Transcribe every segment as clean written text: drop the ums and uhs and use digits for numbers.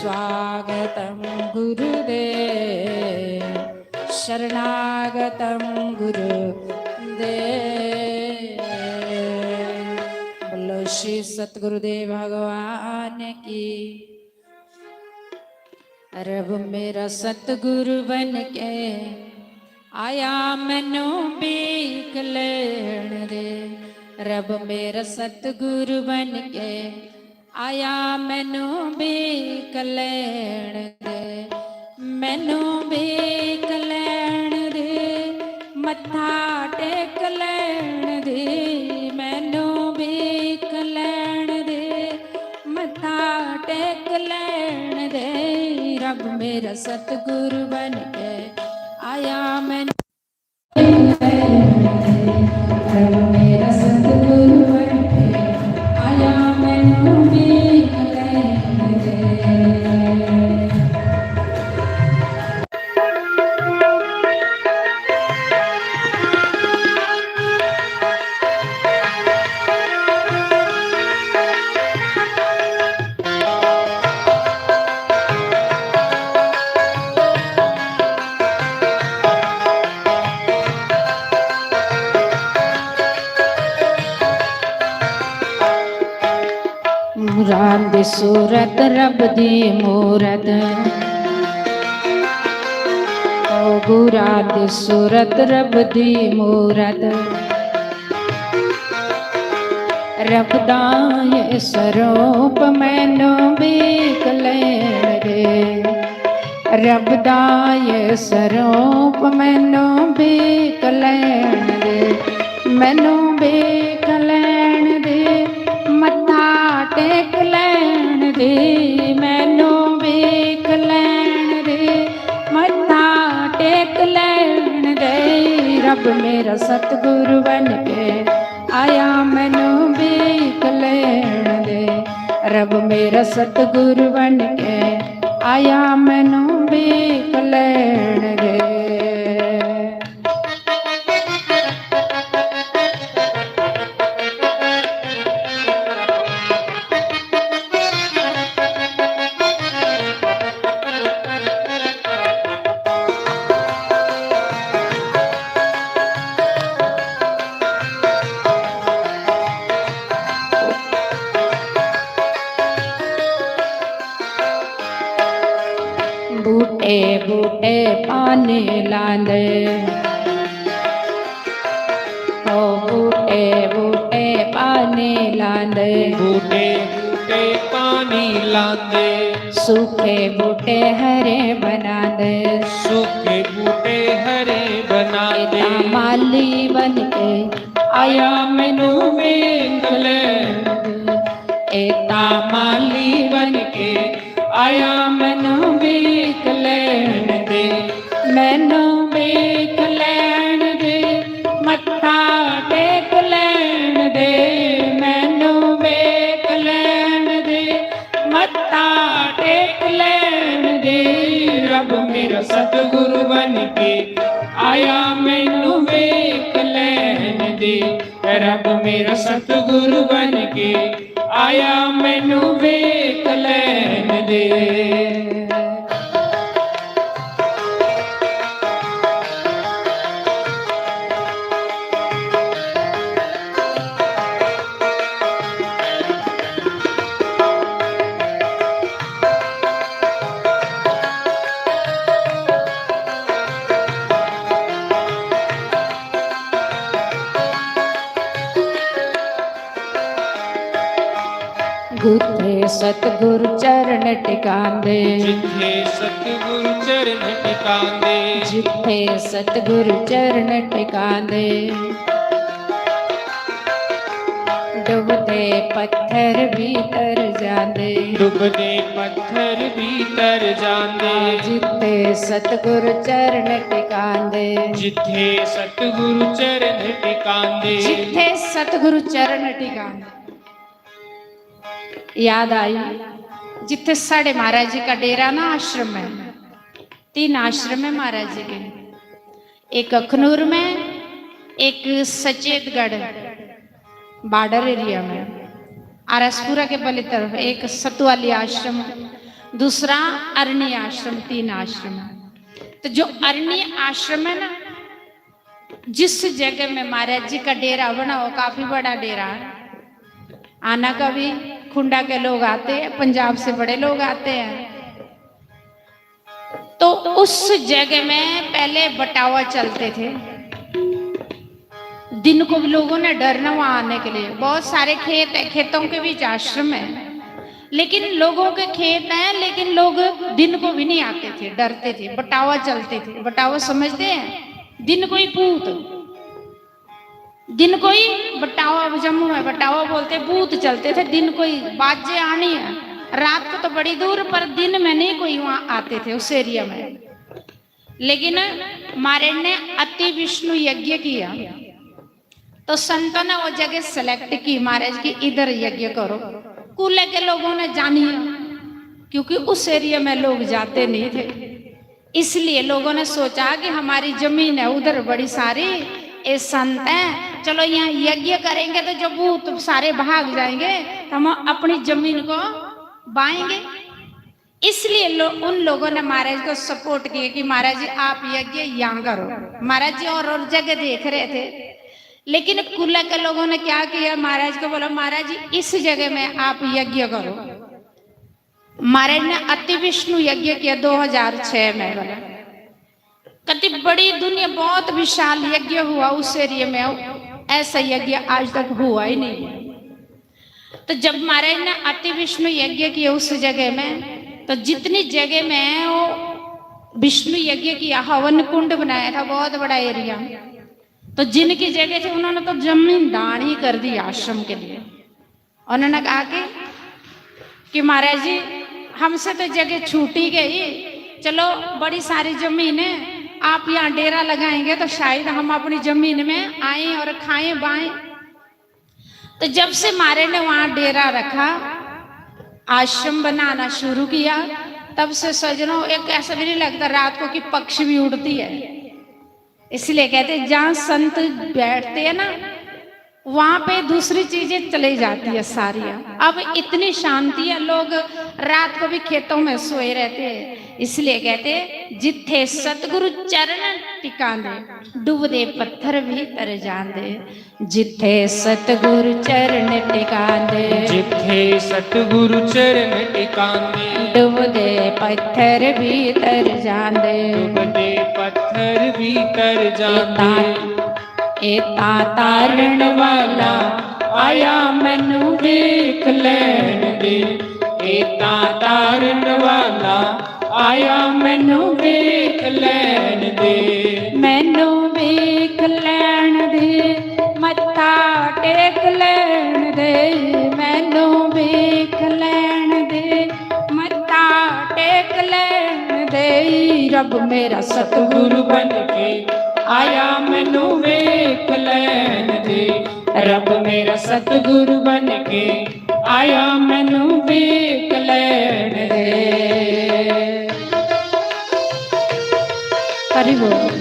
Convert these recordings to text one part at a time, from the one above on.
स्वागतं गुरुदेव शरणागतं गुरुदेव। बोलो श्री सतगुरुदेव भगवान की। रब मेरा सतगुरु बन के आया मैनू भीख लेण दे। रब मेरा सतगुरु बन के आया मैनू भीख लेण दे। मैनू भीख लेण दे, मत्था टेक लेण दे। मैनू भीख लेण दे, मत्था टेक लेण दे। रब मेरा सतगुरु बन के आया मैनू रब मेरा सतगुरु बन के आया मैनू भीख लेण दे। मुराद दी सूरत रब दी मूरत, ओ गुरा दी सूरत रब दी मूरत। रब दा ये स्वरूप मैनू भीख लेण दे। रब दा ये स्वरूप मैनू भीख लेण दे। मैनू भीख लेण दे, मत्था टेक लेण दे। मैनू भीख लेण दे, मत्था टेक लेण दे। रब मेरा सतगुरु बन के आया मैनू भीख लेण दे। रब मेरा सतगुरु बन के आया मैनू भीख लेण दे। बूटे बूटे पानी लांदे, ओ बूटे बूटे पानी लांदे। बूटे बूटे पानी लांदे, सूखे बूटे हरे बनांदे। सूखे बूटे हरे बनांदे। माली बन के आया मैनू भीख लेण दे। एता माली बन के आया मैनू भीख लेण दे। मैनू भीख लेण दे, मत्था टेक लेण दे। मैनू भीख लेण दे, मत्था टेक लेण दे। रब मेरा सतगुरु बन के आया मैनू भीख लेण दे। रब मेरा सतगुरु बन के आया मैनू भीख लेण दे। गुथे सतगुरु चरण टिकांदे। जिथे सतगुरु चरण टिकांदे, जिथे सतगुरु चरण टिकांदे। डुबदे पत्थर भीतर जांदे। डुबदे पत्थर भीतर जांदे। जिथे सतगुरु चरण टिकांदे। जिथे सतगुरु चरण टिकांदे। जिथे सतगुरु चरण टिकांदे। याद आई जिथे साढ़े महाराज जी का डेरा ना, आश्रम है। 3 आश्रम है महाराज जी के, एक अखनूर में, एक सचेतगढ़ बॉर्डर एरिया में, आरसपुरा के पहले तरफ एक सतवाली आश्रम दूसरा अरण्य आश्रम, 3 आश्रम है। तो जो अरण्य आश्रम है ना, जिस जगह में महाराज जी का डेरा बना हो, काफी बड़ा डेरा है। आना का भी खुंडा के लोग आते हैं, पंजाब से बड़े लोग आते हैं। तो उस जगह में पहले बटावा चलते थे। दिन को भी लोगों ने डरना वहां आने के लिए। बहुत सारे खेत है, खेतों के बीच आश्रम है, लेकिन लोगों के खेत हैं, लेकिन लोग दिन को भी नहीं आते थे, डरते थे। बटावा चलते थे। बटावा समझते हैं? दिन को ही भूत, दिन को ही बटावा, जम्मू में बटावा बोलते, भूत चलते थे। दिन को ही बाजे आनी है, रात को तो बड़ी दूर, पर दिन में नहीं कोई वहां आते थे उस एरिया में। लेकिन महाराज ने अति विष्णु यज्ञ किया, तो संतों ने वो जगह सेलेक्ट की महाराज की, इधर यज्ञ करो। कूले के लोगों ने जानी, क्योंकि उस एरिया में लोग जाते नहीं थे, इसलिए लोगों ने सोचा कि हमारी जमीन है उधर बड़ी सारी, ये संत है, चलो यहाँ यज्ञ करेंगे तो जो भूत सारे भाग जाएंगे, तो हम अपनी जमीन को बाएंगे। इसलिए उन लोगों ने महाराज को सपोर्ट किया कि महाराज जी आप यज्ञ यहाँ करो। महाराज जी और जगह देख रहे थे, लेकिन कुल्ला के लोगों ने क्या किया, महाराज को बोला महाराज जी इस जगह में आप यज्ञ करो। महाराज ने अति विष्णु यज्ञ किया 2006 में। बोला कति बड़ी दुनिया, बहुत विशाल यज्ञ हुआ उस एरिया में, ऐसा यज्ञ आज तक हुआ ही नहीं। तो जब महाराज ने अति विष्णु यज्ञ किया उस जगह में, तो जितनी जगह में वो विष्णु यज्ञ किया, हवन कुंड बनाया था, बहुत बड़ा एरिया, तो जिनकी जगह थी उन्होंने तो जमीन दान ही कर दी आश्रम के लिए। उन्होंने कहा कि महाराज जी हमसे तो जगह छूटी गई, चलो बड़ी सारी जमीन है, आप यहाँ डेरा लगाएंगे तो शायद हम अपनी जमीन में आए और खाएं बाएं। तो जब से मारे ने वहां डेरा रखा, आश्रम बनाना शुरू किया, तब से सजनों एक ऐसा भी नहीं लगता रात को कि पक्षी भी उड़ती है। इसलिए कहते हैं जहां संत बैठते हैं ना, वहां पे दूसरी चीजें चली जाती है सारी। अब इतनी शांति है, लोग रात को भी खेतों में सोए रहते हैं। इसलिए कहते हैं जिथे सतगुरु चरण टिकांदे, डूबदे पत्थर भी तर जांदे। जिथे सतगुरु चरण टिकांदे, जिथे सतगुरु चरण टिकांदे, डूबदे पत्थर भी तर जांदे। डूबदे पत्थर भी तर जांदे। एता तारण वाला आया मैनू वेख लैण दे। एता तारण वाला आया मैनू वेख लैण दे। मैनू वेख लैण दे, मत्था टेक लैण दे। मैनू वेख लैण दे, मत्था टेक लैण दे। रब मेरा सतगुरु बन के आया मैनू वेख लैण दे। रब मेरा सतगुरु बन के आया मैनू वेख लैण दे। हरि बोल।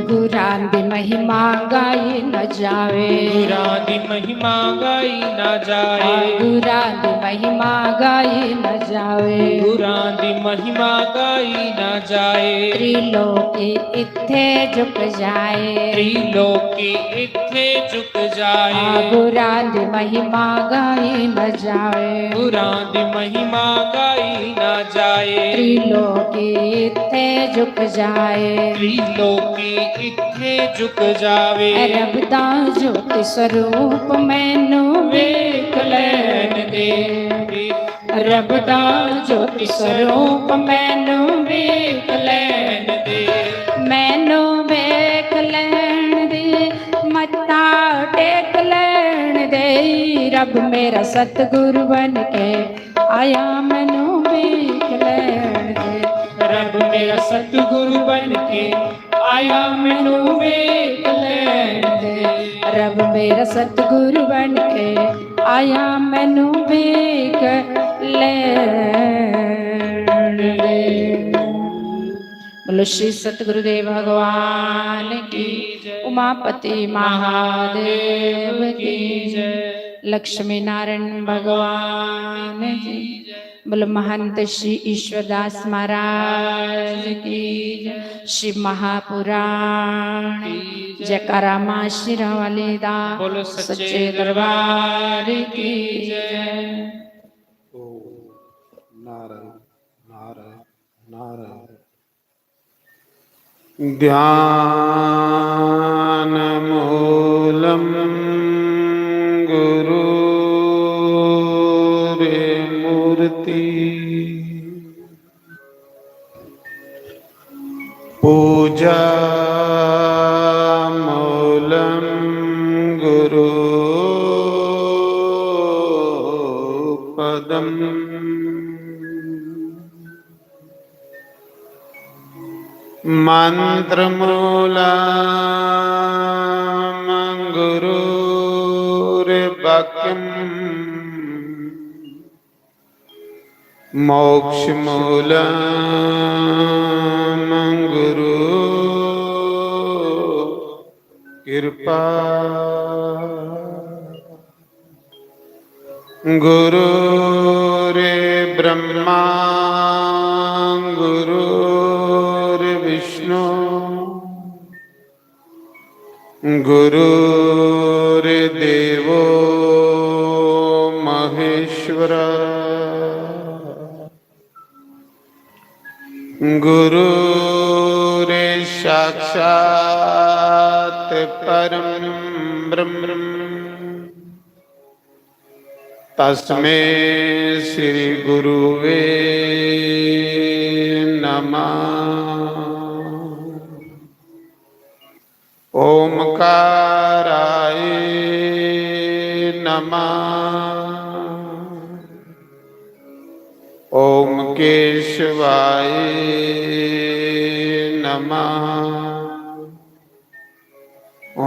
गुरां दी महिमा गाई न जावे। गुरां दी महिमा गाई न जाए। गुरां दी महिमा गाई न जावे। गुरां दी महिमा गाई न जाए। त्रिलोकी इत्थे झुक जाए। त्रिलोकी इत्थे झुक जाए। गुरां दी महिमा गाई न जावे। गुरां दी महिमा गाई न जाए। त्रिलोकी इत्थे झुक जाए। त्रिलोकी इत्थे झुक जावे। रब दा ज्योति स्वरूप मैनू वेख लैण दे। रब दा ज्योति स्वरूप मैनू वेख लैण दे। मैनू वेख लैण दे, मत्था टेक लैण दे। रब मेरा सतगुरु बन के आया मैनू वेख लैण दे। रब मेरा सतगुरु बन के आया मैनू वेख लैण दे। रब मेरा सतगुरु बन के आया मैनू वेख लैण दे। बोलो श्री सतगुरुदेव भगवान की, उमापति महादेव की जय, लक्ष्मी नारायण भगवान की। बोलो महंत श्री ईश्वरदास महाराज की जय, श्री महापुराण जयकारा मां शिरा वाले दा, बोलो सच्चे दरबार की जय। नारायण नारायण नारायण। ध्यान मूलम गुरुर्मूर्ति, पूजा मूलम गुरुपदम्, मंत्रमूलम् गुरुर्वाक्यम्, मोक्षमूलम् गुरु कृपा, गुरुरे ब्रह्मा गुरुर्विष्णु, गुरुर्देवो महेश्वर, गुरुरे साक्षात् परम ब्रह्म, तस्मै श्री गुरुवे नमः। ओमकाराय नमः। ओम केशवाय नमः।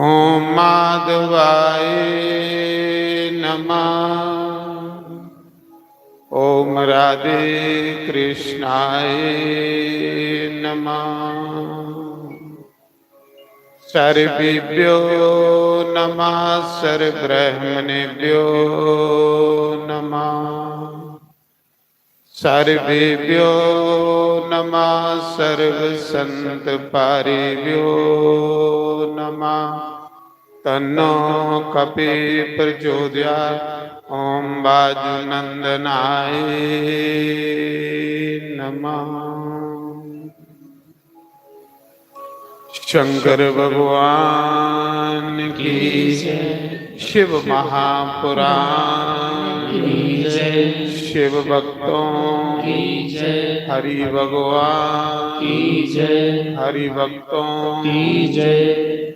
ओम माधवाय नमः। ओम राधे कृष्णाय नमः। सर्वेभ्यो नमः, सर्वब्रह्मणेभ्यो नमः। सर्वेभ्यो नमः, सर्वसंतपारेभ्यो नमः। तन्नो कपि प्रचोदयात्। ओम वायुनंदनाय नमः। शंकर भगवान की जय, शिव महापुराण की जय, शिव भक्तों की जय, हरि भगवान की जय, हरि भक्तों की जय।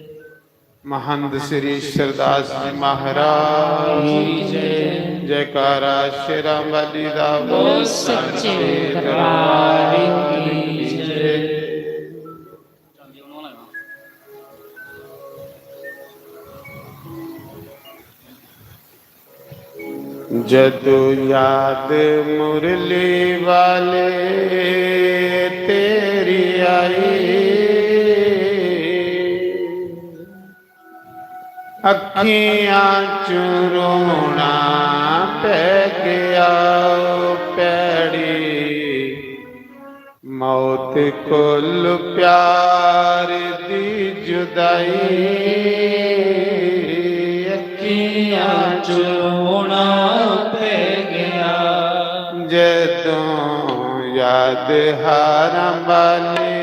महंत श्री सरदास जी महाराज की जय। जयकारा शेरा वाली दा, बोलो सच्चे दरबार की जय। जदू याद मुरली वाले तेरी आई, अखियां चुरोना पै गया पैड़ी, मौत कुल प्यार दी जुदाई। अखियां चुरोना पै गया, जदों याद हारां वाले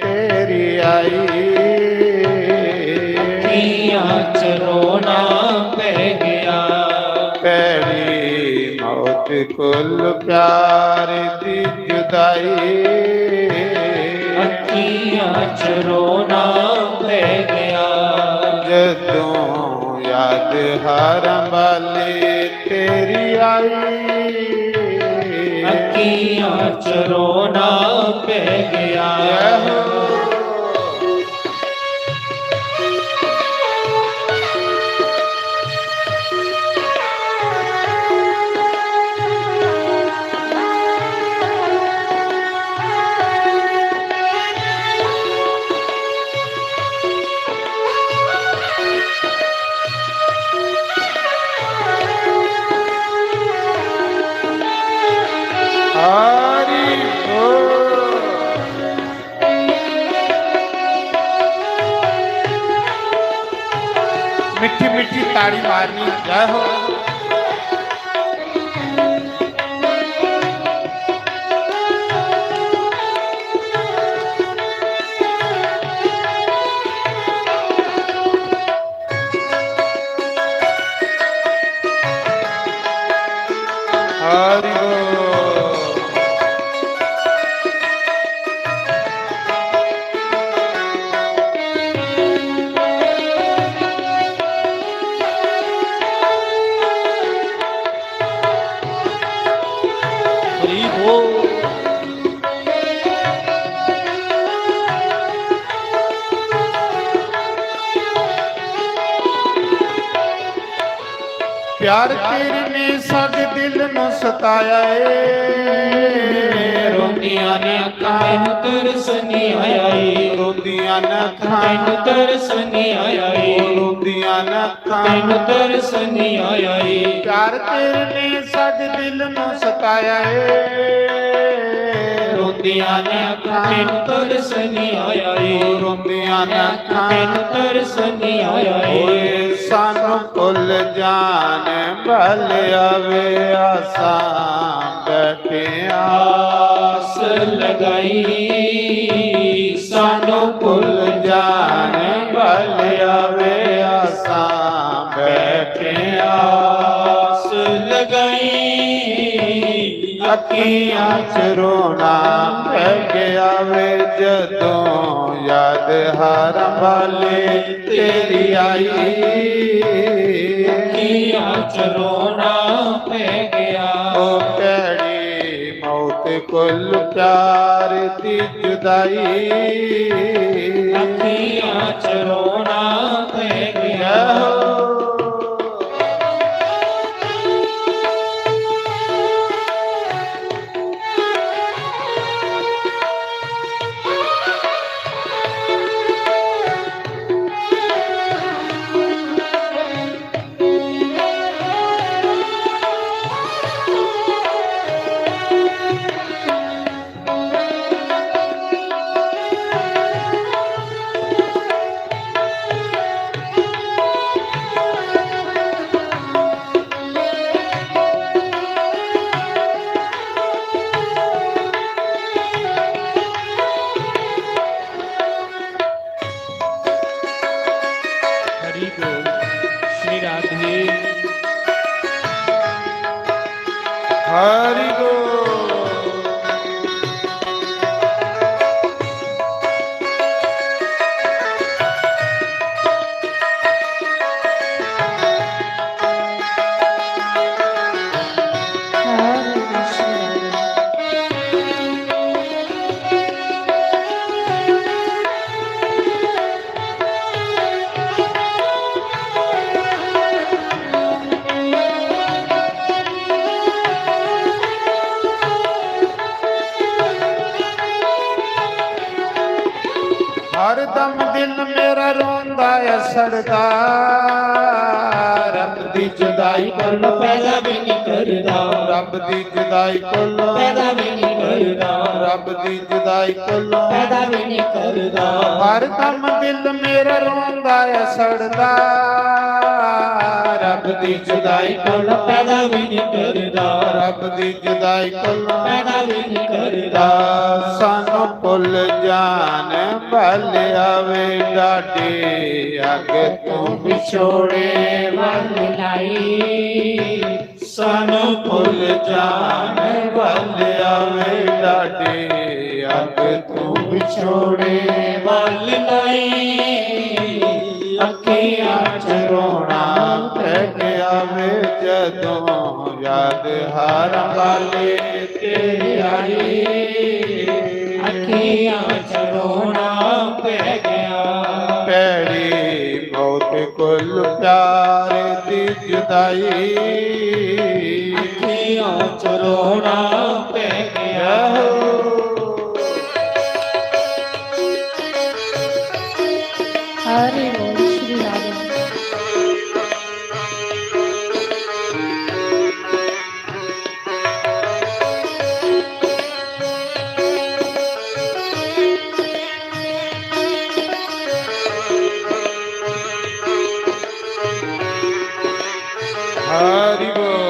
तेरी आई। रोना पै गया, पैड़ी मौत कुल प्यार दी जुदाई। अखियां च रोना पै गया, जदों ਯਾਦ ਹਰ ਵਾਲੇ ਤੇਰੀ ਆਈ ਅੱਖੀਆਂ ਚ ਰੋਣਾ ਪੈ ਗਿਆ हरि बोल। मिठी मिठी ताड़ी मारनी जय हो हरि बोल। हरि बोल। प्यार तेरे ने साडे दिल नूं सताया ਏ ਰੋਂਦੀਆਂ ਨੇ ਅੱਖਾਂ ਮੈਨੂੰ ਤਰਸ ਨਹੀਂ ਆਇਆ ਏ ਰੋਂਦੀਆਂ ਨੇ ਅੱਖਾਂ ਮੈਨੂੰ ਤਰਸ ਨਹੀਂ ਆਇਆ ਏ ਰੋਂਦੀਆਂ ਨੇ ਅੱਖਾਂ ਮੈਨੂੰ ਤਰਸ ਨਹੀਂ ਆਇਆ ਏ प्यार तेरे ने साडे दिल नूं सताया ਏ ਰੋਂਦੀਆਂ ਨੇ ਅੱਖਾਂ ਮੈਨੂੰ ਤਰਸ ਨਹੀਂ ਆਇਆ ਏ ਰੋਂਦੀਆਂ ਨੇ ਅੱਖਾਂ ਮੈਨੂੰ ਤਰਸ ਨਹੀਂ ਆਇਆ ਏ ਓਏ ਸਾਨੂੰ ਭੁੱਲ ਜਾਣ ਭਲ ਆਵੇ ਆਸਾਂ ਬੈਠਿਆਂ ਆਸ ਲਗਾਈ ਸਾਨੂੰ ਭੁੱਲ ਜਾਣ ਭਲ ਆਵੇ ਆਸਾਂ ਬੈਠਿਆਂ ਆਸ ਲਗਾਈ ਅੱਖੀਆਂ ਚ ਰੋਣਾ ਪੈ ਗਿਆ ਵੇ ਜਦੋਂ ਯਾਦ ਹਰ ਵਾਲੇ ਤੇਰੀ ਆਈ ਅੱਖੀਆਂ ਚ ਰੋਣਾ ਪੈ ਗਿਆ ਉਹ ਭੈੜੀ ਮੌਤ ਕੁੱਲ ਪਿਆਰ ਦੀ ਜੁਦਾਈ ਅੱਖੀਆਂ ਚ ਰੋਣਾ ਪੈ ਗਿਆ हरि बोल श्री राधे हरि बोल। हर दम दिल मेरा रोंदा है सड़दा रब दी जुदाई कोलों पैदा भी नहीं करदा रब दी जुदाई कोलों पैदा भी नहीं करदा रब दी जुदाई कोलों पैदा भी नहीं करदा हर दम दिल मेरा रोंदा है सड़दा रब दी जुदाई कोलों पैदा भी नहीं करदा रब दी जुदाई कोलों पैदा भी नहीं करदा सानू भुल जान भल आवे डाडे अग तू विछोड़े वल लाई सानू भुल जान भल आवे डाडे अग तू विछोड़े वल लाई ਅੱਖੀਆਂ ਚ ਰੋਣਾ ਪੈ ਗਿਆ ਵੇ ਜਦੋਂ ਯਾਦ ਹਰ ਵਾਲੇ ਤੇਰੀ ਆਈ ਅੱਖੀਆਂ ਚ ਰੋਣਾ ਪੈ ਗਿਆ ਪੈੜੀ ਮੌਤ ਕੁਲ ਪਿਆਰ ਦੀ ਜੁਦਾਈ ਅੱਖੀਆਂ ਚ ਰੋਣਾ ਪੈ ਗਿਆ हरि बोल श्री राधे। ਹਰਿ ਬੋਲ।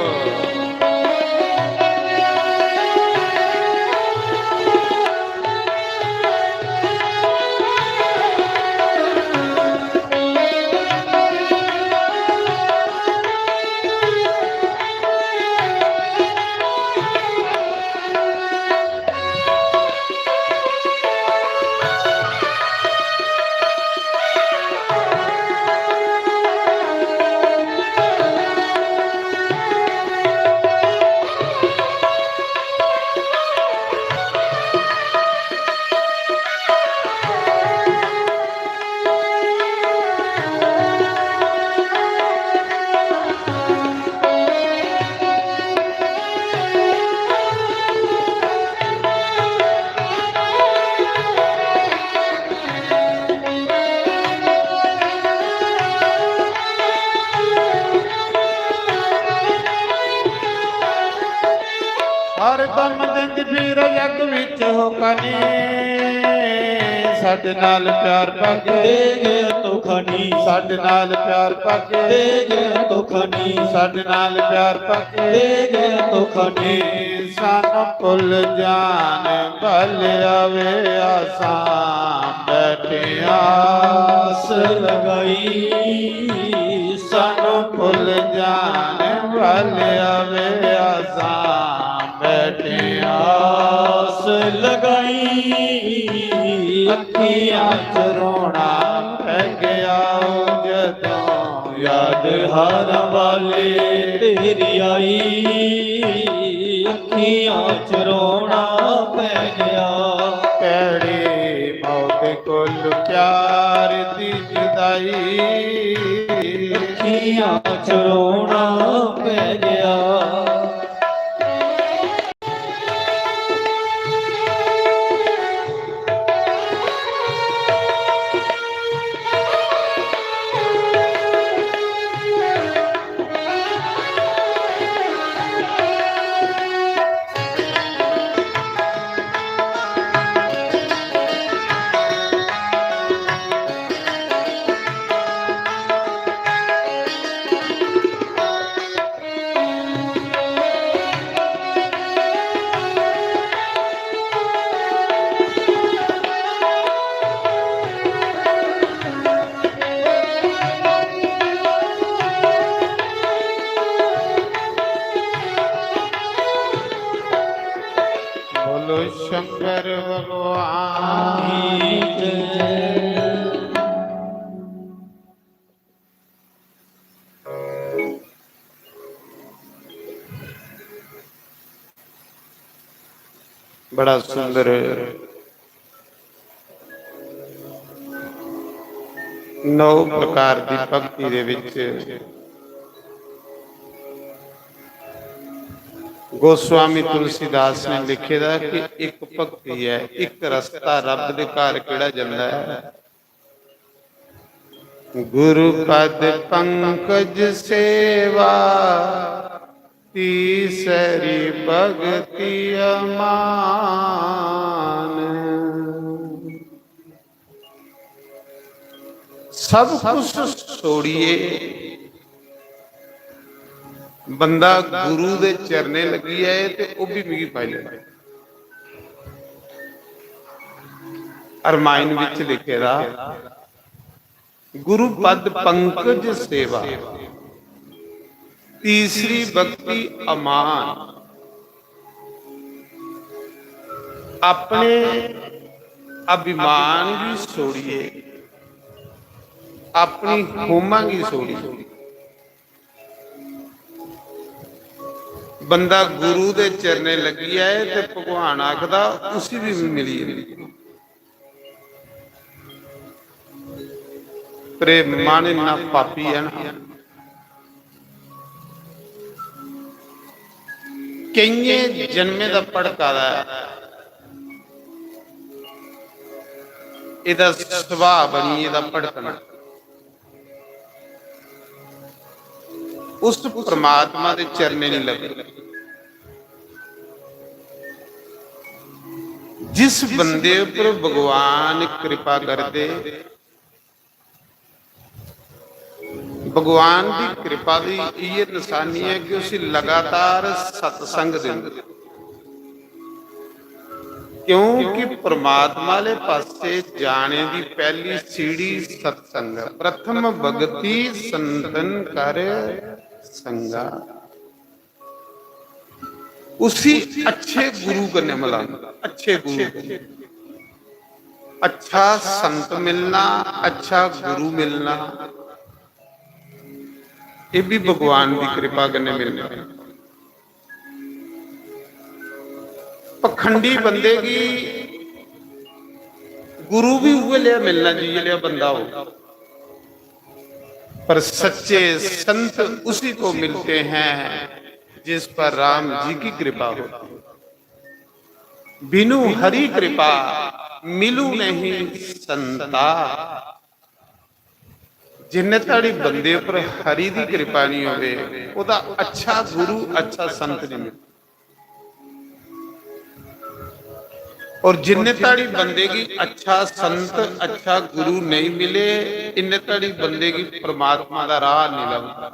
ਹਰ ਦਮ ਦਿੰਦ ਪੀਰ ਜਗ ਵਿੱਚ ਹੋ ਕਨੀ ਸਾਡੇ ਨਾਲ ਪਿਆਰ ਪੱਕ ਦੇ ਗਿਆ ਤੁਖਣੀ ਸਾਡੇ ਨਾਲ ਪਿਆਰ ਪੱਕ ਦੇ ਗਿਆ ਤੁਖਣੀ ਸਾਡੇ ਨਾਲ ਪਿਆਰ ਪੱਕ ਦੇ ਗਿਆ ਤੁਖਣੀ ਸਾਨੂੰ ਭੁੱਲ ਜਾਣ ਭਲ ਆਵੇ ਆਸਾਂ ਬੈਠਿਆ ਆਸ ਲਗਾਈ ਸਾਨੂੰ ਭੁੱਲ ਜਾਣ ਭਲ ਆਵੇ ਆਸਾਂ ਬੈਠਿਆ ਆਸ ਲਗਾਈ ਅੱਖੀਆਂ ਚ ਰੋਣਾ ਪੈ ਗਿਆ ਜਦੋਂ ਯਾਦ ਹਰ ਵਾਲੇ ਤੇਰੀ ਆਈ ਅੱਖੀਆਂ ਚ ਰੋਣਾ ਪੈ ਗਿਆ ਪੈੜੀ ਮੌਤ ਕੁਲ ਪਿਆਰ ਦੀ ਜੁਦਾਈ ਅੱਖੀਆਂ ਚ ਰੋਣਾ ਪੈ ਗਿਆ ਬੋਲੋ ਸ਼ੰਕਰ ਭਗਵਾਨ ਕੀ ਜੈ। ਬੜਾ ਸੁੰਦਰ ਨੌ ਪ੍ਰਕਾਰ ਦੀ ਭਗਤੀ ਦੇ ਵਿੱਚ ਗੋਸਵਾਮੀ ਤੁਲਸੀਦਾਸ ਨੇ ਲਿਖੇ ਦਾ ਕਿ ਇੱਕ ਭਗਤੀ ਹੈ, ਇੱਕ ਰਸਤਾ ਰੱਬ ਦੇ ਘਰ ਕਿਹੜਾ ਜਾਂਦਾ ਹੈ। ਗੁਰੂ ਪਦ ਪੰਕਜ ਸੇਵਾ ਤੀਸਰੀ ਭਗਤੀ ਅਮਾਨ। ਸਭ ਕੁਛ ਛੋੜੀਏ, ਬੰਦਾ ਗੁਰੂ ਦੇ ਚਰਨੇ ਲੱਗੀ ਹੈ ਤੇ ਉਹ ਵੀ ਮਿਗੀ ਪਾਈ ਲੈਂਦਾ। ਅਰਮਾਇਨ ਵਿੱਚ ਲਿਖੇਦਾ ਗੁਰੂ ਪਦ ਪੰਕਜ ਸੇਵਾ ਤੀਸਰੀ ਭਗਤੀ ਅਮਾਨ। ਆਪਣੇ ਅਭਿਮਾਨ ਵੀ ਛੋੜੀਏ, ਆਪਣੀ ਹੋਮਾਂਗੀ ਸੋੜੀ। ਬੰਦਾ ਗੁਰੂ ਦੇ ਚਰਨੇ ਲੱਗੀ ਆਏ ਤੇ ਭਗਵਾਨ ਆਖਦਾ ਉਸੇ ਵੀ ਮਿਲੀ ਹੈ। ਪ੍ਰੇਮ ਮਨ ਇੰਨਾ ਪਾਪੀ ਹੈ ਨਾ, ਕਈਏ ਜਨਮੇ ਦਾ ਭੜਕਾ ਦਾ ਇਹਦਾ ਸੁਭਾਅ ਬਣੀ ਇਹਦਾ ਭੜਕਣਾ। ਉਸ ਪ੍ਰਮਾਤਮਾ ਦੇ ਚਰਨੇ ਨਹੀਂ ਲੱਗੇ। ਜਿਸ ਬੰਦੇ ਉੱਪਰ ਭਗਵਾਨ ਕਿਰਪਾ ਕਰਦੇ, ਭਗਵਾਨ ਦੀ ਕਿਰਪਾ ਦੀ ਇਹ ਨਿਸ਼ਾਨੀ ਹੈ ਕਿ ਉਸੇ ਲਗਾਤਾਰ ਸਤਸੰਗ ਦਿੰਦੇ, ਕਿਉਂਕਿ ਪ੍ਰਮਾਤਮਾ ਵਾਲੇ ਪਾਸੇ ਜਾਣੇ ਦੀ ਪਹਿਲੀ ਸੀੜੀ ਸਤਸੰਗ ਹੈ। ਪ੍ਰਥਮ ਭਗਤੀ ਸੰਤਨ ਕਰ ਸੰਗਾ। उसी अच्छे गुरु करने मिलाना, अच्छे गुरु, अच्छा संत मिलना, अच्छा गुरु मिलना, ये भी भगवान की कृपा करने मिलना। पखंडी बंदे की गुरु भी हुए लिया मिलना चाहिए लिया बंदा हो, पर सच्चे संत उसी को मिलते हैं जिस पर राम जी की कृपा हो। बिनु हरि कृपा मिलू नहीं संता। जिन्ने ताड़ी बंदे पर हरि की कृपा नहीं होवे ओदा अच्छा गुरु अच्छा संत नहीं मिलता। और जिन्ने ताड़ी बंदे की अच्छा संत अच्छा गुरु नहीं मिले, इन्ने ताड़ी बंदे की परमात्मा का राह नहीं लगता,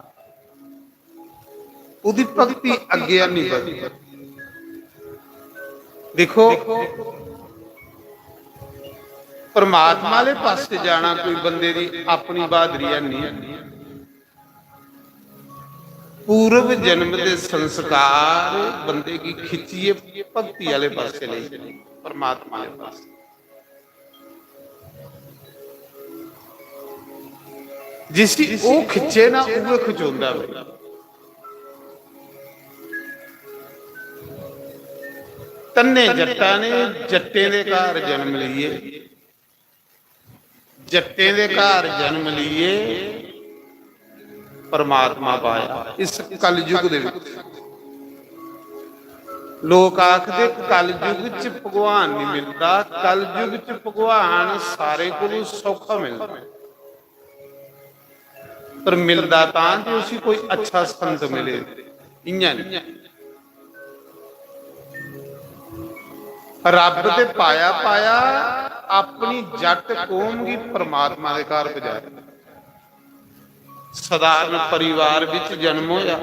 उदी भक्ति अगे नहीं बढ़ती। देखो परमात्मा वाले पासे जाना कोई बंदे की अपनी बहादुरी है नहीं, पूर्व जन्म के संस्कार बंदे की खिंचिए भक्ति वाले पासे ले चले, परमात्मा वाले पासे। जिसकी वो खिंचे ना वो खिचोंदा है। तन्ने जट्टा ने जट्टे दे घर जन्म लिए, जट्टे दे घर जन्म लिए परमात्मा पाया। इस कलयुग दे विच लोग आखदे कलयुग च भगवान नहीं मिलता, कलयुग च भगवान सारे को सौखा मिलता, पर मिलता तां जे उसी कोई अच्छा संत मिले, इयां नहीं। रब ते पाया पाया अपनी जट कौम की परमात्मा के घर पजाया। साधारण परिवार विच जन्म होया,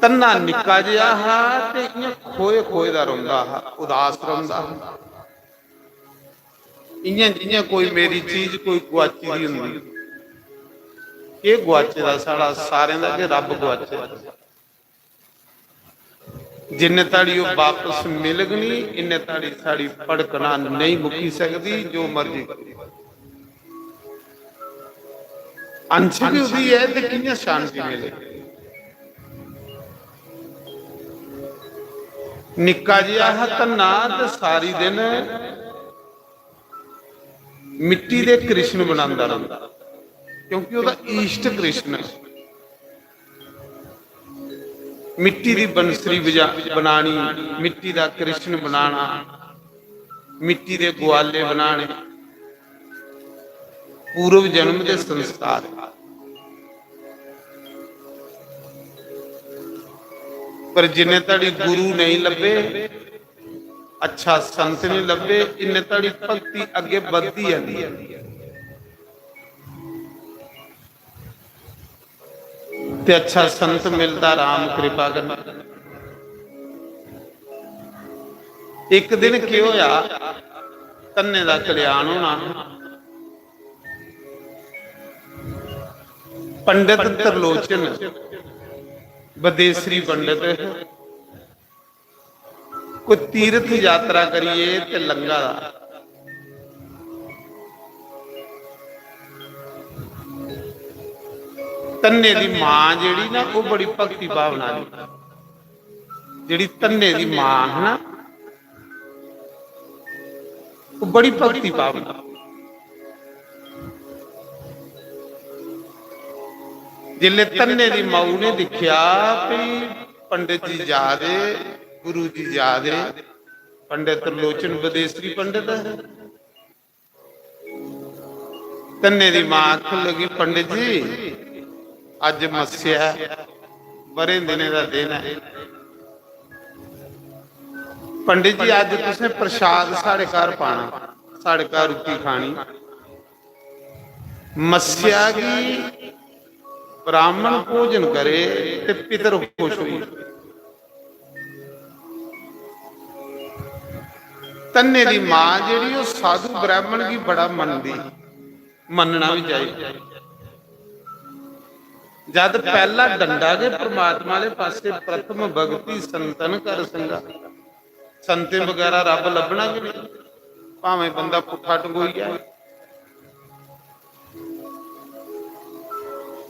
तन्ना निक्का जिहा हा ते इयां खोए खोए दा रोंदा हा, उदास रोंदा हा, इयां जियां कोई मेरी चीज कोई गुआची दी हुंदी। ये गुआचे दा साड़ा सारें दा कि रब गुआचे। जिन्ने ताड़ी वो वापस मिल गई इन्ने ताड़ी साड़ी भड़कना नहीं मुकी सकती, जो मर्जी करे। अंश भी उदी है तो कितनी शांति मिले। निक्का जिहा हथना ते सारी दिन मिट्टी दे कृष्ण बनांदा रहिंदा, क्योंकि उहदा ईष्ट कृष्ण है। मिट्टी की बंसरी बनानी, मिट्टी का कृष्ण बनाना, मिट्टी के ग्वाले बनाने, पूर्व जन्म के संस्कार। पर जिन्ने ताड़ी गुरु नहीं लभे, अच्छा संत नहीं लभे, इन्ने ताड़ी भक्ति अगे बढ़ती जाती है। ते अच्छा संत मिलता राम कृपा करना। एक दिन की होया, तन्ने दा कल्याण होना, पंडित त्रिलोचन बदेसरी पंडित कोई तीर्थ यात्रा करिए ते लंगा दा ਧੰਨੇ ਦੀ ਮਾਂ ਜਿਹੜੀ ਨਾ ਉਹ ਬੜੀ ਭਗਤੀ ਭਾਵਨਾ ਦੀ, ਜਿਹੜੀ ਧੰਨੇ ਦੀ ਮਾਂ ਹੈ ਨਾ ਉਹ ਬੜੀ ਭਗਤੀ ਭਾਵਨਾ। ਜਿਲੇ ਧੰਨੇ ਦੀ ਮਾਂ ਨੇ ਦੇਖਿਆ ਵੀ ਪੰਡਿਤ ਜੀ ਯਾਦ ਹੈ, ਗੁਰੂ ਜੀ ਯਾਦ ਹੈ, पंडित त्रिलोचन बदेसरी पंडित है। धन्ने दी मां आखन लगी पंडित जी अज मस्या बड़े दिने का दिन है, पंडित जी अज तुसें प्रसाद साढ़े घर पाना, साढ़े घर रोटी खानी। मस्या की ब्राह्मण भोजन करे ते पितर खुश हुई। धन्ने दी मां जिहड़ी ओह साधु ब्राह्मण की बड़ा मनदी, मनना भी चाहिए। जद पहला डंडा के परमात्मा के पासे प्रथम भगती संतन कर संगा, संते वगैरह रब लभना कि नहीं, भावें बंदा पुठा टंगोईया।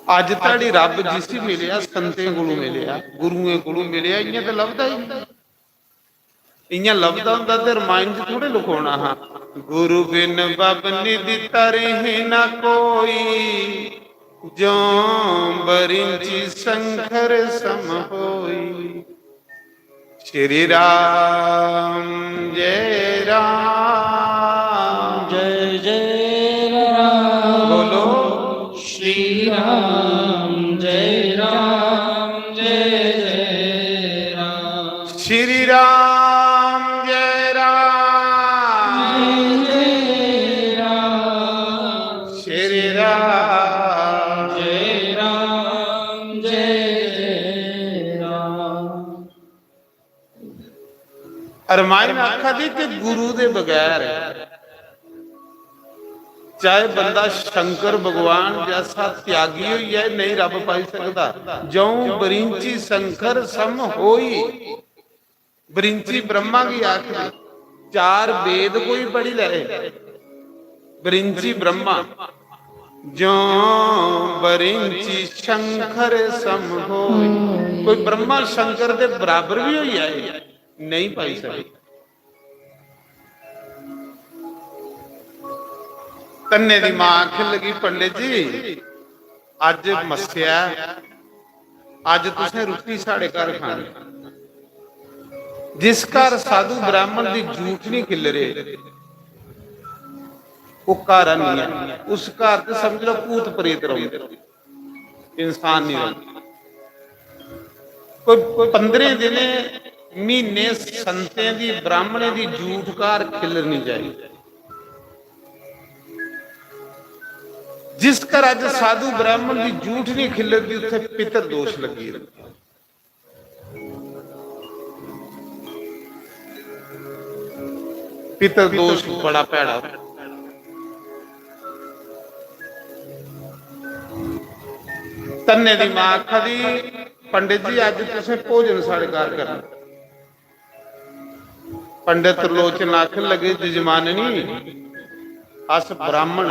अज ताड़ी रब जिस मिलिया संते कोलों मिलिया, गुरुए कोलों मिलिया, इयां तो लभदा ही नहीं। इयां लभदा हुंदा ते रामायण च थोड़े लिखोना। हाँ, गुरु बिन बबनी दिता रहे ना कोई, जो बरिंची शंकर सम होई। श्री राम जय राम जय जय राम, बोलो श्री राम जय राम जय जय राम। श्री राम रामायण आखा दी कि गुरु दे बगैर चाहे बंदा शंकर भगवान जैसा त्यागी हो जाए नहीं रब पाई सकता। जो बरिंची शंकर सम होई, बरिंची ब्रह्मा की आखिरी चार वेद कोई पढ़ी ले, बरिंची ब्रह्मा जो बरिंची शंकर सम होई। कोई ब्रह्मा शंकर के बराबर भी हो जाए नहीं पाई सकती। धन्ने दी मां आखन लगी पंडित जी अज मस्या, अज तुसें रोटी साढ़े घर खानी। जिस घर साधु ब्राह्मण की झूठ नहीं खिल रहे वो घर नहीं है, उस घर तो समझ लो भूत प्रेत रहोगे, इंसान नहीं रहोगे। कोई 15 दिन महीने संते दी ब्राह्मणे दी झूठ कार खिलरनी चाहिए। जिस घर अज साधु ब्राह्मण की झूठ नहीं खिलरती उत्थे पितर दोष लगी रहती। पितर दोष बड़ा भैड़ा। धन्ने दी मां आखा दी पंडित जी अज तुसें भोजन साढ़े घर करना। पंडित त्रिलोचन आखन लगे जजमाननी अस ब्राह्मण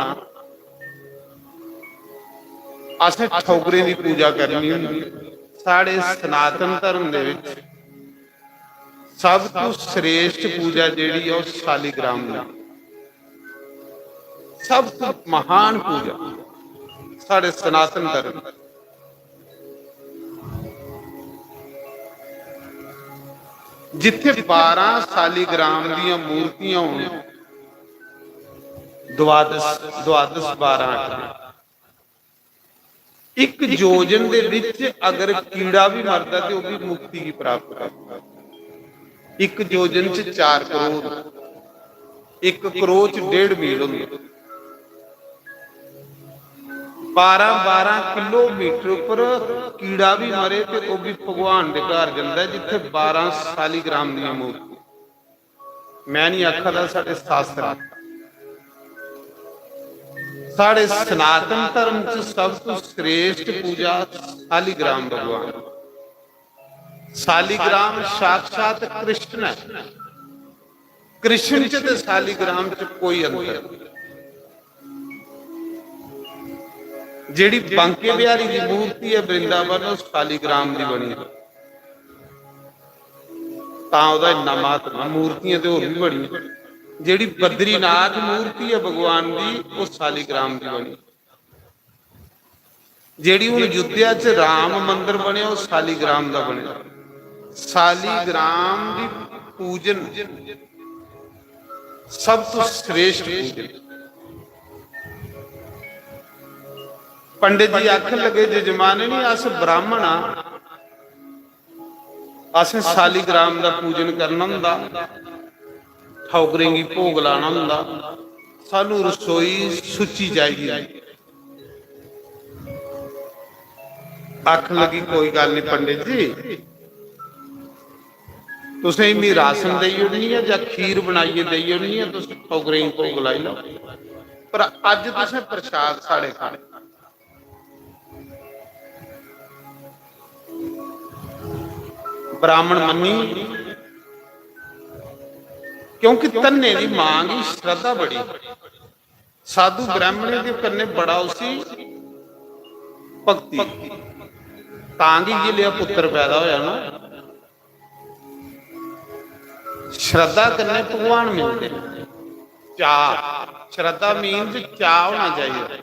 असें ठौगरे की पूजा करनी होंदी। साढ़े सनातन धर्म दे विच सब तो श्रेष्ठ पूजा जिहड़ी है वो शालीग्राम दी, सब तो महान पूजा साढ़े सनातन धर्म। जिथे 12 शालीग्राम दी मूर्तियां होण, द्वादश 12 एक योजन दे विच अगर कीड़ा भी मरदा ते वो भी मुक्ति की प्राप्त करता। एक योजन च 4 करोड़, 1 करोड़ च 1.5 मील हुंदा। 12 किलोमीटर पर कीड़ा भी मरे तो वह भी भगवान के घर जाता जिथे 12 शालीग्राम दी मूर्ति। मैं नहीं आखदा साडे शास्त्र, साढ़े सनातन धर्म च सब तो श्रेष्ठ पूजा शालीग्राम भगवान। शालीग्राम साक्षात कृष्ण है, कृष्ण च ते शालीग्राम च कोई अंतर। ਜਿਹੜੀ ਬਾਂਕੇ ਬਿਹਾਰੀ ਦੀ ਮੂਰਤੀ ਹੈ ਬ੍ਰਿੰਦਾਵਨ, ਉਹ ਸਾਲੀਗ੍ਰਾਮ ਦੀ ਬਣੀ ਹੈ। ਤਾਂ ਉਹਦਾ ਇੰਨਾ ਮਹੱਤਵ। ਮੂਰਤੀਆਂ ਤੇ ਹੋਰ ਵੀ ਬੜੀਆਂ। ਜਿਹੜੀ ਬਦਰੀਨਾਥ ਮੂਰਤੀ ਹੈ ਭਗਵਾਨ ਦੀ, ਉਹ ਸਾਲੀਗ੍ਰਾਮ ਦੀ ਬਣੀ। ਜਿਹੜੀ ਹੁਣ ਅਯੁੱਧਿਆ 'ਚ ਰਾਮ ਮੰਦਿਰ ਬਣਿਆ, ਉਹ ਸਾਲੀਗ੍ਰਾਮ ਦਾ ਬਣਿਆ। ਸਾਲੀਗ੍ਰਾਮ ਦੀ ਪੂਜਨ ਸਭ ਤੋਂ श्रेष्ठ पूजन। पंडित जी आखन लगे जजमाने नहीं, अस ब्राह्मण आ, असें सालीग्राम का पूजन करना हुंदा, ठौकरें गी भोग लाना हुंदा, सानू रसोई सुची चाहिए। आखन लगी कोई गल नहीं पंडित जी, तुसें भी राशन देई ओड़नी है जां खीर बनाइए देई ओड़नी है, तुसीं ठौकरें भोग लाई लो, पर अज तुसें प्रसाद साढ़े खाने। ब्राह्मण मन्नी, क्योंकि तन्ने दी मांग ही श्रद्धा बड़ी। साधु ब्राह्मणे दे कन्ने बड़ा उसी भक्ति, तां ही जिले पुत्र पैदा होया ना। श्रद्धा करने भगवान मिलते, चाह, श्रद्धा मीन्स चाह होना चाहिए।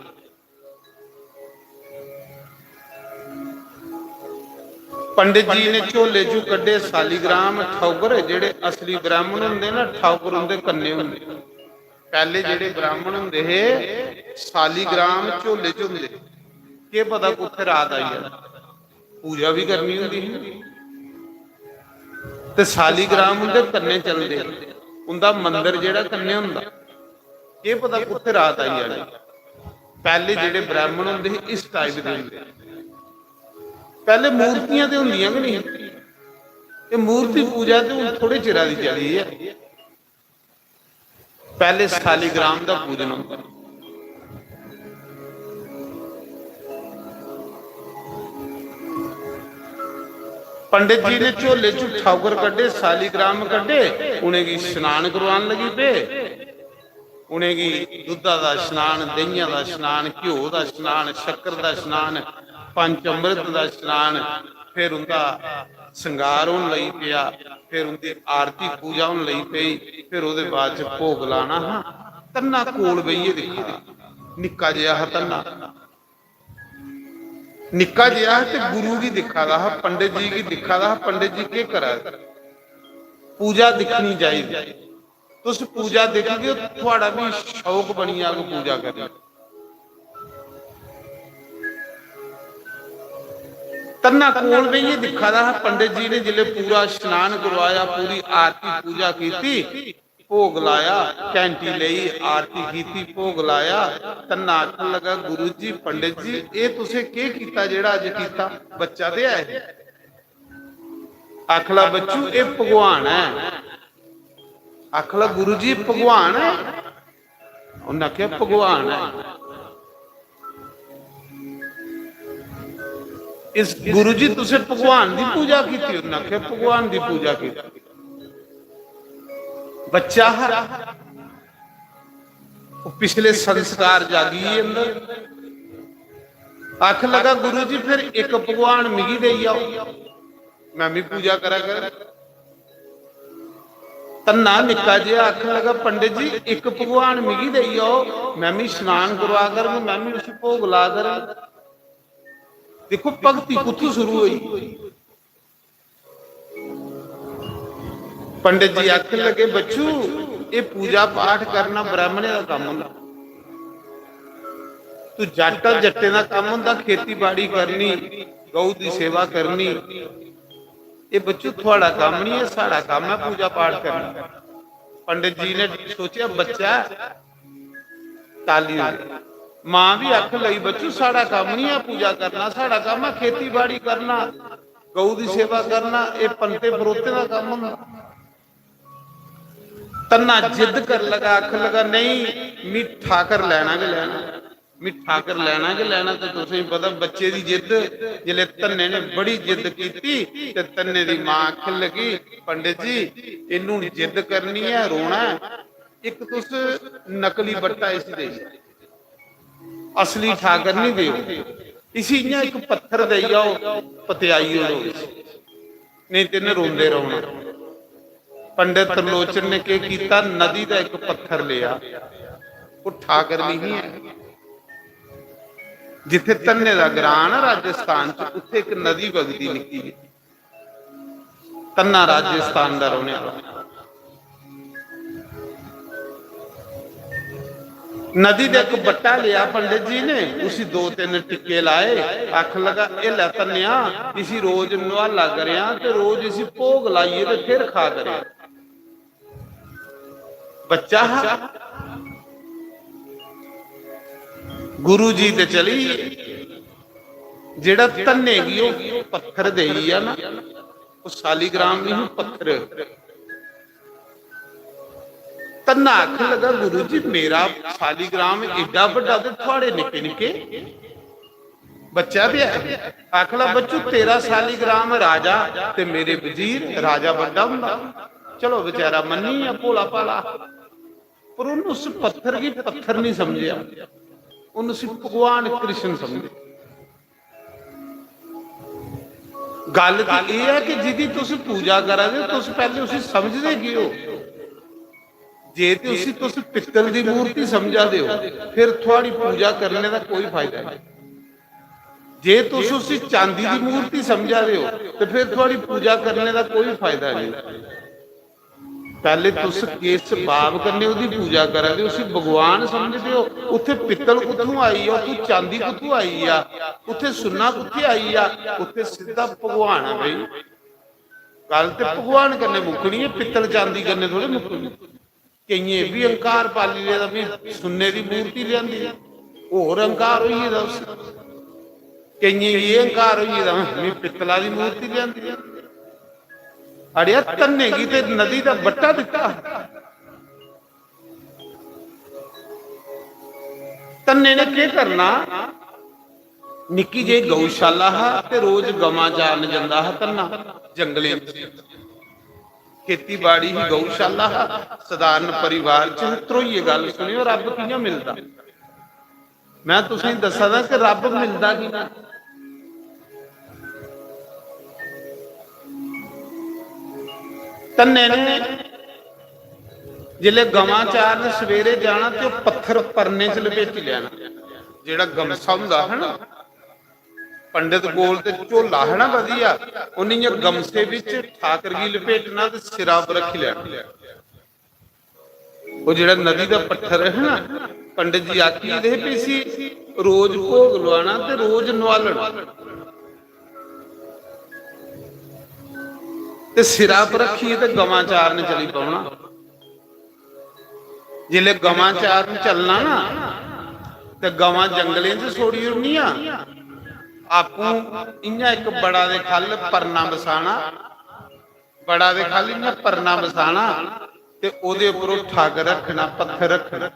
पंडित जी ने झोले चू कड्डे सालीग्राम। ठौकर जेड़े असली ब्राह्मण हुंदे ना, ठौकर उनदे कन्ने हुंदे। पहले जेड़े ब्राह्मण हुंदे हे सालीग्राम झोले च हुंदे, के पता कुत्थे रात आई है, पूजा भी करनी हुंदी ही ते सालीग्राम उनके कन्ने चलते, उनका मंदिर जेड़ा कन्ने हुंदा, ये पता कुत्थे रात आई जानी। पहले जेड़े ब्राह्मण हुंदे इस टाइप दे हुंदे। पहले मूर्तियां ते हुंदियां कि नहीं, ये मूर्ति पूजा ते हुण थोड़े चिरा दी चली है। पहले सालीग्राम दा पूजन हुंदा। पंडित जी ने झोले चू ठौकर कड्डे, सालीग्राम कड्डे, उन्हें स्नान करवान लगी पे। उन्हें दुधा का स्नान, दहिया का स्नान, घ्यो का स्नान, शक्कर का स्नान, पंच अमृत का स्नान, फिर उनका संगार होने लगी पिया, फिर उनकी आरती पूजा होने लगी पई, फिर उसदे बाद च भोग लाना। हाँ, तन्ना कोल बइए दिखा, निक्का जिहा तन्ना, निक्का जिहा ते गुरु की दिखा दा, पंडित जी की दिखा दा। पंडित जी के करा, पूजा दिखनी चाहिए। तुस पूजा देखोगे थोड़ा भी शौक बनी जाएगा पूजा करने। तन्ना कोल में ये दिखा दा, पंडित जी ने जिले पूरा स्नान करवाया, पूरी आरती पूजा की, भोग लाया, कैंटी लई, आरती की, भोग लाया। तन्ना आखन लगा गुरु जी पंडित जी ये तुसे के कीता जेड़ा अज कीता, बच्चा दे आए। आखला बच्चू ये भगवान है। आखला गुरु जी भगवान है, उन्हें आख्या भगवान है। इस गुरु जी तुसे भगवान की पूजा की, उन्हें आख्या भगवान की पूजा की। बच्चा पिछले संस्कार जागी अंदर। आख लगा गुरु जी फिर एक भगवान मिगी दे आओ, मैं भी पूजा करा कर। तन्ना निक्का जिहा आख लगा पंडित जी एक भगवान मिगी दे आओ, मैं भी स्नान करवा कर, मैं भी उस भोग ला कर। देखो भक्ति कुत्थों शुरू हुई। पंडित जी आखन लगे बच्चू ये पूजा पाठ करना ब्राह्मणे का काम हुंदा, तू जट जट्टे का काम हुंदा, खेती बाड़ी करनी, गऊ की सेवा करनी। ये बच्चू थोड़ा काम नहीं है, साड़ा काम है पूजा पाठ करना। पंडित जी ने सोचा बच्चा ताली, मां भी आख लगी बच्चू साड़ा काम नहीं है पूजा करना, साड़ा काम है खेती बाड़ी करना, गऊ की सेवा करना, ये पंते फरोते का काम हुंदा। तन्ना जिद कर लगा, आख लगा नहीं मिठा कर लेना के लेना, मिठा कर लेना के लेना। तो तुसें पता बच्चे की जिद, जिले तन्ने ने बड़ी जिद की ते तन्ने दी मां आखन लगी पंडित जी इनू जिद करनी है, रोना है, एक तुस नकली बट्टा इस दे असली ठाकर नहीं दियो। इसी इयां एक पत्थर दे जाओ पतियाई रोज, नहीं तो इन्हें रोंदे रहना। पंडित त्रिलोचन ने क्या किया, नदी का एक पत्थर लिया, वो ठाकर नहीं है। जिथे तन्ने का ग्रां ना राजस्थान च, उत्थे एक नदी वगदी निकी, तन्ना राजस्थान का रहने वाला। नदी का एक बट्टा लिया पंडित जी ने, उसी 2-3 टिक्के लाए, आख लगा ये लै तन्निया इसी रोज नवाला करिया ते रोज इसी भोग लाइए ते फिर खा करे। बच्चा गुरु जी ते चली, जेड़ा तन्ने गी वो पत्थर दे ना, वो शालीग्राम नहीं पत्थर। तन्ना आख लगा गुरु जी मेरा शालीग्राम एडा बड़ा ते थोड़े निके निके। बच्चा भी है, आख ला बच्चू तेरा शालीग्राम राजा ते मेरे वजीर, राजा बड़ा हुंदा। चलो बेचारा मनी या भोला भाला, पर उन्हें उस पत्थर की पत्थर नहीं समझिया, उन्हें सिर्फ भगवान कृष्ण समझे। गल तो यह है कि जिदी तुम पूजा करा दे तुस पहले उसे समझते की हो। जे तो उसी तुस पित्तल की मूर्ति समझा दे हो, फिर थोड़ी पूजा करने का कोई फायदा नहीं। जे तुस उसी चांदी की मूर्ति समझा दे हो, तो फिर थोड़ी पूजा करने का कोई फायदा नहीं। पहले तुस किस भाव करने उसकी पूजा करा दे, उसी भगवान समझते हो। उत्थे पित्तल कुत्थों आई आ, तू चांदी कुत्थों आई आ, उत्थे सुन्ना कुत्थे आई आ, उत्थे सीधा भगवान है। भाई गल तो भगवान करने मुकनी है, पित्तल चांदी करने थोड़े मुकनी। कई भी अंकार पाली लिया, भी सुन्ने की मूर्ति लिया होर अंकार होई दा, कई ये अंकार होई दा मैं पित्तला की मूर्ति लिया। अड़िया तन्ने की ते नदी का बट्टा दिता। तन्ने ने क्या करना, निक्की जी गौशाला है ते रोज गवां चारन जांदा है तन्ना जंगलें च। खेतीबाड़ी ही गौशाला है, साधारण परिवार च मित्रों ये गल सुनियो रब कियां मिलदा। मैं तुसें दसा दा कि रब मिलदा कियां। तन्ने ने जिले गवां चारन सवेरे जाना तो पत्थर परने च लपेट लिया, जेड़ा गमसा हुंदा है ना पंडित कोल ते झोला है ना वधिया, उन्हें गमसे विच ठाकर की लपेटना ते सिरा पर रख लिया। वो जेड़ा नदी का पत्थर है ना, पंडित जी आखी दे पई सी रोज भोग लवाना ते रोज नवालना ते सिरा पर रखी ते गवां चारन चली पौना। जिले गवां चारन चलना ना ते गवां जंगलें च छोड़ी उड़नियां, आपू इयां एक बड़ा दे खल परना बसाना, बड़ा दे खल इयां परना बसाना ते ओदे उपर ठाकर रखना, पत्थर रखना।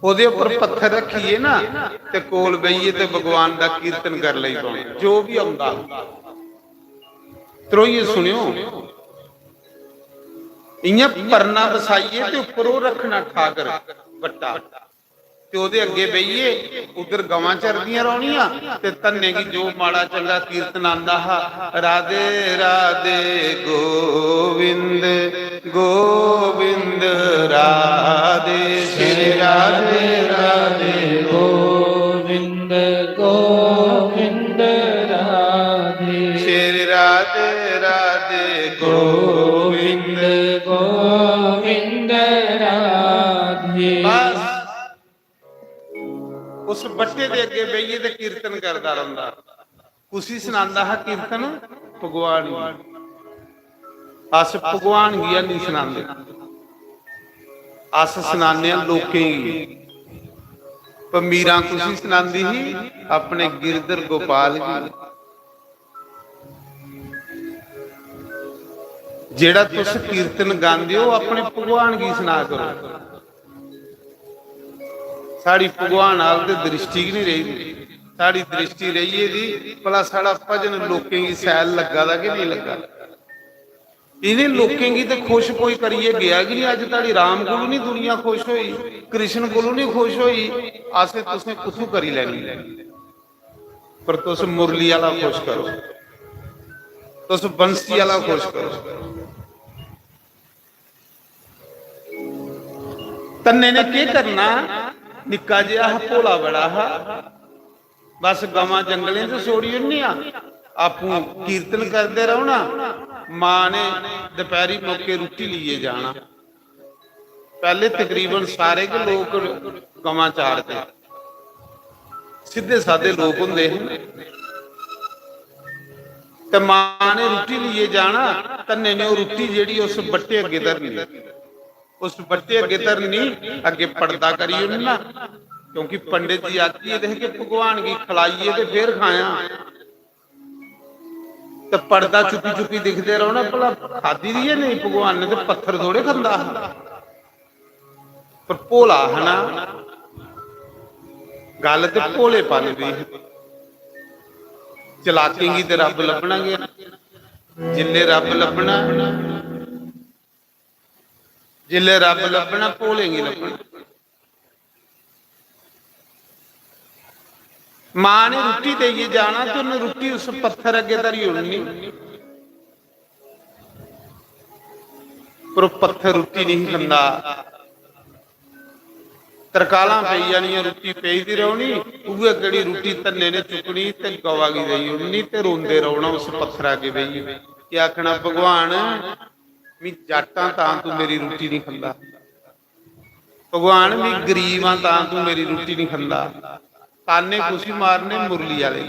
ओदे उपर पत्थर रखिए ना ते कोल बहिए ते भगवान दा कीर्तन कर लई पाउंदा, जो भी आउंदा। त्रोइए सुनियो, इयां परना बसाइए ते उपर ओ रखना ठाकर बट्टा, ते ओदे अगे बहिए, उधर गवां चरदियां रौनियां ते तन्ने की जो माड़ा चंगा कीर्तन आंदा हा, राधे राधे गोविंद गोविंद राधे, श्री राधे राधे गोविंद गोविंद राधे, श्री राधे राधे गोविंद गोविंद राधे। बस उस बट्टे दे अगे बहिए ते कीर्तन करदा रहिंदा, खुशी सुनांदा है कीर्तन भगवान गी। अस भगवान गी नहीं सुनांदे, अस सुनाने लोकें गी। पर मीरा खुशी सुनांदी ही अपने गिरधर गोपाल गी। जेड़ा तुस कीर्तन गांदे हो अपने भगवान गी सुना करो। साड़ी भगवान आल ते दृष्टि नहीं रही, साड़ी दृष्टि रही है दी भला साड़ा भजन लोकें की सैल लगा दा कि नहीं लगा। इन्हें लोकें की तो खुश कोई करिए गया कि नहीं, अज ताड़ी राम गुरु नहीं दुनिया खुश हुई, कृष्ण को नहीं खुश होई आसे तुसें कुछ करी लैनी पर तुस मुरली वाला खुश करो तुस बंसी वाला खुश करो। तन्ने ने क्या करना निक्का जिहा भोला बड़ा हा बस गवां जंगलें च छोड़ी ओड़नियां आपू कीर्तन करते रहो ना। मां ने दोपहरी मौके रोटी लिए जाना। पहले तकरीबन सारे के लोग गवां चारते सीधे साधे लोग होंगे ते मां ने रोटी लिए जाना। तन्ने ने रोटी जी उस बट्टे अगे धरनी उस बट्टे अगे धरनी अगे पर्दा करी ना क्योंकि पंडित जी आखिए देख के भगवान की खिलाइए तो फिर खाया तो पर्दा चुपी चुपी दिखते रहो ना भला खाधी दी है नहीं भगवान ने तो पत्थर थोड़े खांदा पर भोला है ना गल तो भोले पन दी चलाकेंगी तो रब लभना गया जिले रब लभना जिले रब लभना भोलेंगी लभना। मां ने रोटी देइए जाना तो उन्हें रोटी उस पत्थर अगे धरी उड़नी पर पत्थर रोटी नहीं खांदा। तरकालां पई जानियां रोटी पेईदी रहनी उहे कड़ी रोटी तन्ने ने चुकनी ते गवा गी देई उड़नी ते रोंदे रहना उस पत्थर अगे बेई कि आखना भगवान मी जाटां तां तू मेरी रोटी नहीं खांदा भगवान मी गरीब हां तां तू मेरी रोटी नहीं खांदा ताने खुशी मारने मुरली वाले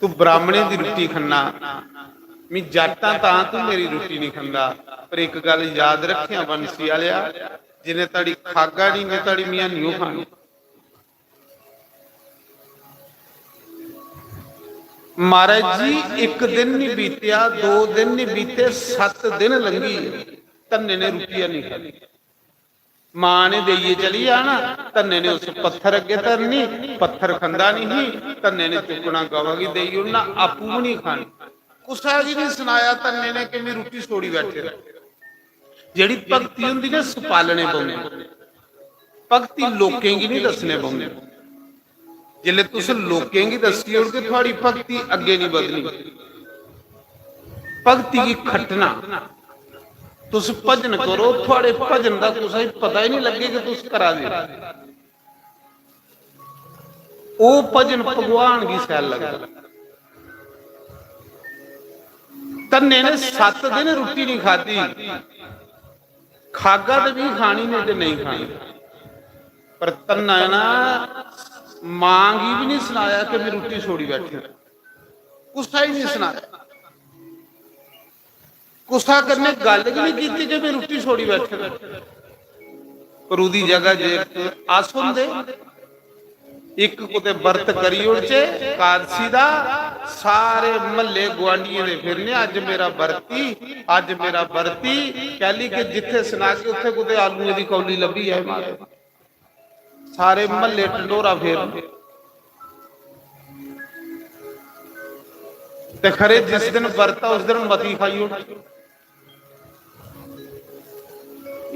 तू ब्राह्मणे की रोटी खाना मैं जाटा तां तू मेरी रोटी नहीं खांदा। पर एक गल याद रखिया बंसी वालिया जिन्हें ताड़ी खागा नहीं मैं ताड़ी मियां नहीं खानी। महाराज जी एक दिन नहीं बीतिया 2 दिन नहीं बीते 7 दिन लंघी तन्ने ने रोटियां नहीं खाई। मां ने देइए चली जाना तन्ने ने उस पत्थर अगे धरनी पत्थर खांदा नहीं तन्ने ने चुकना गवा की देई उन्ना आपू भी नहीं खानी। कुसा जी ने सुनाया तन्ने ने कि मैं रोटी छोड़ी बैठे जेड़ी भगती हुंदी ना सुपालने पौंदी भगती लोकें की नहीं दसने पौंदी जिले तुस लोकें की दसी होगे थोड़ी भगती अगे नहीं बदनी। भगती की खटना तुस भजन करो थोड़े भजन का कुछ पता ही नहीं लगे कि तुस करा दे ओ भजन भगवान की सैल लगता। तन्ने ने 7 दिन रोटी नहीं खाधी खागा तो भी खानी नहीं तो नहीं खानी पर तन्ना ना मांगी भी नहीं सुनाया कि मैं रोटी छोड़ी बैठी गुस्सा ही नहीं सुनाया गुस्सा करने गल भी नहीं की कि मैं रोटी छोड़ी बैठे पर उदी जगह जे आस होंदे एक कुते व्रत करी उड़चे कादसी दा सारे महल्ले गुआंढियों दे फिरने अज मेरा बरती कहली कि जिथे सुना के उत्थे कुते आलू दी कौली लभी है सारे महल्ले ढंडोरा फेर ते खरे जिस दिन बरता उस दिन मती खाई उड़।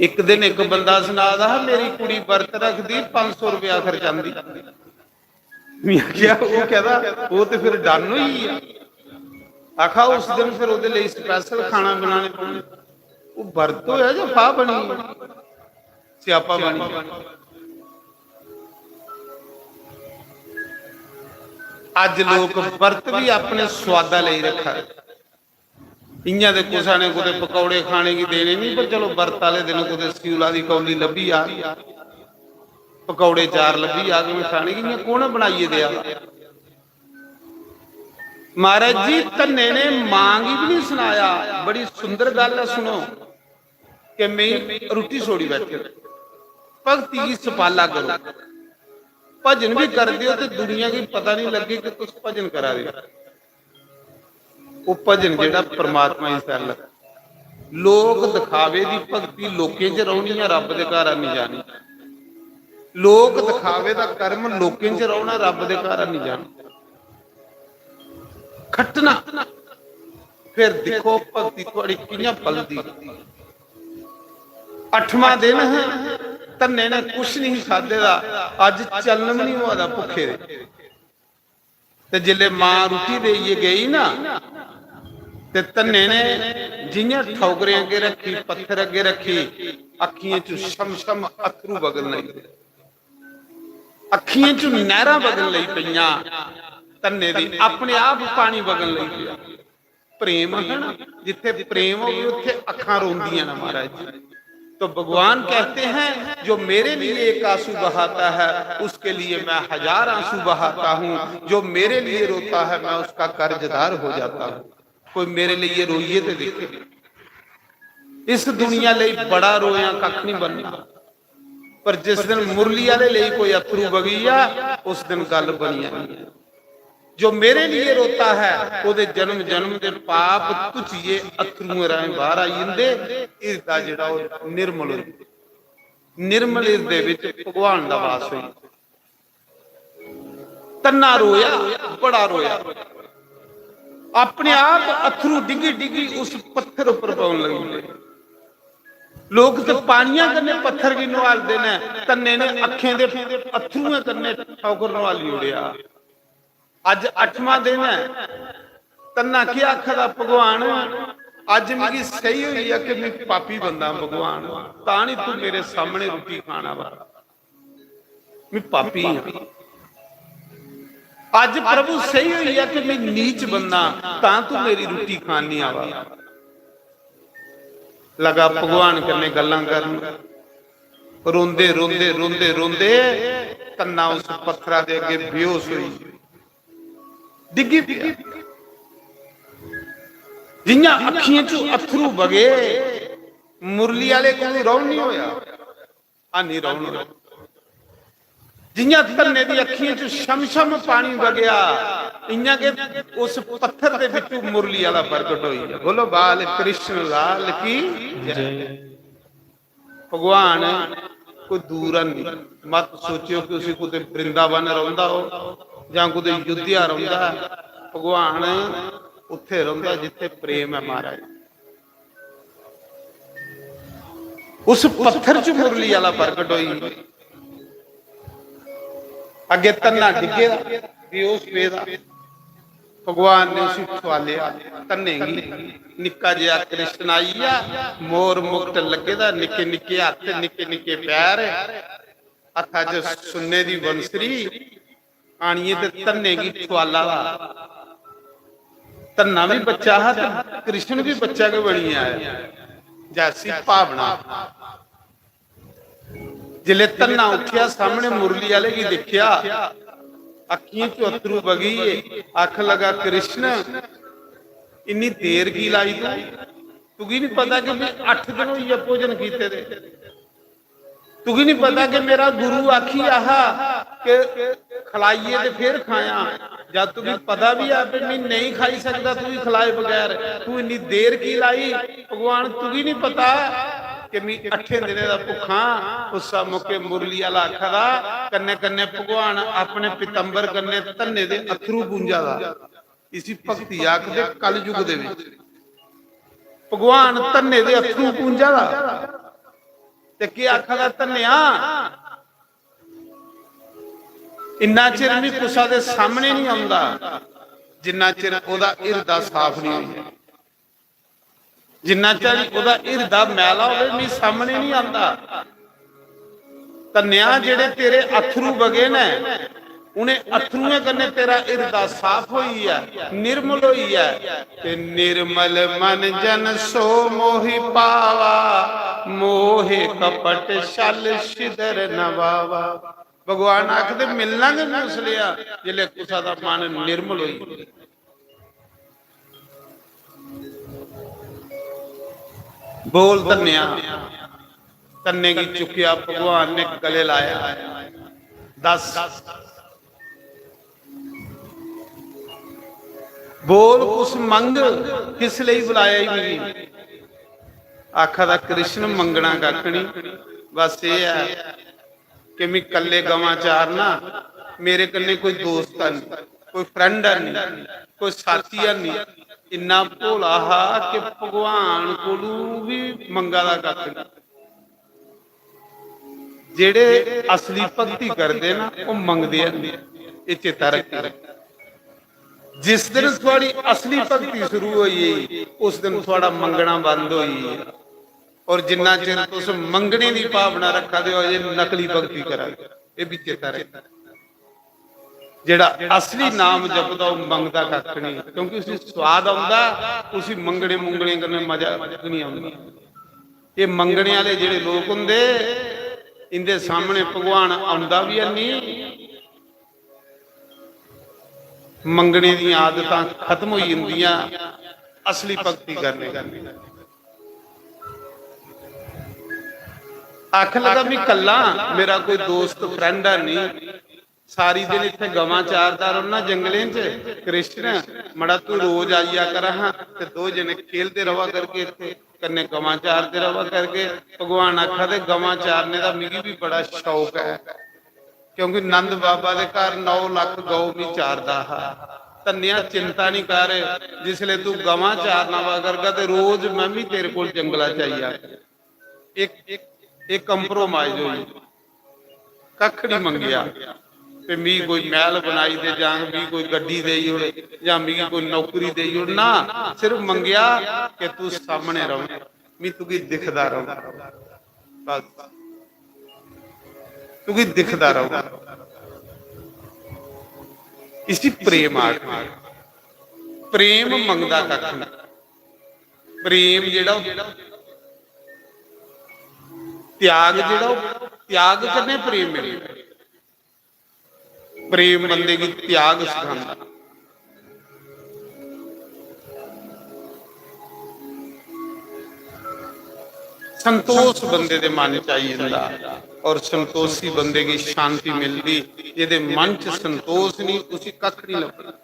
एक दिन एक बंदा सुनादा मेरी कुड़ी बरत रखदी 500 रुपया खर्चांदी वो कहता वो तो फिर डन हुई आखा उस दिन फिर ਉਹਦੇ ਲਈ स्पेशल खाना बनाने पौने वो बरत होया जो फा बनी सियापा बनी। अज लोग बरत भी अपने स्वादा ले रखा इं दे कुसा ने कुछ पकौड़े खाने की देने नहीं पर चलो बरत वाले दिन कुछ स्यूला की कौली लभी आ पकौड़े 4 लभी आ गए खाने की कौन बनाइए दिया। महाराज जी धन्ने ने मांगी भी नहीं सुनाया बड़ी सुंदर गल है सुनो कि मैं रोटी छोड़ी बैठे भगती की सपाला करो भजन भी कर दियो तो दुनिया की पता नहीं लगे कि तुम भजन करा दे वो भजन जेड़ा परमात्मा ही सैल लोग दिखावे की भगती लोकें च रहनी है रब दे घर नहीं जानी लोग दिखावे का कर्म लोकें च रहना रब दे घर नहीं जाना खटना फिर देखो भगती थोड़ी कियां पलदी 8ਵਾਂ ਦਿਨ ਧੰਨੇ ਨੇ ਕੁਛ ਨਹੀਂ ਖਾਦੇ ਦਾ, ਅੱਜ ਚੱਲਣ ਵੀ ਨਹੀਂ ਹੋਦਾ ਭੁੱਖੇ ਦੇ। ਤੇ ਜਿਲੇ ਮਾਂ ਰੋਟੀ ਦੇਈਏ ਗਈ ਨਾ, ਤੇ ਧੰਨੇ ਨੇ ਜਿਹੀਆਂ ਠੌਕਰੇ ਅੱਗੇ ਰੱਖੀ, ਪੱਥਰ ਅੱਗੇ ਰੱਖੀ, ਅੱਖੀਆਂ ਚ ਸ਼ਮ ਅਥਰੂ ਵਗਣ ਲੱਗੇ, ਅੱਖੀਆਂ ਚ ਨਹਿਰਾਂ ਵਗਣ ਲਈ ਪਈਆਂ। ਧੰਨੇ ਦੀ ਆਪਣੇ ਆਪ ਪਾਣੀ ਵਗਣ ਲਈ ਪਿਆ। ਪ੍ਰੇਮ ਹੈ ਨਾ, ਜਿੱਥੇ ਪ੍ਰੇਮ ਹੋਵੇ ਉੱਥੇ ਅੱਖਾਂ ਰੋਂਦੀਆਂ ਨਾ महाराज जी। तो भगवान कहते हैं जो मेरे लिए एक आंसू बहाता है उसके लिए मैं 1000 आंसू बहाता हूँ, जो मेरे लिए रोता है मैं उसका कर्जदार हो जाता हूँ। कोई मेरे लिए रोइए तो देखे, इस दुनिया ਲਈ बड़ा रोया कख नहीं बनना, पर जिस दिन मुरली वाले ਲਈ कोई अथरू बगी आ उस दिन गल बनी नहीं। जो मेरे लिए रोता है ਉਹਦੇ जन्म जन्म ਦੇ पाप तुझिए अथरू राहें बाहर आ ਜਾਂਦੇ। ਇਸਦਾ ਜਿਹੜਾ ਉਹ ਨਿਰਮਲ ਹਿਰਦੇ ਵਿੱਚ ਭਗਵਾਨ ਦਾ ਵਾਸ ਹੋਈ। ਤੰਨਾ ਰੋਇਆ, ਬੜਾ ਰੋਇਆ, ਆਪਣੇ ਆਪ ਅਥਰੂ ਡਿੱਗੀ ਉਸ ਪੱਥਰ ਉੱਪਰ ਪਾਉਣ ਲੱਗੇ। ਲੋਕ ਤੇ ਪਾਣੀਆਂ ਕੰਨੇ ਪੱਥਰ ਵੀ ਨਵਾਲਦੇ ਨੇ, ਤੰਨੇ ਨੇ ਅੱਖਾਂ ਦੇ ਅਥਰੂਆਂ ਕੰਨੇ ਠੌਕਰ ਨਵਾਲੀ ਉੜਿਆ। ਅੱਜ 8ਵਾਂ दिन है। तन्ना की आखदा भगवान अज मेरी सही हुई है कि मैं पापी बंदा भगवान, ता नहीं तू मेरे सामने रोटी खाना वा, मैं पापी हाँ। अज प्रभु सही हुई है कि मैं नीच बंदा, ता तू मेरी रोटी खानी आवा। लगा भगवान कन्ने गल्लां करन, रोंदे रोंदे रोंदे रोंदे तन्ना उस पत्थरा दे अगे बेहोश हुई डिगी। जिन्ना अखियां चो अथरू बगे, मुरली वाले को रौन नहीं होया, नहीं रौन होया। जिन्ना धन्ने दी अखियां चो शम पानी बगया, इन्ना के उस पत्थर दे विचों मुरली वाला प्रगट होई। बोलो बाल कृष्ण लाल की जय। भगवान कोई दूर नहीं, मत सोचियो कि उसी कोई वृंदावन रहिंदा हो ਜਾਂ ਕੋਈ ਯੁੱਧਿਆ ਰਹਿੰਦਾ। ਭਗਵਾਨ ਉੱਥੇ ਰਹਿੰਦਾ ਜਿੱਥੇ ਪ੍ਰੇਮ ਹੈ ਮਹਾਰਾਜ। ਉਸ ਪੱਥਰ 'ਚ ਮੁਰਲੀ ਵਾਲਾ ਪ੍ਰਗਟ ਹੋਈ। ਅੱਗੇ ਤੰਨਾ ਡਿੱਗੇ ਦਾ ਬੇਹੋਸ਼ ਪੇਦਾ, ਭਗਵਾਨ ਨੇ ਉਸੇ ਠਵਾਲਿਆ। ਤੰਨੇਗੀ ਨਿੱਕਾ ਜਿਹਾ ਕ੍ਰਿਸ਼ਨ ਆਈ ਆ, ਮੋਰ ਮੁਕਟ ਲੱਗੇ ਦਾ, ਨਿੱਕੇ ਨਿੱਕੇ ਹੱਥ, ਨਿੱਕੇ ਨਿੱਕੇ ਪੈਰ, ਹੱਥਾਂ 'ਚ ਸੁੰਨੇ ਦੀ ਬੰਸਰੀ आनिए ते तन्ने की छुआला वा। तन्ना भी बच्चा है तो कृष्ण भी बच्चा के बनी है, जैसी भावना। जिले तन्ना उठिया सामने मुरली वाले की देखिया, अखियों चो अथरू बगी, आख लगा कृष्ण इन्नी देर की लाई तू की नहीं पता कि मैं 8 दिन हुई भोजन कीते दे, तू की नहीं पता कि मेरा गुरु आखी आहा कि खिलाइए तो फिर खाया, जब तुझे पता भी है मैं नहीं खाई सकता तू ही खिलाए बगैर, तू इन्नी देर की लाई। भगवान तू ही नहीं पता कि मैं 8 दिन का भुखा। उस मौके मुरली वाला आखदा कन्ने कन्ने भगवान अपने पितंबर कन्ने धन्ने दे अथरू पूंजा दा। इसी भक्ति आखदे कल युग दे विच भगवान धन्ने दे अथरू पूंजा दा। ते की आखदा धन्निया इन्ना चिर भी कुसा दे सामने नहीं आउंदा जिन्ना चिर ओदा हिरदा साफ नहीं होया, जिन्ना चिर ओदा हिरदा मैला होवे नहीं सामने नहीं आंदा। धन्निया जेड़े तेरे अथरू बगे ने, उन्हें अथरूए कन्ने तेरा हिरदा साफ होई है, निर्मल होई है। ते निर्मल मन जन सो मोहि पावा, मोहे कपट छल छिदर नवावा। भगवान आखदे मिलना कि उस लिया जिले कुसा दा मन निर्मल होई। बोल धन्या, तन्ने की चुकिया भगवान ने गले लाया। 10 बोल उस मंग किस लिए बुलाया ही नहीं। आखा कृष्ण मंगना कख नहीं, बस ये है कि मैं कले गवां चारना, मेरे कन्ने कोई दोस्त नहीं, कोई फ्रेंड नहीं, कोई साथी नहीं। इन्ना भोला हा कि भगवान कोलू भी मंगा दा कख नहीं। ਜਿਹੜੇ ਅਸਲੀ ਭਗਤੀ ਕਰਦੇ ਨਾ ਉਹ ਮੰਗਦੇ ਆ, ਇਹ ਚੇਤਾ ਰੱਖਿਓ। ਜਿਸ ਦਿਨ ਤੁਹਾਡੀ ਅਸਲੀ ਭਗਤੀ ਸ਼ੁਰੂ ਹੋਈ ਉਸ ਦਿਨ ਤੁਹਾਡਾ ਮੰਗਣਾ ਬੰਦ ਹੋਈ। ਔਰ ਜਿੰਨਾ ਚਿਰ ਤੁਸੀਂ ਮੰਗਣੇ ਦੀ ਭਾਵਨਾ ਰੱਖਦੇ ਹੋ, ਇਹ ਨਕਲੀ ਭਗਤੀ ਕਰਾਂਗੇ, ਇਹ ਵੀ ਚੇਤਾ ਰੱਖਿਓ। ਜਿਹੜਾ ਅਸਲੀ ਨਾਮ ਜਪਦਾ ਉਹ ਮੰਗਦਾ ਕੱਖ ਨਹੀਂ, ਕਿਉਂਕਿ ਉਸੇ ਸਵਾਦ ਆਉਂਦਾ, ਉਸੇ ਮੰਗਣੇ ਮੁੰਗਣੇ ਕਰਨੇ ਮਜ਼ਾ ਨਹੀਂ ਆਉਂਦਾ। ਇਹ ਮੰਗਣੇ ਵਾਲੇ ਜਿਹੜੇ ਲੋਕ ਹੁੰਦੇ, ਇਹਦੇ ਸਾਹਮਣੇ ਭਗਵਾਨ ਆਉਂਦਾ ਵੀ ਨਹੀਂ। ਮੰਗਣੇ ਦੀਆਂ ਆਦਤਾਂ ਖਤਮ ਹੋਈ ਜਾਂਦੀਆਂ, ਅਸਲੀ ਭਗਤੀ ਕਰਨੇ। ਅੱਖ ਲਗਾ ਵੀ ਕੱਲਾ ਮੇਰਾ ਕੋਈ ਦੋਸਤ ਫਰੈਂਡ ਆ ਨਹੀਂ, ਸਾਰੀ ਦਿਨ ਇੱਥੇ ਗਵਾਂ ਚਾਰਦਾ ਰਹਿਣਾ ਜੰਗਲੇ 'ਚ। ਕ੍ਰਿਸ਼ਨ ਮੜਾ ਤੂੰ ਰੋਜ਼ ਆਈਆ ਕਰ ਹਾਂ ਤੇ ਦੋ ਜਣੇ ਖੇਲਦੇ ਰਵਾ ਕਰਕੇ ਇੱਥੇ ਕੰਨੇ ਗਵਾਂ ਚਾਰਦੇ ਰਵਾ ਕਰਕੇ। ਭਗਵਾਨ ਆਖਾ ਦੇ ਗਵਾਂ ਚਾਰਨੇ ਦਾ ਮੈਨੂੰ ਵੀ ਬੜਾ ਸ਼ੌਕ ਹੈ, ਕਿਉਂਕਿ ਨੰਦ ਬਾਬਾ ਦੇ ਘਰ 9 ਲੱਖ ਗਊ ਵੀ ਚਾਰਦਾ ਹੈ। ਧੰਨਿਆ ਚਿੰਤਾ ਨਹੀਂ ਕਰ, ਜਿਸਲੇ ਤੂੰ ਗਵਾਂ ਚਾਰਨਾ ਵਾ ਕਰਗਾ ਤੇ ਰੋਜ਼ ਮੈਂ ਵੀ ਤੇਰੇ ਕੋਲ ਜੰਗਲਾ ਚਾਹੀਆ। ਇੱਕ ਕੰਪਰੋਮਾਈਜ਼ ਹੋਈ, ਕੱਖ ਨਹੀਂ ਮੰਗਿਆ ਤੇ ਮੀ ਕੋਈ ਮਹਿਲ ਬਣਾਈ ਦੇ ਜਾਂ ਵੀ ਕੋਈ ਗੱਡੀ ਦੇਈ ਹੋਵੇ ਜਾਂ ਮੀ ਕੋਈ ਨੌਕਰੀ ਦੇਈ ਹੋਵੇ ਨਾ, ਸਿਰਫ ਮੰਗਿਆ ਕਿ ਤੂੰ ਸਾਹਮਣੇ ਰਵੇਂ, ਮੀ ਤੂੰ ਕੀ ਦਿਖਦਾ ਰਹਾਂ, ਬਸ ਤੂੰ ਕੀ ਦਿਖਦਾ ਰਹਾਂ। ਇਸੀ ਪ੍ਰੇਮ ਆਖਦੇ, ਪ੍ਰੇਮ ਮੰਗਦਾ ਕੱਖ ਨਹੀਂ। ਪ੍ਰੇਮ ਜਿਹੜਾ ਤਿਆਗ, ਜਿਹੜਾ ਤਿਆਗ ਕਰਨੇ ਪ੍ਰੇਮ ਮਿਲੇ। ਪ੍ਰੇਮ ਬੰਦੇ ਕੀ ਤਿਆਗ ਸਿਖਾਉਂਦਾ। संतोष बंदे दे मन चाहिए ਹੁੰਦਾ और संतोषी बंदे की शांति मिलती। ਜਿਹਦੇ मन च संतोष नहीं उसी कख नहीं लगता।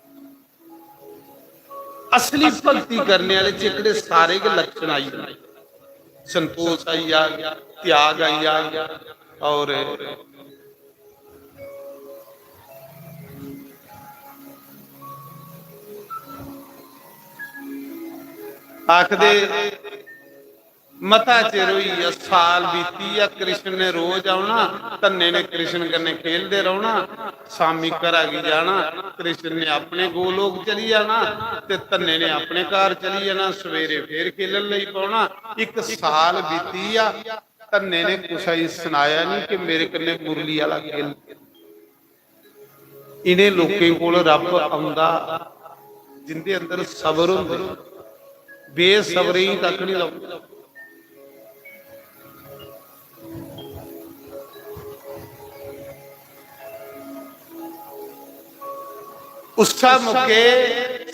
असली भक्ति करने वाले चिकड़े सारे के लक्षण आई जाए, संतोष आई आ गया, त्याग आई आ गया और आखदे मता चिर हुई साल बीती या कृष्ण ने रोज आना, धन्ने ने कृष्ण कन्ने खेलते रहना, शामी घर की जाना, कृष्ण ने अपने गोलोक चली जाना ते धन्ने ने अपने घर चली जाना, सवेरे फिर खेलन लई पाउना। एक साल बीती आ, धन्ने ने कुछ ही सुनाया नहीं कि मेरे कन्ने मुरली वाला खेल। इन्हें लोकें कोल रब आउंदा जिंदे अंदर सबर हुंदा, बेसबरी तक नहीं लगदा। उस्सा मुके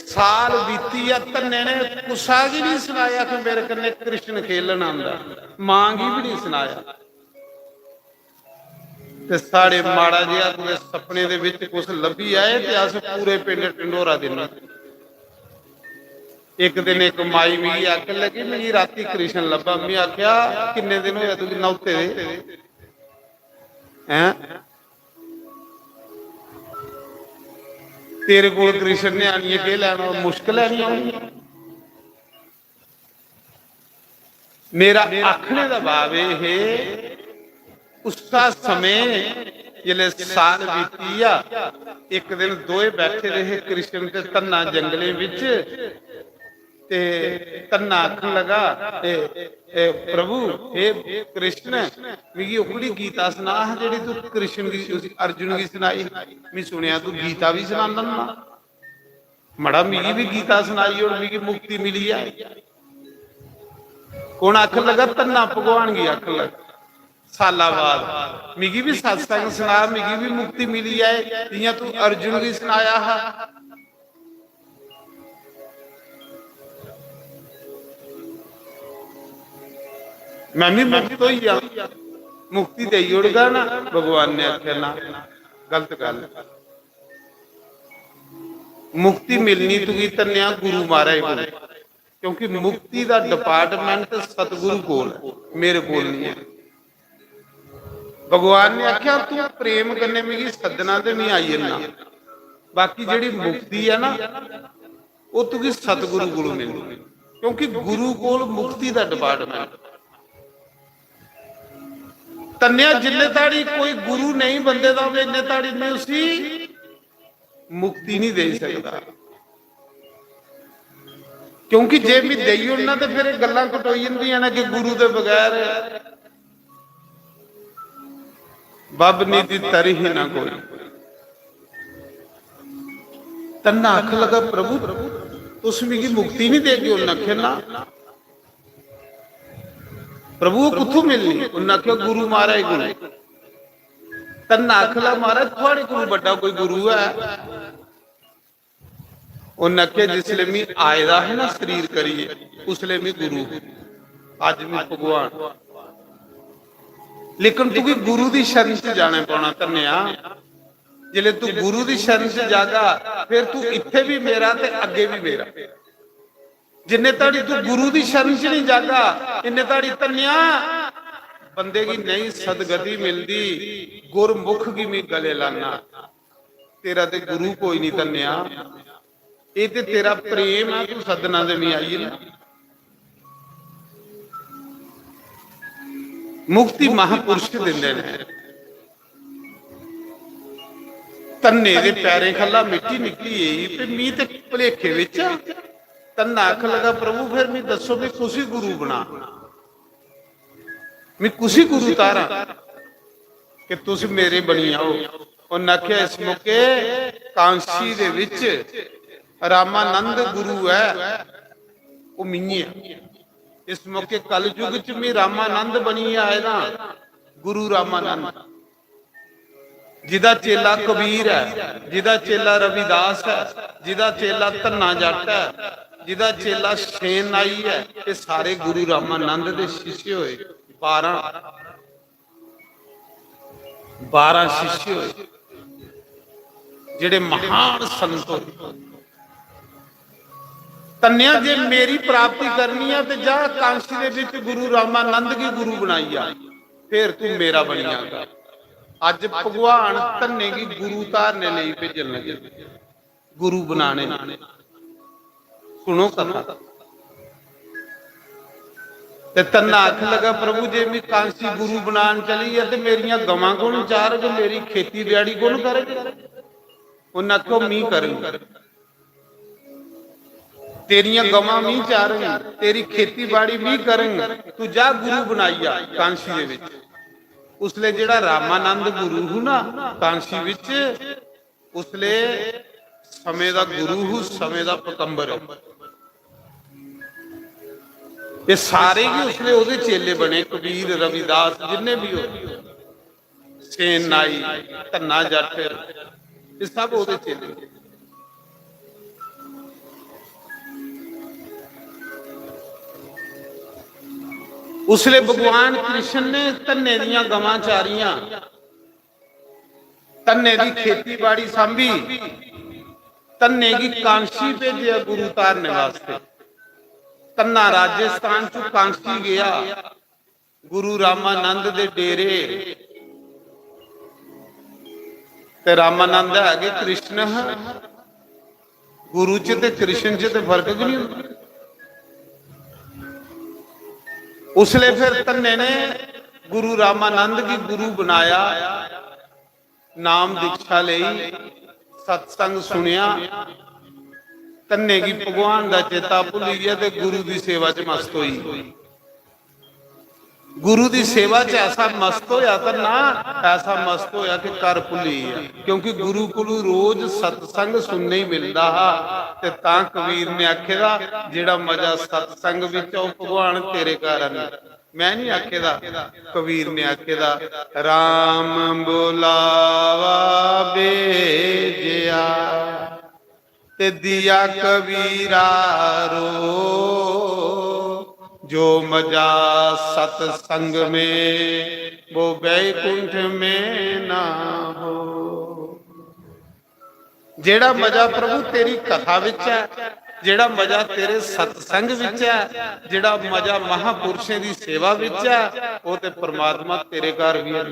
साल बीती या धन्ने ने कुसा भी नहीं सुनाया कि मेरे कन्ने कृष्ण खेलन आंदा, मांगी भी नहीं सुनाया। ते साढ़े माड़ा जिहा कोई सपने दे विच कुछ लभी आए ते अस पूरे पिंड ढंडोरा देना। एक दिन एक माई मिगी आखन लगी मिगी राती कृष्ण लभा। मैं आख्या किन्ने दिन होया तू नौते दे हैं, तेरे को कृष्ण ने आनी के लैना, मुश्किल है नहीं। मेरा आखने का भाव है उसका समय जिले साल बीती आ, एक दिन दोए बैठे रहे कृष्ण ते धन्ना जंगले विच ते धन्ना आखन लगा प्रभु हे कृष्ण मिगी ओकड़ी गीता सुना जेड़ी तू कृष्ण की अर्जुन की सुनाई। मैं सुनिया तू गीता भी सुनांदा ना, मड़ा मिगी भी गीता सुनाई और मिगी मुक्ति मिली है। कौन आखन लगा? धन्ना भगवान की आखन लगा साला बाद मिगी भी सत्संग सुना, मिगी भी मुक्ति मिली है जियां तू अर्जुन की सुनाया है। मैं भी मुक्त हो ही आ, मुक्ति दे उड़गा ना। भगवान ने आख्या ना, गलत गल। मुक्ति मिलनी तुगी धन्या गुरु महाराज को, क्योंकि मुक्ति का डिपार्टमेंट सतगुरु कोल है, मेरे कोल नहीं है। भगवान ने आख्या तू प्रेम करने मिगी सदना ते नहीं आई ना, बाकी जेड़ी मुक्ति है ना वो तुगी सतगुरु कोल मिलनी, क्योंकि गुरु कोल मुक्ति का डिपार्टमेंट। ਤੰਨਿਆ ਜਿੰਨੇ ਤਾੜੀ ਕੋਈ ਗੁਰੂ ਨਹੀਂ ਬੰਦੇ ਦਾ ਉਹਨੇ ਇੰਨੇ ਤਾੜੀ ਨਹੀਂ ਉਸੀ ਮੁਕਤੀ ਨਹੀਂ ਦੇ ਸਕਦਾ। ਕਿਉਂਕਿ ਜੇ ਵੀ ਦੇਈ ਉਹਨਾਂ ਤੇ ਫਿਰ ਇਹ ਗੱਲਾਂ ਕਟੋਈ ਜਾਂਦੀਆਂ ਨੇ ਕਿ ਗੁਰੂ ਦੇ ਬਗੈਰ ਬੱਬ ਨੀ ਦੀ ਤਰੀ ਹੀ ਨਾ ਕੋਈ। ਤन्ना आख लगा प्रभु उसमें की मुक्ति नहीं देगी। उन्हें आख्या ना प्रभु कुथों मिलनी। उन्हें आख्या गुरु महाराज गुरु। तन्ना आख लगा महाराज थोड़े कोई बड़ा कोई गुरु है। उन्हें आख्या जिसले मैं आएदा है ना शरीर करिए उसले मैं गुरु अज मैं भगवान। लेकिन तू गुरु की शरण च जाने पाना तन्निया। जिले तू गुरु की शरण च जागा फिर तू इत्थे भी मेरा ते अगे भी मेरा। जिन्ने ताड़ी तू गुरु की शरण च नहीं जागा इन्ने ताड़ी तन्निया बंदे की नहीं सदगति मिलती। गुरमुख की मैं गले लाना। तेरा ते गुरु कोई नहीं तन्निया। ये ते तेरा प्रेम है तू सदना दे नहीं आई ना। मुक्ति महापुरुष दिंदे ने। तन्ने दे पैरे खला मिट्टी निकली ते मी ते भुलेखे विच। तन्ना आख लगा प्रभु फिर मैं दसो भी कुसी गुरु बना। मैं कुसी गुरु तारा कि तुस मेरे बनी आओ। उन्हें आख्या इस मौके कांसी दे विच रामानंद गुरु है वो मिनी है। इस मौके कल युग च मैं रामानंद बनी आए ना। गुरु रामानंद जिदा चेला कबीर है जिदा चेला रविदास है जिदा चेला धन्ना जट है जिदा चेला सेन नाई है। ये सारे गुरु रामानंद के शिष्य होए। 12 शिष्य होए जेड़े महान संत होए। तन्निया जे मेरी प्राप्ति करनी है तो जा कांसी दे विच गुरु रामानंद की गुरु बनाई आ फिर तू मेरा बनी आगा। अज भगवान धन्ने की गुरु धारने नहीं भेजन लगे गुरु बनाने। सुनो कथा ते तन्ना आख लगा प्रभु जे मैं कांसी गुरु बनान चली है तो मेरिया गवां कौन चारगे मेरी खेती दिहाड़ी कौन करेगा। उन्हें आखो मी करूंगा तेरिया गवां मी चारूंगा तेरी खेती बाड़ी मी करूंगा। तू जा गुरु बनाई आ कांसी दे विच। उसले जेड़ा रामानंद गुरु हूं ना कांसी विच उसले समय दा गुरु हूं समय दा पकंबर। ये सारे ही उसले ओदे चेले बने। कबीर रविदास जिन्ने भी हो सेन नाई धन्ना जट ये सब ओदे चेले। उसले भगवान कृष्ण ने धन्ने दियां गवां चारियां धन्ने दी खेती बाड़ी सांभी धन्ने की कांसी भेजिया गुरु तारने वास्ते। धन्ना राजस्थान चो कांसी गया गुरु रामानंद दे डेरे ते रामानंद है कृष्ण है। गुरु च ते कृष्ण च ते फर्क भी नहीं होता। उसले फिर धन्ने ने गुरु रामानंद की गुरु बनाया। नाम दीक्षा लई सत्संग सुनिया। धन्ने की भगवान का चेता भुल गया ते गुरु की सेवा च मस्त हुई। गुरु की सेवा च ऐसा मस्त होया धन्ना ऐसा मस्त होया कि कर भुली है। क्योंकि गुरु को रोज सत्संग सुनने ही मिलता है। तां कबीर ने आखेदा जेड़ा मजा सत्संग विच ओ भगवान तेरे कारण मैं नहीं आखेदा। कबीर ने आखेदा राम बुलावा भेजिया ते दिया कबीरा रो। जो मजा सत्संग में वो बैकुंठ में ना हो। जेड़ा मजा प्रभु तेरी कथा विच है जेड़ा मजा तेरे सत्संग विच है जेड़ा मजा महापुरुषों की सेवा विच है वो ते परमात्मा तेरे घर भी है।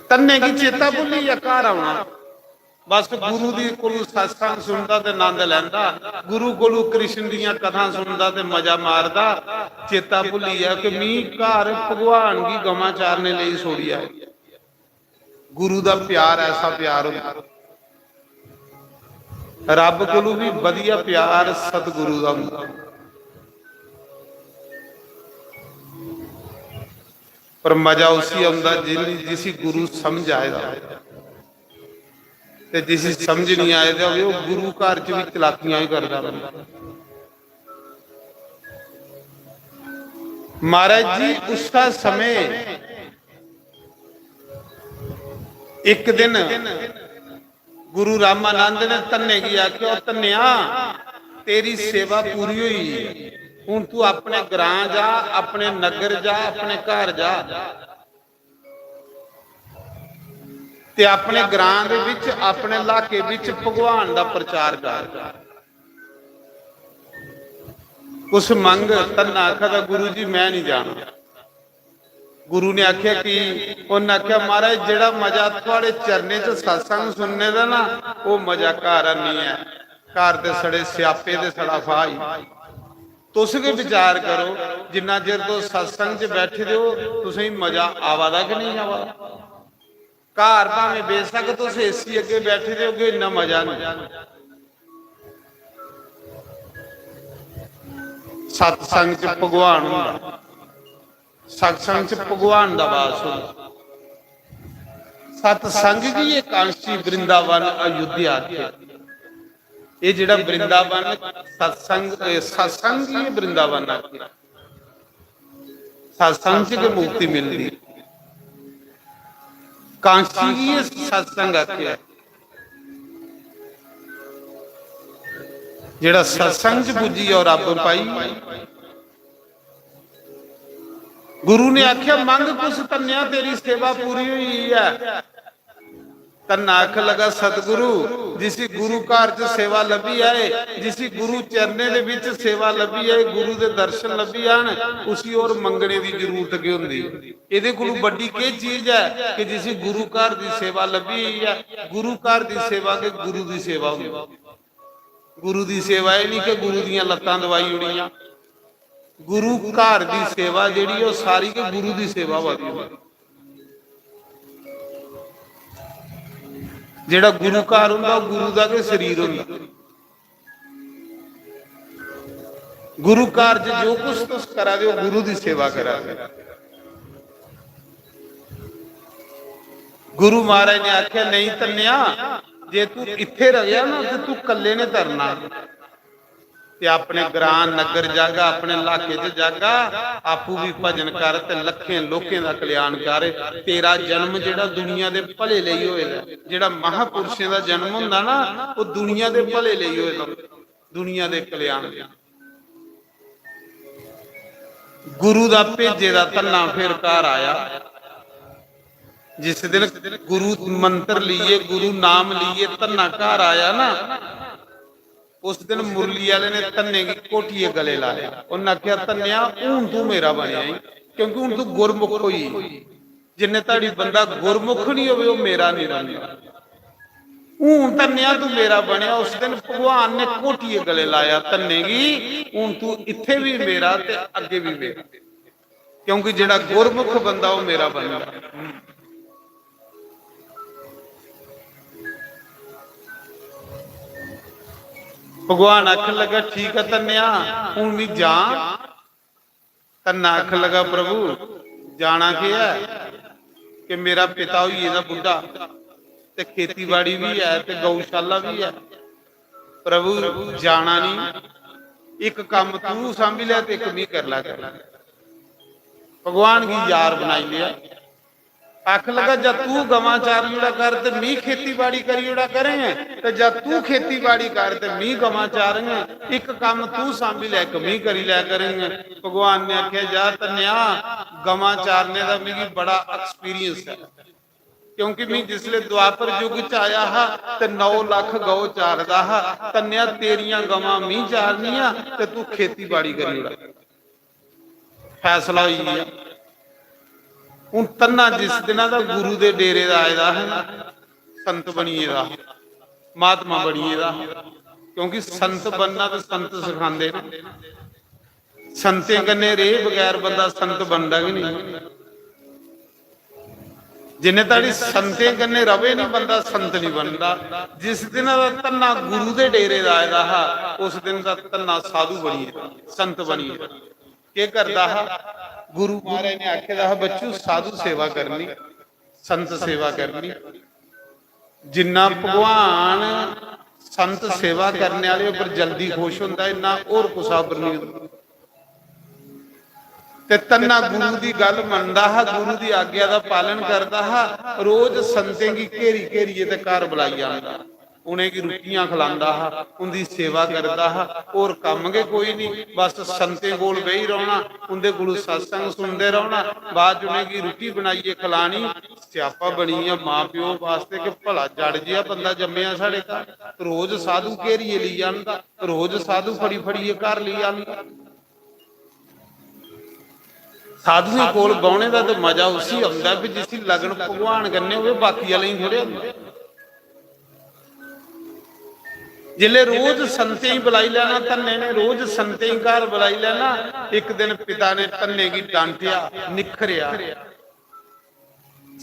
तन्ने की चेता भुली या घर आना ਬਸ ਗੁਰੂ ਦੀ ਕੋਲੋਂ ਸਤਸੰਗ ਸੁਣਦਾ ਤੇ ਆਨੰਦ ਲੈਂਦਾ, ਗੁਰੂ ਕੋਲੋਂ ਕ੍ਰਿਸ਼ਨ ਦੀਆਂ ਕਥਾ ਸੁਣਦਾ ਤੇ ਮਜ਼ਾ ਮਾਰਦਾ। ਚੇਤਾ ਭੁੱਲੀ ਆ ਕਿ ਮੀਂਹ ਘਰ ਭਗਵਾਨ ਦੀ ਗਵਾਂ ਚਾਰਨੇ ਲਈ ਛੋੜਿਆ। ਗੁਰੂ ਦਾ ਪਿਆਰ ਐਸਾ ਪਿਆਰ ਹੁੰਦਾ, ਰੱਬ ਕੋਲੋਂ ਵੀ ਵਧੀਆ ਪਿਆਰ ਸਤਿਗੁਰੂ ਦਾ ਹੁੰਦਾ। ਪਰ ਮਜ਼ਾ ਉਸੇ ਆਉਂਦਾ ਜਿਸ ਗੁਰੂ ਸਮਝ ਆਏਦਾ, ਤੇ ਜਿਸ ਸਮਝ ਨਹੀਂ ਆਏਦਾ ਉਹ ਗੁਰੂ ਘਰ ਚ ਵੀ ਚਲਾਕੀਆਂ ਹੀ ਕਰਦਾ ਰਹਿੰਦਾ। ਮਹਾਰਾਜ ਜੀ ਉਸ ਸਮੇਂ ਇੱਕ ਦਿਨ ਗੁਰੂ ਰਾਮਾਨੰਦ ਨੇ ਧੰਨੇ ਕੀ ਆਖਿਆ, ਧੰਨਿਆ ਤੇਰੀ ਸੇਵਾ ਪੂਰੀ ਹੋਈ, ਹੁਣ ਤੂੰ ਆਪਣੇ ਗ੍ਰਾਂ ਜਾ, ਆਪਣੇ ਨਗਰ ਜਾ, ਆਪਣੇ ਘਰ ਜਾ ਤੇ ਆਪਣੇ ਗ੍ਰਾਂ ਦੇ ਵਿੱਚ, ਆਪਣੇ ਇਲਾਕੇ ਵਿੱਚ ਭਗਵਾਨ ਦਾ ਪ੍ਰਚਾਰ ਕਰ। ਕੁਛ ਮੰਗ। ਧੰਨਾ ਆਖਦਾ ਗੁਰੂ ਜੀ ਮੈਂ ਨਹੀਂ ਜਾਣਾ। ਗੁਰੂ ਨੇ ਆਖਿਆ ਕਿ ਉਹਨੇ ਆਖਿਆ ਮਹਾਰਾਜ ਜਿਹੜਾ ਮਜ਼ਾ ਤੁਹਾਡੇ ਚਰਨੇ ਚ ਸਤਸੰਗ ਸੁਣਨੇ ਦਾ ਨਾ, ਉਹ ਮਜ਼ਾ ਘਰ ਨਹੀਂ ਹੈ। ਘਰ ਦੇ ਸੜੇ ਸਿਆਪੇ ਦੇ ਸੜਾ ਫਾਈ। ਤੁਸੀਂ ਵੀ ਵਿਚਾਰ ਕਰੋ, ਜਿੰਨਾ ਚਿਰ ਤੋਂ ਸਤਸੰਗ ਚ ਬੈਠੇ ਹੋ ਤੁਸੀਂ ਮਜ਼ਾ ਆਵਾਦਾ ਕਿ ਨਹੀਂ ਆਵਾਦਾ? ਘਰ ਭਾਵੇਂ ਬੇਸ਼ੱਕ ਤੁਸੀਂ ਏਸੀ ਅੱਗੇ ਬੈਠੇ ਰਹੋਗੇ, ਇੰਨਾ ਮਜ਼ਾ ਨਹੀਂ। ਸਤਸੰਗ ਚ ਭਗਵਾਨ ਹੁੰਦਾ, ਸਤਸੰਗ ਚ ਭਗਵਾਨ ਦਾ ਵਾਸ ਹੁੰਦਾ। ਸਤਸੰਗ ਜੀ ਇਹ ਕਾਂਸ਼ੀ ਬ੍ਰਿੰਦਾਵਨ ਅਯੁੱਧਿਆ ਹੈ। ਇਹ ਜਿਹੜਾ ਬ੍ਰਿੰਦਾਵਨ ਸਤਸੰਗ ਜੀ ਇਹ ਬ੍ਰਿੰਦਾਵਨ ਆ। ਸਤਸੰਗ ਚ ਮੁਕਤੀ ਮਿਲਦੀ। ਕਾਂਸ਼ੀ ਜੀ ਇਹ ਸਤਸੰਗ ਆਖਿਆ। ਜਿਹੜਾ ਸਤਸੰਗ ਚ ਪੁੱਜੀ ਔਰ ਰੱਬ ਪਾਈ। ਗੁਰੂ ਨੇ ਆਖਿਆ ਮੰਗ ਕੁਛ, ਧੰਨਿਆ ਤੇਰੀ ਸੇਵਾ ਪੂਰੀ ਹੋਈ ਹੈ। ਧੰਨਾ ਆਖ ਲਗਾ ਸਤਿਗੁਰੂ ਜਿਸ ਗੁਰੂ ਘਰ ਚ ਸੇਵਾ ਲੱਭੀ ਆਏ, ਜਿਸ ਗੁਰੂ ਚਰਨੇ ਦੇ ਵਿੱਚ ਸੇਵਾ ਲੱਭੀ ਆਏ, ਗੁਰੂ ਦੇ ਦਰਸ਼ਨ ਲੱਭੀ ਆਣ, ਉਸੀ ਔਰ ਮੰਗਣੇ ਦੀ ਜ਼ਰੂਰਤ ਕੀ ਹੁੰਦੀ? ਇਹਦੇ ਕੋਲੋਂ ਵੱਡੀ ਕੀ ਚੀਜ਼ ਹੈ ਕਿ ਜਿਸ ਗੁਰੂ ਘਰ ਦੀ ਸੇਵਾ ਲੱਭੀ ਹੈ। ਗੁਰੂ ਘਰ ਦੀ ਸੇਵਾ ਕੇ ਗੁਰੂ ਦੀ ਸੇਵਾ ਹੁੰਦੀ। ਗੁਰੂ ਦੀ ਸੇਵਾ ਇਹ ਨਹੀਂ ਕਿ ਗੁਰੂ ਦੀਆਂ ਲੱਤਾਂ ਦਵਾਈ ਉੜੀਆਂ। ਗੁਰੂ ਘਰ ਦੀ ਸੇਵਾ ਜਿਹੜੀ ਉਹ ਸਾਰੀ ਕਿ ਗੁਰੂ ਦੀ ਸੇਵਾ ਵਾਲੀ। ਜਿਹੜਾ ਗੁਰੂ ਘਰ ਹੁੰਦਾ ਉਹ ਗੁਰੂ ਦਾ ਕੇ ਸਰੀਰ ਹੁੰਦਾ। ਗੁਰੂ ਘਰ ਚ ਜੋ ਕੁਛ ਤੁਸੀਂ ਕਰਾਦੇ ਉਹ ਗੁਰੂ ਦੀ ਸੇਵਾ ਕਰਾਦੇ। ਗੁਰੂ ਮਹਾਰਾਜ ਨੇ ਆਖਿਆ ਨਹੀਂ ਧੰਨਿਆ, ਜੇ ਤੂੰ ਇੱਥੇ ਰਹਿਆ ਨਾ ਤੇ ਤੂੰ ਇਕੱਲੇ ਨੇ ਤਰਨਾ, ਤੇ ਆਪਣੇ ਗ੍ਰਾਂ ਨਗਰ ਜਾਗਾ, ਆਪਣੇ ਇਲਾਕੇ ਚ ਜਾਗਾ, ਆਪੂ ਵੀ ਭਜਨ ਕਰ ਤੇ ਲੱਖਾਂ ਲੋਕਾਂ ਦਾ ਕਲਿਆਣ ਕਰ। ਤੇਰਾ ਜਨਮ ਜਿਹੜਾ ਦੁਨੀਆ ਦੇ ਭਲੇ ਲਈ ਹੋਏਗਾ। ਜਿਹੜਾ ਮਹਾਪੁਰਸ਼ਾਂ ਦਾ ਜਨਮ ਹੁੰਦਾ ਨਾ ਉਹ ਦੁਨੀਆ ਦੇ ਭਲੇ ਲਈ ਹੋਏਗਾ, ਦੁਨੀਆ ਦੇ ਕਲਿਆਣ ਲਈ। ਗੁਰੂ ਦਾ ਭੇਜੇ ਦਾ ਧੰਨਾ ਫਿਰ ਘਰ ਆਇਆ। ਜਿਸ ਦਿਨ ਗੁਰੂ ਮੰਤਰ ਲਈਏ, ਗੁਰੂ ਨਾਮ ਲਈਏ, ਧੰਨਾ ਘਰ ਆਇਆ ਨਾ, ਉਸ ਦਿਨ ਮੁਰਲੀ ਵਾਲੇ ਨੇ ਧੰਨੇ ਦੀ ਕੋਠੀਏ ਗਲੇ ਲਾਇਆ। ਉਹਨਾਂ ਆਖਿਆ ਧੰਨਿਆ ਹੁਣ ਤੂੰ ਮੇਰਾ ਬਣਿਆ ਈ, ਕਿਉਂਕਿ ਹੁਣ ਤੂੰ ਗੁਰਮੁਖ ਹੋਈ। ਜਿੰਨੇ ਤੁਹਾਡੀ ਬੰਦਾ ਗੁਰਮੁਖ ਨਹੀਂ ਹੋਵੇ ਉਹ ਮੇਰਾ ਨਹੀਂ ਬਣਦਾ। ਹੁਣ ਧੰਨਿਆ ਤੂੰ ਮੇਰਾ ਬਣਿਆ। ਉਸ ਦਿਨ ਭਗਵਾਨ ਨੇ ਕੋਠੀਏ ਗਲੇ ਲਾਇਆ ਧੰਨੇ ਕੀ, ਹੁਣ ਤੂੰ ਇੱਥੇ ਵੀ ਮੇਰਾ ਤੇ ਅੱਗੇ ਵੀ ਮੇਰਾ, ਕਿਉਂਕਿ ਜਿਹੜਾ ਗੁਰਮੁਖ ਬੰਦਾ ਉਹ ਮੇਰਾ ਬਣਦਾ। ਭਗਵਾਨ ਆਖਣ ਲੱਗਾ ਠੀਕ ਹੈ ਧੰਨਿਆ ਹੁਣ ਵੀ ਜਾ। ਧੰਨਾ ਆਖਣ ਲੱਗਾ ਪ੍ਰਭੂ ਜਾਣਾ ਕੀ ਹੈ ਕਿ ਮੇਰਾ ਪਿਤਾ ਹੋਈ ਇਹਦਾ ਬੁੱਢਾ, ਤੇ ਖੇਤੀਬਾੜੀ ਵੀ ਹੈ ਤੇ ਗਊਸ਼ਾਲਾ ਵੀ ਹੈ। ਪ੍ਰਭੂ ਜਾਣਾ ਨਹੀਂ, ਇੱਕ ਕੰਮ ਤੂੰ ਸੰਭੀ ਲਿਆ ਤੇ ਇੱਕ ਵੀ ਕਰ ਲਾ ਕਰ। ਭਗਵਾਨ ਕੀ ਯਾਰ ਬਣਾਈ ਲਿਆ। आख लगा जब तू गवा चार कर ते मी खेती बाड़ी करी करेंगे, तो जब तू खेती बाड़ी कर ते मी गवा चारेंगे, एक काम तू सांभी लै मी करी लै करेंगे। भगवान ने आख्या जा धन्या गवा चारने का मेरी बड़ा एक्सपीरियंस है, क्योंकि मैं जिसले द्वापर युग च आया हा ते 9 लाख गौ चारदा हा। धन्या तेरिया गवा मी चारनिया ते तू खेती बाड़ी करी। फैसला हुई है हूँ तन्ना जिस दिन का गुरु के डेरे का आएगा है ना संत बनीए का, ਮਹਾਤਮਾ ਬਣੀਏ ਦਾ, ਕਿਉਂਕਿ ਸੰਤ ਬਣਨਾ ਤੇ ਸੰਤ ਸਿਖਾਉਂਦੇ ਨੇ। ਸੰਤੇ ਕੰਨੇ ਰੇ ਬਗੈਰ ਬੰਦਾ ਸੰਤ ਬਣਦਾ ਕਿ ਨਹੀਂ? ਜਿੰਨੇ ਤਾੜੀ ਸੰਤੇ ਕੰਨੇ ਰਵੇ ਨਹੀਂ ਬੰਦਾ ਸੰਤ ਨਹੀਂ ਬਣਦਾ। ਜਿਸ ਦਿਨ ਦਾ ਤੰਨਾ ਗੁਰੂ ਦੇ ਡੇਰੇ ਦਾ ਆਇਦਾ ਹਾ, ਉਸ ਦਿਨ ਦਾ ਤੰਨਾ ਸਾਧੂ ਬਣੀਏ, ਸੰਤ ਬਣੀਏ। ਕੀ ਕਰਦਾ ਹਾ? ਗੁਰੂ ਮਹਾਰਾਜ ਨੇ ਆਖਿਆ ਦਾ ਬੱਚੂ ਸਾਧੂ ਸੇਵਾ ਕਰਨੀ, ਸੰਤ ਸੇਵਾ ਕਰਨੀ। ਜਿੰਨਾ ਭਗਵਾਨ ਸੰਤ ਸੇਵਾ ਕਰਨੇ ਵਾਲੇ ਉੱਪਰ ਜਲਦੀ ਖੁਸ਼ ਹੁੰਦਾ, ਇੰਨਾ ਹੋਰ ਕੁਛਾ ਪਰ ਨਹੀਂ ਹੁੰਦਾ। ਤੇ ਤੰਨਾ ਗੁਰੂ ਦੀ ਗੱਲ ਮੰਨਦਾ ਹਾ, ਗੁਰੂ ਦੀ ਆਗਿਆ ਦਾ ਪਾਲਨ ਕਰਦਾ ਹਾ। ਰੋਜ਼ ਸੰਤੇ ਕੀ ਘੇਰੀ ਘੇਰੀਏ ਤੇ ਘਰ ਬੁਲਾਈ ਜਾਂਦਾ, ਉਹਨੇ ਕੀ ਰੋਟੀਆਂ ਖਿਲਾਉਂਦਾ ਹਾ, ਉਹਦੀ ਸੇਵਾ ਕਰਦਾ ਹਾ। ਹੋਰ ਕੰਮ ਕੇ ਕੋਈ ਨਹੀਂ, ਬਸ ਸੰਤੇ ਕੋਲ ਬਹਿ ਰਹਿਣਾ, ਉਹਦੇ ਕੋਲ ਸਤਸੰਗ ਸੁਣਦੇ ਰਹਿਣਾ। ਬਾਅਦ ਉਹਨੇ ਕੀ ਰੋਟੀ ਬਣਾਈਏ ਖਿਲਾਣੀ। ਸਿਆਪਾ ਬਣੀ ਆ ਮਾਂ ਪਿਓ ਵਾਸਤੇ ਕਿ ਭਲਾ ਜੜ ਜਿਹਾ ਬੰਦਾ ਜੰਮਿਆ ਸਾਡੇ ਘਰ। ਰੋਜ਼ ਸਾਧੂ ਘੇਰੀਏ ਲਈ ਜਾਂਦਾ, ਰੋਜ਼ ਸਾਧੂ ਫੜੀਏ ਘਰ ਲਈ ਆਉਂਦਾ। ਸਾਧੂ ਕੋਲ ਬਹਿਣੇ ਦਾ ਤਾਂ ਮਜ਼ਾ ਉਸੇ ਆਉਂਦਾ ਵੀ ਜਿਸ ਦੀ ਲਗਨ ਭਗਵਾਨ ਕਰਨੇ ਹੋਵੇ, ਬਾਕੀ ਵਾਲੇ ਹੀ ਥੋੜੇ ਹੁੰਦੇ। ਜਿਲੇ ਰੋਜ਼ ਸੰਤੇ ਹੀ ਬੁਲਾਈ ਲੈਣਾ ਧੰਨੇ ਨੇ, ਰੋਜ਼ ਸੰਤੇ ਹੀ ਘਰ ਬੁਲਾਈ ਲੈਣਾ। ਇੱਕ ਦਿਨ ਪਿਤਾ ਨੇ ਧੰਨੇ ਕੀ ਡਾਂਟਿਆ, ਨਿਖਰਿਆ।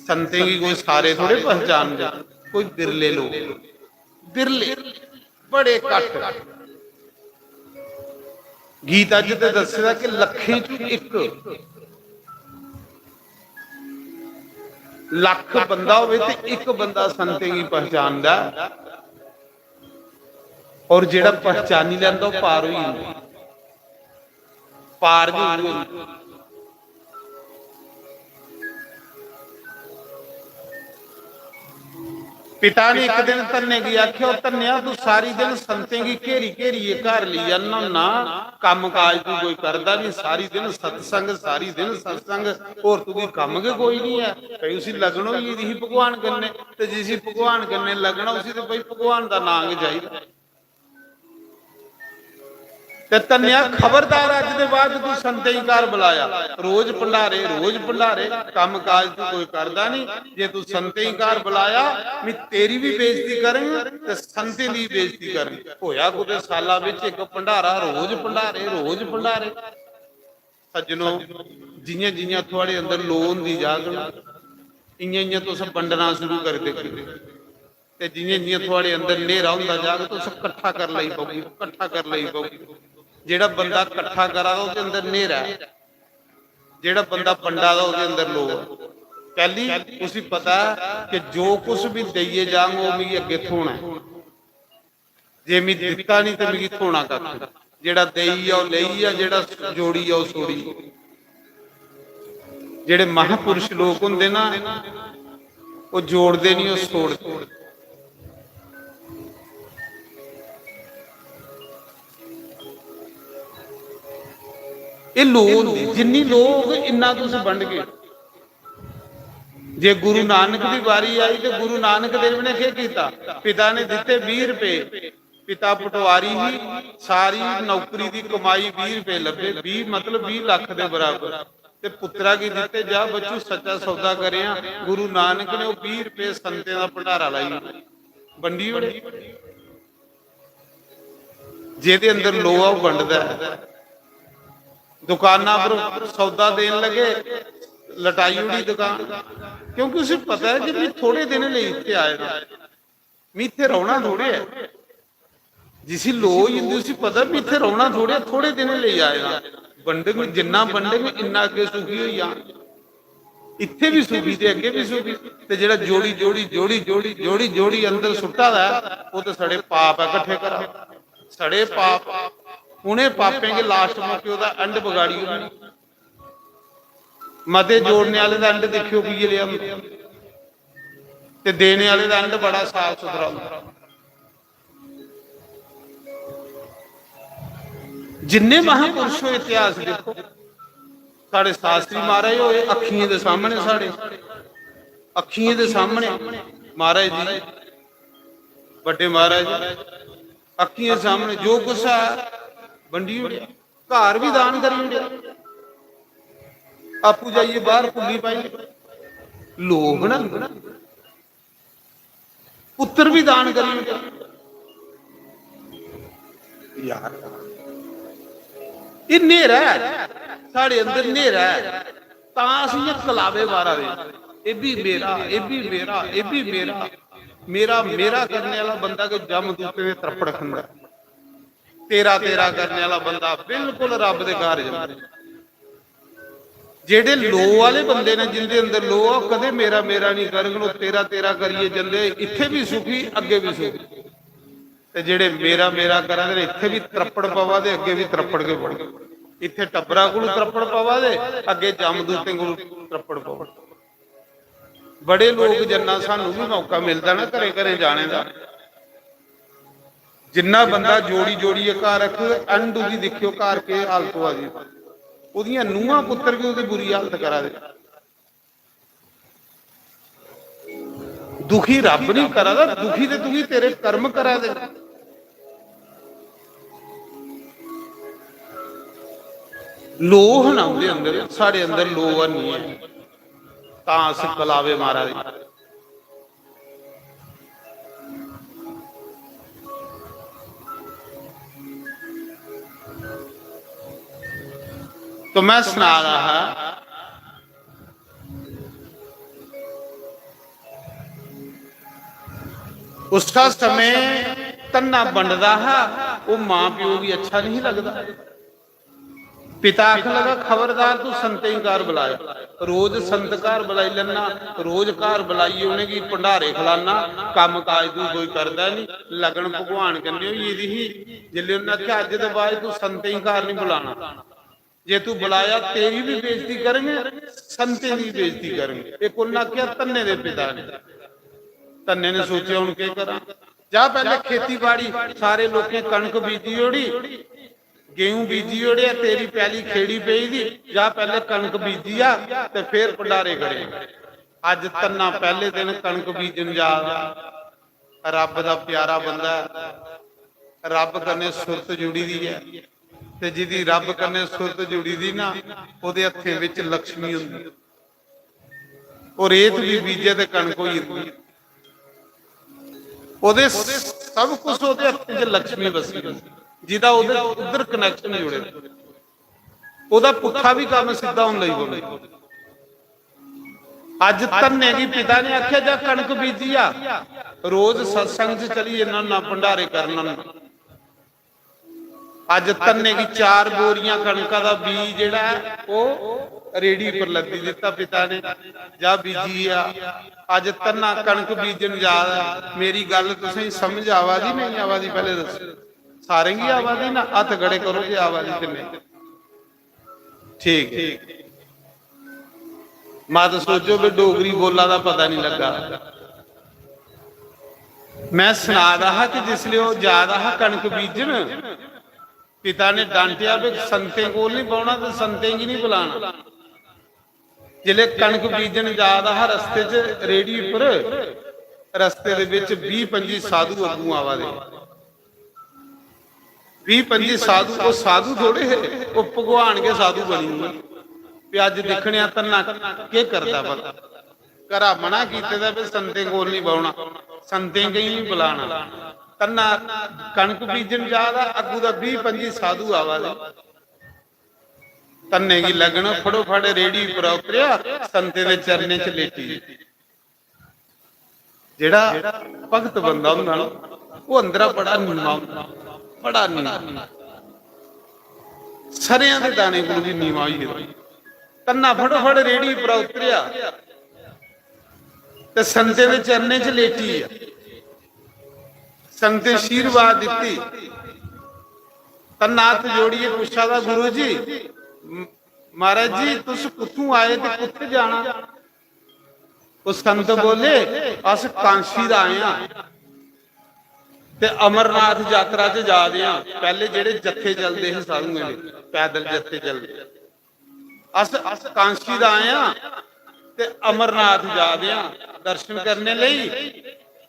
ਸੰਤੇ ਕੀ ਕੋਈ ਸਾਰੇ ਥੋੜੇ ਪਹਿਚਾਨਦੇ, ਕੋਈ ਬਿਰਲੇ ਲੋਕ, ਬਿਰਲੇ ਬੜੇ ਘੱਟ। ਗੀਤ ਅੱਜ ਤੇ ਦੱਸਦਾ ਕਿ ਲੱਖੇ ਚ ਇੱਕ, ਲੱਖ ਬੰਦਾ ਹੋਵੇ ਤੇ ਇੱਕ ਬੰਦਾ ਸੰਤੇ ਕੀ ਪਹਿਚਾਨਦਾ। ਔਰ ਜਿਹੜਾ ਪਹਿਚਾਨੀ ਲੈਂਦਾ ਉਹ ਪਾਰ ਹੋਈ ਜਾਂਦਾ, ਪਾਰ ਵੀ ਹੋਈ। ਪਿਤਾ ਨੇ ਇੱਕ ਦਿਨ ਧੰਨੇ ਕੀ ਆਖਿਆ, ਉਹ ਧੰਨਿਆ ਤੂੰ ਸਾਰੀ ਦਿਨ ਸੰਤੇ ਕੀ ਘੇਰੀ ਘੇਰੀਏ ਘਰ ਲਈ ਜਾਂਦਾ ਨਾ, ਕੰਮ ਕਾਜ ਤੂੰ ਕੋਈ ਕਰਦਾ ਨਹੀਂ, ਸਾਰੀ ਦਿਨ ਸਤਸੰਗ, ਸਾਰੀ ਦਿਨ ਸਤਸੰਗ, ਹੋਰ ਤੂੰ ਕੋਈ ਕੰਮ ਕੇ ਕੋਈ ਨਹੀਂ ਹੈ। ਕਈ ਉਸੇ ਲਗਣੋ ਹੀ ਇਹੀ ਭਗਵਾਨ ਕਰਨੇ, ਤੇ ਜਿਸ ਭਗਵਾਨ ਕਰਨੇ ਲੱਗਣਾ ਉਸੇ ਤੇ ਬਈ ਭਗਵਾਨ ਦਾ ਨਾਮ ਚਾਹੀਦਾ। ਤੇ ਧੰਨਿਆ ਖਬਰਦਾਰ, ਅੱਜ ਦੇ ਬਾਅਦ ਤੂੰ ਸੰਤੇ ਹੀ ਘਰ ਬੁਲਾਇਆ। ਰੋਜ਼ ਭੰਡਾਰੇ, ਰੋਜ਼ ਭੰਡਾਰੇ, ਕੰਮ ਕਾਜ ਤੂੰ ਕੋਈ ਕਰਦਾ ਨਹੀਂ। ਜੇ ਤੂੰ ਸੰਤੇ ਹੀ ਘਰ ਬੁਲਾਇਆ, ਮੈਂ ਤੇਰੀ ਵੀ ਬੇਇੱਜ਼ਤੀ ਕਰਾਂਗਾ ਤੇ ਸੰਤੇ ਦੀ ਬੇਇੱਜ਼ਤੀ ਕਰਾਂਗਾ। ਹੋਇਆ ਕੁਝ ਸਾਲਾਂ ਵਿੱਚ ਇੱਕ ਭੰਡਾਰਾ, ਰੋਜ਼ ਭੰਡਾਰੇ, ਰੋਜ਼ ਭੰਡਾਰੇ। ਸੱਜਣੋ, ਜਿਹੀਆਂ ਜਿਹੀਆਂ ਤੁਹਾਡੇ ਅੰਦਰ ਲੋਹ ਹੁੰਦੀ ਜਾਗਣ, ਇਆਂ ਤੁਸੀਂ ਵੰਡਣਾ ਸ਼ੁਰੂ ਕਰ ਦੇ। ਤੇ ਜਿਹੀਆਂ ਜਿਹੀਆਂ ਤੁਹਾਡੇ ਅੰਦਰ ਹਨੇਰਾ ਹੁੰਦਾ ਜਾਗ, ਤੁਸੀਂ ਇਕੱਠਾ ਕਰ ਲਈ ਪਊਗੀ, ਇਕੱਠਾ ਕਰ ਲਈ ਪਊਗੀ। ਜਿਹੜਾ ਬੰਦਾ ਇਕੱਠਾ ਕਰਾ ਉਹਦੇ ਅੰਦਰ ਹਨੇਰਾ, ਜਿਹੜਾ ਬੰਦਾ ਵੰਡਾ ਦਾ ਉਹਦੇ ਅੰਦਰ ਲੋਹ। ਪਹਿਲੀ ਤੁਸੀਂ ਪਤਾ ਕਿ ਜੋ ਕੁਝ ਵੀ ਦਈਏ ਜਾਵਾਂਗੇ ਉਹ ਵੀ ਅੱਗੇ ਥੋਣਾ। ਜੇ ਮੈਂ ਦਿੱਤਾ ਨਹੀਂ ਤੇ ਮੈਂ ਥੋਣਾ ਕੱਖ। ਜਿਹੜਾ ਦੇਈ ਆ ਉਹ ਲਈ ਆ, ਜਿਹੜਾ ਜੋੜੀ ਆ ਉਹ ਸੋੜੀ। ਜਿਹੜੇ ਮਹਾਪੁਰਸ਼ ਲੋਕ ਹੁੰਦੇ ਨਾ, ਉਹ ਜੋੜਦੇ ਨਹੀਂ, ਉਹ ਤੋੜਦੇ। ਇਹ ਲੋਕ ਜਿੰਨੀ ਲੋਕ ਇੰਨਾ ਤੁਸੀਂ ਵੰਡ ਗਏ। ਜੇ ਗੁਰੂ ਨਾਨਕ ਦੀ ਵਾਰੀ ਆਈ ਤੇ ਗੁਰੂ ਨਾਨਕ ਦੇਵ ਨੇ ਕੀ ਕੀਤਾ? ਪਿਤਾ ਨੇ ਦਿੱਤੇ 20 ਰੁਪਏ। ਪਿਤਾ ਪਟਵਾਰੀ ਹੀ, ਸਾਰੀ ਨੌਕਰੀ ਦੀ ਕਮਾਈ 20 ਰੁਪਏ ਲੱਭੇ, 20 ਮਤਲਬ 20 ਲੱਖ ਦੇ ਬਰਾਬਰ। ਤੇ ਪੁੱਤਰਾ ਕੀ ਦਿੱਤੇ? ਜਾ ਬੱਚੂ ਸੱਚਾ ਸੌਦਾ ਕਰਿਆ। ਗੁਰੂ ਨਾਨਕ ਨੇ ਉਹ 20 ਰੁਪਏ ਸੰਤਿਆਂ ਦਾ ਭੰਡਾਰਾ ਲਾਈ, ਵੰਡੀ ਹੋਣੀ। ਜਿਹਦੇ ਅੰਦਰ ਲੋਹ ਆ ਉਹ ਵੰਡਦਾ ਹੈ। ਦੁਕਾਨਾਂ ਪਰ ਸੌਦਾ ਦੇਣ ਲੱਗੇ, ਲਟਾਈ ਉੜੀ ਦੁਕਾਨ, ਕਿਉਂਕਿ ਉਸੇ ਪਤਾ ਹੈ ਕਿ ਮੈਂ ਥੋੜੇ ਦਿਨ ਲਈ ਇੱਥੇ ਆਇਆ ਨਾ, ਮੈਂ ਇੱਥੇ ਰਹਿਣਾ ਥੋੜੇ ਹੈ। ਜਿਸ ਲੋਹ ਹੀ ਹੁੰਦੀ ਉਸੇ ਪਤਾ ਵੀ ਇੱਥੇ ਰਹਿਣਾ ਥੋੜੇ, ਥੋੜੇ ਦਿਨ ਲਈ ਆਇਆ। ਵੰਡੇਗੇ ਜਿੰਨਾ ਵੰਡੇਗੇ ਇੰਨਾ ਅੱਗੇ ਸੁਖੀ ਹੋਈ ਆ। ਇੱਥੇ ਵੀ ਸੁਖੀ ਤੇ ਅੱਗੇ ਵੀ ਸੁਖੀ। ਤੇ ਜਿਹੜਾ ਜੋੜੀ ਜੋੜੀ ਜੋੜੀ ਜੋੜੀ ਜੋੜੀ ਜੋੜੀ ਅੰਦਰ ਸੁੱਟਾ ਦਾ, ਉਹ ਤੇ ਸੜੇ ਪਾਪ ਹੈ ਇਕੱਠੇ ਕਰਾ, ਸੜੇ ਪਾਪ। ਉਹਨੇ ਪਾਪੇ ਕੇ ਲਾਸਟ ਮੌਕੇ ਉਹਦਾ ਅੰਡ ਵਿਗਾੜੀ ਉਹਨੇ। ਮਤੇ ਜੋੜਨੇ ਵਾਲੇ ਦਾ ਅੰਡ ਦੇਖਿਓ ਕੀ ਲਿਆ, ਤੇ ਦੇਣੇ ਵਾਲੇ ਦਾ ਅੰਡ ਬੜਾ ਸਾਫ ਸੁਥਰਾ ਹੁੰਦਾ। ਜਿੰਨੇ ਮਹਾਂਪੁਰਸ਼ ਹੋਏ ਇਤਿਹਾਸ ਦੇਖੋ, ਸਾਡੇ ਸ਼ਾਸਤਰੀ ਮਹਾਰਾਜ ਹੋਏ, ਅੱਖੀਆਂ ਦੇ ਸਾਹਮਣੇ, ਸਾਡੇ ਅੱਖੀਆਂ ਦੇ ਸਾਹਮਣੇ ਮਹਾਰਾਜ ਜੀ, ਵੱਡੇ ਮਹਾਰਾਜ ਅੱਖੀਆਂ ਸਾਹਮਣੇ ਜੋ ਕੁਛ ਹੈ ਵੰਡੀ ਹੋਈ। ਘਰ ਵੀ ਦਾਨ ਕਰੀ ਹੁੰਦੇ, ਆਪੂ ਜਾਈਏ ਬਾਹਰ ਭੁੱਲੀ ਪਾਈ ਲੋਕ ਨਾ, ਪੁੱਤਰ ਵੀ ਦਾਨ ਕਰੀ ਹੁੰਦੇ। यार ये नेरा साढ़े अंदर नेरा असं कलावे मारा ये भी मेरा ये भी मेरा ये भी मेरा मेरा मेरा करने वाला बंदा के जम दूते ने तरपड़ खंदा तेरा तेरा करने वाला बंदा बिल्कुल रब दे घर जांदा जेडे लो वाले बंदे ने जिंदे अंदर लो कदे मेरा मेरा नहीं करन तेरा तेरा करिए जंदे इत्थे भी सुखी अगे भी सुखी ते जेडे मेरा मेरा करा दे इत्थे भी तरपड़ पवा दे अगे भी तरपड़ के पड़ इत्थे टब्बरा कोल तरपड़ पवा दे अगे जमदूते कोल तरपड़ पवा बड़े लोग जन्ना सानू भी मौका मिलता ना घरे घरे जाने का जिन्ना बंदा जोड़ी जोड़ी घर रख एंड उदी देखियो घर के हालत आ जी ਉਹਦੀਆਂ ਨੂੰਹਾਂ ਪੁੱਤਰ ਵੀ ਉਹਦੀ ਬੁਰੀ ਹਾਲਤ ਕਰਾ ਦੇ ਦੁਖੀ ਰੱਬ ਨਹੀਂ ਕਰਾਦਾ ਦੁਖੀ ਤੇ ਦੁਖੀ ਤੇਰੇ ਕਰਮ ਕਰਾ ਦੇ ਲੋਹ ਨਾ ਉਹਦੇ ਅੰਦਰ ਸਾਡੇ ਅੰਦਰ ਲੋਹ ਨਹੀਂ ਹੈ ਤਾਂ ਅਸੀਂ ਕਲਾਵੇ ਮਾਰਾ ਦੇ तो मैं सुना रहा उसका समय तन्ना बनता है वो मां प्यो भी अच्छा नहीं लगता पिता आख लगा खबरदार तू संतेकार बुलाया रोज संतकार बुलाई लेना रोज घर बुलाइए उन्हें की भंडारे खिलाना काम काज तू कोई करता नहीं लगन भगवान कहने ही जिले उन्हें आख्या अज तो बाद तू संतेकार नहीं बुलाना जे तू बुलाया तेरी भी बेइज्जती करेंगे संते की बेइज्जती करेंगे एक उन्हें आख्या तन्ने दे पिता ने तन्ने ने सोचा हूं क्या करा जा पहले खेती बाड़ी सारे लोग कणक बीजी ओड़ी गेहूं बीजी ओड़े तेरी पहली खेड़ी पई दी जा पहले कणक बीजी आ ते फिर भंडारे करे अज तन्ना पहले दिन कणक बीजन जा रब दा प्यारा बंदा रब कन्ने सुरत जुड़ी दी है ते जिदी रब कन्ने सुरत जुड़ी दी ना ओदे हत्थे विच लक्ष्मी हुंदी और रेत भी बीजे ते कणक होई हुंदी ओदे सब कुछ ओदे हत्थे च लक्ष्मी बसी जिदा ओदे उधर कनैक्शन जुड़े ओदा पुट्ठा भी काम सीधा होण लई बोले अज तन्ने दी पिता ने आख्या जा कणक बीजी आ रोज सत्संग च चली इन्हां ना भंडारे करना अज तन्ने की 4 बोरियां कणका का बीज जिहड़ा वो रेडी पर लदी दिता पिता ने जा बीजी आ अज तन्ना कणक बीजन जा मेरी गल तुसीं समझ आवा दी नहीं आवा दी पहले दस सारे की आवा दी ना हथ गड़े करो जे आवा दी कि नहीं ठीक है मत सोचो भी डोगरी बोला दा पता नहीं लगा मैं सुना रहा कि जिसले वो जा रहा कणक बीजन पिता ने डांटिया भी संते कोल नहीं पाना तो संते की नहीं बुलाना जिले कणक बीजन जा रहा रस्ते च रेड़ी पर रस्ते दे विच 20-25 साधु अगू आवा दे 20-25 साधु वो साधु थोड़े है वो भगवान के साधु बनी हुए भी अज देखने तन्ना के करता पता घरा मना कीते दा संते कोल नहीं पाना संते कहीं नहीं बुलाना तन्ना कणक बीजन जा अगू का 20-25 साधु आवा दे तन्ने की लगन फड़ो फड़ रेड़ी पर उतरिया संते दे चरने च लेटी जेड़ा भगत बंदा हुंदा वो अंदरा बड़ा नीवा बड़ा नीवा सरियां दे दाने कोल भी नीवा होई तन्ना फड़ो फड़ रेड़ी पर उतरिया ते संते दे चरने च लेटी संगते आशीर्वाद दी तन्ना हाथ जोड़िए पूछा था गुरु जी महाराज जी तुस कुत्थों आए ते कुत्थे जाना उस संत बोले अस कांशी दा आए हां ते अमरनाथ यात्रा च जा रहे हां पहले जेड़े जत्थे चलदे हे साधुआं दे पैदल जत्थे चलदे अस कांशी दा आए हां ते अमरनाथ जा रहे हां दर्शन करने लई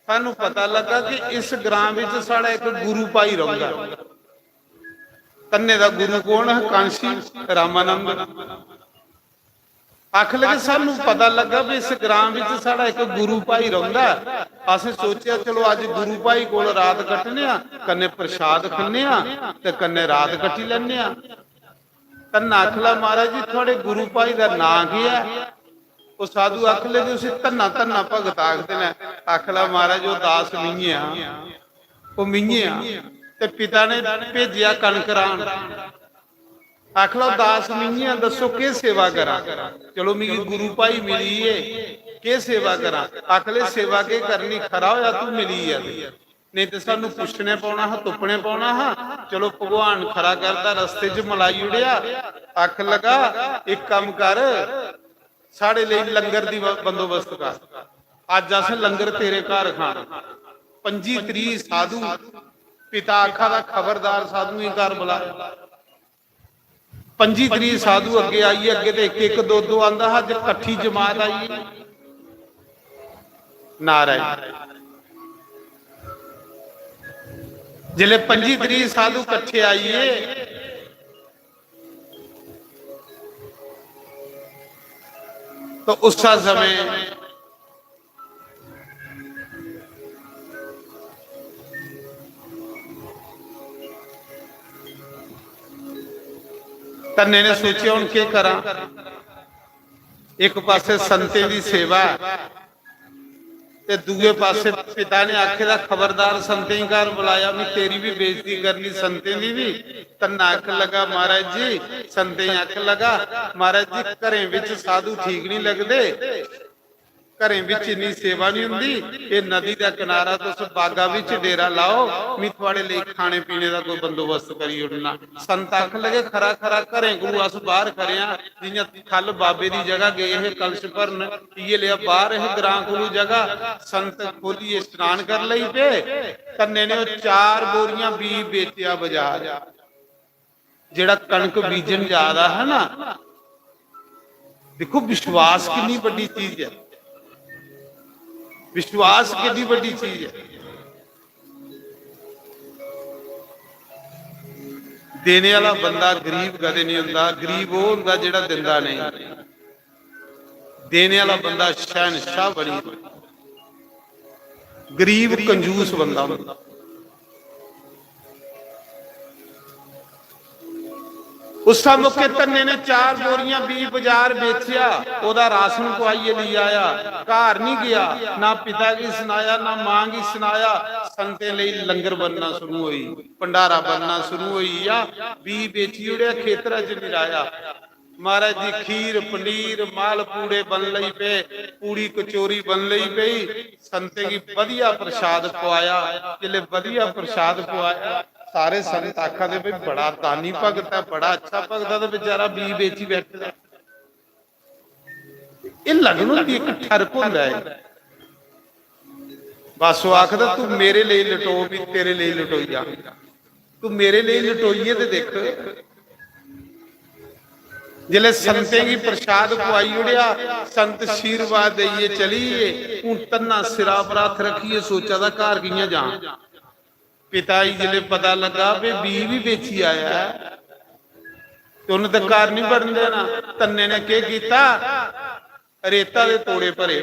सानू पता लगा कि इस ग्राम विच साड़ा एक गुरु भाई रहुंदा तन्ने दा गुरु कौन है कांशी रामानंद ਆਖ ਲਗੇ ਸਾਨੂੰ ਪਤਾ ਲੱਗਾ ਵੀ ਇਸ ਗ੍ਰਾਮ ਵਿੱਚ ਸਾਡਾ ਇੱਕ ਗੁਰੂ ਭਾਈ ਰਹਿੰਦਾ। ਅਸੀਂ ਸੋਚਿਆ ਚਲੋ ਅੱਜ ਗੁਰੂ ਭਾਈ ਕੋਲ ਰਾਤ ਕੱਟਨੇ ਆ, ਕੰਨੇ ਪ੍ਰਸ਼ਾਦ ਖਾਣੇ ਆ ਤੇ ਕੰਨੇ ਰਾਤ ਕੱਟੀ ਲੈਣੇ ਆ। ਧੰਨਾ ਆਖਲਾ ਮਹਾਰਾਜ ਜੀ ਤੁਹਾਡੇ ਗੁਰੂ ਭਾਈ ਦਾ ਨਾਂ ਕੀ ਹੈ? ਉਹ ਸਾਧੂ ਆਖ ਲਗੇ ਤੁਸੀਂ ਧੰਨਾ ਧੰਨਾ ਭਗਤ ਆਖਦੇ ਨੇ। ਆਖਲਾ ਮਹਾਰਾਜ ਉਹ ਦਾਸ ਮੀਆਂ, ਉਹ ਮੀਆਂ ਤੇ ਪਿਤਾ ਨੇ ਭੇਜਿਆ ਕਣਕ ਰਾਣ। ਆਖ ਲਓ ਦਾਸ ਮੀਆਂ ਦੱਸੋ ਕੀ ਸੇਵਾ ਕਰਾਂ? ਚਲੋ ਮੇਰੀ ਗੁਰੂ ਭਾਈ ਮਿਲੀ ਏ, ਕੀ ਸੇਵਾ ਕਰਾਂ? ਆਖ ਲੈ ਸੇਵਾ ਕੀ ਕਰਨੀ, ਖਰਾ ਹੋਇਆ ਤੂੰ ਮਿਲੀ ਆ, ਨਹੀਂ ਤੇ ਸਾਨੂੰ ਪੁੱਛਣੇ ਪਾਉਣਾ ਹਾਂ, ਤੁਪਣੇ ਪਾਉਣਾ ਹਾਂ। ਚਲੋ ਭਗਵਾਨ ਖਰਾ ਕਰਦਾ, ਰਸਤੇ 'ਚ ਮਲਾਈ ਉੜਿਆ। ਅੱਖ ਲਗਾ ਇੱਕ ਕੰਮ ਕਰ, ਸਾਡੇ ਲਈ ਲੰਗਰ ਦੀ ਬੰਦੋਬਸਤ ਕਰ। ਅੱਜ ਅਸੀਂ ਲੰਗਰ ਤੇਰੇ ਘਰ ਖਾਣਾ। 25 30 ਸਾਧੂ ਪਿਤਾ ਆਖਾ ਦਾ ਖਬਰਦਾਰ ਸਾਧੂ ਹੀ ਘਰ ਬੁਲਾਇਆ। 25 30 ਸਾਧੂ ਅੱਗੇ ਆਈਏ, ਅੱਗੇ ਤੇ ਇੱਕ ਇੱਕ ਦੋ ਦੋ ਆਂਦਾ। ਅੱਜ ਇਕੱਠੀ ਜਮਾਤ ਆਈ ਨਾਰਾਇਣ। ਜਿਲੇ 25 30 ਸਾਧੂ ਇਕੱਠੇ ਆਈਏ तो उस समय तन्ने ने सोचा हूं के करा। एक पासे संते दी सेवा ते दूजे पासे पिता ने आखे दा खबरदार संते ही घर बुलाया भी तेरी भी बेइज्जती करनी संते दी भी। तन्ना आख लगा महाराज जी, संते आख लगा महाराज जी घरें विच साधु ठीक नहीं लगदे, घरें विच इन्नी सेवा नहीं हुंदी। ये नदी दा किनारा तुस बागा विच डेरा लाओ, मैं तुहाडे लई खाने पीने दा कोई बंदोबस्त करी उड़ना। संत आख लगे खरा खरा घरें गुरु अस बाहर खड़े आ, जियां कल बाबे दी जगह गए है कलश भरन, ये लिया बाहर है ग्रां कोलू जगह। संत खोलिए स्नान कर लई पे। तन्ने ने 4 बोरियां बी बेचिया बाजार। जेड़ा कणक बीजन जादा है ना, देखो विश्वास कितनी बड़ी चीज है, विश्वास कितनी बड़ी चीज है। देने वाला बंदा गरीब कदे नहीं हुंदा, गरीब वो हुंदा जेड़ा दिंदा नहीं। देने वाला बंदा शहनशाह बनी, गरीब कंजूस बंदा हुंदा। उस मौके तन्ने ने 4 बोरियां बी बाजार बेचिया, ओदा राशन पवाइए ले आया, घर नहीं गया, ना पिता की सुनाया ना मां की सुनाया। संते लई लंगर बनना शुरू हुई, भंडारा बनना शुरू हुई। या बी बेची उड़े खेतरा च लिराया। महाराज जी खीर पनीर माल पूड़े बन लई पे, पूड़ी कचोरी बन लई पई। संते की वधिया प्रसाद पवाया। जिले वधिया प्रसाद पवाया, सारे संत आखा दे भाई बड़ा दानी भगत है, बड़ा अच्छा भगत है, तो बेचारा बी बेची बैठा। ये लगन होंदी एक ठरक हुंदा है। बस वो आखदा तू मेरे लिए लटो भी तेरे लिए लटोई जा, तू मेरे लिए लटोइए तो देख। जिले संते की प्रसाद पवाई उड़िया, संत आशीर्वाद देइए चलीए। हूं तन्ना सिरा पर हथ रखिए, सोचा था घर कियां जा। पिता जी जिले पता लगा बी भी बेची आया है, तो उन्हें तो घर नहीं बढ़न देना। तन्ने ने क्या किया, रेता दे तोड़े भरे।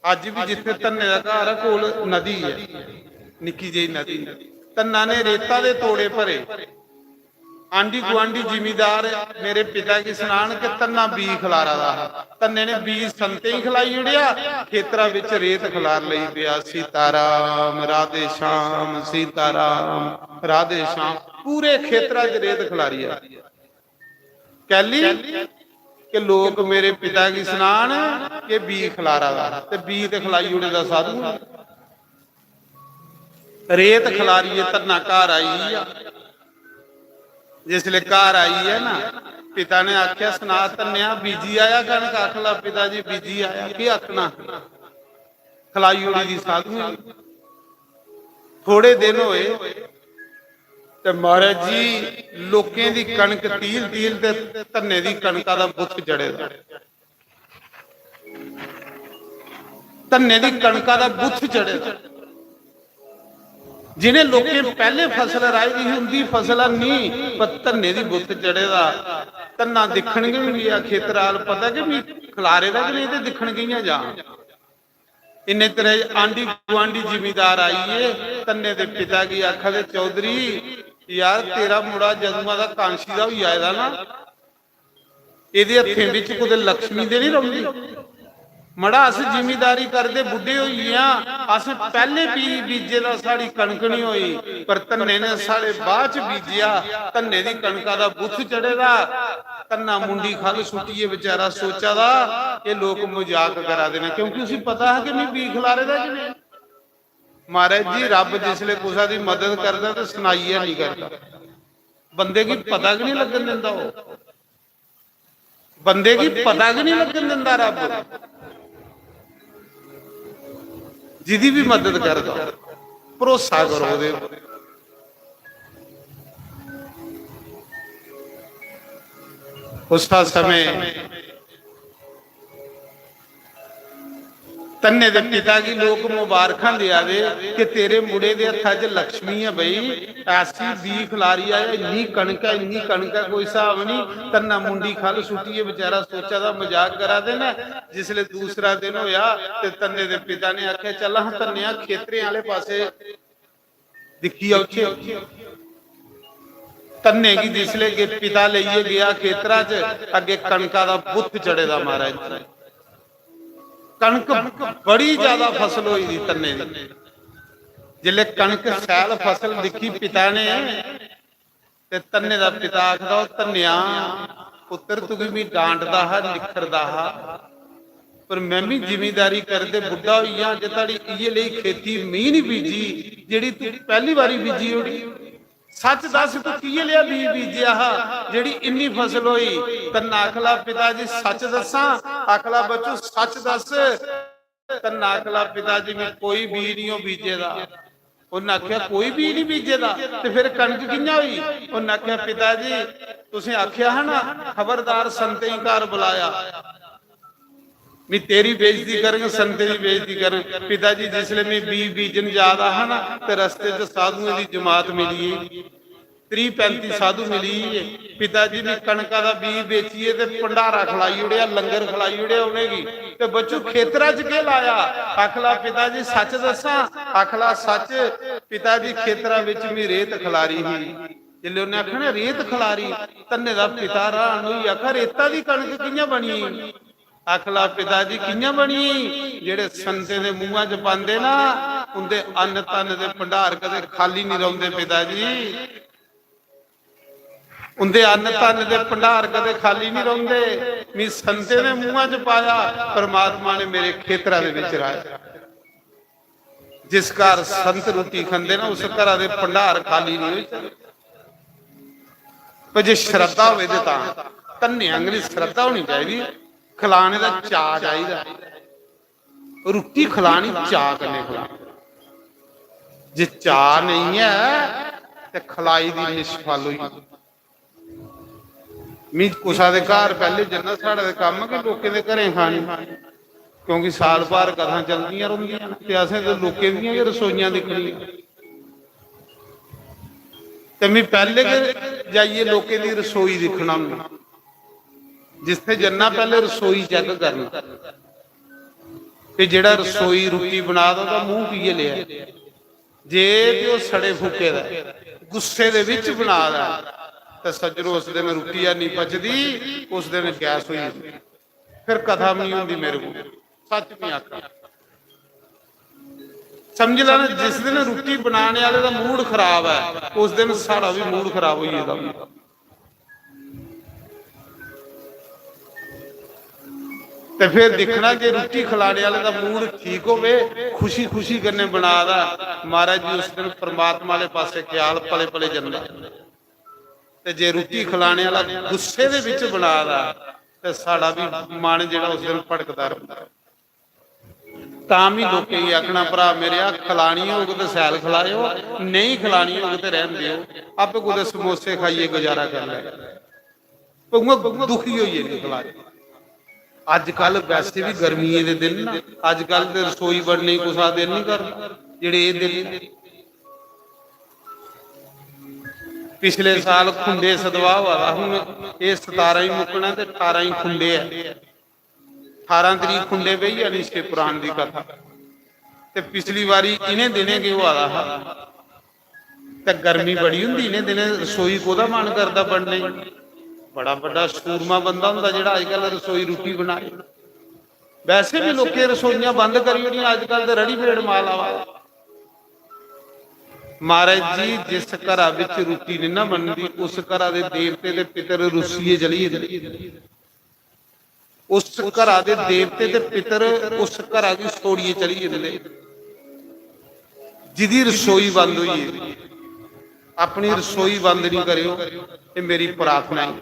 अज भी जिथे तन्ने का घर है कोल नदी है, निक्की जी नदी। तन्ना ने रेता दे तोड़े भरे। आंडी गुआंढी जिमीदार मेरे पिता की सुनान के तन्ना बी खिलारा दा। तन्ने ने बी संते ही खिलाई उड़िया, खेतरा विच रेत खिलार लई पिया। सीताराम राधे श्याम, सीताराम राधे श्याम, पूरे खेतरा च रेत खिलारी है। कहली कि लोग मेरे पिता की सुनान के बी खिलारा दा, ते बी ते खिलाई उड़े दा साधु। रेत खिलारी है, तन्ना घर आई। जिसले घर आई है ना, पिता ने आख्या सुना तन्या बीजी आया कणक। आखला पिताजी बीजी आया, की आखना खलाई उड़ी दी साधु। थोड़े दिन होए ते महाराज जी लोकें दी कणक तील तील ते तन्ने दी कणका दा बुत जड़े दा। तन्ने दी कणका दा बुत जड़े दा। ਜਿਹਨੇ ਲੋਕੇ ਪਹਿਲੇ ਫਸਲ ਰਾਈ ਦੀ ਹੁੰਦੀ ਫਸਲ ਨਹੀਂ ਪਰ ਧੰਨੇ ਦੀ ਬੁੱਤ ਚੜੇ ਦਾ ਧੰਨਾ ਦਿਖਣਗੇ ਵੀ ਆ ਖੇਤਰਾਲ ਪਤਾ ਕਿ ਵੀ ਖਲਾਰੇ ਦਾ ਕਿ ਨਹੀਂ ਤੇ ਦਿਖਣ ਗਈਆਂ ਜਾਂ ਇੰਨੇ ਤਰ੍ਹਾਂ ਆਂਢੀ ਗੁਆਂਢੀ ਜ਼ਿਮੀਦਾਰ ਆਈਏ ਧੰਨੇ ਦੇ ਪਿਤਾ ਕੀ ਆਖਾ ਦੇ ਚੌਧਰੀ ਯਾਰ ਤੇਰਾ ਮੁੰਡਾ ਜਦੂਆਂ ਦਾ ਕਾਂਸ਼ੀ ਦਾ ਵੀ ਆਇਦਾ ਨਾ ਇਹਦੇ ਹੱਥਾਂ ਵਿੱਚ ਕੁਝ ਲక్ష్ਮੀ ਦੇ ਨਹੀਂ ਰਹੁੰਦੀ ਮੜਾ ਅਸ ਜ਼ਿਮੀਦਾਰੀ ਕਰਦੇ ਬੁੱਢੇ ਹੋਈਆਂ ਅਸ ਪਹਿਲੇ ਬੀਜੇ ਦਾ ਸਾਡੀ ਕਣਕ ਨਹੀਂ ਹੋਈ ਪਰ ਧੰਨੇ ਨੇ ਸਾਡੇ ਬਾਅਦ ਚ ਬੀਜਿਆ ਧੰਨੇ ਦੀ ਕਣਕਾਂ ਦਾ ਬੁੱਥ ਚੜੇਗਾ ਧੰਨਾ ਮੁੰਡੀ ਖਲ ਸੁੱਟੀਏ ਵਿਚਾਰਾ ਸੋਚਾ ਦਾ ਇਹ ਲੋਕ ਮਜ਼ਾਕ ਕਰਾ ਦੇਣਾ ਕਿਉਂਕਿ ਉਸੇ ਪਤਾ ਹੈ ਕਿ ਮੈਂ ਬੀ ਖਲਾਰੇ ਦਾ ਕਿ ਨਹੀਂ ਮਹਾਰਾਜ ਜੀ ਰੱਬ ਜਿਸਲੇ ਕੁਸਾ ਦੀ ਮਦਦ ਕਰਦਾ ਤੇ ਸੁਣਾਈਆ ਨਹੀਂ ਕਰਦਾ ਬੰਦੇ ਕੀ ਪਤਾ ਕਿ ਨਹੀਂ ਲੱਗਣ ਦਿੰਦਾ ਉਹ ਬੰਦੇ ਕੀ ਪਤਾ ਕਿ ਨਹੀਂ ਲੱਗਣ ਦਿੰਦਾ ਰੱਬ ਜਿਹਦੀ ਵੀ ਮਦਦ ਕਰਦਾ ਭਰੋਸਾ ਕਰੋ ਉਹਦੇ ਉਸ ਸਮੇਂ ਧੰਨੇ ਦੇ ਪਿਤਾ ਕੀ ਲੋਕ ਮੁਬਾਰਕਾਂ ਦੇ ਆਵੇ ਕਿ ਤੇਰੇ ਮੁੰਡੇ ਦੇ ਹੱਥਾਂ 'ਚ ਲక్ష్ਮੀ ਹੈ ਬਈ ਐਸੀ ਬੀ ਖਲਾਰੀ ਆ ਇੰਨੀ ਕਣਕ ਕੋਈ ਹਿਸਾਬ ਨਹੀਂ ਧੰਨਾ ਮੁੰਡੀ ਖਲ ਸੁੱਟੀਏ ਵਿਚਾਰਾ ਸੋਚਾ ਦਾ ਮਜ਼ਾਕ ਕਰਾ ਦੇਣਾ ਜਿਸਲੇ ਦੂਸਰਾ ਦਿਨ ਹੋਇਆ ਤੇ ਧੰਨੇ ਦੇ ਪਿਤਾ ਨੇ ਆਖਿਆ ਚੱਲ ਹਾਂ ਧੰਨਿਆ ਖੇਤਰੇ ਵਾਲੇ ਪਾਸੇ ਦਿਖੀ ਉੱਥੇ ਧੰਨੇ ਕੀ ਜਿਸਲੇ ਕੇ ਪਿਤਾ ਲਈਏ ਗਿਆ ਖੇਤਰਾਂ 'ਚ ਅੱਗੇ ਕਣਕਾਂ ਦਾ ਬੁੱਤ ਚੜੇ ਦਾ ਮਹਾਰਾਜ ਕਣਕ ਬੜੀ ਜ਼ਿਆਦਾ ਫਸਲ ਹੋਈ ਦੀ ਧੰਨੇ ਦੀ ਜਿਲੇ ਕਣਕ ਸੈਲ ਫਸਲ ਦਿਖੀ ਪਿਤਾ ਨੇ ਤੇ ਧੰਨੇ ਦਾ ਪਿਤਾ ਆਖਦਾ ਧੰਨਿਆ ਪੁੱਤਰ ਤੂੰ ਵੀ ਡਾਂਟਦਾ ਹੈ ਨਿਖਰਦਾ ਹੈ ਪਰ ਮੈਂ ਵੀ ਜ਼ਿਮੀਦਾਰੀ ਕਰਦੇ ਬੁੱਢਾ ਹੋਈਆਂ ਜੇ ਤੁਹਾਡੀ ਇਹ ਲਈ ਖੇਤੀ ਮੀਂਹ ਨਹੀਂ ਬੀਜੀ ਜਿਹੜੀ ਤੂੰ ਪਹਿਲੀ ਵਾਰੀ ਬੀਜੀ ਹੋਣੀ ਸੱਚ ਦੱਸ ਤੂੰ ਕੀ ਲਿਆ ਬੀਜਿਆ ਜਿਹੜੀ ਇੰਨੀ ਫਸਲ ਹੋਈ ਧੰਨਾ ਆਖਲਾ ਪਿਤਾ ਜੀ ਸੱਚ ਦੱਸਾਂ ਆਖਲਾ ਬੱਚੂ ਸੱਚ ਦੱਸ ਧੰਨਾ ਆਖਲਾ ਪਿਤਾ ਜੀ ਮੈਂ ਕੋਈ ਬੀਜ ਨਹੀਂ ਬੀਜੇ ਦਾ ਉਹਨਾਂ ਆਖਿਆ ਕੋਈ ਬੀਜ ਨਹੀਂ ਬੀਜੇ ਦਾ ਤੇ ਫਿਰ ਕਣਕ ਕਿੰਨਾ ਹੋਈ ਉਹਨਾਂ ਆਖਿਆ ਪਿਤਾ ਜੀ ਤੁਸੀਂ ਆਖਿਆ ਹੈ ਨਾ ਖਬਰਦਾਰ ਸੰਤੇ ਘਰ ਬੁਲਾਇਆ ਮੈਂ ਤੇਰੀ ਬੇਇੱਜ਼ਤੀ ਕਰਾਂਗਾ ਸੰਤੇ ਦੀ ਬੇਇੱਜ਼ਤੀ ਕਰਾਂ ਪਿਤਾ ਜੀ ਜਿਸਲੇ ਮੈਂ ਬੀਜਣ ਜਾਦਾ ਹਾਂ ਨਾ ਤੇ ਰਸਤੇ 'ਚ ਸਾਧੂਆਂ ਦੀ ਜਮਾਤ ਮਿਲੀ 30-35 ਸਾਧੂ ਮਿਲੀ ਪਿਤਾ ਜੀ ਨੇ ਕਣਕਾਂ ਦਾ ਬੀਜ ਵੇਚੀਏ ਤੇ ਭੰਡਾਰਾ ਖਲਾਈ ਉੜਿਆ ਲੰਗਰ ਖਲਾਈ ਉੜਿਆ ਉਹਨੇਗੀ ਤੇ ਬੱਚੂ ਖੇਤਰਾਂ 'ਚ ਕੇ ਲਾਇਆ ਆਖਲਾ ਪਿਤਾ ਜੀ ਸੱਚ ਦੱਸਾਂ ਆਖਲਾ ਸੱਚ ਪਿਤਾ ਜੀ ਖੇਤਰਾਂ ਵਿੱਚ ਵੀ ਰੇਤ ਖਲਾਰੀ ਸੀ ਜਿੱਲੇ ਉਹਨੇ ਆਖਣਾ ਰੇਤ ਖਲਾਰੀ ਧੰਨੇ ਦਾ ਪਿਤਾ ਰਾਹ ਨੂੰ ਆਖਾ ਰੇਤਾ ਦੀ ਕਣਕ ਕਿੰਨਾ ਬਣੀ ਆਖਲਾ ਪਿਤਾ ਜੀ ਕਿੰਨਾ ਬਣੀ ਜਿਹੜੇ ਸੰਤੇ ਦੇ ਮੂੰਹਾਂ 'ਚ ਪਾਉਂਦੇ ਨਾ ਉਹਦੇ ਅੰਨ ਤਨ ਦੇ ਭੰਡਾਰ ਕਦੇ ਖਾਲੀ ਨਹੀਂ ਰਹਿੰਦੇ ਪਿਤਾ ਜੀ ਉਹਦੇ ਅੰਨ ਤਨ ਦੇ ਭੰਡਾਰ ਕਦੇ ਖਾਲੀ ਨਹੀਂ ਰਹਿੰਦੇ ਮੈਂ ਸੰਤੇ ਦੇ ਮੂੰਹਾਂ 'ਚ ਪਾਇਆ ਪਰਮਾਤਮਾ ਨੇ ਮੇਰੇ ਖੇਤਰਾਂ ਦੇ ਵਿੱਚ ਰਾਇਆ ਜਿਸ ਘਰ ਸੰਤ ਰੋਟੀ ਖਾਂਦੇ ਨਾ ਉਸ ਘਰਾਂ ਦੇ ਭੰਡਾਰ ਖਾਲੀ ਨਹੀਂ ਹੋਈ ਪਰ ਜੇ ਸ਼ਰਧਾ ਹੋਵੇ ਤੇ ਤਾਂ ਧੰਨੇ ਅੰਗਲੀ ਸ਼ਰਧਾ ਹੋਣੀ ਚਾਹੀਦੀ ਖਿਲਾਣੇ ਦਾ ਚਾਅ ਚਾਹੀਦਾ ਰੋਟੀ ਖਿਲਾਣੀ ਚਾਅ ਕਰਨੇ ਖਿਲਾਣੀ ਜੇ ਚਾਅ ਨਹੀਂ ਹੈ ਤੇ ਖਿਲਾਈ ਦੀ ਨਿਸ਼ਫਲ ਹੋਈ ਮੀਂਹ ਕੁਸਾ ਦੇ ਘਰ ਪਹਿਲੇ ਜੰਨਤ ਸਾਡੇ ਦੇ ਕੰਮ ਕਿ ਲੋਕਾਂ ਦੇ ਘਰੇ ਖਾਣੀ ਕਿਉਂਕਿ ਸਾਲ ਭਰ ਕਥਾਂ ਚੱਲਦੀਆਂ ਰਹਿੰਦੀਆਂ ਤੇ ਅਸੀਂ ਤੇ ਲੋਕਾਂ ਦੀਆਂ ਰਸੋਈਆਂ ਦੇਖਣੀਆਂ ਤੇ ਮੈਂ ਪਹਿਲੇ ਜਾਈਏ ਲੋਕਾਂ ਦੀ ਰਸੋਈ ਦੇਖਣਾ ਜਿੱਥੇ ਜੰਨਾ ਪਹਿਲੇ ਰਸੋਈ ਚੈੱਕ ਕਰਨਾ ਤੇ ਜਿਹੜਾ ਰਸੋਈ ਰੋਟੀ ਬਣਾ ਦੋ ਉਹਦਾ ਮੂੰਹ ਪੀਏ ਲਿਆ ਜੇ ਤੇ ਉਹ ਸੜੇ ਫੁੱਕੇ ਦਾ ਗੁੱਸੇ ਦੇ ਵਿੱਚ ਬਣਾ ਦਾ ਤੇ ਸੱਜਣੋ ਉਸ ਦਿਨ ਰੋਟੀ ਆ ਨਹੀਂ ਪਚਦੀ ਉਸ ਦਿਨ ਗੈਸ ਹੋਈ ਫਿਰ ਕਥਾ ਨਹੀਂ ਹੁੰਦੀ ਮੇਰੇ ਕੋਲ ਸੱਚ ਨਹੀਂ ਆਖਾਂ ਸਮਝ ਲੈਣਾ ਜਿਸ ਦਿਨ ਰੋਟੀ ਬਣਾਉਣ ਵਾਲੇ ਦਾ ਮੂਡ ਖਰਾਬ ਹੈ ਉਸ ਦਿਨ ਸਾਡਾ ਵੀ ਮੂਡ ਖਰਾਬ ਹੋਈ ਜਾਂਦਾ ਤੇ ਫਿਰ ਦੇਖਣਾ ਜੇ ਰੋਟੀ ਖਿਲਾਣੇ ਵਾਲੇ ਦਾ ਮੂਡ ਠੀਕ ਹੋਵੇ ਖੁਸ਼ੀ ਖੁਸ਼ੀ ਕਰਨੇ ਬਣਾਦਾ ਮਹਾਰਾਜ ਜੀ ਉਸ ਦਿਨ ਪਰਮਾਤਮਾ ਵਾਲੇ ਪਾਸੇ ਖਿਆਲ ਪਲੇ ਪਲੇ ਜਾਂਦਾ ਤੇ ਜੇ ਰੋਟੀ ਖਿਲਾਣੇ ਵਾਲਾ ਗੁੱਸੇ ਦੇ ਵਿੱਚ ਬਣਾਦਾ ਤੇ ਸਾਡਾ ਵੀ ਮਨ ਜਿਹੜਾ ਉਸ ਦਿਨ ਭੜਕਦਾ ਰਹਿੰਦਾ ਤਾਂ ਵੀ ਲੋਕਾਂ ਹੀ ਆਖਣਾ ਭਰਾ ਮੇਰੇ ਆ ਖਿਲਾਣੀ ਹੋਊ ਤੇ ਸੈਲ ਖਿਲਾਇਓ ਨਹੀਂ ਖਿਲਾਣੀ ਹੋਊ ਤੇ ਰਹਿਣ ਦਿਓ ਆਪੇ ਕੋਈ ਸਮੋਸੇ ਖਾਈਏ ਗੁਜ਼ਾਰਾ ਕਰ ਲੈ ਦੁਖੀ ਹੋਈਏ ਨਹੀਂ ਖਿਲਾਏ ਅੱਜ ਕੱਲ ਵੈਸੇ ਵੀ ਗਰਮੀਆਂ ਦੇ ਦਿਨ ਨਾ ਅੱਜ ਕੱਲ ਤੇ ਰਸੋਈ ਵੜਨੇ ਕੁਸਾ ਦਿਨ ਨਹੀਂ ਕਰਦਾ ਜਿਹੜੇ ਇਹ ਦਿਨ पिछले साल खुंडे सदवा हुआ था, हूँ ये 17 ही मुकना ते 18 ही खुंडे है। 18 तरीक खुंडे पई है निश्चय पुराण की कथा। ते पिछली बारी इन्हें दिने की हुआ था ते गर्मी बड़ी हुंदी, इन्हें दिने रसोई कोदा मन करदा बनने। बड़ा बड़ा सूरमा बंदा हुंदा जिहड़ा अजकल रसोई रोटी बनाए। वैसे भी लोके रसोइयां बंद करी होणियां अजकल ते रेडीमेड माल आवा। महाराज जी जिस घर विच रोटी नहीं ना बनती उस घर के देवते ते पितर रुसीए चली जांदे। उस घर के देवते ते पितर उस घर की सोड़िए चली जांदे। जिदी रसोई बंद हुई है अपनी रसोई बंद नहीं करियो, ये मेरी प्रार्थना है।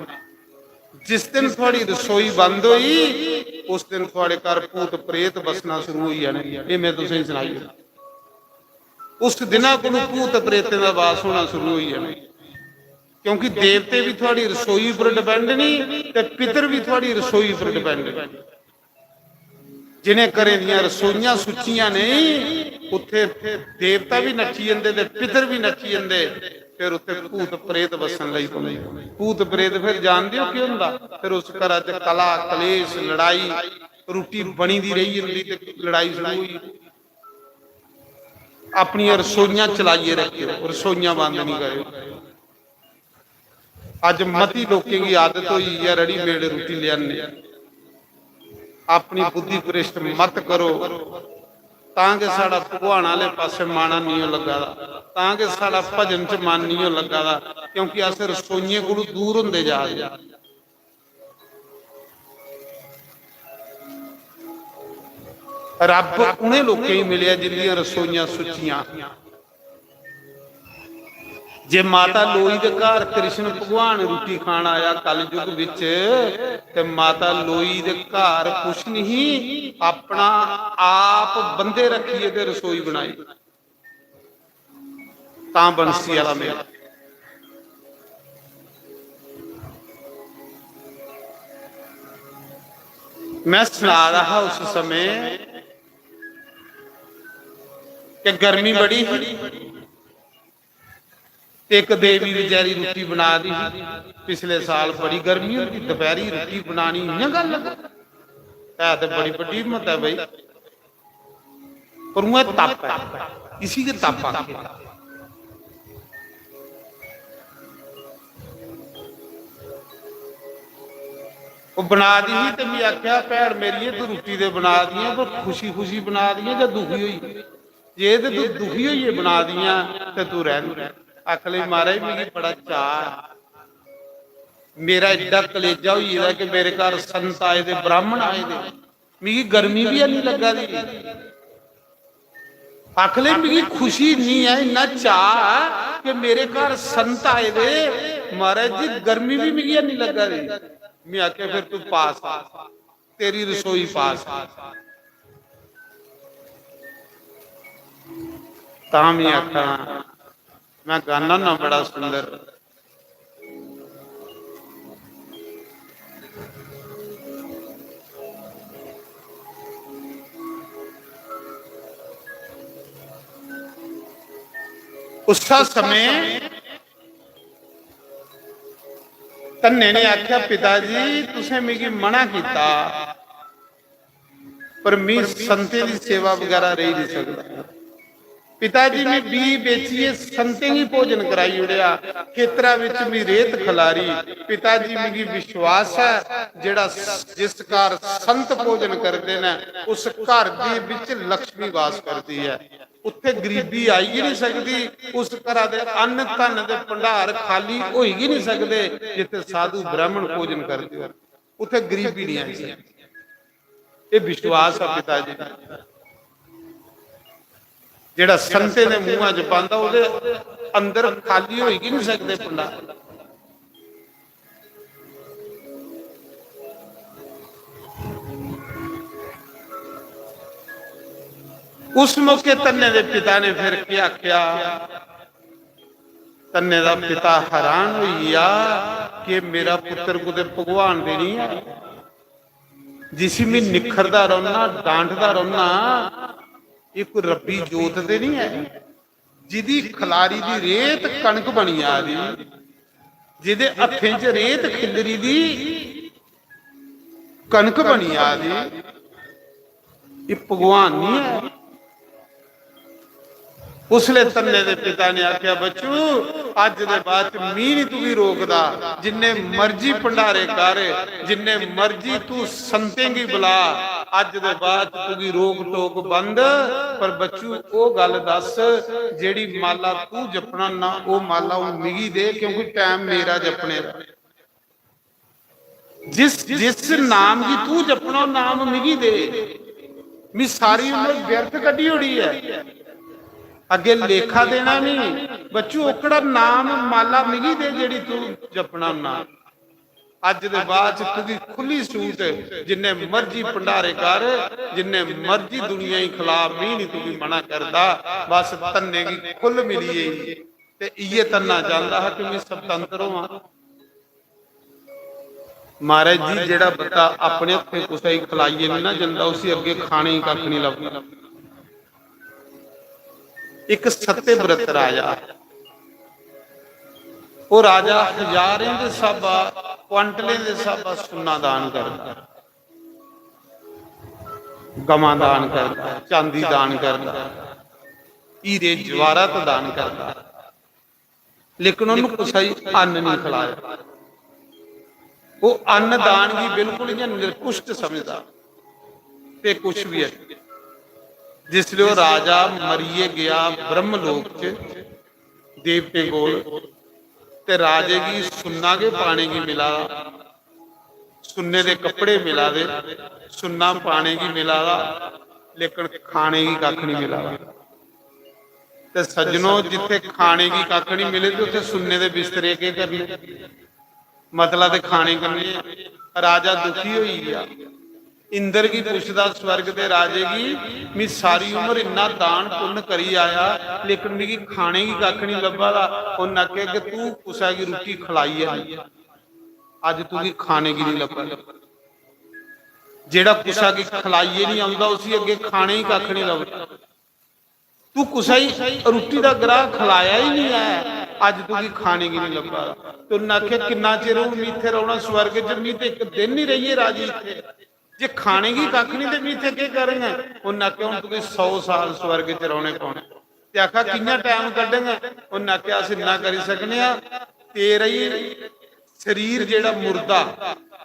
जिस दिन थोड़ी रसोई बंद हुई उस दिन थोड़े घर भूत प्रेत बसना शुरू हो जाने। ये मैं तुसें सुनाई उस दिना को भूत प्रेतें का वास होना शुरू हो जाना। क्योंकि देवते भी थोड़ी रसोई पर डिपेंड नहीं ते पितर भी थोड़ी रसोई पर डिपेंड नहीं। जिन्हें घरें दियां रसोइयां सुचियां नहीं उत्थे देवता भी नच्ची जांदे ते पितर भी नच्ची जांदे। फिर उत्थे भूत प्रेत बसन लई पैंदे। भूत प्रेत फिर जानदे हो की हुंदा? फिर उस घर च कला कलेश लड़ाई, रोटी बनी दी रही जांदी ते लड़ाई शुरू होई। अपनी रसोइयां चलाइए रखियो, रसोइयां बंद नहीं करियो। अज मती लोकें की आदत हुई है रेडीमेड रोटी ले आने। अपनी बुद्धि भ्रिष्ट मत करो तां कि साडा भगवान वाले पासे माना नहीं लगा, तां कि साडा भजन च मन नहीं लगा, क्योंकि अस रसोइयां कोलों दूर होंदे जा रहे। रब उन्हें लोकें ही मिले जिन्दियां रसोइयां सुचियां। जे माता लोई दे घर कृष्ण भगवान रोटी खान आया कल युग विच ते माता लोई दे घर कुछ नहीं अपना आप बंदे रखिए ते रसोई बनाई तां बंसी वाला मेला। मैं सुना रहा उस समय कि गर्मी बड़ी थी। एक देवी बेचारी रोटी बना दी। पिछले साल बड़ी गर्मी होती, दोपहरी रोटी बनानी इन्नी गल है तो बड़ी बड़ी हिम्मत है भाई, पर वो तप है, इसी के तप आखे। वो बना दी ही तो मैं आख्या भैन मेरी तू रोटी तो बना दी पर खुशी खुशी बना दी या दुखी हुई? जे तो तू दुखी हुई बना दियां तो तू रह। आख ले महाराज मेरी बड़ा चाह, मेरा एडा कलेजा हुई कि मेरे घर संत आए दे, ब्राह्मण आए दे, मिगी गर्मी भी नहीं लगा दी। आख ले मिगी खुशी नहीं है, इन्ना चाह कि मेरे घर संत आए दे, महाराज जी गर्मी भी मिगी नहीं लगा दी। मैं आख्या फिर तू पास आ, तेरी रसोई पास तां मैं आखा मैं गाना ना बड़ा सुंदर। उसका समय तन्ने ने आख्या पिताजी तुसें मिगी मना किया पर मैं संते की सेवा वगैरह रही नहीं सकता। पिताजी ने बी बेचिए संते ही भोजन कराई उड़िया, खेतरा विच मी रेत खलारी। पिताजी मिगी विश्वास है जेड़ा जिस घर संत भोजन करते ने उस घर दे विच लक्ष्मी वास करती है, उत्थे गरीबी आई ही नहीं सकती। उस घर दे अन्न धन दे भंडार खाली हो ही नहीं सकते जिथे साधु ब्राह्मण भोजन करते हो, उत्थे गरीबी नहीं आई सकती। ये विश्वास है पिताजी का। जेड़ा संते ने मुंहां च पांदा उहदे अंदर खाली हो ही नहीं सकते भंडार। उस मौके तन्ने दे पिता ने फिर क्या आख्या? तन्ने दा पिता हैरान होइया कि मेरा पुत्र कुते भगवान दे नहीं है, जिसी मैं निखरदा रहना डांटदा रहना, ये कोई रब्बी जोत ते नहीं है जिदी खलारी दी रेत कणक बनी आ रही ਜਿਹਦੇ ਹੱਥਾਂ 'ਚ ਰੇਤ ਖਿਲਰੀ ਦੀ ਕਣਕ ਬਣੀ ਆ ਦੀ, ਇਹ ਭਗਵਾਨ ਨਹੀਂ ਹੈ। ਉਸਲੇ ਤੰਨੇ ਦੇ ਪਿਤਾ ਨੇ ਆਖਿਆ, ਬੱਚੂ ਅੱਜ ਦੇ ਬਾਅਦ ਚ ਮੀਂਹ ਨਹੀਂ ਤੂੰ ਵੀ ਰੋਕਦਾ, ਜਿੰਨੇ ਮਰਜ਼ੀ ਭੰਡਾਰੇ ਕਰ, ਜਿੰਨੇ ਮਰਜ਼ੀ ਤੂੰ ਸੰਤੇਂਗੀ ਬੁਲਾ, ਅੱਜ ਦੇ ਬਾਅਦ ਤੂੰ ਵੀ ਰੋਕ ਟੋਕ ਬੰਦ। ਪਰ ਬੱਚੂ ਉਹ ਗੱਲ ਦੱਸ, ਜਿਹੜੀ ਮਾਲਾ ਤੂੰ ਜਪਣਾ ਨਾ, ਉਹ ਮਾਲਾ ਉਹ ਮਿਗੀ ਦੇ, ਕਿਉਂਕਿ ਟਾਈਮ ਮੇਰਾ ਜਪਣੇ ਦਾ। ਜਿਸ ਨਾਮ ਦੀ ਤੂੰ ਜਪਣਾ ਨਾਮ ਮਿਗੀ ਦੇ। ਮੈਂ ਸਾਰੀ ਉਮਰ ਵਿਅਰਥ ਕੱਢੀ ਹੋਣੀ ਹੈ, ਅੱਗੇ ਲੇਖਾ ਦੇਣਾ ਨਹੀਂ। ਬੱਚੂ ओकड़ा नाम माला मिगी दे ਜਿਹੜੀ ਤੂੰ ਜਪਣਾ ਨਾ। ਅੱਜ ਦੇ ਬਾਅਦ ਤੂੰ ਖੁੱਲੀ ਸੂਟ, ਜਿੰਨੇ ਮਰਜ਼ੀ ਭੰਡਾਰੇ ਕਰ, ਜਿੰਨੇ ਮਰਜ਼ੀ ਦੁਨੀਆ ਹੀ ਖਿਲਾਫ ਵੀ ਨਹੀਂ ਤੂੰ ਵੀ ਮਨਾ ਕਰਦਾ। ਬਸ ਤੰਨੇ ਦੀ ਖੁੱਲ ਮਿਲੀ ਏ ਤੇ ਇਹ ਤੰਨਾ ਜਾਂਦਾ ਹੈ ਕਿ ਮੈਂ ਸੁਤੰਤਰ ਹਾਂ। महाराज जी जेड़ा बता अपने हथे कुछ ही खिलाइए नहीं ना जंदा, उसी अगे खाने ही कख नहीं लभदा। एक सत्यव्रत राजा, वो राजा हजारे दे साबा क्वांटले दे साबा सुन्ना दान करदा, गवां दान करदा, चांदी दान करदा, हीरे जवाहरात दान करदा, लेकिन उन्होंने कुछ ही अन्न नहीं खिलाया। वो अन्न दान भी बिल्कुल निरपुष्ट समझदा ते कुछ भी है। जिसले वो राजा मरिए गया ब्रह्मलोक च देवते कोल, ते राजे की सुन्ना के पाने की मिला, सुन्ने दे कपड़े मिला दे, सुन्ना पाने की मिला, लेकिन खाने की कख नहीं मिला। ते सज्जनों जिथे खाने की कख नहीं मिले तो उसे सुन्ने दे बिस्तरे के करने, मतलब ते खाने करने। राजा दुखी हो गया, इंद्र की पुछदा स्वर्ग दे राजे की, मैं सारी उम्र इन्ना दान पुण्य करी आया, लेकिन मेरी खाने की कख नहीं लभा। उन्हें आख्या कि तू कुसा की रोटी खिलाई है, अज तू की खाने की नहीं लभा। जेड़ा कुसा की खिलाइए नहीं आंदा, उसी अगे खाने ही कख नहीं लभदा। तू कुसा ही रोटी का ग्राह खिलाया ही नहीं है, अज तू की खाने की नहीं लभा। तो उन्हें आख्या किन्ना चिर हूं इत्थे रहना स्वर्ग च, मैं तो एक दिन नहीं रहिए राजी इत्थे, जे खाने की कख नहीं तो मैं इत्थे क्या करेंगे। उन्हें आख्या हुण तुसीं 100 साल स्वर्ग च रौहने पौने। ते आख्या किन्ना टाइम कड्ढेंगे। उन्हें आख्या असीं इन्ना करी सकने आ, तेरा ही शरीर जिहड़ा मुर्दा,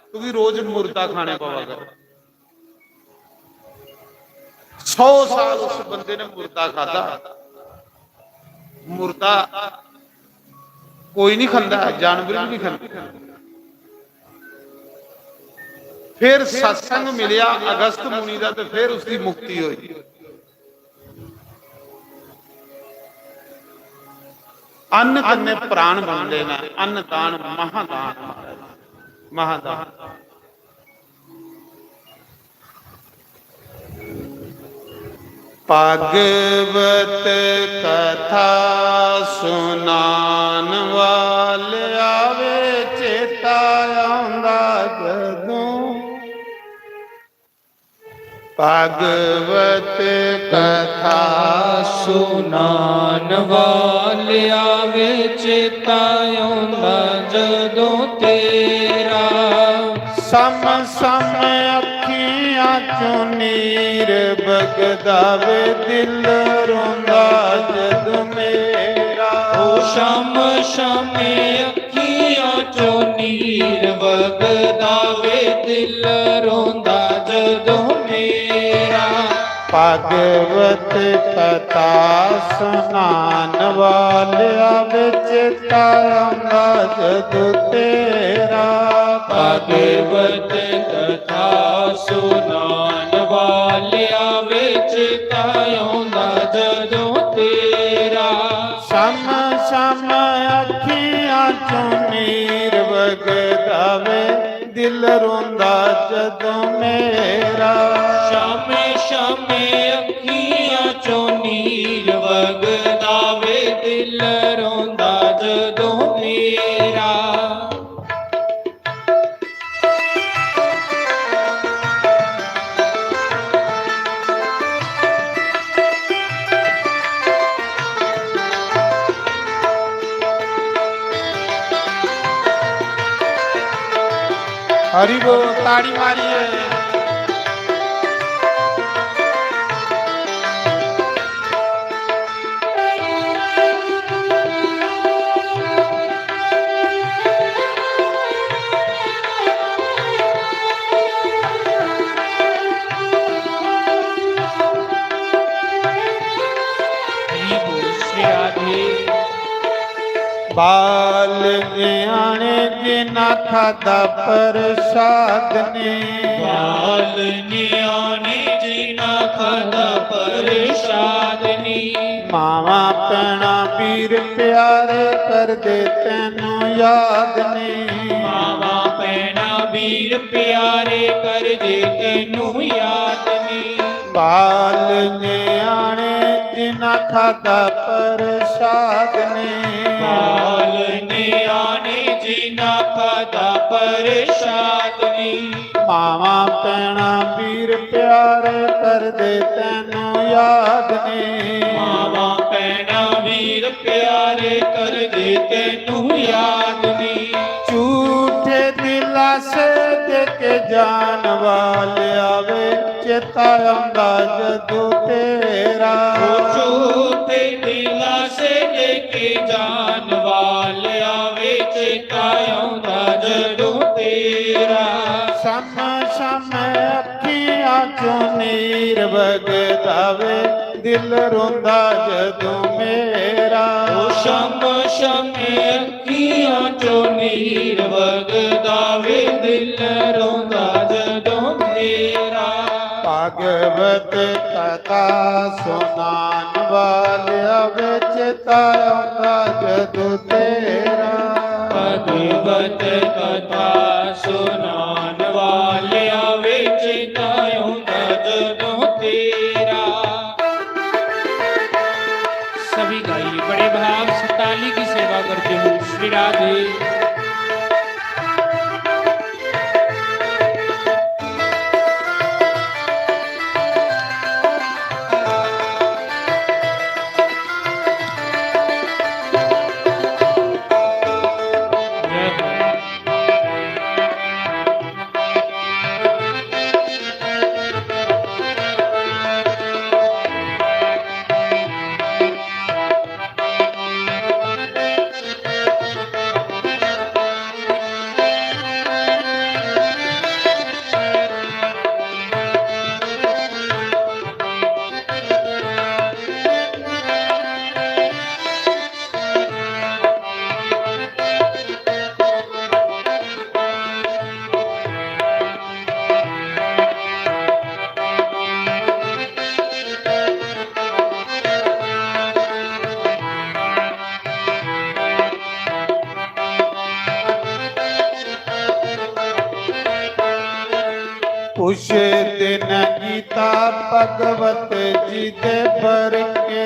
तू भी रोज मुर्दा खाने पवा कर। 100 साल उस बंदे ने मुर्दा खादा। मुर्दा कोई नहीं खांदा, जानवर भी नहीं खांदा। फिर सत्संग मिलिया अगस्त मुनि का, तो फिर उसकी मुक्ति हुई। अन्न कन्ने प्राण बनते हैं, अन्नदान महादान, महादान। भागवत कथा सुनान वाले आवे चेता आंदा जदों। भागवत कथा सुनान वाले आवे चेता आंदा जदों तेरा। सम सम अखियां चों नीर बगदावे, दिल रोंदा जद मेरा। ओ शम शम अखियां चों नीर बगदावे, दिल रोंदा जदों मेरा। भागवत कथा सुनान वालिया चेता आंदा जद तेरा। भागवत कथा सुनान वालिया चेता आंदा जदों तेरा। सम सम अखियां चों नीर वगदावे, दिल रोंदा जदों मेरा। शामे शामे अखियां चों नीर वगदावे, दिल रोंदा जदों मेरा। हरि बोल, ताड़ी मारिए। हरि बोल श्री राधे। बाल न्याणे जिना खादा प्रसाद ने, बाल नियाने जिना खादा प्रसाद ने, मावा पैणा वीर प्यारे कर दे तैनू याद ने। मावा पैना वीर प्यारे कर दे तैनू याद ने। बाल न्याणे जिना खादा प्रसाद ने, बाल नियाने जिना खादा प्रसाद ने, मावा पैणा वीर प्यारे कर दे तैनू याद ने। मावा पैना वीर प्यारे कर दे तैनू याद ने। झूठे दिलासे दे के जान वाले आवे, चेता आंदा जदों तेरा। झूठे दिलासे लेके जान वाले आवे, चेता आउंदा जदों तेरा। सम सम अखियां चों नीर वगदावे, दिल रोंदा जदों मेरा। शम शम अखियां चों नीर वगदावे, दिल रोंदा जदों मेरा। भागवत कथा सुनान वालिया विच तारा जदों तेरा। भगवत कथा सुनान वालिया विच ताउंदा जदों तेरा। सभी गाइए बड़े भाव से ताली की सेवा करते हुए श्री राधे। उस दिन गीता भगवत जी दे बर के,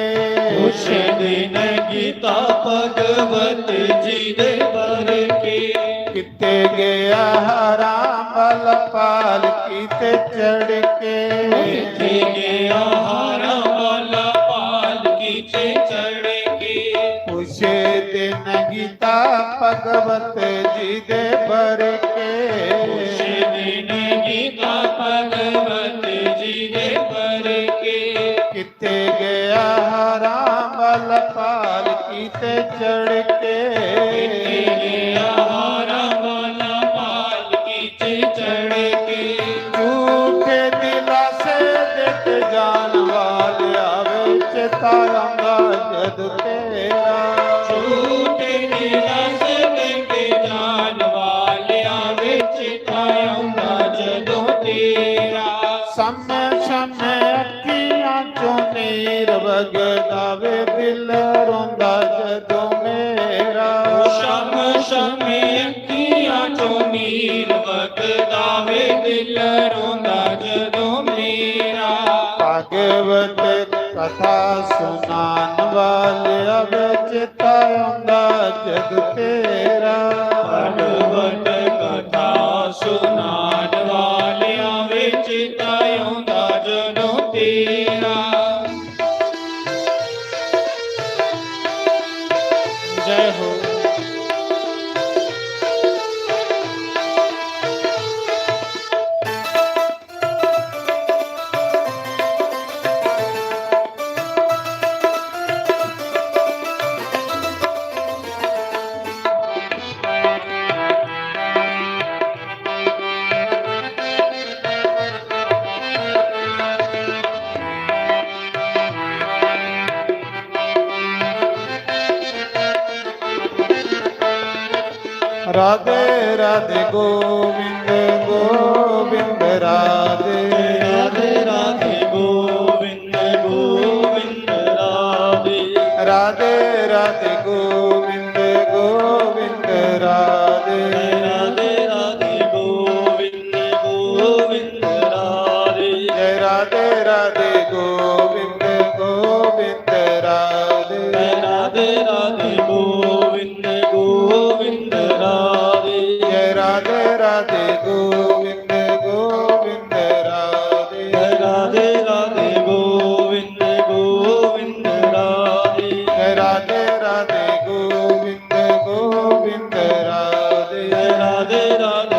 उस दिन गीता भगवत जी दे बर के। किते गया राम बल पाल कीते चढ़ के। किते गया राम वाला पाल कीते चढ़ के। उस दिन गीता भगवत जी दे बर के। उस दिन गीता भगवत जी दे बर के। किते गया राम बल पाल कीते चढ़ के। किते गया राम वाला पाल कीते चढ़ के। झूठे दिलासे देख जान वाले आवे, चेता आंदा जद तेरा। झूठे दिलासे लेके जान वाले आवे, चेता आउंदा जदों तेरा। सम सम अखियां चों नीर वगदावे, दिल रोंदा जदों मेरा। शम शम अखियां चों नीर वगदावे, दिल रोंदा जदों मेरा। भागवत कथा सुनान वालिया विच ताउंदा जग तेरा। भगवत कथा सुनान वालिया विच ताउंदा जदों तेरा। जय हो। राधे राधे गोविंद गोविंद राधे राधे राधे गोविंद गोविंद राधे राधे राधे गोविंद गोविंद राधे राधे राधे गोविंद गोविंद राधे जय राधे राधे गोविंद गोविंद राधे राधे राधे गोविंद गोविंद राधे जय राधे राधे गोविंद गोविंद राधे राधे राधे गोविंद गोविंद राधे जय राधे राधे गोविंद गोविंद राधे राधे राधे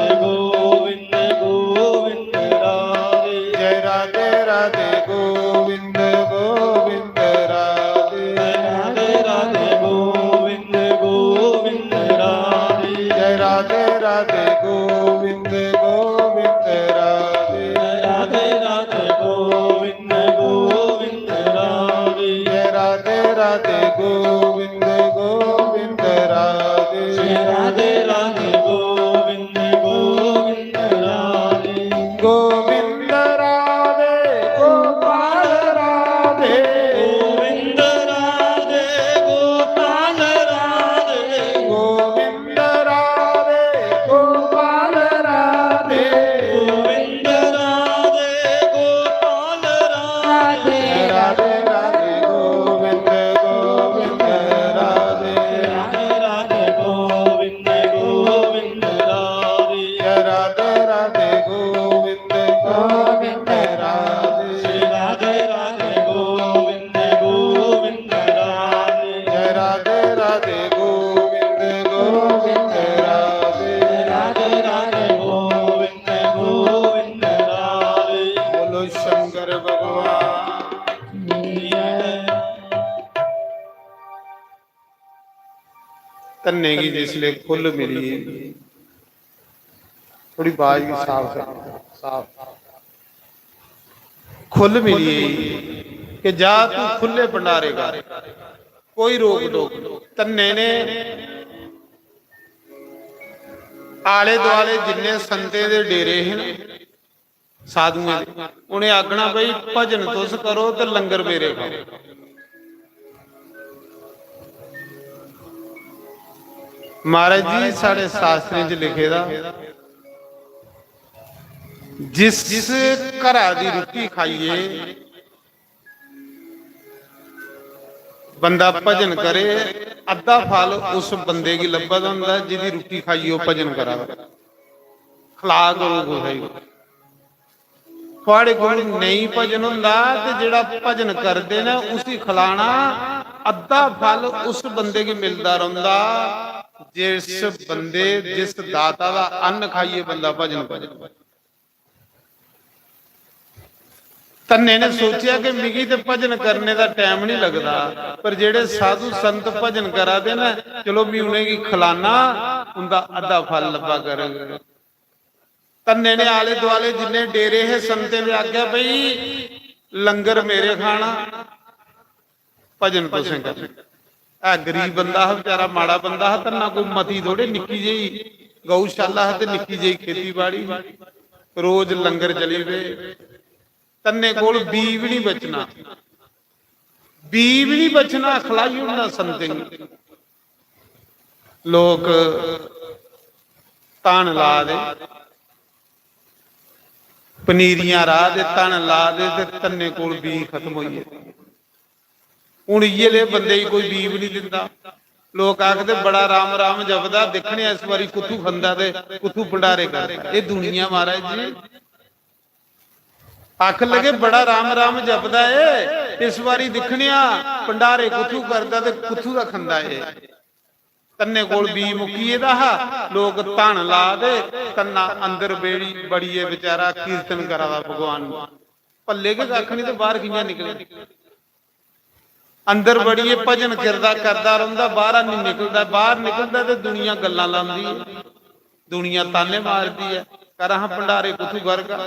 गोविंद गोविंद राधे जय राधे राधे गोविंद गोविंद राधे राधे राधे गोविंद गोविंद राधे जय राधे राधे गोविंद गोविंद राधे राधे राधे गोविंद गोविंद राधे जय राधे राधे गोविंद गोविंद राधे राधे राधे गोविंद गोविंद राधे गोविंद राधे गोपाल राधे गोविंद राधे गोपाल राधे गोविंद राधे गोपाल राधे गोविंद राधे गोपाल राधे राधे राधे गोविंद गोविंद राधे राधे राधे गोविंद गोविंद राधे जय राधे राधे गोविंद गोविंद राधे राधे राधे गोविंद गोविंद राधे जय राधे राधे गोविंद गोविंद राधे राधे राधे गोविंद गोविंद राधे बोलो शंकर भगवान तन्ने की जिसले खुल मिली थोड़ी बाज की साफ खुल मिली कि जा तू खुले भंडारे कर कोई रोक टोक तन्ने ने आले दुआले जिन्ने संते दे डेरे हैं साधुओं दे उन्हें आखना बई भजन तुस करो ते लंगर मेरे खाओ महाराज जी साढ़े शास्त्रें च लिखे दा जिस घरा दी रुट्टी खाइए बंदा भजन करे अद्धा फल उस बंदे की लब्भा दा हुंदा जिहदी रुट्टी खाइए वो भजन करा खला करो कुसै थोड़े कोल नहीं भजन हुंदा ते जेड़ा भजन करदे ने उसी खिलाना अद्धा फल उस बंदे की मिलदा रहुंदा जिस बंदे जिस दाता दा अन्न खाइए बंदा भजन करे तन्ने ने सोचा कि मिगी ते भजन करने का टाइम नहीं लगता पर जेड़े साधु संत भजन करा दे ना चलो भी उन्हें खिलाना उनका अद्धा फल लब्भा करेंगे तन्ने ने आले दुआले जिन्ने डेरे है संते ने आख्या भाई लंगर मेरे खाना भजन तुसें करना आ गरीब बंदा है बेचारा माड़ा बंदा है तन्ना कोई मती थोड़े निक्की जी गौशाला है ते निक्की जी खेतीबाड़ी रोज लंगर चली वे तन्ने कोल बी भी नहीं बचना बी भी नहीं बचना खलाई उड़ना संते लोग तान ला दे पनीरियां राह दे तन ला दे ते तन्ने कोल बी खत्म होई हुण इये बंदे ही कोई बी भी नहीं दिंदा लोग आखदे बड़ा राम राम जपदा देखने इस बारी कुत्थू खंदा ते कुत्थू भंडारे कर ये दुनिया महाराज जी आख लगे बड़ा राम राम जपदा है इस बारी दिखने भंडारे कुत्थू करदा ते कुत्थू दा खंदा है तन्ने कोल बी मुकीए दा लोग धन ला दे तन्ना अंदर बेड़ी बड़ीए बेचारा कीर्तन करा दा भगवान भल्ले के कख नहीं तो बाहर कियां निकले अंदर बड़ीए भजन करदा करदा रहिंदा बाहर नहीं निकलदा बाहर निकलदा ते दुनिया गल्लां लांदी है दुनिया ताने मारदी है कर हां भंडारे कुत्थू करगा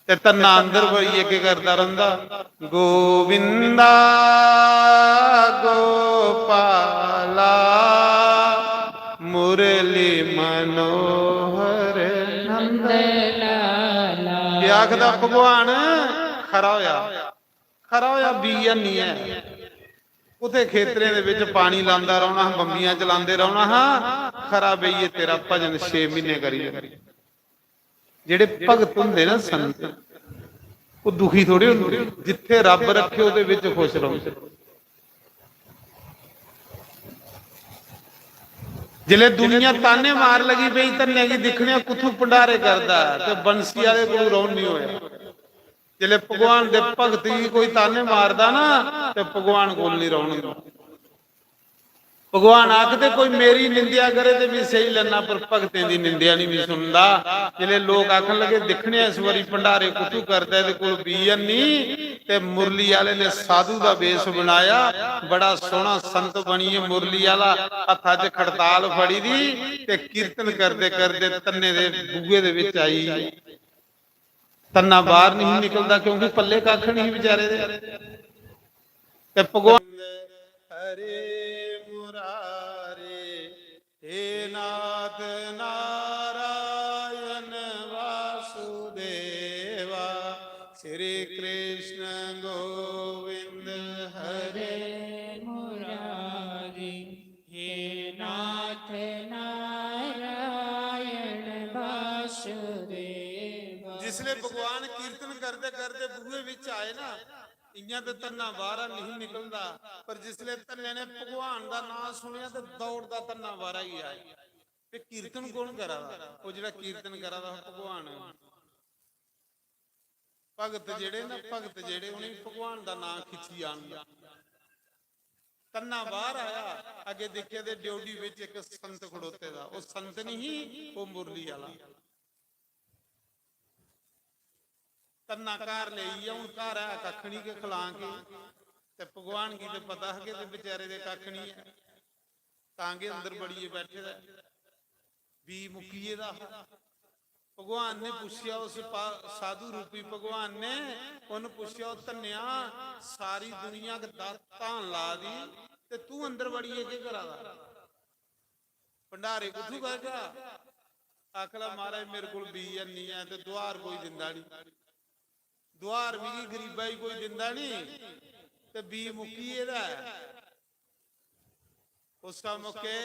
ते तन्ना अंदर बड़ीए के करदा रहिंदा गोविंदा गोपाला मुरली ਆਖਦਾ ਭਗਵਾਨ ਖਰਾ ਹੋਇਆ ਬੀਜ ਨਹੀਂ ਹੈ। ਉਥੇ ਖੇਤਰੇ ਦੇ ਵਿੱਚ ਪਾਣੀ ਲਾਉਂਦਾ ਰਹਿਣਾ, ਬੰਬੀਆਂ ਚਲਾਉਂਦੇ ਰਹਿਣਾ, ਹਾਂ ਖਰਾ ਬਈਏ ਤੇਰਾ ਭਜਨ 6 ਮਹੀਨੇ ਕਰੀ ਜਾਂਦੇ। ਜਿਹੜੇ ਭਗਤ ਹੁੰਦੇ ਨਾ ਸੰਤ, ਉਹ ਦੁਖੀ ਥੋੜੇ ਹੁੰਦੇ, ਜਿੱਥੇ ਰੱਬ ਰੱਖੇ ਉਹਦੇ ਵਿੱਚ ਖੁਸ਼ ਰਹੋ। ਜਿਲੇ ਦੁਨੀਆ ਤਾਨੇ ਮਾਰ ਲਗੀ ਪਈ ਧੰਨੇ ਕੀ ਦਿਖਣੇ ਕੁੱਥੋਂ ਭੰਡਾਰੇ ਕਰਦਾ ਤੇ ਬੰਸੀ ਵਾਲੇ ਕੋਲ ਰੌਣ ਨਹੀਂ ਹੋਇਆ। ਜਿਲੇ ਭਗਵਾਨ ਦੇ ਭਗਤ ਜੀ ਕੋਈ ਤਾਨੇ ਮਾਰਦਾ ਨਾ ਤੇ ਭਗਵਾਨ ਕੋਲ ਨਹੀਂ ਰੌਣ ਹੁੰਦਾ। ਭਗਵਾਨ ਆਖਦੇ ਕੋਈ ਮੇਰੀ ਨਿੰਦਿਆ ਕਰੇ ਤੇ ਵੀ ਸਹੀ ਲੈਣਾ, ਪਰ ਭਗਤਾਂ ਦੀ ਨਿੰਦਿਆ ਨਹੀਂ ਵੀ ਸੁਣਦਾ। ਜਿਲੇ ਲੋਕ ਆਖਣ ਲੱਗੇ ਦਿਖਣੇ ਇਸ ਵਾਰੀ ਭੰਡਾਰੇ ਕੁੱਥੋਂ ਕਰਦਾ, ਇਹਦੇ ਕੋਲ ਬੀਜਨ ਨਹੀਂ, ਤੇ ਮੁਰਲੀ ਵਾਲੇ ਨੇ ਸਾਧੂ ਦਾ ਵੇਸ਼ ਬਣਾਇਆ, ਬੜਾ ਸੋਹਣਾ ਸੰਤ ਬਣੀਏ ਮੁਰਲੀ ਵਾਲਾ, ਹੱਥਾਂ 'ਚ ਖੜਤਾਲ ਫੜੀ ਦੀ ਤੇ ਕੀਰਤਨ ਕਰਦੇ ਕਰਦੇ ਤੰਨੇ ਦੇ ਬੂਗੇ ਦੇ ਵਿੱਚ ਆਈ। ਤੰਨਾ ਬਾਹਰ ਨਹੀਂ ਨਿਕਲਦਾ ਕਿਉਂਕਿ ਪੱਲੇ ਕੱਖ ਨਹੀਂ ਵਿਚਾਰੇ ਦੇ। ਤੇ ਭਗਵਾਨ ਹਰੇ ਮੁਰਾਰੇ हे नाथ नारायण वासुदेवा श्री कृष्ण गोविंद हरे मुरारी हे नाथ नारायण वासुदेवा। जिसले भगवान कीर्तन करते करते बूहे विच आए ना, इयां तो तन्ना बाहर नहीं निकलता, पर जिसले तन्ने ने भगवान का नाम सुनिया तो दौड़दा तन्ना बाहर ही आए। ते कीर्तन कौन करा, वो जिहड़ा कीर्तन करा भगवान। भगत जेड़े ना, भगत जेड़े उन्हें भगवान का नाम खिंची आंदा। तन्ना बाहर आया, अगे देखिया ते ड्योडी विच एक संत खड़ोते दा, वो संत नहीं वो मुरली वाला। तन्ना घर ले हूं घर है कख नहीं के खिला के, ते भगवान की तो पता है कि बेचारे दे कख नहीं है, तांगे अंदर बड़िए बैठे दा भी मुकीए दा। भगवान ने पूछया उस साधु रूपी भगवान ने उन्हें पूछया, धन्या सारी दुनिया धान ला दी ते तू अंदर बड़िए के करा दा, भंडारे कुथू करगा। आखला महाराज मेरे को बीज नहीं है ते द्वार कोई दिंदा नहीं, द्वार भी गरीबा ही कोई दिंदा नहीं, ते बी मुकी एदा। उस मौके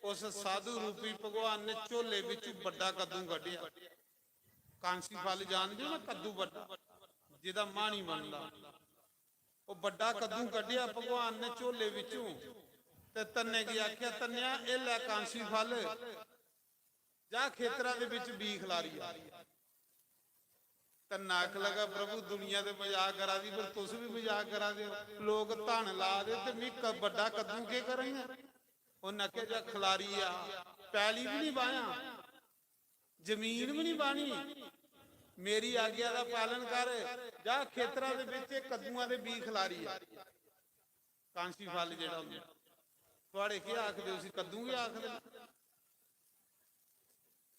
उस साधु रूपी भगवान ने झोले विच बड़ा कद्दू कढ़िया, कांसी फल जानदे हो ना, कद्दू बड़ा जिहदा माणी बनदा, वो बड़ा कद्दू कढ़िया भगवान ने झोले विचों, ते तन्ने की आख्या तन्निया ए लै कांसी फल जा खेतरां दे विच बी खलारी आ। नाक लगा प्रभु दुनिया दे मजाक करा दी, पर तुस भी मजाक करा दे, लोग धन ला दे ते मैं बड़ा कद्दू के करेंगे। उन्हें आख्या जा खलारी आ, पैली भी नहीं बाया, जमीन भी नहीं बानी, मेरी आज्ञा का पालन कर, जा खेतरां दे विच कद्दूआं दे बी खलारी आ। कांसी फल जिहड़ा हुंदा तुहाडे की आखदे हो, कद्दू भी आखदे।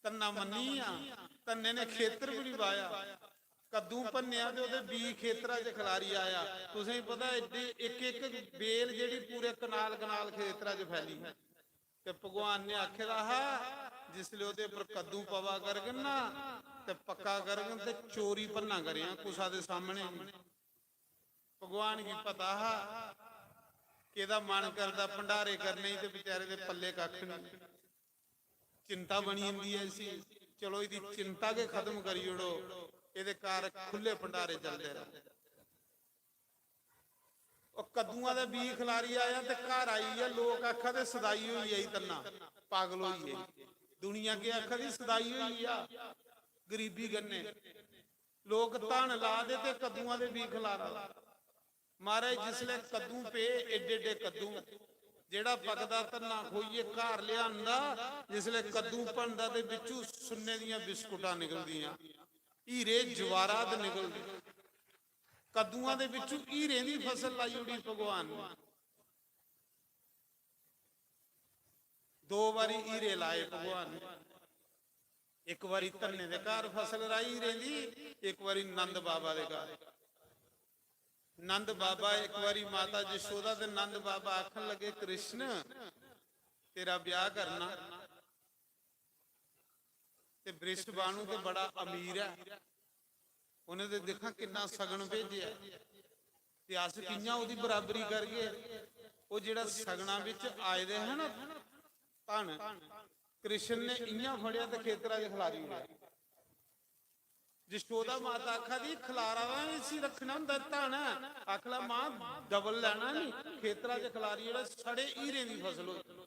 तन्ना मन्नी आ, तन्ने ने खेतर भी नहीं बाया, कद्दू भन्निया ते ओहदे बी खेतरां 'च खलारी आया। तुसें पता एड्डी एक एक बेल जिहड़ी पूरे कनाल कनाल खेतरां 'च फैली, ते भगवान ने आखे दा हा जिसले ओहदे उपर कद्दू पवा करगन ना ते पक्का करगन ते चोरी भन्ना करिया कुसा दे सामने। भगवान की पता हा कि एहदा मन करदा भंडारे करने ते बेचारे दे पल्ले कख नहीं, चिंता बनी हुंदी है सी। चलो इहदी चिंता के खत्म करी ओड़ो, ਇਹਦੇ ਕਾਰ खुले भंडारे चलते रहे। कद्दूआं दा बीज खिलारी आया ते घर आई है, लोग आखा दे सदाई हुई है, तन्ना पागल हुई है, दुनिया के आखा दी सदाई हुई है, गरीबी गन्ने लोग धन ला दे ते कद्दूआं दे बीज खिलारा। महाराज जिसले कद्दू पे एडे एडे कद्दू जेड़ा पकदा धन्ना खोइए घर लिआंदा, जिसले कद्दू बनदा ते विचों सुन्ने दियां बिस्कुटां निकलदियां, हीरे जवाहरात निकलदे, कद्दूआं दे विचों हीरे दी फसल लाई उड़ी भगवान ने। 2 बारी हीरे लाए भगवान ने, एक बारी धन्ने दे घर फसल लाई हीरे दी, एक बारी नंद बाबा दे घर। नंद बाबा एक बारी माता यशोदा ते नंद बाबा आखन लगे कृष्ण तेरा ब्याह करना, ते बृष्ट बाणु ते बड़ा अमीर है, ਉਹਨੇ ਤੇ ਦੇਖਾਂ ਕਿੰਨਾ ਸਗਨ ਭੇਜਿਆ ਤੇ ਅਸ ਕਿੰਨਾ ਉਹਦੀ ਬਰਾਬਰੀ ਕਰ ਗਏ। ਉਹ ਜਿਹੜਾ ਸਗਣਾ ਵਿੱਚ ਆਏ ਦੇ ਹਨ ਧਨ, ਕ੍ਰਿਸ਼ਨ ਨੇ ਇੰਨਾ ਫੜਿਆ ਤੇ ਖੇਤਰਾਂ 'ਚ ਖਿਲਾਰੀ ਗਿਆ। ਜਸ਼ੋਦਾ ਮਾਤਾ ਆਖਾ ਦੀ ਖਲਾਰਾ ਵੀ ਸੀ ਰੱਖਣਾ ਹੁੰਦਾ ਧਨ, ਆਖਲਾ ਮਾਂ ਡਬਲ ਲੈਣਾ ਨਹੀਂ, ਖੇਤਰਾਂ 'ਚ ਖਿਲਾਰੀ ਜਿਹੜਾ ਸੜੇ ਹੀਰੇ ਦੀ ਫਸਲ ਹੋਈ।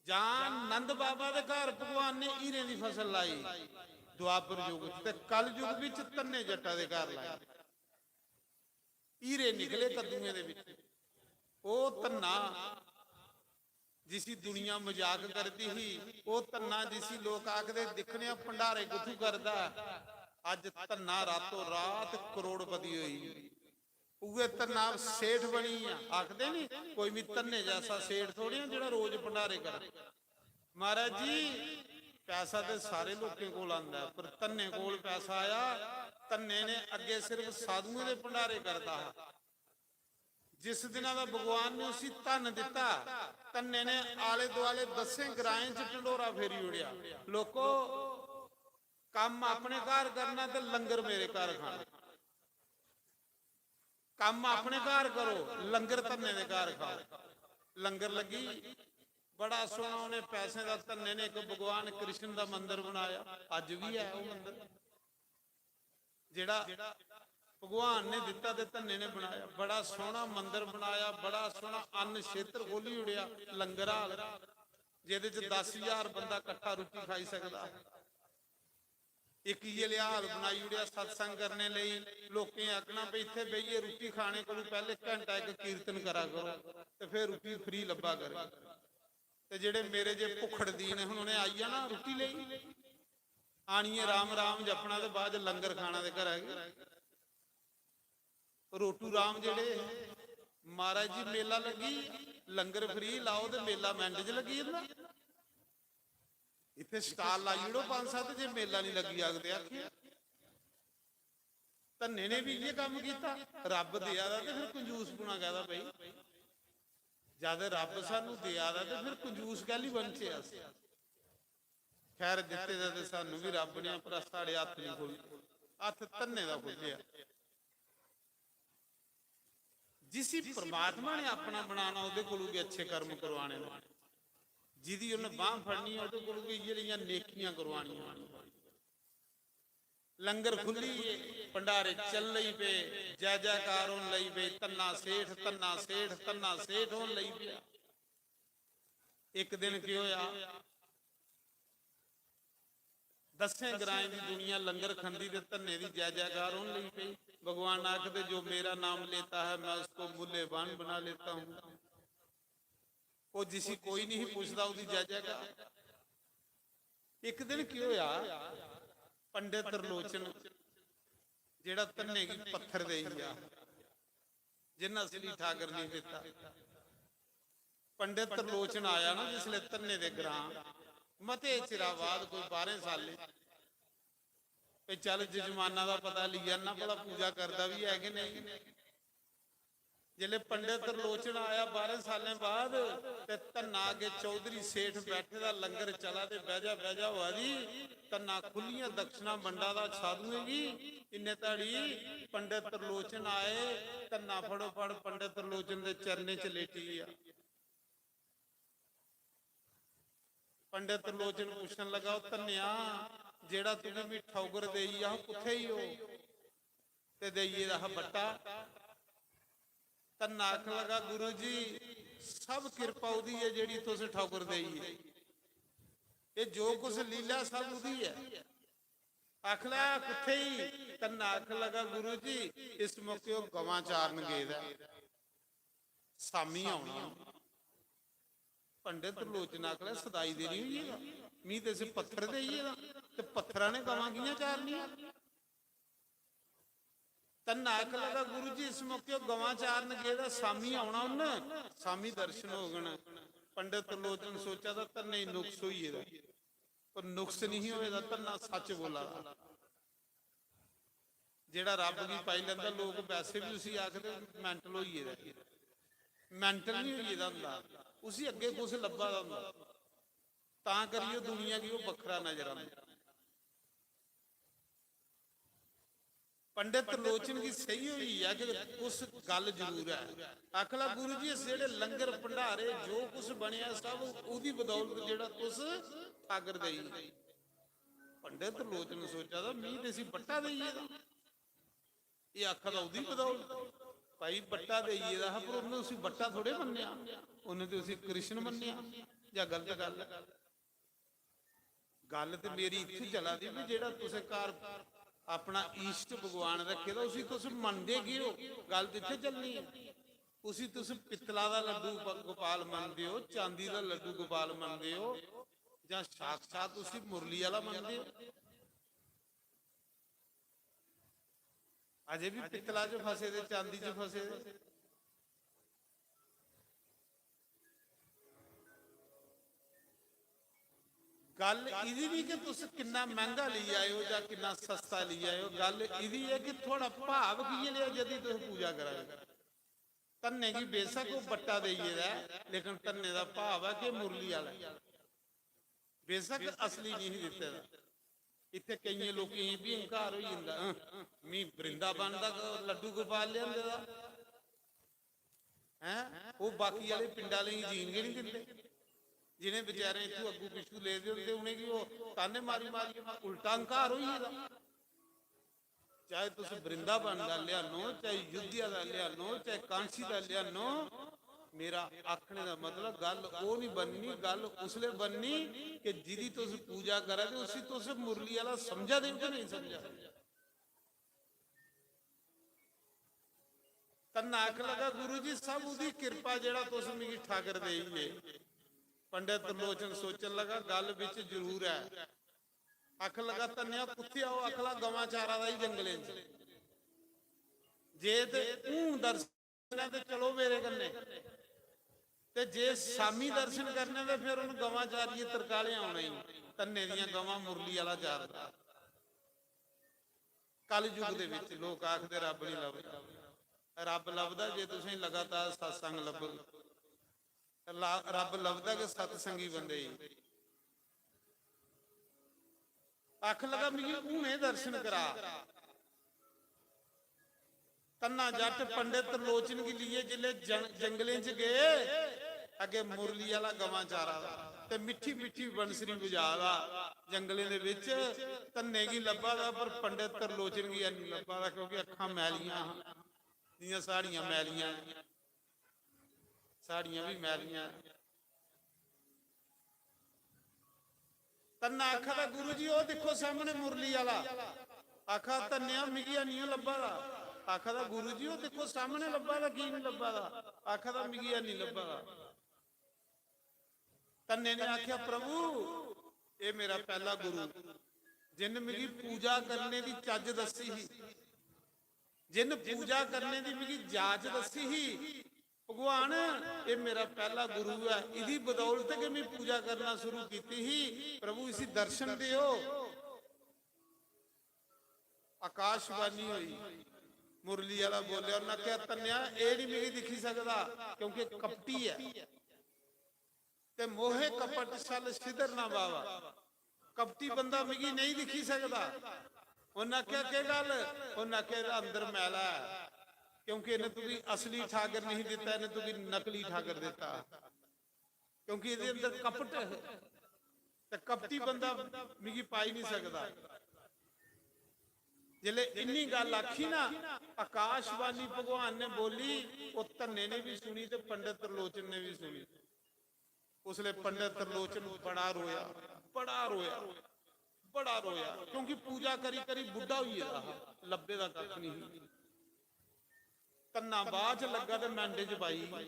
ਜਾਂ ਨੰਦ ਬਾਬਾ ਦੇ ਘਰ ਭਗਵਾਨ ਨੇ ਹੀਰੇ ਦੀ ਫਸਲ ਲਾਈ ਦੁਆਪਰ ਯੁੱਗ ਤੇ ਕਲ ਯੁੱਗ ਵਿੱਚ ਧੰਨੇ ਜੱਟਾਂ ਦੇ ਘਰ ਲਾਈ, ਹੀਰੇ ਨਿਕਲੇ ਕੱਦੂਆਂ ਦੇ ਵਿੱਚ। ਉਹ ਧੰਨਾ ਜਿਸੀ ਦੁਨੀਆ ਮਜ਼ਾਕ ਕਰਦੀ ਸੀ, ਉਹ ਧੰਨਾ ਜਿਸੀ ਲੋਕ ਆਖਦੇ ਦਿਖਣਿਆ ਭੰਡਾਰੇ ਗੁੱਥੂ ਕਰਦਾ, ਅੱਜ ਧੰਨਾ ਰਾਤੋਂ ਰਾਤ ਕਰੋੜਪਤੀ ਹੋਈ। ਉਗੇ ਧੰਨਾ ਸੇਠ ਬਣੀ ਆ। ਆਖਦੇ ਨਹੀਂ ਕੋਈ ਵੀ ਧੰਨੇ ਜੈਸਾ ਸੇਠ ਥੋੜੀ ਆ ਜਿਹੜਾ ਰੋਜ਼ ਭੰਡਾਰੇ ਕਰ। ਮਹਾਰਾਜ ਜੀ ਪੈਸਾ ਤੇ ਸਾਰੇ ਲੋਕਾਂ ਕੋਲ ਆਂਦਾ, ਪਰ ਧੰਨੇ ਕੋਲ ਪੈਸਾ ਆਇਆ, ਧੰਨੇ ਨੇ ਅੱਗੇ ਸਿਰਫ ਸਾਧੂਆਂ ਦੇ ਭੰਡਾਰੇ ਕਰਦਾ। ਜਿਸ ਦਿਨਾਂ ਦਾ ਭਗਵਾਨ ਨੇ ਉਸੇ ਧਨ ਦਿੱਤਾ, ਧੰਨੇ ਨੇ ਆਲੇ ਦੁਆਲੇ 10 ਗਰਾਏ 'ਚ ਢੰਡੋਰਾ ਫੇਰੀ ਉੜਿਆ। ਲੋਕੋ ਕੰਮ ਆਪਣੇ ਘਰ ਕਰਨਾ ਤੇ ਲੰਗਰ ਮੇਰੇ ਘਰ ਖਾਣਾ। ਕੰਮ ਆਪਣੇ ਘਰ ਕਰੋ, ਲੰਗਰ ਧੰਨੇ ਦੇ ਘਰ ਖਾਓ। ਲੰਗਰ ਲੱਗੀ ਬੜਾ ਸੋਹਣਾ, ਉਹਨੇ ਪੈਸੇ ਦਾ ਧੰਨੇ ਨੇ ਇੱਕ ਭਗਵਾਨ ਕ੍ਰਿਸ਼ਨ ਦਾ ਮੰਦਿਰ ਬਣਾਇਆ। ਅੱਜ ਵੀ ਹੈ ਉਹ ਮੰਦਿਰ ਜਿਹੜਾ ਭਗਵਾਨ ਨੇ ਦਿੱਤਾ ਤੇ ਧੰਨੇ ਨੇ ਬਣਾਇਆ। ਬੜਾ ਸੋਹਣਾ ਮੰਦਿਰ ਬਣਾਇਆ, ਬੜਾ ਸੋਹਣਾ ਅੰਨ ਛੇਤਰ ਖੋਲੀ ਉੜਿਆ, ਲੰਗਰ ਹਾਲ ਜਿਹਦੇ 'ਚ 10,000 ਬੰਦਾ ਇਕੱਠਾ ਰੋਟੀ ਖਾਈ ਸਕਦਾ। ਇੱਕ ਇਹ ਹਾਲ ਬਣਾਈ ਉੜਿਆ ਸਤਸੰਗ ਕਰਨੇ ਲਈ। ਲੋਕਾਂ ਆਖਣਾ ਵੀ ਇੱਥੇ ਬਈਏ ਰੋਟੀ ਖਾਣੇ ਕੋਲੋਂ ਪਹਿਲੇ ਘੰਟਾ ਇੱਕ ਕੀਰਤਨ ਕਰਾ ਕਰੋ ਤੇ ਫਿਰ ਰੋਟੀ ਫ੍ਰੀ ਲੱਭਾ ਕਰੇ। ਤੇ ਜਿਹੜੇ ਮੇਰੇ ਜੇ ਭੁੱਖੜ ਦੀਨ ਹੁਣ ਉਹਨੇ ਆਈ ਆ ਨਾ ਰੋਟੀ ਲਈ ਆਣੀਏ ਰਾਮ ਰਾਮ ਜਪਣਾ ਤੇ ਬਾਅਦ ਲੰਗਰ ਖਾਣਾ ਦੇ ਘਰ ਆਏ ਰੋਟੂ ਰਾਮ। ਜਿਹੜੇ ਮਹਾਰਾਜ ਜੀ ਮੇਲਾ ਲੱਗੀ ਲੰਗਰ ਫ੍ਰੀ ਲਾਓ ਤੇ ਮੇਲਾ ਮਿੰਟ 'ਚ ਲੱਗੀ ਜਾਂਦਾ। ਇੱਥੇ ਸਟਾਲ ਲਾਈ ਉੜੋ 5-7, ਜੇ ਮੇਲਾ ਨਹੀਂ ਲੱਗੀ ਆਖਦੇ ਆਖੇ। ਧੰਨੇ ਨੇ ਵੀ ਇਹ ਕੰਮ ਕੀਤਾ। ਰੱਬ ਦਿਆ ਦਾ ਤੇ ਫਿਰ ਕੰਜੂਸ ਪੁਣਾ ਕਹਦਾ ਬਈ, ਜਦ ਰੱਬ ਸਾਨੂੰ ਦਿਆ ਦਾ ਤੇ ਫਿਰ ਕੰਜੂਸ ਕਹਿ ਲਈ ਬਣਚਿਆ। ਖੈਰ ਦਿੱਤੇ ਦਾ ਤੇ ਸਾਨੂੰ ਵੀ ਰੱਬ ਨੇ, ਪਰ ਸਾਡੇ ਹੱਥ ਨਹੀਂ ਖੋਲ੍ਹੇ, ਹੱਥ ਧੰਨੇ ਦਾ ਖੋਲ੍ਹਿਆ। ਜਿਸੀ परमात्मा ने अपना बनाना ਉਹਦੇ ਕੋਲੋਂ ਵੀ ਅੱਛੇ ਕਰਮ ਕਰਵਾਣੇ ਨੇ। ਜਿਹਦੀ ਉਹਨੇ ਬਾਹ ਫੜਨੀ ਉਹਦੇ ਕੋਲੋਂ ਵੀ ਜਿਹੜੀਆਂ ਨੇਕੀਆਂ ਕਰਵਾਣੀਆਂ। ਲੰਗਰ ਖੁੱਲੀ ਭੰਡਾਰੇ ਚੱਲ ਲਈ ਪਏ, ਜੈ ਜੈਕਾਰ ਹੋਣ ਲਈ ਪਏ, ਧੰਨਾ ਸੇਠ ਧੰਨਾ ਸੇਠ ਧੰਨਾ ਸੇਠ ਹੋਣ ਲਈ ਪਿਆ। ਇੱਕ ਦਿਨ ਕੀ ਹੋਇਆ, 10 ਗਰਾਏ ਦੀ ਦੁਨੀਆ ਲੰਗਰ ਖੰਦੀ ਤੇ ਧੰਨੇ ਦੀ ਜੈ ਜੈਕਾਰ ਹੋਣ ਲਈ ਪਈ। भगवान आखते जो मेरा नाम लेता है मैं उसको मूल्यवान बना लेता हूं। वो जिसी कोई नहीं पूछता उसकी जय जयकार। एक दिन की होया, पंडित त्रिलोचन जेड़ा धन्ने की पत्थर दे गया जिन्ना असली ठाकर नहीं देता। पंडित त्रिलोचन आया ना जिसले धन्ने दे ग्रां मते चिरा बाद कोई 12 साल चल जजमाना का पता लिया ना भला पूजा करता भी है कि नहीं। जिले पंडित त्रिलोचन आया 12 साल बाद ते धन्ना अगे चौधरी सेठ बैठे दा लंगर चला ते बह जा हुआ जी धन्ना खुलियां दक्षिणा मंडा दा साधुए जी इन्ने ताड़ी पंडित त्रिलोचन आए धन्ना फड़ो फड़ पंडित त्रिलोचन दे चरने च लेटी गया। पंडित त्रिलोचन पूछन लगा धन्या जेड़ा तुम्हें भी ठौगर देई आ कुत्थे ही हो ते देइए दा बट्टा। धन्ना आख लगा गुरु जी सब कृपा उदी है जेड़ी तुस ठौगर देई है, ये जो कुछ लीला सब उदी है। आख ला कुत्थे ही, धन्ना आख लगा गुरु जी इस मौके गवां चारन गए सामी आउणा। पंडित त्रिलोचन आख ला सदाई देनी हुई है मी ते से पत्थर देइए ते पत्थरां ने गवां कियां चारनियां। धन्ना आख लगा गुरु जी इस मौके गवां चारन गए सामी आउणा उन्हें सामी दर्शन हो गए। पंडित त्रिलोचन सोचा था धन्ने नुक्स हुई है पर नुक्स नहीं होएगा, धन्ना सच बोला। जेड़ा रब की पाई लैंदा लोग वैसे भी उसी आखदे मैंटल होई है, मैंटल नहीं हुई हुंदा उसी अगे कुछ लब्भा हुंदा तां करिए दुनिया की वो बखरा नजर आंदा। ਪੰਡਿਤ ਤਰਲੋਚਨ ਕੀ ਸਹੀ ਹੋਈ ਹੈ ਕਿ ਉਸ ਗੱਲ ਜ਼ਰੂਰ ਹੈ। ਆਖਲਾ ਗੁਰੂ ਜੀ ਜਿਹੜੇ ਲੰਗਰ ਭੰਡਾਰੇ ਜੋ ਕੁਝ ਬਣਿਆ ਸਭ ਉਹਦੀ ਬਦੌਲਤ ਜਿਹੜਾ ਤੁਸ ਠਾਕਰ ਦੇਈ। ਪੰਡਿਤ ਤਰਲੋਚਨ ਸੋਚਿਆ ਦਾ ਮੀਂਹ ਤੇ ਅਸੀਂ ਬੱਟਾ ਦੇਈਏ ਦਾ, ਇਹ ਆਖਾ ਦਾ ਉਹਦੀ ਬਦੌਲਤ ਭਾਈ ਬੱਟਾ ਦੇਈਏ ਦਾ, ਪਰ ਉਹਨੂੰ ਅਸੀਂ ਬੱਟਾ ਥੋੜੇ ਮੰਨਿਆ, ਉਹਨੇ ਤੇ ਅਸੀਂ ਕ੍ਰਿਸ਼ਨ ਮੰਨਿਆ। ਜਾਂ ਗਲਤ ਗੱਲ ਤੇ ਮੇਰੀ ਇੱਥੇ ਚਲਾ ਦੀ ਵੀ ਜਿਹੜਾ ਤੁਸੀਂ ਘਰ ਆਪਣਾ ਈਸ਼ਟ ਭਗਵਾਨ ਰੱਖੇ ਦਾ ਉਸੇ ਤੁਸੀਂ ਮੰਨਦੇ ਕਿਉਂ? ਗੱਲ ਤੇ ਇੱਥੇ ਚੱਲਣੀ ਹੈ। ਉਸੇ ਤੁਸੀਂ ਪਿੱਤਲਾ ਦਾ ਲੱਡੂ ਗੋਪਾਲ ਮੰਨਦੇ ਹੋ, ਚਾਂਦੀ ਦਾ ਲੱਡੂ ਗੋਪਾਲ ਮੰਨਦੇ ਹੋ, ਜਾਂ ਸਾਖਸ਼ਾਤ ਤੁਸੀਂ ਮੁਰਲੀ ਵਾਲਾ ਮੰਨਦੇ ਹੋ? ਅਜੇ ਵੀ ਪਿੱਤਲਾ 'ਚ ਫਸੇ ਤੇ ਚਾਂਦੀ 'ਚ ਫਸੇ ਦੇ। ਗੱਲ ਇਹਦੀ ਨਹੀਂ ਕਿ ਤੁਸੀਂ ਕਿੰਨਾ ਮਹਿੰਗਾ ਲਈ ਆਏ ਹੋ ਜਾਂ ਕਿੰਨਾ ਸਸਤਾ ਲਈ ਆਏ ਹੋ, ਗੱਲ ਇਹਦੀ ਹੈ ਕਿ ਥੋੜਾ ਭਾਵ ਕੀ ਲਿਆ ਜਦੀ ਤੁਸੀਂ ਪੂਜਾ ਕਰਾਂਗੇ। ਤੰਨੇ ਕੀ ਬੇਸ਼ੱਕ ਉਹ ਬੱਟਾ ਦੇਈਏ ਦਾ, ਲੇਕਿਨ ਤੰਨੇ ਦਾ ਭਾਵ ਹੈ ਕਿ ਮੁਰਲੀ ਵਾਲਾ, ਬੇਸ਼ੱਕ ਅਸਲੀ ਨਹੀਂ ਦਿੱਤੇ ਦਾ। ਇੱਥੇ ਕਈ ਲੋਕੀ ਵੀ ਹੰਕਾਰ ਹੋ ਜਾਂਦਾ, ਮੀ ਬ੍ਰਿੰਦਾਵਨ ਦਾ ਲੱਡੂ ਗੋਪਾਲ ਲਿਆਂਦੇ ਦਾ ਹੈ, ਉਹ ਬਾਕੀ ਵਾਲੇ ਪਿੰਡਾਂ ਲਈ ਜੀਣਗੇ ਨਹੀਂ ਦਿੰਦੇ। ਜਿਹਨੇ ਵਿਚਾਰੇ ਇੱਥੋਂ ਅੱਗੂ ਪਿੱਛੂ ਲੈ ਦੇ ਹੁੰਦੇ ਉਹਨੇ ਕੀ ਉਹ ਤਾਨੇ ਮਾਰੀ ਉਲਟਾ ਹੰਕਾਰ ਹੋਈ ਇਹਦਾ। ਚਾਹੇ ਤੁਸੀਂ ਬ੍ਰਿੰਦਾਵਨ ਦਾ ਲਿਆਨੋ, ਚਾਹੇ ਯੁੱਧਿਆ ਦਾ ਲਿਆਨੋ, ਚਾਹੇ ਕਾਂਸੀ ਦਾ ਲਿਆਨੋ, ਮੇਰਾ ਆਖਣੇ ਦਾ ਮਤਲਬ ਗੱਲ ਉਹ ਨਹੀਂ ਬਣਨੀ, ਗੱਲ ਉਸਲੇ ਬਣਨੀ ਕਿ ਜਿਹਦੀ ਤੁਸੀਂ ਪੂਜਾ ਕਰਾ ਤੇ ਉਸੇ ਤੁਸੀਂ ਮੁਰਲੀ ਵਾਲਾ ਸਮਝਾ ਦੇ ਕਿ ਨਹੀਂ ਸਮਝਾ। ਤਨ ਆਖ ਲਗਾ ਗੁਰੂ ਜੀ ਸਭ ਉਹਦੀ ਕਿਰਪਾ ਜਿਹੜਾ ਤੁਸੀਂ ਮੈਨੂੰ ਠਾਕਰ ਦੇਈਏ। ਪੰਡਿਤ ਤਰਲੋਚਨ ਸੋਚਣ ਲਗਾ ਗੱਲ ਵਿੱਚ ਜ਼ਰੂਰ ਹੈ। ਅੱਖ ਲਗਾ ਤੰਨਿਆ ਕੁੱਥੇ ਆਓ, ਅਖਲਾ ਗਵਾਂ ਚਾਰਾ ਦਾ ਹੀ ਜੰਗਲੇ 'ਚ, ਜੇ ਤੇ ਦਰਸ਼ਨ ਤੇ ਚਲੋ ਮੇਰੇ ਕੰਨੇ, ਤੇ ਜੇ ਸਾਮੀ ਦਰਸ਼ਨ ਕਰਨੇ ਤੇ ਫਿਰ ਉਹਨੂੰ ਗਵਾਂ ਚਾਰੀਏ ਤਰਕਾਲੇ ਆਉਣਾ ਹੀ। ਤੰਨੇ ਦੀਆਂ ਗਵਾਂ ਮੁਰਲੀ ਵਾਲਾ ਚਾਰਦਾ। ਕਲ ਯੁੱਗ ਦੇ ਵਿੱਚ ਲੋਕ ਆਖਦੇ ਰੱਬ ਨਹੀਂ ਲੱਭਦਾ। ਰੱਬ ਲੱਭਦਾ ਜੇ ਤੁਸੀਂ ਲਗਾਤਾਰ ਸਤਸੰਗ ਲੱਭੋ। ਰੱਬ ਲੱਭਦਾ ਕਿ ਸਤਸੰਗੀ ਬੰਦੇ ਹੀ। ਅੱਖ ਲਗਾ ਮੈਨੂੰ ਉਹਨੇ ਦਰਸ਼ਨ ਕਰਾ। ਤੰਨਾ ਜੱਟ ਪੰਡਿਤ ਤਰਲੋਚਨ ਕੀ लिए ਜਿਲੇ ਜੰਗਲੇ 'ਚ ਗਏ, ਅੱਗੇ ਮੁਰਲੀ ਵਾਲਾ ਗਵਾਂ ਚਾਰਾ ਤੇ ਮਿੱਠੀ ਮਿੱਠੀ ਬੰਸਰੀ ਵਜਾਦਾ ਜੰਗਲੇ ਦੇ ਵਿੱਚ। ਤੰਨੇ ਕੀ ਲੱਭਾ ਦਾ, ਪਰ ਪੰਡਿਤ ਤਰਲੋਚਨ ਕੀ ਨਹੀਂ ਲੱਭਾ ਦਾ, ਕਿਉਂਕਿ ਅੱਖਾਂ ਮੈਲੀਆਂ ਦੀਆਂ, ਸਾੜੀਆਂ ਮੈਲੀਆਂ, ਸਾੜੀਆਂ ਵੀ ਮੈਲੀਆਂ। ਤੰਨਾ ਆਖਾ ਦਾ ਗੁਰੂ ਜੀ ਉਹ ਦੇਖੋ ਸਾਹਮਣੇ ਮੁਰਲੀ ਵਾਲਾ। ਆਖਾ ਤੰਨਿਆ ਮਿਗਿਆ ਨਹੀਂ ਲੱਭਾ ਦਾ। ਆਖਾ ਦਾ ਗੁਰੂ ਜੀ ਉਹ ਦੇਖੋ ਸਾਹਮਣੇ ਲੱਭਾ ਦਾ, ਕੀ ਨਹੀਂ ਲੱਭਾ ਦਾ? ਆਖਾ ਦਾ ਮਿਗਿਆ ਨਹੀਂ ਲੱਭਾ ਦਾ। ਤੰਨੇ ਨੇ ਆਖਿਆ ਪ੍ਰਭੂ ਇਹ ਮੇਰਾ ਪਹਿਲਾ ਗੁਰੂ, ਜਿਨ ਮੇਰੀ ਪੂਜਾ ਕਰਨੇ ਦੀ ਚੱਜ ਦੱਸੀ ਸੀ, ਜਿਨ ਪੂਜਾ ਕਰਨੇ ਦੀ ਮੇਰੀ ਜਾਚ ਦੱਸੀ ਸੀ, ਭਗਵਾਨ ਇਹ ਮੇਰਾ ਪਹਿਲਾ ਗੁਰੂ ਹੈ, ਇਹਦੀ ਬਦੌਲਤ ਕਿ ਮੈਂ ਪੂਜਾ ਕਰਨਾ ਸ਼ੁਰੂ ਕੀਤੀ ਸੀ। ਪ੍ਰਭੂ ਇसी ਦਰਸ਼ਨ ਦਿਓ। ਆਕਾਸ਼ਬਾਣੀ ਹੋਈ, ਮੁਰਲੀ ਵਾਲਾ ਬੋਲਿਆ, ਉਹਨਾਂ ਕਿਹਾ ਤੰਨਿਆ ਇਹ ਨਹੀਂ ਮੇਰੀ ਦਿਖੀ ਸਕਦਾ, ਕਿਉਂਕਿ ਕਪਟੀ ਹੈ ਤੇ ਮੋਹੇ ਕਪਟ ਛਲ ਸਿਧਰ ਨਾ ਬਾਵਾ। ਕਪਟੀ ਬੰਦਾ ਮਿਗੀ ਨਹੀਂ ਦਿਖੀ ਸਕਦਾ। ਉਹਨਾਂ ਕਿਹਾ ਕਿ ਗੱਲ? ਉਹਨਾਂ ਕਿਹਾ ਅੰਦਰ ਮੈਲਾ ਹੈ, ਕਿਉਂਕਿ ਇਹਨੇ ਤੁਸੀਂ ਅਸਲੀ ਠਾਕਰ ਨਹੀਂ ਦਿੱਤਾ, ਇਹਨੇ ਤੁਸੀਂ ਨਕਲੀ ਠਾਕਰ ਦਿੱਤਾ, ਕਿਉਂਕਿ ਇਹਦੇ ਅੰਦਰ ਕਪਟ ਹੈ ਤੇ ਕਪਟੀ ਬੰਦਾ ਮਿਗੀ ਪਾਈ ਨਹੀਂ ਸਕਦਾ। ਜਿਲੇ ਇੰਨੀ ਗੱਲ ਆਖੀ ਨਾ, ਆਕਾਸ਼ਬਾਣੀ ਭਗਵਾਨ ਨੇ ਬੋਲੀ, ਉਹ ਧੰਨੇ ਨੇ ਵੀ ਸੁਣੀ ਤੇ ਪੰਡਿਤ ਤਰਲੋਚਨ ਨੇ ਵੀ ਸੁਣੀ। ਉਸਲੇ ਪੰਡਿਤ ਤਰਲੋਚਨ ਬੜਾ ਰੋਇਆ, ਬੜਾ ਰੋਇਆ, ਬੜਾ ਰੋਇਆ, ਕਿਉਂਕਿ ਪੂਜਾ ਕਰੀ ਕਰੀ ਬੁੱਢਾ ਹੋਈ ਰਹਾ, ਲੱਭੇ ਦਾ ਕੱਖ ਨਹੀਂ। ਕੰਨਾ ਬਾਝ ਲੱਗਾ ਤੇ ਮੈਂਡੇ 'ਚ ਪਾਈ।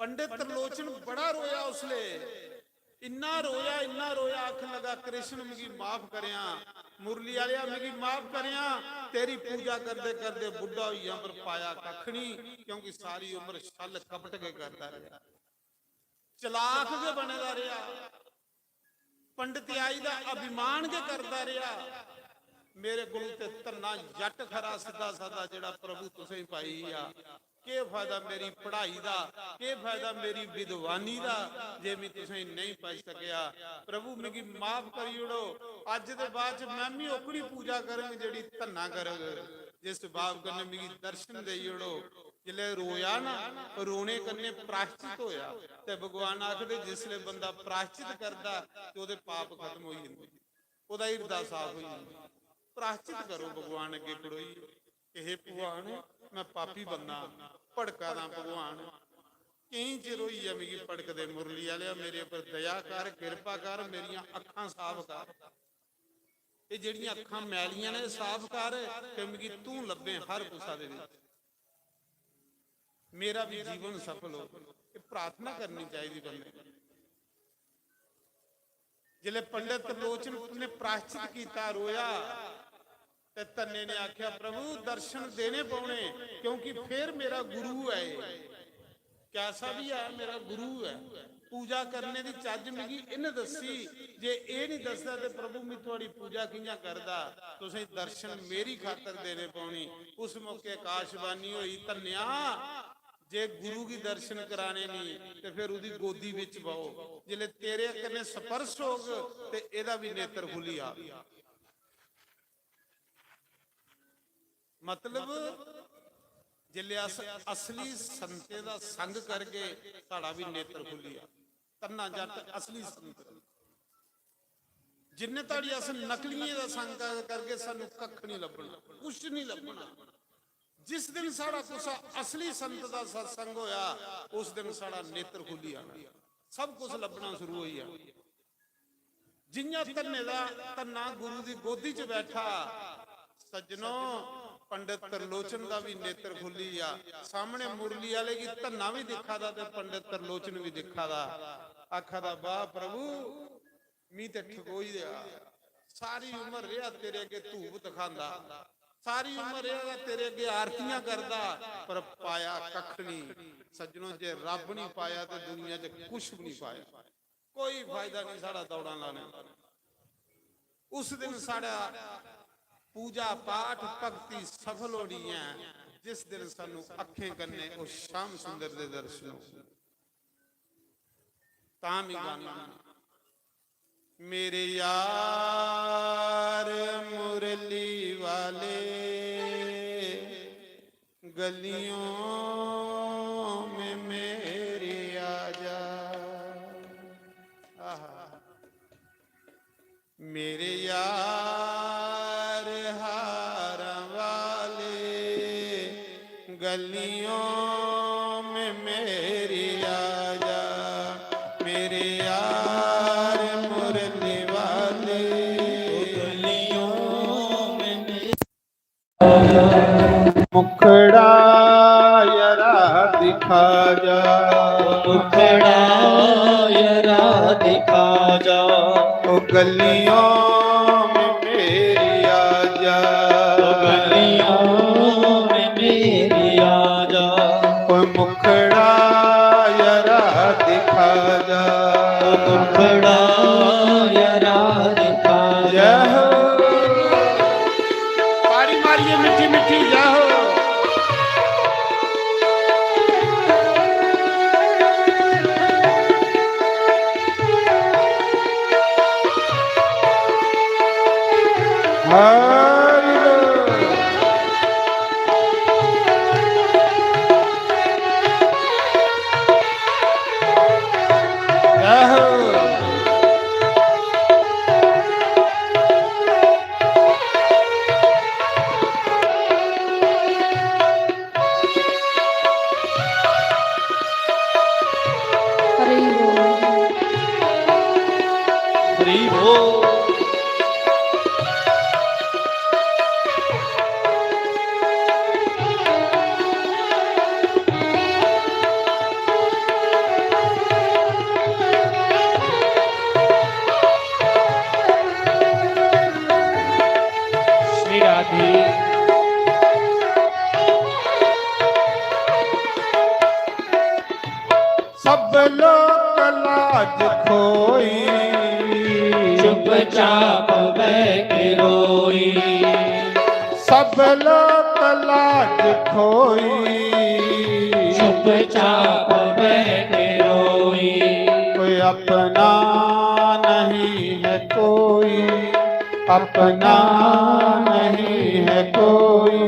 ਪੰਡਿਤ ਤਰਲੋਚਨ ਬੜਾ ਰੋਇਆ ਉਸਲੇ, ਇੰਨਾ ਰੋਇਆ, ਆਖ ਲਗਾ ਕ੍ਰਿਸ਼ਨ ਮਿਗੀ ਮਾਫ ਕਰਿਆ, ਮੁਰਲੀ ਵਾਲਿਆ ਮਿਗੀ ਮਾਫ ਕਰਿਆ, ਤੇਰੀ ਪੂਜਾ ਕਰਦੇ ਕਰਦੇ ਬੁੱਢਾ ਹੋਈ, ਪਰ ਪਾਇਆ ਕੱਖ ਨਹੀਂ, ਕਿਉਂਕਿ ਸਾਰੀ ਉਮਰ ਛਲ ਕਪਟ ਕੇ ਕਰਦਾ ਰਿਹਾ, ਚਲਾਕ ਕੇ ਬਣਦਾ ਰਿਹਾ, ਪੰਡਿਤਿਆਈ ਦਾ ਅਭਿਮਾਨ ਕੇ ਕਰਦਾ ਰਿਹਾ। ਮੇਰੇ ਗੁਰੂ ਤੇ ਧੰਨਾ ਜੱਟ ਖਰਾ ਸਿੱਧਾ ਸਾਦਾ ਜਿਹੜਾ ਪ੍ਰਭੂ ਤੁਸੀਂ ਪਾਈ ਆ, ਕੀ ਫਾਇਦਾ ਮੇਰੀ ਪੜ੍ਹਾਈ ਦਾ, ਕੀ ਫਾਇਦਾ ਮੇਰੀ ਵਿਦਵਾਨੀ ਦਾ ਜੇ ਮੈਂ ਤੁਸੀਂ ਨਹੀਂ ਪੜ ਸਕਿਆ। ਪ੍ਰਭੂ ਮੈਨੂੰ ਮਾਫ ਕਰੀ ਉੜੋ। ਅੱਜ ਦੇ ਬਾਅਦ ਚ ਮੈਂ ਵੀ ओकड़ी पूजा करूंगी ਜਿਹੜੀ ਧੰਨਾ ਕਰੂੰਗਾ। जिस बाप कन्ने मिगी दर्शन देई उड़ो। जिले रोया ना, रोने कन्ने प्रायश्चित होया। ते भगवान आखदे जिसले बंदा प्रायश्चित करदा ते ओदे पाप खत्म हो जांदे, ओदा हिरदा साफ हो जांदा। प्रायश्चित करो भगवान अगे खड़ोई, हे भगवान मैं पापी बंदा, भड़का दा भगवान, कई चिर होई है मिगी भड़कदे, मुरली वालिया मेरे उपर दया कर, किरपा कर, मेरियां अखां साफ कर, ये ਜਿਹੜੀਆਂ ਅੱਖਾਂ ਮੈਲੀਆਂ ਨੇ ਸਾਫ਼ ਕਰ ਕਿ ਮਿਗੀ ਤੂੰ ਲੱਭੇ ਹਰ ਗੁੱਸਾ ਦੇ ਵਿੱਚ, ਮੇਰਾ ਵੀ ਜੀਵਨ ਸਫਲ ਹੋ। ਇਹ ਪ੍ਰਾਰਥਨਾ ਕਰਨੀ ਚਾਹੀਦੀ ਬੰਦੇ। ਜਿਲੇ ਪੰਡਿਤ ਤਰਲੋਚਨ ਨੇ ਪ੍ਰਾਸ਼ਚਿਤ ਕੀਤਾ, ਰੋਇਆ, ਤੇ ਧੰਨੇ ਨੇ ਆਖਿਆ ਪ੍ਰਭੂ ਦਰਸ਼ਨ ਦੇਣੇ ਪਾਉਣੇ, ਕਿਉਂਕਿ ਫਿਰ ਮੇਰਾ ਗੁਰੂ ਹੈ, कैसा भी है मेरा गुरु है, पूजा करने की चज मिगी इन्हें दसी, जे ये नहीं दसदा ते प्रभु मैं थोड़ी पूजा कियां करदा, तुसीं दर्शन मेरी खातर देने पाउणी। उस मौके आकाशवाणी हुई, धन्या जे गुरु की दर्शन कराने नहीं ते फिर उदी गोदी विच बहो, जिले तेरे कन्ने स्पर्श होग ते एदा भी नेत्र खुली आ। मतलब जिले असली संते दा संग करके साड़ा भी नेत्र खुली आ। तन्ना जट असली संत, जिन्ने ताड़ी अस नकलिए दा संग करके सानू कख नहीं लभना, कुछ नहीं लभना। जिस दिन साड़ा कुछ असली संत दा सत्संग होया, उस दिन साड़ा नेत्र खुली आना, सब कुछ लभना शुरू होई आ। जिन्ना धन्ने दा धन्ना गुरु दी गोदी च बैठा, सज्जनों पंडित तरलोचन का भी नेत्र खुली आ। सामने मुरली वाले की धन्ना भी दिखा दा ते पंडित तरलोचन भी दिखा दा। आखा दा वाह प्रभु मी ते ठगोई दिया, सारी उम्र रहा तेरे अगे धूप दिखांदा, सारी उम्र रहा तेरे अगे आरतियां करदा, पर पाया कख नहीं। सज्जनों जे रब नहीं पाया तो दुनिया च कुछ भी नहीं पाया, कोई फायदा नहीं साड़ा दौड़ा लाने। उस दिन साड़ा पूजा पाठ भक्ति सफल होनी है, जिस दिन सानू अखें करने वो श्याम सुंदर दे दर्शन हो। तां ही गाना मेरे यार मुरली वाले गलियों में मेरे आजा, मेरे यार हारा वाले गलियों में मेरी आजा, मेरे यार मुरली वाले गलियों में मेरी मुखड़ा यरा दिखा जा, मुखड़ा यरा दिखा जा, ओ गलियों में मेरी आजा, गलियों में मेरी आजा, ओ मुखड़ा यरा दिखा जा, मुखड़ा यरा दिखा जा। पारी मारिए मिठी मिठी जाओ, सब लोग लाज खोई, चुपचाप बैठ रोई, सब लोग लाज खोई, चुपचाप बैठे रोई। कोई अपना नहीं है कोई, अपना नहीं है कोई,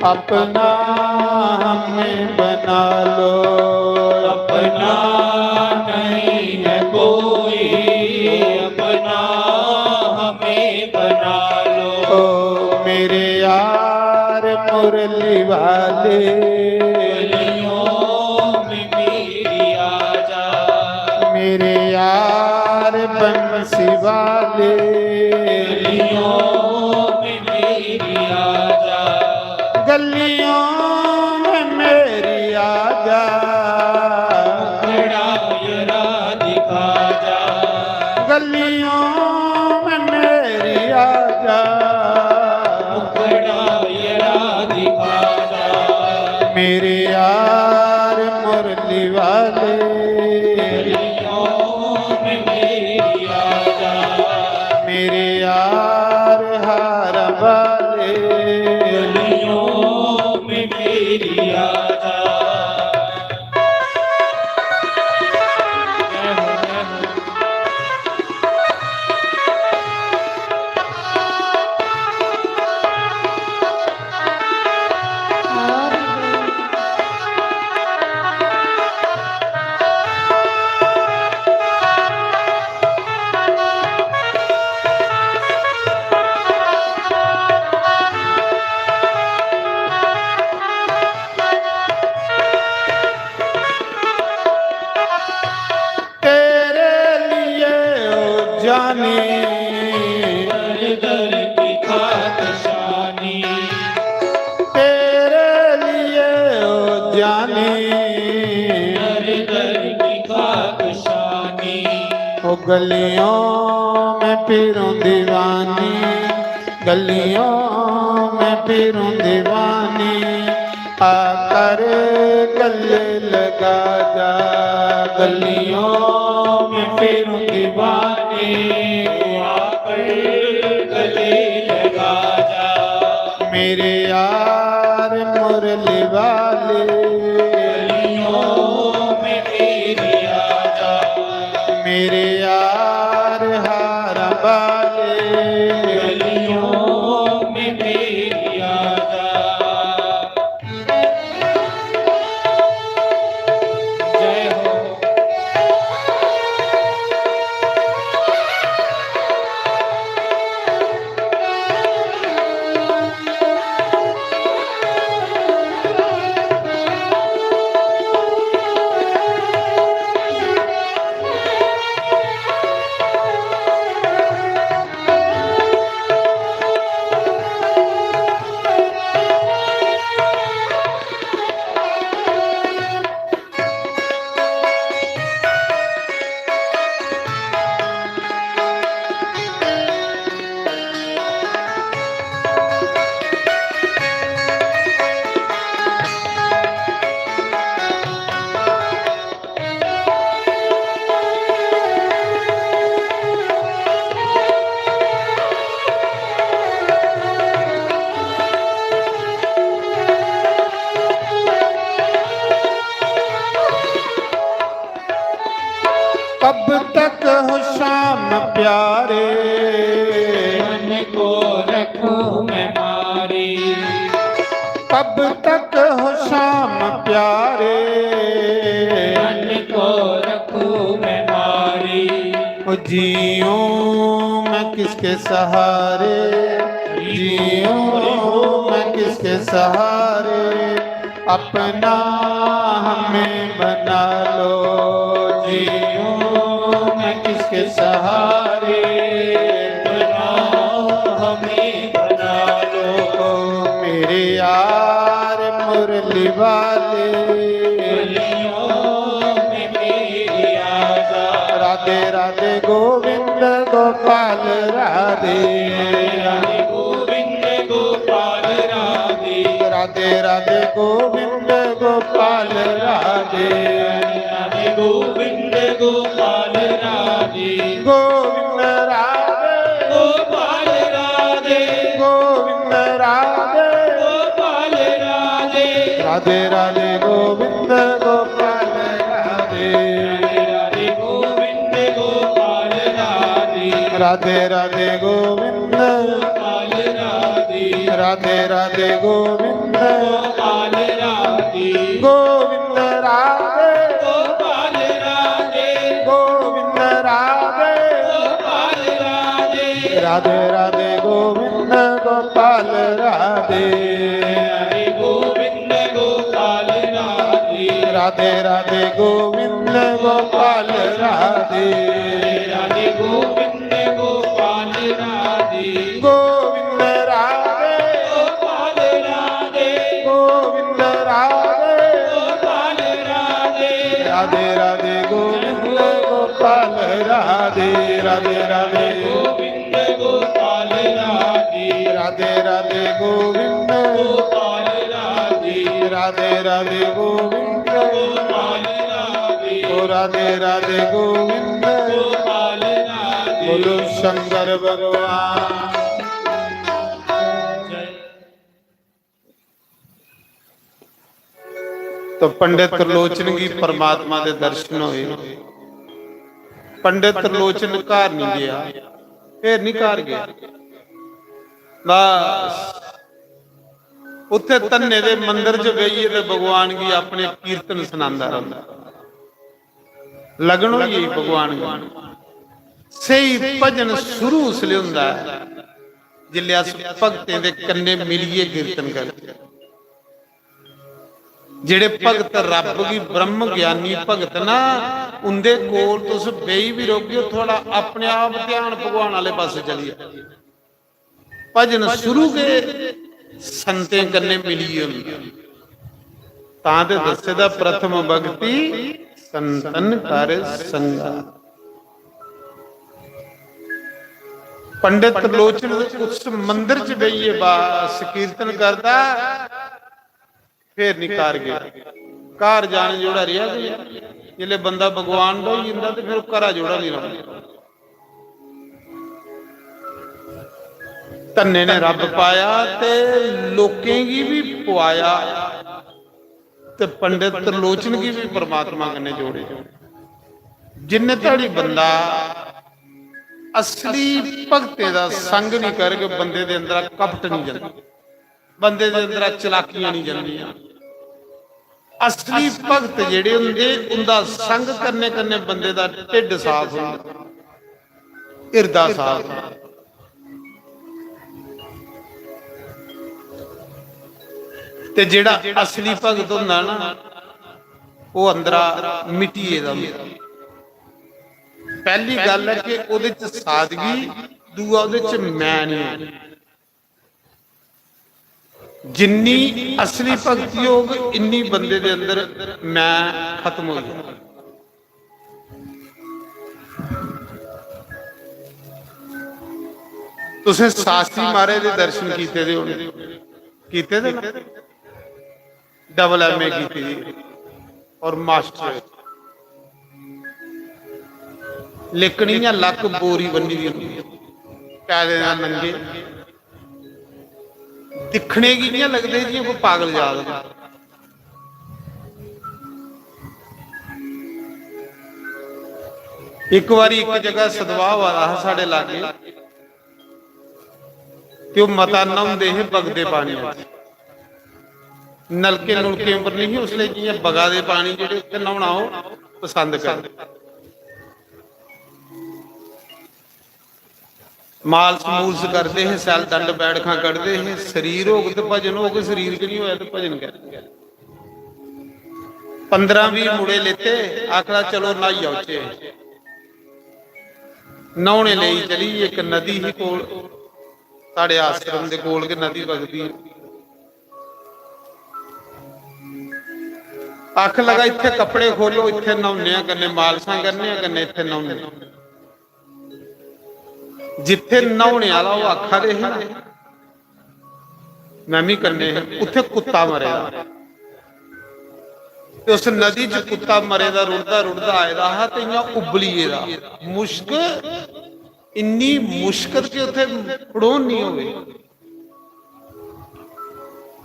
अपना हमें बना लो, अपना नहीं है कोई, अपना हमें बना लो। ओ मेरे यार मुरली वाले, गलियों में मेरी आजा, मेरे यार बंसी वाले, गलियों में मेरी आजा, गलियों में मेरी आजा, मुखड़ा जरा दिखा जा, गलियों में मेरी आजा, मुखड़ा जरा दिखा जा। मेरे यार मुरली वाले, गलियों में मेरी आजा, मेरे यार हार वाले, गलियों में मेरी आजा। जय हो, जय हो। तेरे लिए ओ जानी, दर दर की खाकशानी, तेरे लिए ओ जानी, दर दर की खाकशानी, ओ गलियों में फिरूं दीवानी, गलियों में फिरूं दीवानी, आकर गले लगा जा, गलियों में फिरूं दीवानी, आकर गले लगा जा। मेरे यार मुरली वाले, गलियों में मेरी आजा, मेरे यार हार वाले, गलियों में मेरी आजा। जय हो। कब तक हो शाम प्यारे, मन को रखूं मैं मारी, कब तक हो शाम प्यारे, मन को रखूं मैं मारी, ओ जियूं मैं किसके सहारे, जियूं मैं किसके सहारे, अपना हमें बना लो, जियूं मैं किसके सहारे, बना हमें बना लो। ओ मेरे यार मुरली वाले, गलियों में मेरी आजा, राधे राधे गोविंद गोपाल राधे, राधे गोविंद गोपाल राधे, राधे राधे गोविंद गोपाल राधे, राधे गोविंद गोपाल राधे, गोविंद राधे, गोपाल राधे, गोविंद राधे, गोपाल राधे, राधे राधे गोविंद गोपाल राधे राधे गोविंद गोपाल राधे राधे राधे गोविंद गोपाल राधे राधे राधे गोविंद गोपाल राधे गोविंद राधे गोपाल राधे गोविंद राधे गोपाल राधे राधे राधे गोविंद गोपाल राधे राधे गोविंद गोपाल राधे राधे राधे गोविंद गोपाल राधे राधे गोविंद गोपाल राधे गोविंद राधे गोपाल राधे गोविंद राधे गोपाल राधे राधे राधे गोविंद गोपाल राधे राधे राधे गोविंद गोपाल राधे राधे राधे गोविंद गोपाल राधे राधे राधे गोविंद गोपाल राधे ओ राधे राधे गोविंद गोपाल राधे बोलो शंकर भगवान। तो पंडित त्रिलोचन की परमात्मा के दर्शन होए। पंडित त्रिलोचन घर नहीं गया, फिर नहीं घर गया, बस उत्थे तन्ने दे मंदिर च बेहिए ते भगवान की अपने कीर्तन सुनांदा रहा। लगन होई भगवान की सही भजन शुरू उसले हुंदा जिल्ले अस भगतें दे कन्ने मिलिए कीर्तन करदे। जेड़े भगत रब की ब्रह्म ज्ञानी भगत ना उनके कोल तुस बेही भी रहोगे थोड़ा अपने आप ध्यान भगवान वाले पासे चलिए। भजन शुरू के संतें कन्ने मिलिए तां ते दस्सेदा प्रथम भगति संतन कर संगा। पंडित त्रिलोचन उस मंदिर च बेहिए बस कीर्तन करदा फिर नहीं घर गया। घर जाने जोड़ा रहा जिले बंदा भगवान का ही तो फिर घरा जोड़ा नहीं रहा। धन्ने ने रब पाया ते लोकें की भी पवाया ते पंडित त्रिलोचन की भी परमात्मा कन्ने जोड़े। जिन्ने धड़ी बंदा असली भगते का संग नहीं करके बंदे दे अंदर कपट नहीं जाता, बंदे दे अंदर चलाकियां नहीं जांदियां। असली भगत जेड़े हुंदे उनका संग करने करने बंदे दा ढिड साफ हुंदा, हिरदा साफ हुंदा। ते जेड़ा असली भगत हुंदा ना वो अंदरा मिट्टिए दा हुंदा। पहली गल है कि उहदे च सादगी, दूआ उहदे च मैं नहीं। जिन्नी असली भगती होग इन्नी बंदे दे अंदर मैं खत्म हो जाए। तुसें शास्त्री महाराज दे दर्शन कीते दे होने, कीते दे ना? डबल MA कीती और मास्टर लेकिन इयां लक बोरी बनी दी होंदी, पैदे नाल नंगे दिखने की नहीं लगते जियां कोई पागल याद। एक बारी एक जगह सदवाह हुआ था साढ़े लागे ते मता नहाउंदे हे बगदे पानी नलके नुलके उपर नहीं उसले जियां बगा दे पानी जेहड़े उत्ते नहाउणा ओह पसंद करदे। मालस मूलस करते हैं, सैल दंड बैठका करते हैं। शरीर हो तो भजन हो, शरीर के नहीं होया तो भजन कर। 15-20 मुड़े लेते, आखड़ा चलो नहाई आओ। नहाने ले चली एक नदी ही कोल, साढ़े आश्रम के कोल के नदी बगदी। आख लगा इत्थे कपड़े खोलो, इत्थे नहाउने कन्ने मालसा करने कन्ने इत्थे नहाउने। जिथे नहाने वाला वो आखा दे मैं भी करने उत्थे कुत्ता मरे उस नदी च कुत्ता मरे दा रुड़दा रुड़दा आएदा हा ते इयां उबलीए दा मुश्क इन्नी मुश्किल के उत्थे फड़ोन नहीं होवे।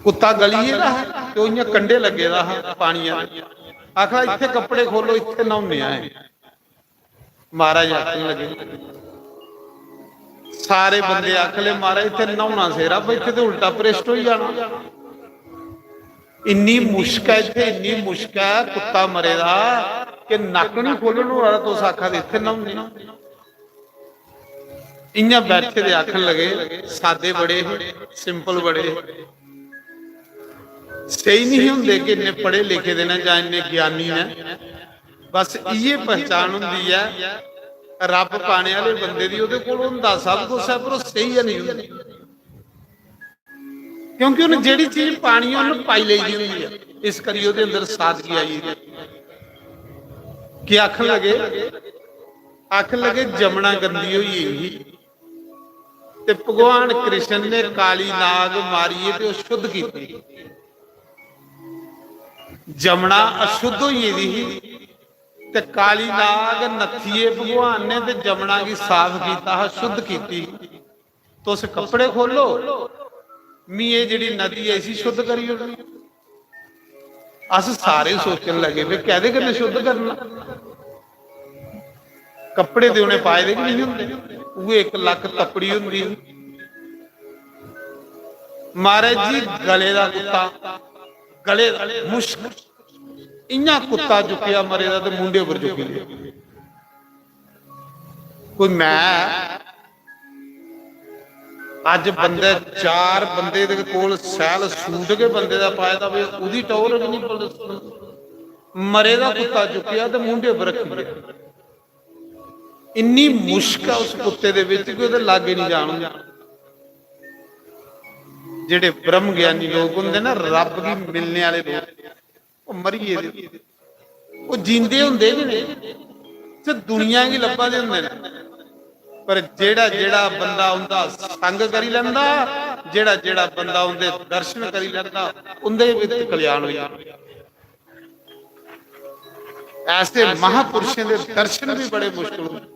ਕੁੱਤਾ ਗਲੀਏ ਦਾ ਹੈ ਤੇ ਉਹਨੀਆਂ ਕੰਡੇ ਲੱਗੇ ਦਾ ਹੈ ਪਾਣੀਆਂ ਦੇ। ਆਖਾ ਇੱਥੇ ਕੱਪੜੇ ਖੋਲੋ, ਇੱਥੇ ਨਹਾਉਂਦੇ ਆ। ਮਹਾਰਾਜ ਆਖਣ ਲੱਗੇ, ਸਾਰੇ ਬੰਦੇ ਆਖ ਲੈ ਮਹਾਰਾਜ ਇੱਥੇ ਨਹਾਉਣਾ ਸੇਰਾ, ਇੱਥੇ ਤੇ ਉਲਟਾ ਪ੍ਰੇਸ਼ਟ ਹੋਈ ਜਾਣਾ। ਇੰਨੀ ਮੁਸ਼ਕ ਹੈ ਇੱਥੇ, ਇੰਨੀ ਮੁਸ਼ਕ ਹੈ ਕੁੱਤਾ ਮਰੇ ਦਾ ਕਿ ਨੱਕ ਨਹੀਂ ਖੋਲਣ ਵਾਲਾ। ਤੋਂ ਆਖਾ ਦੇ ਇੱਥੇ ਨਹਾਉਂਦੇ ਇੰਨਾ ਬੈਠੇ ਦੇ ਆਖਣ ਲਗੇ, ਸਾਦੇ ਬੜੇ ਸਿੰਪਲ ਬੜੇ ਸਹੀ ਨਹੀਂ ਹੁੰਦੇ ਕਿ ਇੰਨੇ ਪੜ੍ਹੇ ਲਿਖੇ ਦੇ ਨੇ ਜਾਂ ਇੰਨੇ ਗਿਆਨੀ ਨੇ। ਬਸ ਇਹ ਪਹਿਚਾਨ ਹੁੰਦੀ ਹੈ ਰੱਬ ਪਾਣੇ ਵਾਲੇ ਬੰਦੇ ਦੀ, ਉਹਦੇ ਕੋਲ ਹੁੰਦਾ ਸਭ ਕੁਛ ਹੈ ਪਰ ਉਹ ਸਹੀ ਨਹੀਂ ਹੁੰਦੀ, ਕਿਉਂਕਿ ਉਹਨੇ ਜਿਹੜੀ ਚੀਜ਼ ਪਾਣੀ ਉਹਨੂੰ ਪਾਈ ਲਈ ਹੁੰਦੀ ਹੈ। ਇਸ ਕਰੀ ਉਹਦੇ ਅੰਦਰ ਸਾਦਗੀ ਆਈ ਹੈ। ਕਿ ਆਖਣ ਲੱਗੇ ਜਮਨਾ ਗੰਦੀ ਹੋਈ ਹੈ ਤੇ ਭਗਵਾਨ ਕ੍ਰਿਸ਼ਨ ਨੇ ਕਾਲੀ ਨਾਗ ਮਾਰੀਏ ਤੇ ਉਹ ਸ਼ੁੱਧ ਕੀਤੀ। ਜਮਨਾ ਅਸ਼ੁੱਧ ਹੋਈ ਦੀ ਤੇ ਕਾਲੀ ਨਾਗ ਨੱਥੀਏ ਭਗਵਾਨ ਨੇ ਤੇ ਜਮਨਾ ਕੀ ਸਾਫ਼ ਕੀਤਾ, ਸ਼ੁੱਧ ਕੀਤੀ। ਤੁਸ ਕੱਪੜੇ ਖੋਲੋ ਮੀਏ ਜਿਹੜੀ ਨਦੀ ਐਸੀ ਸ਼ੁੱਧ ਕਰੀ ਹੋਣੀ। ਅਸ ਸਾਰੇ ਸੋਚਣ ਲੱਗੇ ਵੀ ਕਹਦੇ ਕਿ ਸ਼ੁੱਧ ਕਰਨਾ, ਕੱਪੜੇ ਦੇ ਉਹਨੇ ਪਾਏ ਦੇ ਕਿ ਨਹੀਂ ਹੁੰਦੇ, ਉਹ 1 ਲੱਖ ਤੱਪੜੀ ਹੁੰਦੀ। ਮਹਾਰਾਜ ਜੀ ਗਲੇ ਦਾ ਕੁੱਤਾ, ਗਲੇ ਦਾ ਮੁਸ਼ਕ ਇੰਨਾ ਕੁੱਤਾ ਚੁੱਕਿਆ ਮਰੇ ਦਾ ਤੇ ਮੁੰਡੇ ਉੱਪਰ ਚੁੱਕੀ ਲਿਆ। ਕੋਈ ਮੈਂ ਅੱਜ ਬੰਦੇ 4 ਬੰਦੇ ਦੇ ਕੋਲ ਸੈਲ ਸੂਟ ਕੇ ਬੰਦੇ ਦਾ ਪਾਇਆ ਤਾਂ ਵੀ ਉਹਦੀ ਟੌਰ ਨਹੀਂ ਬੋਲਦਾ। ਮਰੇ ਦਾ ਕੁੱਤਾ ਚੁੱਕਿਆ ਤੇ ਮੁੰਡੇ ਉੱਪਰ ਰੱਖੀ ਲਿਆ। ਇੰਨੀ ਮੁਸ਼ਕ ਆ ਉਸ ਕੁੱਤੇ ਦੇ ਵਿੱਚ ਕਿ ਉਹਦੇ ਲਾਗੇ ਨਹੀਂ ਜਾਣ। ਜਿਹੜੇ ਬ੍ਰਹਮ ਗਿਆਨੀ ਲੋਕ ਹੁੰਦੇ ਨਾ, ਰੱਬ ਦੀ ਮਿਲਣੇ ਵਾਲੇ ਲੋਕ, ਉਹ ਮਰੀਏ ਦੇ ਉਹ ਜਿੰਦੇ ਹੁੰਦੇ ਨੇ ਤੇ ਦੁਨੀਆ ਕੀ ਲੱਭਾ ਦੇ ਹੁੰਦੇ ਨੇ। ਪਰ ਜਿਹੜਾ ਬੰਦਾ ਉਹਦਾ ਸੰਗ ਕਰੀ ਲੈਂਦਾ, ਜਿਹੜਾ ਬੰਦਾ ਉਹਦੇ ਦਰਸ਼ਨ ਕਰੀ ਲੈਂਦਾ, ਉਹਦੇ ਵਿੱਚ ਕਲਿਆਣ ਹੋ ਜਾਂਦਾ। ਐਸੇ ਮਹਾਪੁਰਸ਼ਾਂ ਦੇ ਦਰਸ਼ਨ ਵੀ ਬੜੇ ਮੁਸ਼ਕਿਲ ਹੁੰਦੇ।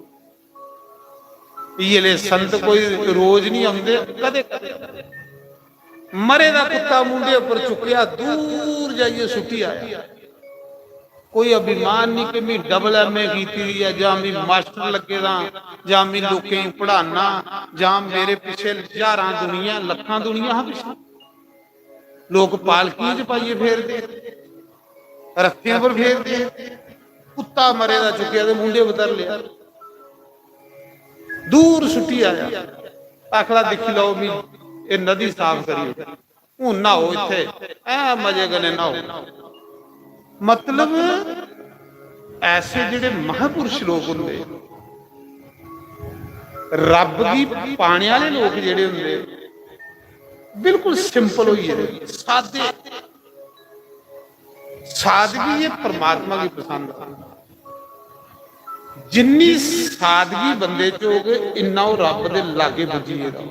ਇਹ ਸੰਤ ਕੋਈ ਰੋਜ਼ ਨਹੀਂ ਆਉਂਦੇ, ਕਦੇ ਕਦੇ। ਮਰੇ ਦਾ ਕੁੱਤਾ ਮੁੰਡੇ ਉੱਪਰ ਚੁੱਕਿਆ, ਦੂਰ ਜਾਈਏ ਸੁੱਟੀ ਆਇਆ। ਕੋਈ ਅਭਿਮਾਨ ਨਹੀਂ ਕਿ ਮੈਂ ਡਬਲ ਐਮਏ ਕੀਤੀ ਹੈ, ਜਾਂ ਮੈਂ ਮਾਸਟਰ ਲੱਗੇ ਦਾ, ਜਾਂ ਮੈਂ ਲੋਕਾਂ ਨੂੰ ਪੜਾਣਾ, ਜਾਂ ਮੇਰੇ ਪਿੱਛੇ ਹਜ਼ਾਰਾਂ ਦੁਨੀਆ ਲੱਖਾਂ ਦੁਨੀਆ ਪਿੱਛੇ ਲੋਕ ਪਾਲਕੀ ਚ ਪਾਈਏ ਫੇਰਦੇ, ਰੱਖਿਆਂ ਪਰ ਫੇਰਦੇ। ਕੁੱਤਾ ਮਰੇ ਦਾ ਚੁੱਕਿਆ ਤੇ ਮੁੰਡੇ ਉਤਰ ਲਿਆ, ਦੂਰ ਸੁੱਟੀ ਆਇਆ। ਆਖਲਾ ਦੇਖੀ ਲਓ ਵੀ ਇਹ ਨਦੀ ਸਾਫ਼ ਕਰੀ, ਹੁਣ ਨਹਾਓ ਇੱਥੇ ਐ ਮਜ਼ੇ ਗਲੇ ਨਹਾਓ। ਮਤਲਬ ਐਸੇ ਜਿਹੜੇ ਮਹਾਪੁਰਸ਼ ਲੋਕ ਹੁੰਦੇ, ਰੱਬ ਦੀ ਪਾਣੇ ਵਾਲੇ ਲੋਕ ਜਿਹੜੇ ਹੁੰਦੇ, ਬਿਲਕੁਲ ਸਿੰਪਲ ਹੋਈ ਹੈ, ਸਾਦੇ। ਸਾਦਗੀ ਇਹ परमात्मा की पसंद है। जिन्नी सादगी बंदे च होगे इन्ना वो रब दे लागे पुजीएगा।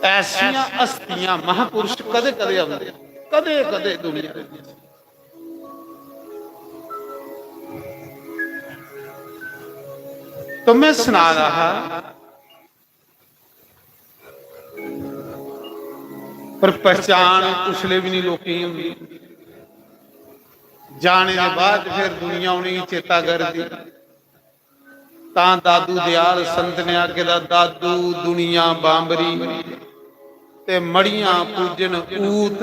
ऐसियां हस्तियां महापुरुष कदे कदे आउंदे, कदे कदे दुनिया दे। तो मैं सुना रहा, पर पहचान उसले भी नहीं लोग होंगी। जाने के बाद फिर दुनिया उन्हें चेता कर दी। ता दादू दयाल संत ने आके दादू दुनिया बांबरी ते मड़ियां पूजन ऊत,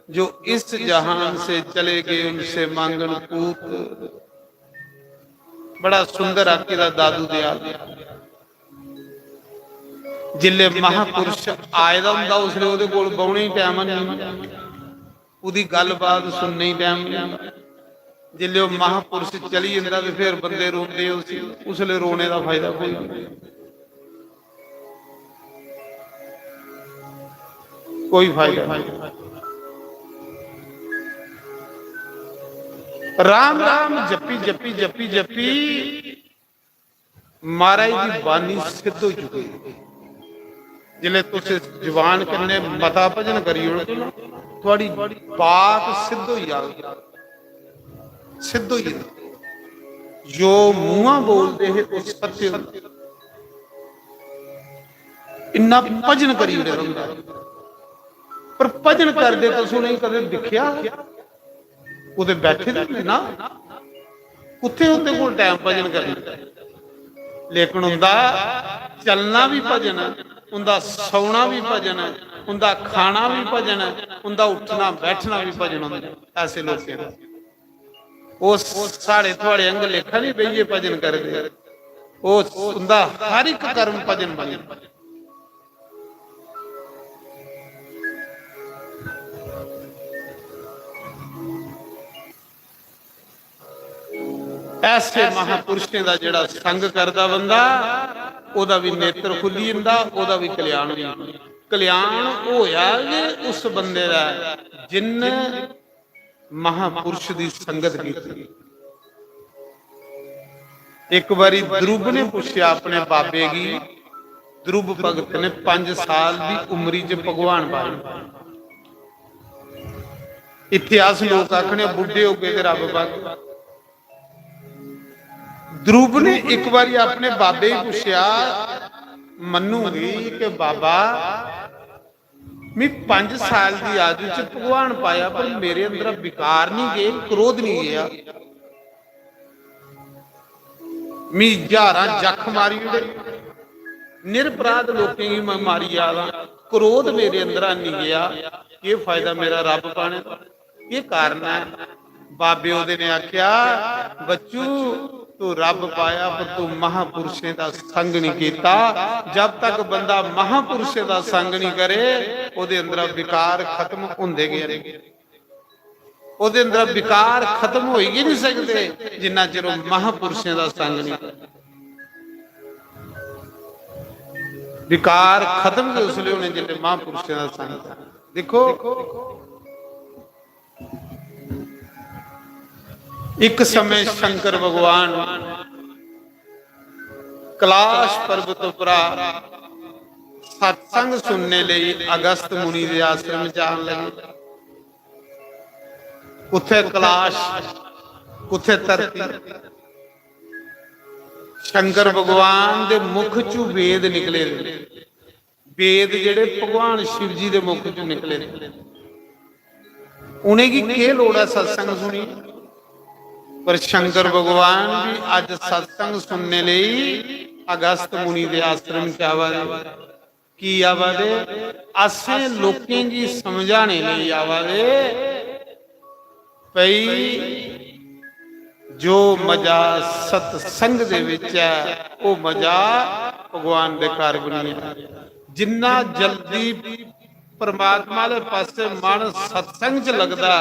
जो इस जहान से चले गए उनसे मांगन पूत। बड़ा सुंदर आके दादू दयाल जिले महापुरुष आए दा हुंदा उसले उहदे कोल बौणे ही टाइम नहीं, उहदी गलबात सुनने ही टाइम नहीं। जिले वो महापुरुष चली जांदा ते फिर बंदे रोंदे, उसले रोने का फायदा कोई नहीं, कोई फायदा नहीं। राम राम जपी जपी जपी जपी महाराज की बानी सिद्ध हो चुकी। जिले तुसी जवान करने मता भजन करी होगे ना थोड़ी बात सिद्ध हो जाएगी, सिद्ध हो जाती। जो मुंह बोलते है वो सत्य होता। इन्ना भजन करी रहा पर भजन करते तुसो नहीं कदे दिखिया उदे बैठे ना उत्थे उहदे कोल टाइम भजन करने, लेकिन उनका चलना भी भजन है, उनका सौना भी भजन है, उनका खाना भी भजन है, उनका उठना बैठना भी भजन होंदा। ऐसे लोग वो साढ़े थोड़े अंग लेखा नहीं बेइये भजन करते, वो उनका हर एक कर्म भजन बने। ऐसे महापुरुषों का जिहड़ा संग करता बंदा ओदा भी नेत्र खुली जांदा, ओदा भी कल्याण भी कल्याण होया जे उस बंदे दा जिन्ने महापुरुष की संगत की। एक बारी ध्रुव ने पूछा अपने बाबे की, ध्रुव भगत ने 5 साल की उम्री च भगवान पाए। इतिहास लोग आखने बुढ़े हो गए रब पाए। ध्रुव ने एक बार अपने बाबे पूछा मनूंगी कि बाबा मैं 5 साल की आयु च भगवान पाया पर मेरे अंदर विकार नहीं गए, क्रोध नहीं गया, मैं 1000 जख मारी निरपराध लोगों की मैं मारी आदा, क्रोध मेरे अंदर नहीं गया, ये फायदा मेरा रब पाने का, ये कारण है। बाबे ओदे ने आख्या बच्चू तू रब पाया पर तू महापुरुषों का संग नहीं किया। जब तक बंदा महापुरुषों का संग नहीं करे ओदे अंदर विकार खत्म होंदे गए, ओदे अंदर विकार खत्म हो ही नहीं सकते जिन्ना चिर महापुरुषों का संग नहीं करे। विकार खत्म उस लिए होने जिन्हें महापुरुषों का संग। देखो एक समय शंकर भगवान कैलाश पर्वत पर सत्संग सुनने लिए अगस्त मुनि के आश्रम जान लगे। कुथे कैलाश कुथे धरती। शंकर भगवान के मुख चू वेद निकले, वेद जेड़े भगवान शिव जी के मुख चू निकले, उन्हें की क्या लोड़ है सत्संग सुनी। पर शंकर भगवान भी अज सत्संग सुनने लिए अगस्त मुनि के आश्रम च आवादे की आवादे असे लोकें की समझाने लिए आवादे पई जो मजा सत्संग दे विच है वो मजा भगवान दे घर बनी है। जिन्ना जल्दी परमात्मा दे पासे मन सत्संग च लगदा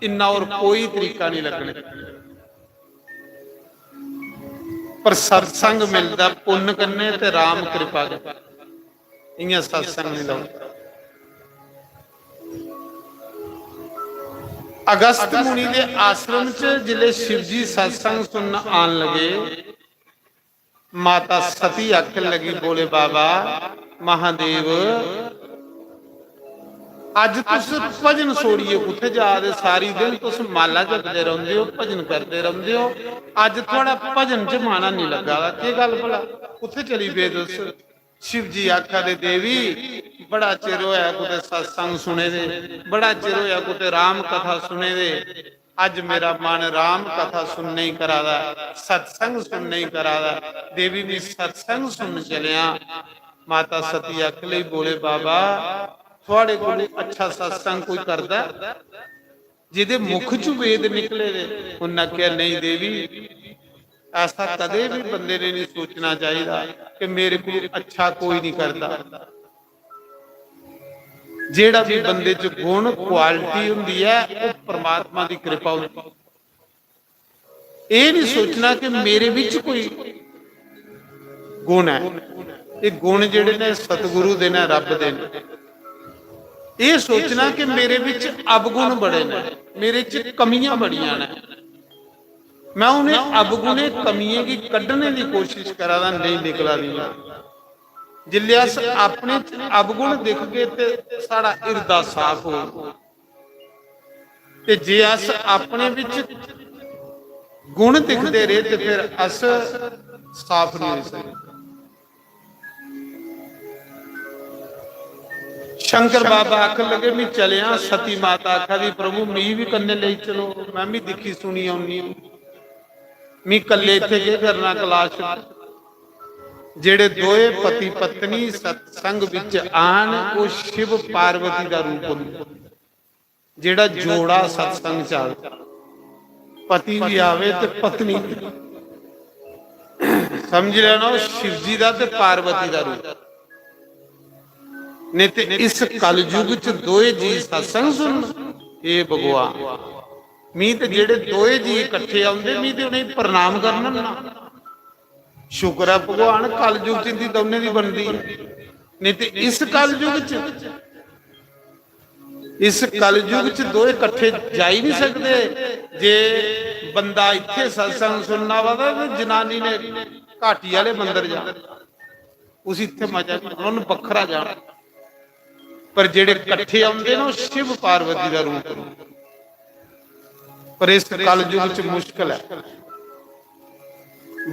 इन्ना और कोई तरीका नहीं लगना। पर सत्संग मिलता पुण्य कन्ने ते राम कृपा कर, इयां सत्संग नहीं लगता। अगस्त मुनि के आश्रम च जिले शिवजी सत्संग सुन आन लगे, माता सती आखन लगी बोले बाबा महादेव अज तुस भजन छोड़िए कुथे जाते, सारी दिन तुस माला जपते रहंदे हो, भजन करते रहंदे हो, अज थोड़ा भजन च माना नहीं लगा, की गल भला कुथे चली पे तुस। शिव जी आखा दे देवी बड़ा चिर होया कुते सत्संग सुने दे, बड़ा चिर होया कुते राम कथा सुने दे, अज मेरा मन राम कथा सुनने ही करादा, सत्संग सुनने ही करादा। देवी भी सत्संग सुन चलिया। माता सती आख लई बोले बाबा थोड़े को अच्छा सत्संग कोई करदा जिदे मुख चू वेद निकले दे। उन्हें कहा नहीं देवी ऐसा कदे भी बंदे ने नहीं सोचना चाहिए कि मेरे को अच्छा कोई नहीं करता। जेड़ा भी बंदे च गुण क्वालिटी हुंदी है वो परमात्मा की कृपा होंदी। ये नहीं सोचना कि मेरे विच कोई गुण है, ये गुण जेड़े ने सतगुरु दे ने रब दे ने। ये सोचना कि मेरे विच अवगुण बड़े ने, मेरे च कमियां बड़ियां ने, मैं उन्हें अवगुणे कमियां की कढ़ने की कोशिश करा नहीं निकला नहीं। ਜਿੱਲੇ ਅਸ ਆਪਣੇ ਚ ਅਵਗੁਣ ਦਿਖ ਗਏ ਤੇ ਸਾਡਾ ਹਿਰਦਾ ਸਾਫ਼ ਹੋ, ਤੇ ਜੇ ਅਸ ਆਪਣੇ ਵਿੱਚ ਗੁਣ ਦਿਖਦੇ ਰਹੇ ਤੇ ਫਿਰ ਅਸ ਸਾਫ਼ ਨਹੀਂ ਹੋ ਸਕਦੇ। शंकर बाबा आखन लगे मैं चलिया, सती माता आखा भी प्रभु मी भी कन्ने ले चलो, मैं भी दिखी सुनी आनी मैं कले इत्थे के करना कलाश। जेड़े दोए पति पत्नी सत्संग विच आन वो शिव पार्वती दा रूप हुंदा। जेड़ा जोड़ा सत्संग चल पति भी आवे ते पत्नी समझ लेना शिव जी दा ते पार्वती दा रूप। नहीं तो इस कलयुग च दोए जी सत्संग सुन, ये भगवान मी तो जेड़े दोए जी इकट्ठे आउंदे मी तो उन्हें प्रणाम करना ना। शुक्र है भगवान कलयुग च इंदी दोने दी बनदी, नहीं तो इस कलयुग च दो इकट्ठे जा ही नहीं सकते। जे बंदा इत्थे सत्संग सुनना वा तो जनानी ने घाटी वाले मंदिर जाना, उस इत्थे मजा उन्होंने बखरा जाना। पर जेड़े कट्ठे आउंदे ना शिव पार्वती दा रूप, पर इस कलयुग च मुश्किल है,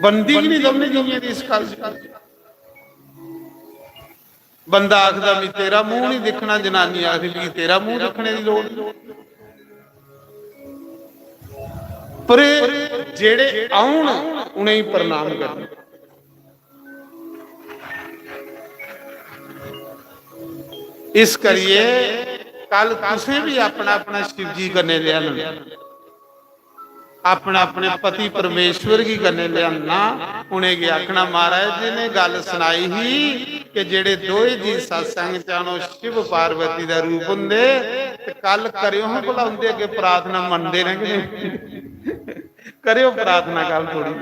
बनदी भी नहीं दोने जीवियां दी इस कलयुग। बंदा आखदा भी तेरा मुंह नहीं दिखना, जनानी आखदी भी तेरा मुंह दिखने की लोड़ नहीं। पर जेड़े आउण उन्हें ही प्रणाम करना। इस करिए कल तुसें भी अपना अपना शिव जी करने लिया, अपना अपने पति परमेश्वर की करने लिया। उन्हें आखना महाराज जी ने गल सुनाई ही कि जेड़े दोए जी सत्संग चानो शिव पार्वती दा रूप हुंदे, ते कल करियो हां भला उंदे अगे प्रार्थना मनदे ने कि नहीं करियो प्रार्थना कल थोड़ी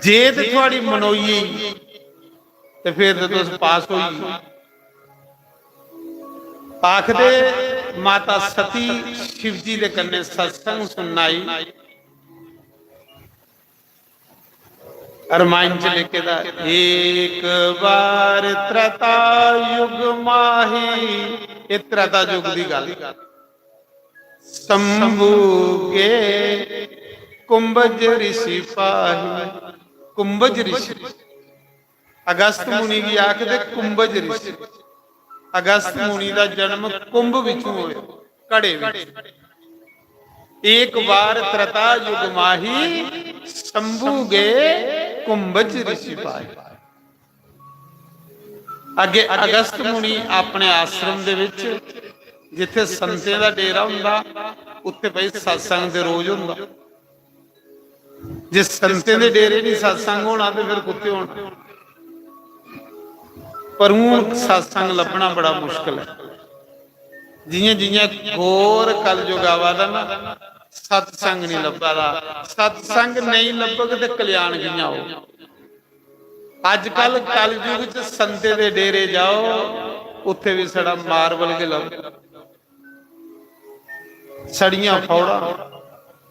जे ते थोड़ी मनोई ते फिर तो तुस पास होई। आखदे माता सती शिव जी दे कन्ने सत्संग सुनाई, रामायण च लिखे दा एक बार त्रेता युग माही, ये त्रेता युग दी गल। शंभू के कुंभज ऋषि पाही, कुंभज ऋषि अगस्त मुनि की आखदे कुंभज ऋषि। अगस्त मुनि का जन्म कुंभ विचों होया, घड़े विच। एक बार त्रेता युग माही, शंभू गए कुंभज ऋषि पाए। अगे अगस्त मुनि अपने आश्रम दे विच जिथे संतें दा डेरा हुंदा उत्थे बई सत्संग दे रोज हुंदा। जे संतें दे डेरे नहीं सत्संग होना तो फिर कुत्ते होना। पर हूं सत्संग लभना बड़ा मुश्किल है। जियां जियां घोर कलयुग आवादा ना सत्संग नहीं लभदा। सत्संग नहीं लभग ते कल्याण कियां हो। अजकल कलयुग च संते दे डेरे जाओ उत्थे भी सड़ा मार्बल के लभ, सड़ियां फौड़ा,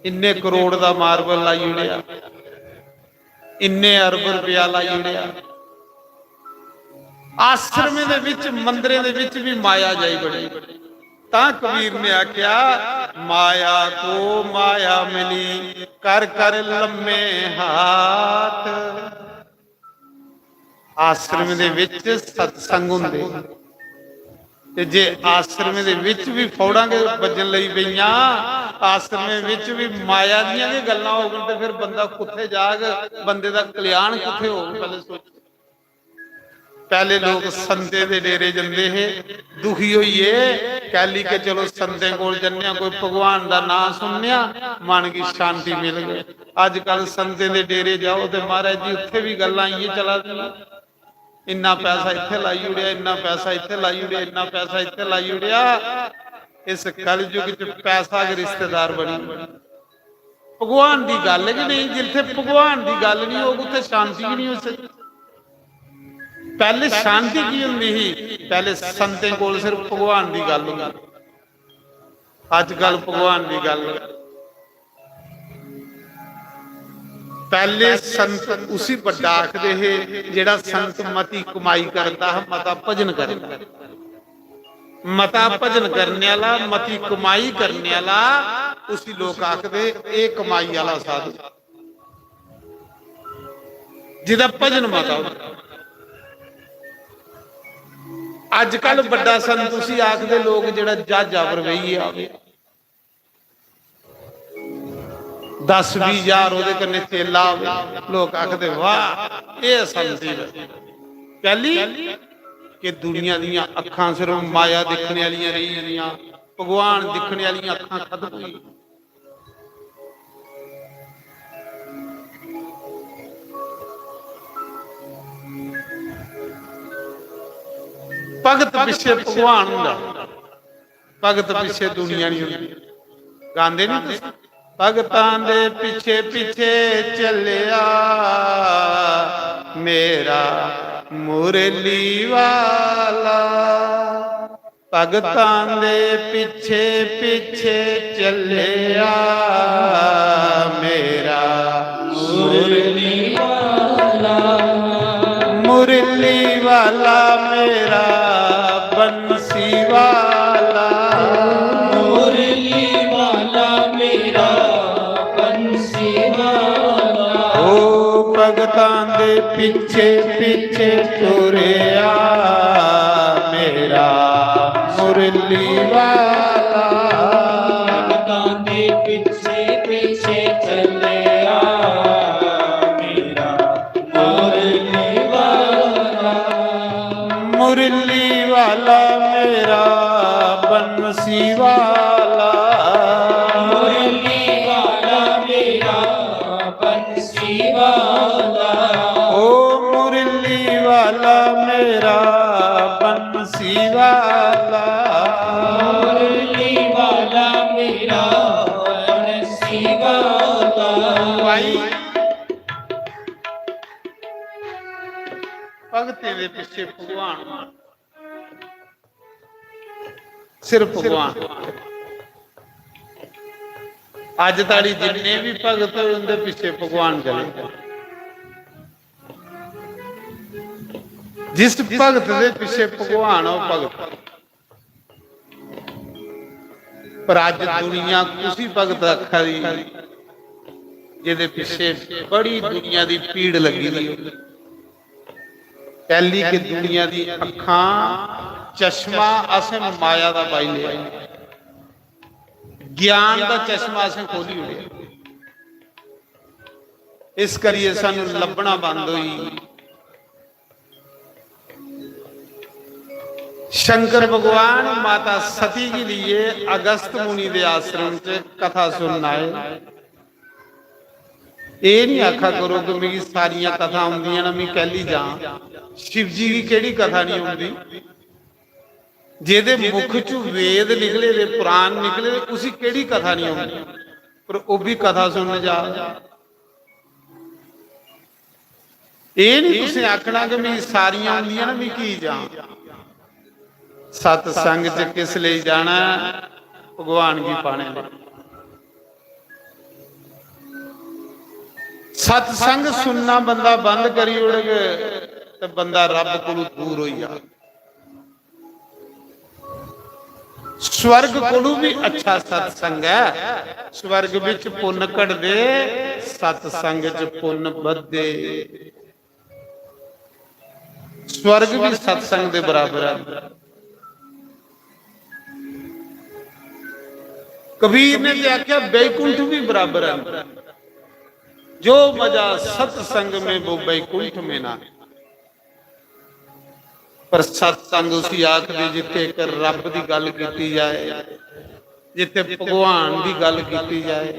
इन्ने करोड़ दा मार्बल लाई उड़िया, इन्ने अरब रुपया लाई उड़िया। आश्रम दे विच मंदिरें दे विच भी माया जाई बड़ी। ता कबीर ने आख्या माया को माया मिली कर कर लम्मे हाथ। आश्रम दे विच सत्संग हुंदे ते जे आश्रम दे विच भी फौड़ां के बजन लई पईयां, आश्रम विच भी माया दीयां के गल्लां हो गईं ते फिर बंदा कुत्थे जाग, बंदे दा कल्याण कित्थे हो। पहले सोचो। पहले लोग संते दे डेरे जंदे है दुखी होइए कैली के चलो संते कोल जन्ने कोई भगवान दा नाम सुननिया मन की शांति मिल गई। अजकल संते दे डेरे जाओ ते महाराज जी उत्थे भी गल्लां ये चला दी, इन्ना पैसा इत्थे लाई उड़िया, इन्ना पैसा इत्थे लाई उड़िया, इन्ना पैसा इत्थे लाई उड़िया। इस कलयुग च पैसा के रिश्तेदार बनी। भगवान दी गल ही नहीं, जिथे भगवान दी गल नहीं होगी उत्थे शांति भी नहीं हो सकती। पहले शांति की हुंदी ही, पहले संतें कोल सिर्फ भगवान की गल हुंदी। अजकल भगवान की गल पहले संत उसी बड़ा आखदे है जेड़ा संत मती कमाई करता है, मता भजन करता, मता भजन करने वाला, मती कमाई करने वाला, उसी लोग आखदे ए कमाई वाला साधु, जिहदा भजन मता। अजकल बड़ा संत उसी आखदे लोग जेड़ा जज आवर वही आवे 10-20 हज़ार ओहदे कन्ने चेला आवे, लोग आखदे वाह ये संत ही पहली कि दुनिया दीयां अखां सिर्फ माया दिखने वालियां रही गईयां, भगवान दिखने वालियां अखां खत्म होई। भगत पिछे भगवान हुंदा, भगत पिछे दुनिया नहीं हुंदी। गांदे नहीं तुसीं, भगतां दे पिछे पिछे चलिया मेरा मुरली वाला, भगतां दे पिछे पिछे चलिया मेरा मुरली वाला, मुरली वाला मेरा बंसी वाला, मुरली वाला मेरा बंसी वाला। ओ भगतां दे पिछे पिछे टुरिया मेरा मुरली वाला, भगतां दे पिछे पिछे चलिया मेरा मुरली वाला, मुरली वाला मेरा बंसी वाला, मुरली वाला मेरा बंसी वाला। ओ मुरली वाला मेरा बंसी वाला, मुरली वाला मेरा बंसी वाला। भाई भगते दे पिछे भगवान, सिर्फ भगवान। अज ताड़ी जिन्ने भी भगत होए उनके पिछे भगवान चले। जिस भगत दे पिछे भगवान हो भगत। पर अज दुनिया उसी भगत अखा दी जिहदे पिछे बड़ी दुनिया की भीड़ लगी दी। पहली कि दुनिया की अखां चश्मा असें माया का पाई लिया, ज्ञान का चश्मा असें खोली उड़िया, इस करिए सानू लभना बंद हुई। शंकर भगवान माता सती जी लिए अगस्त मुनि के आश्रम च कथा सुनना है। ये नहीं आखा करो कि मेरी सारिया कथा आउंदियां ना मैं कहली जा। शिव जी की केड़ी कथा नहीं आउंदी, जेदे मुख चू वेद निकले दे, पुराण निकले दे, उसी केड़ी कथा नहीं आउंदी, पर वो भी कथा सुनने जा। ये नहीं तुसीं आखना कि मेरी सारियां आउंदियां ना मैं की जा। सतसंग च किस लिए जाना, भगवान की पाने ले। सतसंग सुनना बंदा बंद करी उड़ तो बंदा रब को दूर हो जा। स्वर्ग को भी अच्छा सतसंग है, स्वर्ग विच पुण्य घटदे, सतसंग च पुण्य वधदे। स्वर्ग भी सतसंग दे बराबर है। कबीर ने तो आख्या बैकुंठ भी बराबर है। जो मजा सत्संग में वो बैकुंठ में ना। पर सत्संग उसी आखदे जिथे एक रब की गल की जाए, जिथे भगवान की गल की जाए।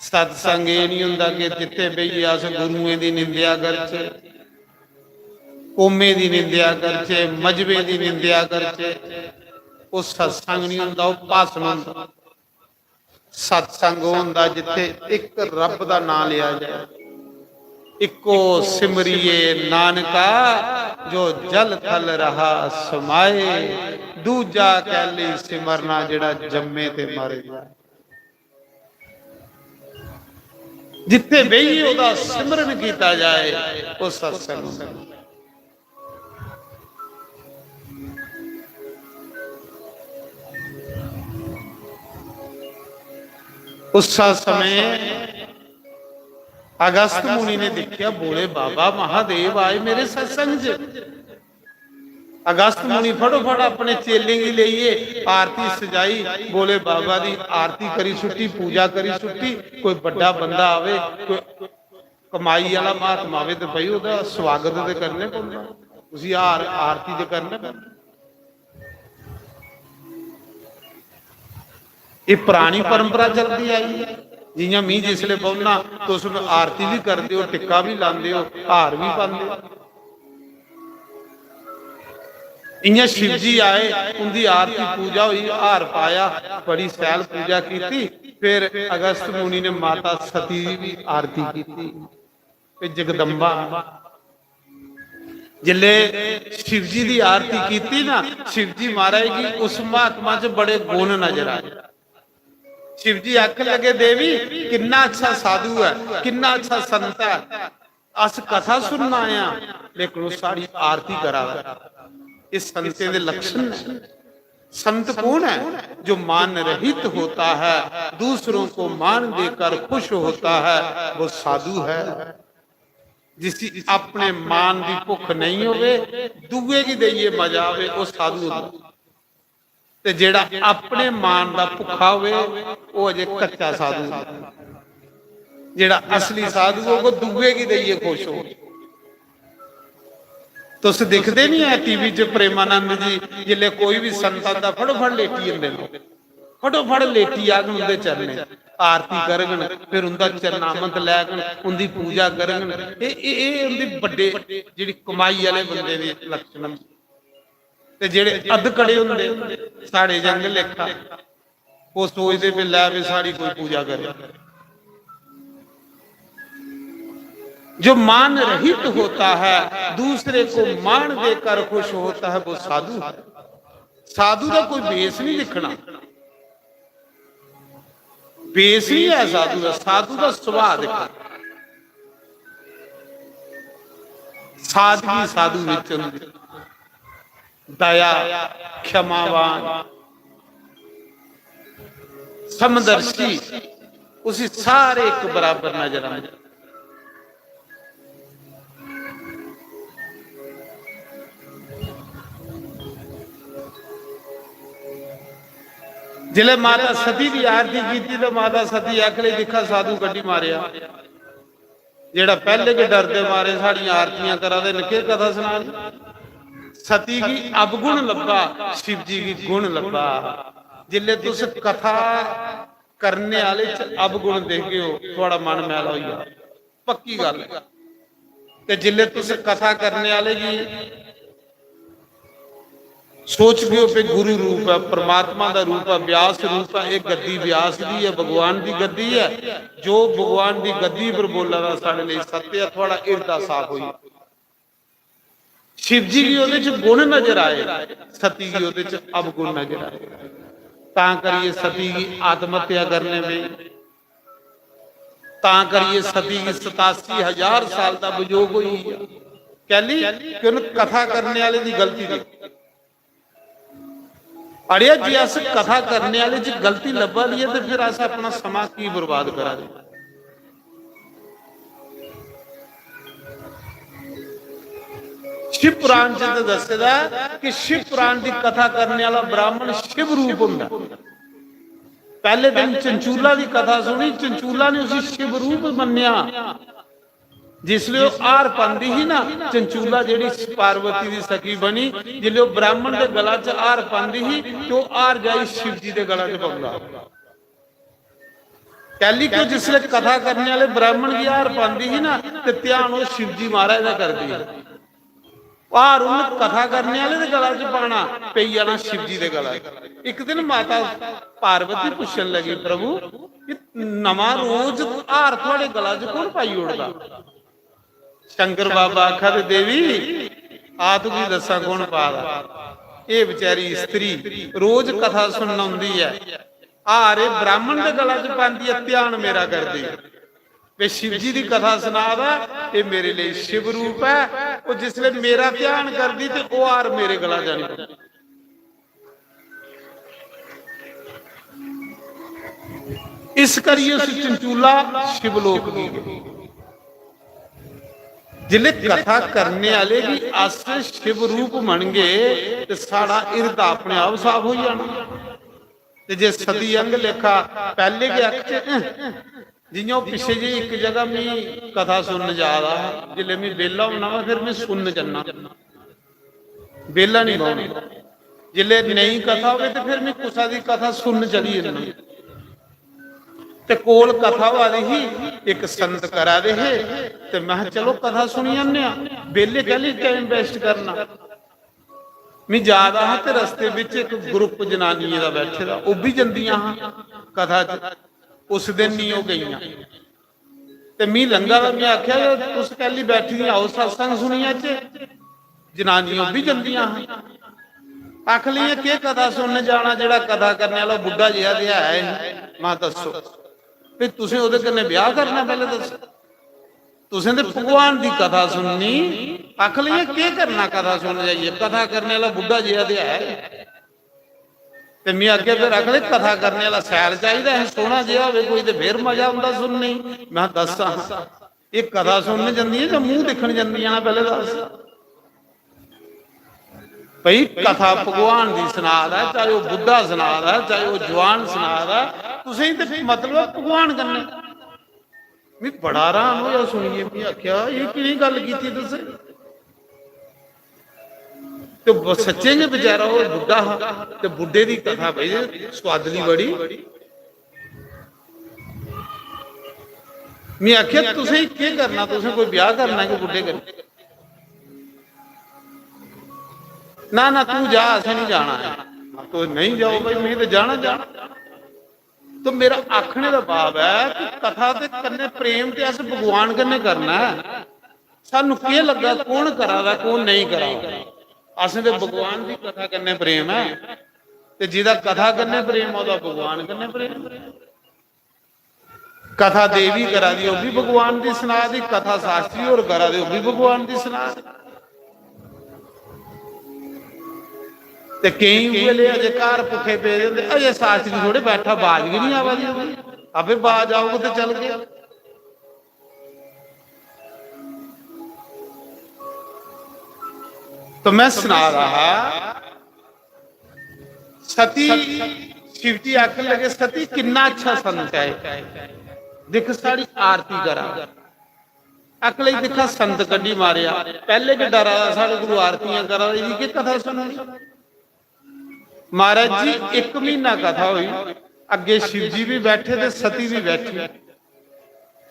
सत्संग ये नहीं हुंदा कि जिथे बई अस गुरुएं की निंदिया करचे, कौमे की निंदिया करचे, मजहबे की निंदिया करचे। वो सत्संग नहीं हुंदा, वो भाषण हुंदा। सत्संग हुंदा जिथे एक रब का नाम लिया जाए। इको सिमरिए नानका जो जल थल रहा समाए, दूजा कैली सिमरना जेड़ा जम्मे ते मर जाए। ਜਿੱਥੇ ਬਈਏ ਉਹਦਾ ਸਿਮਰਨ ਕੀਤਾ ਜਾਏ ਉਹ ਸਤਸੰਗ। ਉਸ ਸਮੇਂ ਅਗਸਤ ਮੁਨੀ ਨੇ ਦੇਖਿਆ ਬੋਲੇ ਬਾਬਾ ਮਹਾਦੇਵ ਆਏ ਮੇਰੇ ਸਤਸੰਗ 'ਚ। ਅਗਸਤ ਮੁਨੀ ਫਟੋਫਟ ਆਪਣੇ ਚੇਲੇ ਕੀ ਲਈਏ ਆਰਤੀ ਸਜਾਈ, ਬੋਲੇ ਬਾਬਾ ਦੀ ਆਰਤੀ ਕਰੀ ਸੁੱਟੀ, ਪੂਜਾ ਕਰੀ ਸੁੱਟੀ। ਕੋਈ ਵੱਡਾ ਬੰਦਾ ਆਵੇ, ਕੋਈ ਕਮਾਈ ਵਾਲਾ ਮਹਾਤਮਾ ਆਵੇ ਤੇ ਭਾਈ ਉਹਦਾ ਸਵਾਗਤ ਤੇ ਕਰਨੇ ਪੈਂਦਾ, ਤੁਸੀਂ ਆਰਤੀ ਤੇ ਕਰਨੇ ਪੈਂਦਾ। ਇਹ ਪੁਰਾਣੀ ਪਰੰਪਰਾ ਚੱਲਦੀ ਆਈ ਹੈ। जियां मी जिसले पहुंचना तो उसमें आरती भी करते हो, टिक्का भी लाते हो, हार भी पाते हो। इयां शिव जी आए, उनकी आरती पूजा हुई, हार पाया, बड़ी सैल पूजा की। फिर अगस्त मुनि ने माता सती की आरती की। जगदम्बा जिले शिव जी की आरती की ना, शिव जी महाराज की उस महात्मा च बड़े गुण नजर आए। शिव जी आख लगे देवी कितना अच्छा साधु है, कितना अच्छा संत है, अस कथा सुनना आया लेकिन वो सारी आरती करा। इस संते दे लक्षण है। संत कौन है? जो मान रहित होता है, दूसरों को मान देकर खुश होता है, वो साधु है। जिसकी अपने मान की भुख नहीं होवे, दूए की देइए मजा आवे, वो साधु होता। ते जेड़ा अपने मान का भुखा होवे वो अजे कच्चा साधु। जेड़ा असली साधु होगा दूए की देइए खुश हो। तुस दिखते नहीं है टीवी च प्रेमानंद जी जिले कोई भी संतां दा फटोफट लेटी जंदे ने, फटोफट लेटी आगन उनके चरने आरती करगन, फिर उनका चरनामत लैगन, उनकी पूजा करगन। ये उनकी बड़े जिहड़ी कमाई वाले बंदे दे लक्षण। ते जेड़े अधकड़े हुंदे साढ़े जंग लेखा, वो सोचते पे लै भी साड़ी कोई पूजा करे। जो मान रहित होता है, दूसरे को मान देकर खुश होता है, वो साधु है। साधु का कोई बेस नहीं दिखना, बेस ही है साधु का। साधु का सुभाव दिखना, सादगी साधु विच हुंदी, दया, क्षमावान, समदर्शी, उसी सारे एक बराबर नजर आते। जिले माता सती की आरती की तो माता सती आखले दिखा साधु गड्डी मारिया, जेड़ा पहले के डर दे मारे साड़ी आरतियां करा दे निके कथा सुना। सती की अवगुण लब्बा, शिव जी की गुण लब्बा। जिले तुस कथा करने वाले अवगुण देखते हो थोड़ा मन मैला हो गया, पक्की गल है। ते जिले तुस कथा करने वाले की सोच भी हो पे गुरु रूप है, परमात्मा का रूप है, व्यास रूप है। एक गद्दी व्यास दी है, भगवान की गद्दी है। जो भगवान की गद्दी पर बोला साढ़े लिए सत्य है, थोड़ा इर्दा साफ हुई। शिव जी की ओदे च गुण नजर आए, सती की ओदे च अवगुण नजर आए। तां करिए सती की आत्महत्या करने में, तां करिए सती की 87,000 साल का वियोग हुई है। कहली कि उन कथा करने वाले की गलती थी। अड़िया जी अस कथा करने वाले च गलती लभा ली है तो फिर अस अपना समा की बर्बाद करा दे। शिव पुराण च दसदा कि शिव पुराण की कथा करने वाला ब्राह्मण शिव रूप हुंदा। पहले दिन चंचूला की कथा सुनी, चंचूला ने उसी शिव रूप मन्निया। जिसले आर पांदी ही ना, चंचूला जेड़ी पार्वती की सखी बनी, जिले ब्राह्मण के गला च आर पांदी ही तो आर जाई शिव जी के गला च पाउंदा। कहली को जिसले कथा करने वाले ब्राह्मण की आर पांदी ही ना ते ध्यान वो शिव जी महाराज का करदी है। और उन कथा करने वाले दे गला च पाना पई जाना शिव जी के गला। एक दिन माता पार्वती पूछन लगी, प्रभु नवा रोज हार थोड़े गला च कौन पाई उड़दा? शंकर बाबा आखा देवी आ तू की दसा कौन पादा? ये बेचारी स्त्री रोज कथा सुनना आउंदी है, हारे ब्राह्मण के गला च पांदी है, ध्यान मेरा करदी है। वे शिव जी की कथा सुनादा, ये मेरे लिए शिव रूप है। वो जिसले मेरा ध्यान कर दी ते वो आर मेरे गला जानी। इस करिए उस चंचूला शिवलोक की जिले कथा करने वाले भी अस शिव रूप बन गए तो साड़ा इरदा अपने आप साफ हो जाना। ते जे सती अंग लेखा पहले के अख जियां पिछे जी एक जगह मैं कथा सुनने जा रहा, जिले मैं बेला होना वा फिर मैं सुनने जाना, बेला नहीं होना। जिले नई कथा हो तो फिर मैं कुसा की कथा सुनने चली जाना। ते कोल कथा वाली ही एक संत करा दे है, ते मैं चलो कथा सुनी जाने, बेले कहली टाइम वेस्ट करना। मैं जा रहा ते रस्ते विच एक ग्रुप जनानियां दा बैठे दा, वो भी जंदियां हाँ कथा च। उस दिन नहीं हो गई ते मैं लंघा दा, मैं आख्या तुस कहली बैठी आओ सत्संग सुनिया च, जनानियां भी जंदियां हाँ। आख ली के कथा सुनने जाना, जेड़ा कथा करने वाला बुढ़ा जिहा ते है। मां दसो भी तुसीं उहदे कन्नै ब्याह करना, पहले दसो। तुसीं ते भगवान की कथा सुननी, आख ली के करना कथा सुन जाइए, कथा करने वाला बुढ़ा जिहा ते है। ते मैं अगे फिर आख ली कथा करने वाला सैल चाहिए, सोहना जिहा होवे कोई, ते फिर मजा आउंदा सुनने। मैं दसा ये कथा सुनने जांदी है जां मूँह देखण जांदियां ने, पहले दस भाई। कथा भगवान की सुनादा, चाहे वह बुढ़ा सुनादा, चाहे वह जवान सुनादा, तुसीं ते मतलब भगवान कन्नै। मैं बड़ा हैरान होया सुनिए, मैं आख्या ये किहड़ी गल कीती तुसीं। तो सच्चे ने बेचारा वो बुढ़ा हा, ते बुढ़े की कथा भाई स्वादली बड़ी। मैं आख्या तुसीं की करना, तुसीं कोई ब्याह करना कि बुढ़े कन्नै। ना ना तू जा, असें नहीं जाना है। तो नहीं जाओ भाई, मैं तो जाना जाना। तो मेरा आखने का भाव है कि कथा के कन्ने प्रेम ते अस भगवान कन्ने करना है। सानू क्या लगा कौन करा कौन नहीं करा, असें ते भगवान की कथा कन्ने प्रेम है। ते जिहदा कथा कन्ने प्रेम ओहदा भगवान कन्ने प्रेम। कथा देवी करा दी वह भी भगवान की सुना दी, कथा शास्त्री होर करा दे वह भी भगवान की सुना दी। ते कई वेले अजे घर भुखे पे जाते, अजे शास्त्री थोड़े बैठा, बाज भी नहीं आवा दी, आपे बाज आओगे तो चल गया। तो मैं सुना रहा, सती शिवजी आखन लगे सती कितना अच्छा संत है, दिख साड़ी आरती करा। अख लई दिखा संत कड्डी मारिया, पहले के डरा साढ़े गुरु आरतियां करा कि कथा सुननी। महाराज जी एक महीना कथा हुई, अगे शिव जी भी बैठे थे, सती भी बैठी।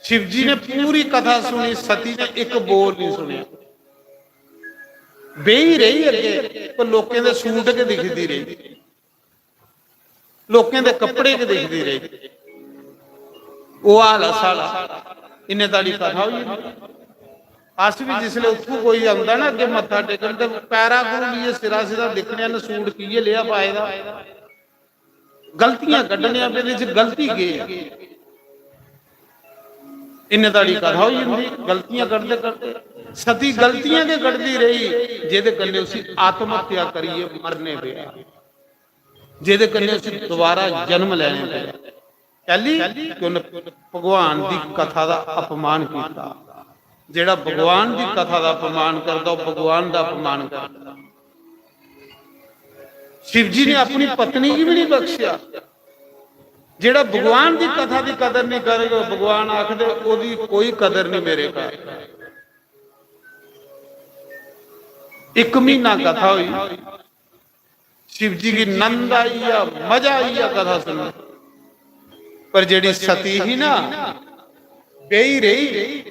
शिव जी ने पूरी कथा सुनी, सती ने एक बोल नहीं सुनिया, बेही रही अगे। पर लोकें दे सूट के दिखती रही, लोकें दे कपड़े के दिखती रही। वो हाल साला इन्ने ताड़ी कथा हुई। अस भी जिसले उठू कोई आंदा ना अगे मत्था टेकन, तो पैरा गुरु लिए सिरा सिरा दिखने ने सूट की लिया पाए दा, गलतियां कड्ढनियां पे गलती के इन्ने ताड़ी कथा हुई जांदी। गलतियां करते करते सती गलतियां के कड्ढदी रही, जेदे कन्ने उसी आत्महत्या करिए मरने पे, जेदे कन्ने उसी दोबारा जन्म लेने पे। कहली कि उन्हें भगवान की कथा का अपमान किया। जेड़ा भगवान की कथा का अपमान करता भगवान का अपमान करता। शिव जी ने अपनी पत्नी की भी नहीं बख्शिया। जेड़ा भगवान की कथा की कदर नहीं करेगा, भगवान आखदे ओदी कोई कदर नहीं मेरे घर। एक महीना कथा हुई, शिव जी की नंद आई या मजा आई या कथा सुनने। पर जेड़ी सती ही ना बेही रही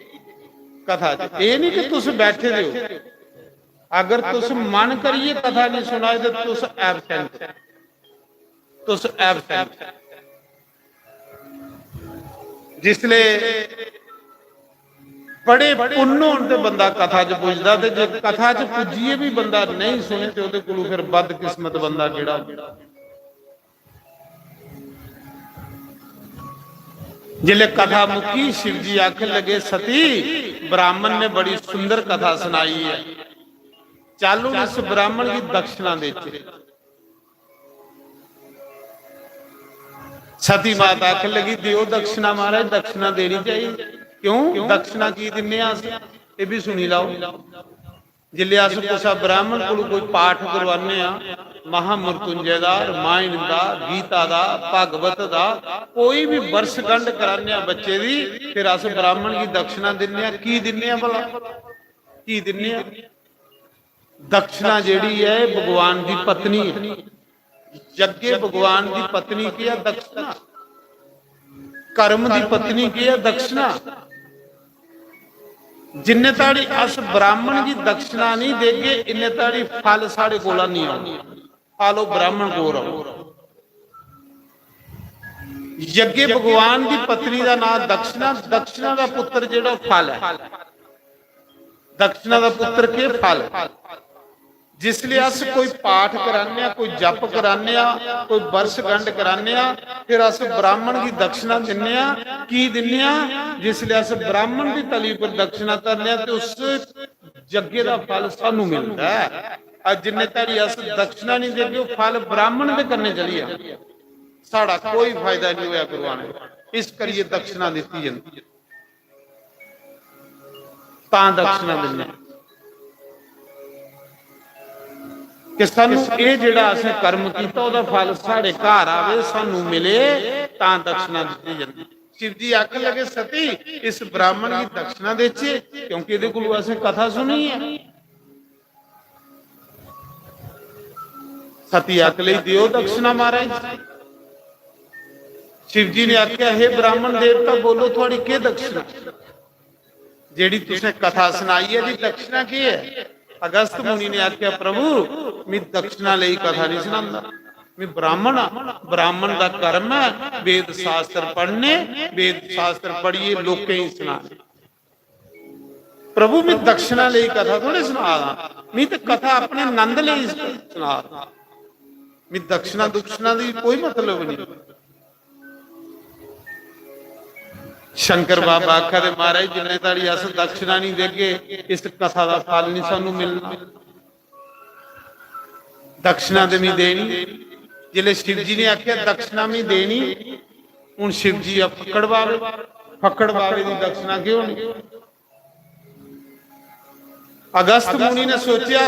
कथा, ये नहीं कि तुस बैठे हो, अगर तुस मन करिए कथा नहीं सुनाए तो तुस एबसेंट, तुस एबसेंट। जिसले बड़े पुण्य होने ते बंदा कथा च पुजदा, ते जे कथा च पुजिए भी बंदा नहीं सुने तो उहदे कोलों फिर बदकिस्मत बंदा किहड़ा। जिले कथा मुक्की शिव जी आखन लगे सती ब्राह्मण ने बड़ी सुंदर कथा सुनाई है, चालू इस ब्राह्मण की दक्षिणा देते। सती माता आखन लगी दियो दक्षिणा, महाराज दक्षिणा देनी चाहिए। क्यों दक्षिणा की दिने ये भी सुनी लाओ। जिले अस कुछ ब्राह्मण को कोई पाठ करवाने महामृत्युंजय दा, रामायण दा, गीता दा, भागवत दा, कोई भी वर्षगंढ कराने बच्चे दी, फिर अस ब्राह्मण की दक्षिणा दिने की दिने भला की दिने? दक्षिणा जेड़ी है भगवान की पत्नी है, जगे भगवान की पत्नी की है दक्षिणा, कर्म की पत्नी की है दक्षिणा। जिन्ने ताड़ी अस ब्राह्मण की दक्षिणा नहीं देंगे इन्ने ताड़ी फल साढ़े कोला नहीं आने, फल ब्राह्मण को रहो। यज्ञ भगवान की पत्नी का नाम दक्षिणा, दक्षिणा का पुत्र जेड़ा फल है, दक्षिणा का पुत्र के फल। जिसलिए अस कोई पाठ कराने, कोई जप कराने, कोई वर्षगंढ कराने, फिर अस ब्राह्मण की दक्षिणा दिने की दिने? जिसलिए अस ब्राह्मण की तली पर दक्षिणा करने तो उस यज्ञ का फल सानू मिलता है। और जिन्ने तारी अस दक्षिणा नहीं देंगे वो फल ब्राह्मण के करने चलिए, साड़ा कोई फायदा नहीं होया करवाने। इस करिए दक्षिणा दी जाती है, तां दक्षिणा दिने कि सानू ये जिहड़ा असीं कर्म कीता उहदा फल साडे घर आवे, सानू मिले, तां दक्षिणा दित्ती जांदी। शिव जी आखन लगे सती इस ब्राह्मण की दक्षिणा देचे, क्योंकि इहदे कोलों असीं कथा सुनी है। सती आख लई दिओ दक्षिणा महाराज। शिव जी ने आख्या हे ब्राह्मण देवता बोलो थोड़ी के दक्षिणा? जेड़ी तुसें कथा सुनाई है दी दक्षिणा की है? अगस्त मुनि ने आख्या प्रभु मैं दक्षिणा लई कथा नहीं सुनांदा, मैं ब्राह्मण ब्राह्मण का कर्म है वेद शास्त्र पढ़ने, वेद शास्त्र पढ़िए लोकें ही सुनाने। प्रभु मैं दक्षिणा लई कथा थोड़े सुना रहा, मैं तो कथा अपने नंद लई सुना रहा, मैं दक्षिणा दुक्षिणा दी कोई मतलब नहीं। शंकर बाबा आखा महाराज जिन्ने ताड़ी अस दक्षिणा नहीं देंगे इस कथा का फल नहीं सानू मिलना, दक्षिणा तो नहीं देनी। जिले शिव जी ने आख्या दक्षिणा नहीं देनी, हुण शिव जी फक्कड़ बावे, फक्कड़ बावे की दक्षिणा क्यों नहीं? अगस्त मुनि ने सोचा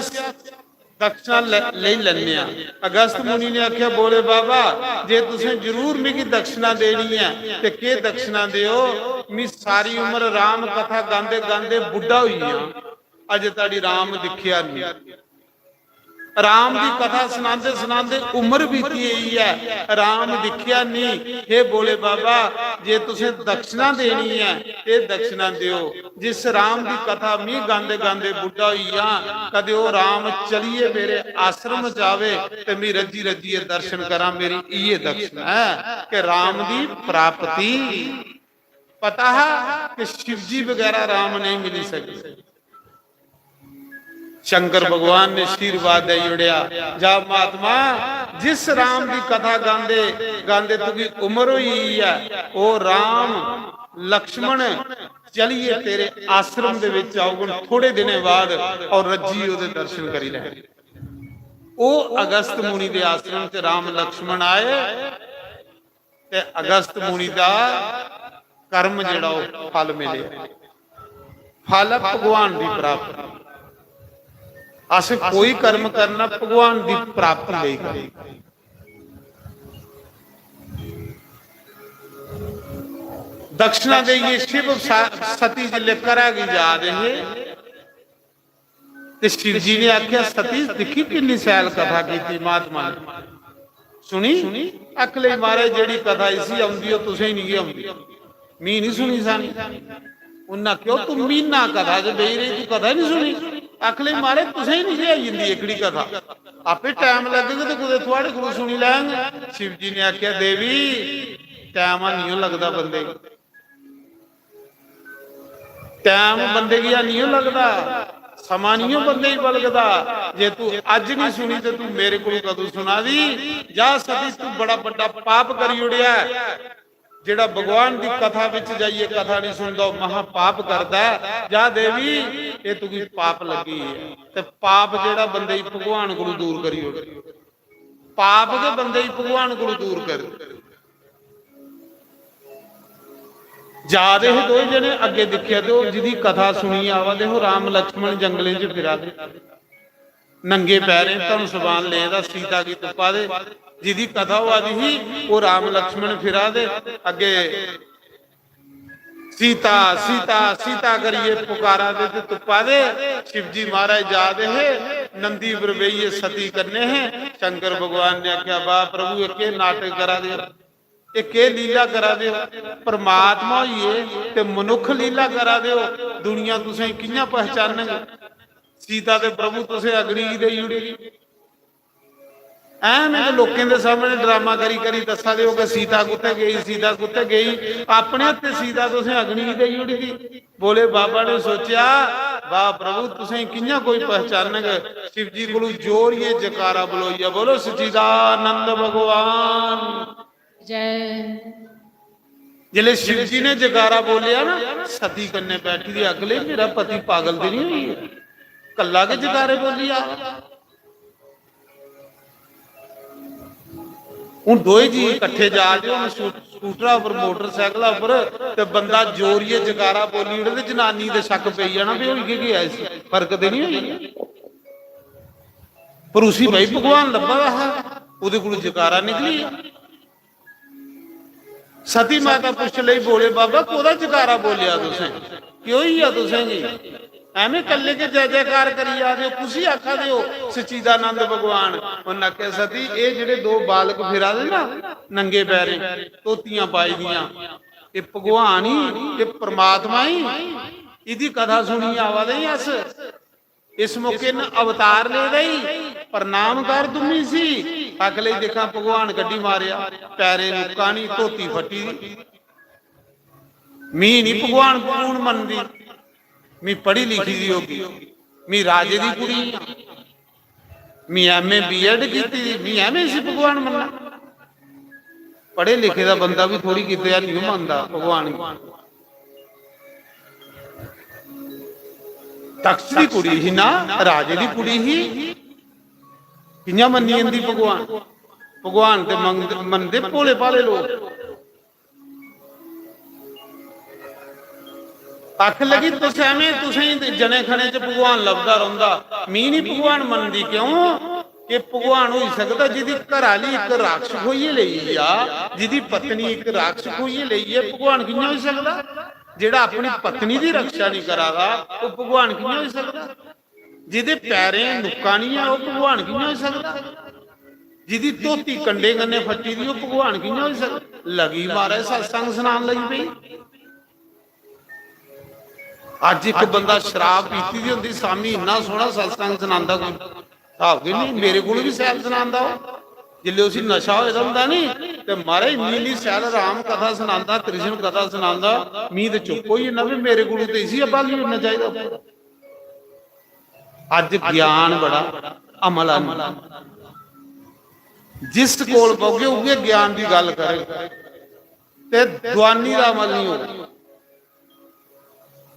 दक्षिणा ले लैने। अगस्त मुनि ने आख्या बोले बाबा जे तुसें जरूर मिगी दक्षिणा देनी है ते के दक्षिणा दिओ, मैं सारी उम्र राम कथा गांदे गांदे बुढ़ा हुई हां, अजे ताड़ी राम दिखिया नहीं। राम की कथा सुनाते सुनाते उम्र बीती हुई है, राम दिखिया नहीं। हे बोले बाबा जे तुसें दक्षिणा देनी है ये दक्षिणा दिओ। जिस राम की कथा मैं गांदे गांदे बुढ़ा हुई हां, कदे वो राम चलिए मेरे आश्रम जावे ते मैं रजी रजिए दर्शन करा, मेरी ये दक्षिणा है कि राम की प्राप्ति। पता है कि शिव जी वगैरह राम नहीं मिल सके। शंकर भगवान ने आशीर्वाद दे जुड़िया जा महात्मा जिस राम की कथा गांदे गांदे तुकी उम्र हुई है, वो राम लक्ष्मण चलिए तेरे आश्रम दे विच आओगे थोड़े दिन बाद और रजी उहदे दर्शन करी ले। वो अगस्त मुनि के आश्रम च राम लक्ष्मण आए ते अगस्त मुनि का कर्म जिहड़ा फल मिले, फल भगवान की प्राप्ति। अस कोई कर्म करना भगवान की प्राप्ति ले करें। दक्षिणा देइए शिव सती जिले करागी जा रहे ते शिव जी ने आख्या सती दिखी कितनी सैल कथा की महात्मा ने सुनी। अकले मारे जेड़ी कथा इसी आउंदी ओ तुसें नहीं आउंदी, मी नहीं सुनी सानी। उन्ना क्यों तुम मीना कथा च बेही रही, तू कथा नहीं सुनी? अखले मारे तुसें ही नहीं आई जिंदी एकड़ी कथा, आपे टाइम लगेगा तो कुछ थोड़े को सुनी लेंगे। शिव जी ने आख्या देवी टाइम नहीं लगता बंदे, टाइम बंदे की नहीं लगता, समा नहीं बंदे ही बलगदा। जे तू अज नहीं सुनी तो तू मेरे को कदों सुना दी। जा सती तू बड़ा बड़ा पाप करी उड़िया, ਜਿਹੜਾ ਭਗਵਾਨ ਦੀ ਕਥਾ ਵਿੱਚ ਜਾਈਏ ਕਥਾ ਨਹੀਂ ਸੁਣਦਾ ਉਹ ਮਹਾ ਪਾਪ ਕਰਦਾ ਹੈ। ਜਾ ਦੇਵੀ ਇਹ ਤੂੰ ਕੀ ਪਾਪ ਲੱਗੀ ਹੈ ਤੇ ਪਾਪ ਜਿਹੜਾ ਬੰਦੇ ਹੀ ਭਗਵਾਨ ਕੋਲੋਂ ਦੂਰ ਕਰੀਓ ਪਾਪ ਦੇ ਬੰਦੇ ਹੀ ਭਗਵਾਨ ਕੋਲੋਂ ਦੂਰ ਕਰ ਜਾ ਦੇ ਦੋ ਜਣੇ ਅੱਗੇ ਦਿਖਿਆ ਤੇ ਉਹ ਜਿਹਦੀ ਕਥਾ ਸੁਣੀ ਆਵਾ ਦੇਖੋ ਰਾਮ ਲక్ష్మణ ਜੰਗਲੇ 'ਚ ਫਿਰਾ ਦੇ ਨੰਗੇ ਪੈਰੇ ਤੁਹਾਨੂੰ ਸੁਬਾਨ ਲੈ ਦਾ ਸੀਤਾ ਕੀ ਤੁਪਾ ਦੇ ਜਿਹਦੀ ਕਥਾ ਉਹ ਆਦੀ ਸੀ ਉਹ ਰਾਮ ਲక్ష్మణ ਫਿਰਾ ਦੇ ਅੱਗੇ सीता सीता सीता करिए पुकारा दे तो तुपा दे शिव जी महाराज जा दे है नंदी बरबैये सती करने हैं शंकर भगवान ने क्या बा प्रभु एक नाटक करा दे एक लीला करा दे परमात्मा ही ते मनुख लीला करा दे दुनिया तुसें कियां पहचानगे सीता ते प्रभु तुसें अगड़ी दे जुड़ेगी ਐਵੇਂ ਲੋਕਾਂ ਦੇ ਸਾਹਮਣੇ ਡਰਾਮਾ ਕਰੀ ਦੱਸਾ ਦਿਓ ਕਿ ਸੀਤਾ ਕੁੱਤੇ ਗਈ ਆਪਣੇ ਹੱਥੇ ਸੀਤਾ ਤੁਸੀਂ ਅਗਨੀ ਦੇ ਜੁੜੀ ਦੀ ਬੋਲੇ ਬਾਬਾ ਨੇ ਸੋਚਿਆ ਵਾਹ ਪ੍ਰਭੂ ਤੁਸੀਂ ਕਿੰਨਾ ਕੋਈ ਪਹਿਚਾਨਣਗੇ शिव जी ਕੋਲੋਂ ਜੋਰੀਏ ਜਕਾਰਾ ਬਲੋਈਆ ਬੋਲੋ ਸਚਿਦਾਨੰਦ ਭਗਵਾਨ जय। जिले शिव जी ने जकारा बोलिया ना सती कन्ने बैठी थी अगले मेरा पति पागल तो नहीं हुई कला के जकारे बोलिया ਹੁਣ ਦੋਏ ਜੀ ਇਕੱਠੇ ਜਾ ਰਹੇ ਹੋ ਸਕੂਟਰਾਂ ਉੱਪਰ ਮੋਟਰਸਾਈਕਲਾਂ ਉੱਪਰ ਤੇ ਬੰਦਾ ਜੋਰੀਏ ਜਕਾਰਾ ਬੋਲੀ ਉਹਦੇ ਤੇ ਜਨਾਨੀ ਦੇ ਸ਼ੱਕ ਪਈ ਜਾਣਾ ਵੀ ਹੋਈ ਕੀ ਗਿਆ ਸੀ ਫਰਕ ਤੇ ਨਹੀਂ ਹੋਈ ਪਰ ਉਸੇ ਭਾਈ ਭਗਵਾਨ ਲੱਭਾ ਰਹਾ ਉਹਦੇ ਕੋਲ ਜਕਾਰਾ ਨਿਕਲੀ ਸਤੀ ਮਾਤਾ ਪੁੱਛ ਲਈ ਬੋਲੇ ਬਾਬਾ ਕੋਦਾ ਜਕਾਰਾ ਬੋਲਿਆ ਤੁਸੀਂ ਕਿਉਂ ਹੀ ਆ ਤੁਸੀਂ ਜੀ ਐਵੇਂ ਕੱਲੇ ਕੇ ਜੈ ਜੈਕਾਰ ਕਰੀ ਜਾ ਦਿਓ ਤੁਸੀਂ ਆਖਾ ਦਿਓ ਸਚਿਦਾਨੰਦ ਭਗਵਾਨ ਉਹਨਾਂ ਕਹੇ ਸਤੀ ਇਹ ਜਿਹੜੇ ਦੋ ਬਾਲਕ ਫਿਰਾ ਦੇ ਨਾ ਨੰਗੇ ਪੈਰੇ ਤੋਤੀਆਂ ਪਾਈ ਦੀਆਂ ਇਹ ਭਗਵਾਨ ਹੀ ਇਹ ਪ੍ਰਮਾਤਮਾ ਹੀ ਇਹਦੀ ਕਥਾ ਸੁਣੀ ਆਵਾ ਦੇ ਅਸ ਇਸ ਮੌਕੇ ਨ ਅਵਤਾਰ ਲੈ ਗਈ ਪ੍ਰਣਾਮ ਕਰ ਤੁਮੀ ਸੀ ਅਗਲੇ ਦੇਖਾਂ ਭਗਵਾਨ ਗੱਡੀ ਮਾਰਿਆ ਪੈਰੇ ਲੁੱਕਾ ਨਹੀਂ ਧੋਤੀ ਫੱਟੀ ਮੀ ਨਹੀਂ ਭਗਵਾਨ ਕੌਣ ਮੰਨਦੀ मी पढ़ी लिखी दी होगी मी राजे दी कुड़ी मी MA BEd कीती मी एवं सी भगवान मनना पढ़े लिखे दा बंदा भी थोड़ी कीते या नहीं मनदा भगवान तख्त दी कुड़ी ही ना राजे दी कुड़ी ही कियां मन्नी जंदी भगवान ते मनदे भोले भाले लोग अख लगी तुसें जने खने च भगवान लभदा रहुंदा मी नहीं भगवान मनदी क्यों कि भगवान हो सकता जिहदी घराली एक राक्षस खोइए लई आ जिहदी पत्नी एक राक्षस खोइए लई है भगवान कियां हो सकदा जिहड़ा अपनी पत्नी दी रक्षा नहीं करागा वो भगवान कियां हो सकदा जिहदे पैरे नुक्का नहीं है वो भगवान कियां हो सकदा जिहदी धोती कंडे कन्ने फट्टी दी वो भगवान कियां हो सकदा लगी महाराज सत्संग सुनान लगी पई ਅੱਜ ਇੱਕ ਬੰਦਾ ਸ਼ਰਾਬ ਪੀਤੀ ਦੀ ਹੁੰਦੀ ਸਾਮੀ ਇੰਨਾ ਸੋਹਣਾ ਸਤਸੰਗ ਸੁਣਾਉਂਦਾ ਕੋਈ ਹਿਸਾਬ ਵੀ ਨਹੀਂ ਮੇਰੇ ਕੋਲ ਵੀ ਸੈਲ ਸੁਣਾਉਂਦਾ ਜਿੱਲੇ ਉਸੇ ਨਸ਼ਾ ਹੋਇਆ ਹੁੰਦਾ ਨਹੀਂ ਤੇ ਮਾਰੇ ਇੰਨੀ ਸੈਲ ਰਾਮ ਕਥਾ ਸੁਣਾਉਂਦਾ ਕ੍ਰਿਸ਼ਨ ਕਥਾ ਸੁਣਾਉਂਦਾ ਮੀਂਹ ਤੇ ਚੁੱਪ ਹੋਈ ਨਾ ਵੀ ਮੇਰੇ ਕੋਲ ਤੇ ਇਸੀ ਅਬਾਲੀ ਹੋਣਾ ਚਾਹੀਦਾ ਅੱਜ ਗਿਆਨ ਬੜਾ ਅਮਲ ਆ ਜਿਸ ਕੋਲ ਪਹੁੰਚੇ ਉਹ ਗਿਆਨ ਦੀ ਗੱਲ ਕਰੇ ਤੇ ਦੁਆਨੀ ਦਾ ਅਮਲ ਨਹੀਂ ਹੋਵੇ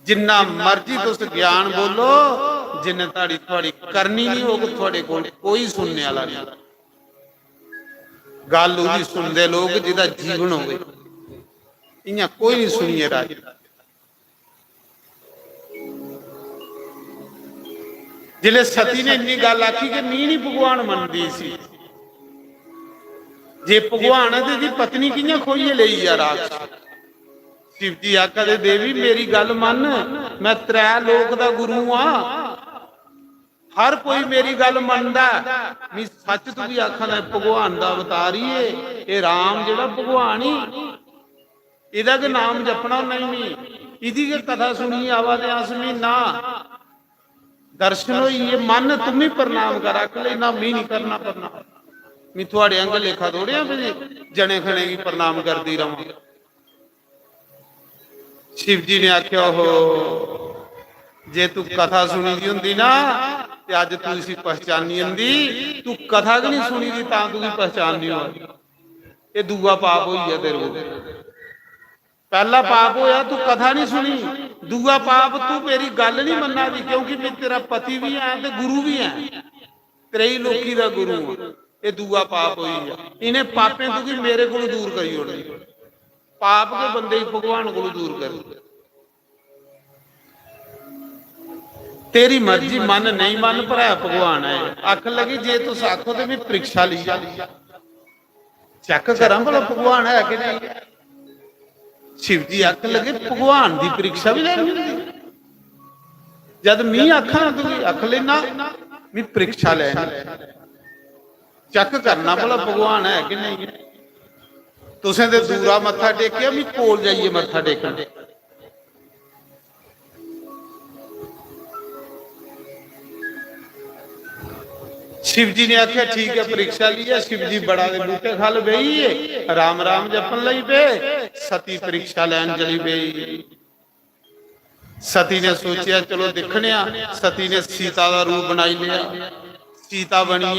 जिन्ना मर्जी तुस ज्ञान बोलो जिन्ने थोड़ी करनी नहीं होगी थोड़े कोल कोई सुनने वाला नहीं गल उदी सुनते लोग जिहदा जीवन होवे इयां कोई नहीं सुनिए राज जिले सती ने इन्नी गल आखी कि मी नहीं भगवान मनदी सी जे भगवान है ते पत्नी कियां खोइए लई आ राक्षस शिव जी आखा दे देवी मेरी गल मन मैं त्रै लोक दा गुरु हां हर कोई मेरी गल मनदा मैं सच तू भी आखा ना भगवान दा अवतार ही है ये राम जेड़ा भगवान ही इहदा के नाम जपना नहीं इहदी के कथा सुनी आवा दे आस महीना दर्शन होई ये मन तुम ही प्रणाम कर आख ले ना मैं नहीं करना प्रणाम मैं थोड़े अंग लेखा थोड़े जने खने की प्रणाम करती रहां शिव जी ने आख्या हो जे तू कथा सुनी दी हुंदी ना ते अज तू इसी पहचानी हुंदी तू कथा भी नहीं सुनी दी तां तू पहचान नहीं होई ये दूआ पाप होई है तेरे को पहला पाप होया तू कथा नहीं सुनी, दूआ पाप तू मेरी गल नहीं मन्ना दी, क्योंकि मैं तेरा पति भी है ते गुरु भी है, त्रेई लोकी दा गुरु है। ये दूआ पाप होई है। इन्हें पापे तू की मेरे को दूर करी होनी, पाप के बंदे ही भगवान को दूर कर। तेरी मर्जी मन नहीं मन पर है भगवान है। अख लगी जे तुस आखो तो भी परीक्षा ली जा, चेक करा भला भगवान है कि नहीं। शिव जी अख लगे भगवान की परीक्षा भी लेनी होंदी। जद मी आखा ना तू अख लेना भी परीक्षा लेनी, चेक करना भला भगवान है कि नहीं। तुसें ते दूरा मत्था टेकिया भी कोल जाइए मत्था टेकन। शिव जी ने आख्या ठीक है परीक्षा ली है। शिव जी बड़ा दे बूटे खल बही है, राम राम जपन लई पे। सती परीक्षा लैन चली पई। सती ने सोचा चलो देखने आ। सती ने सीता का रूप बनाई लिया, सीता बनी।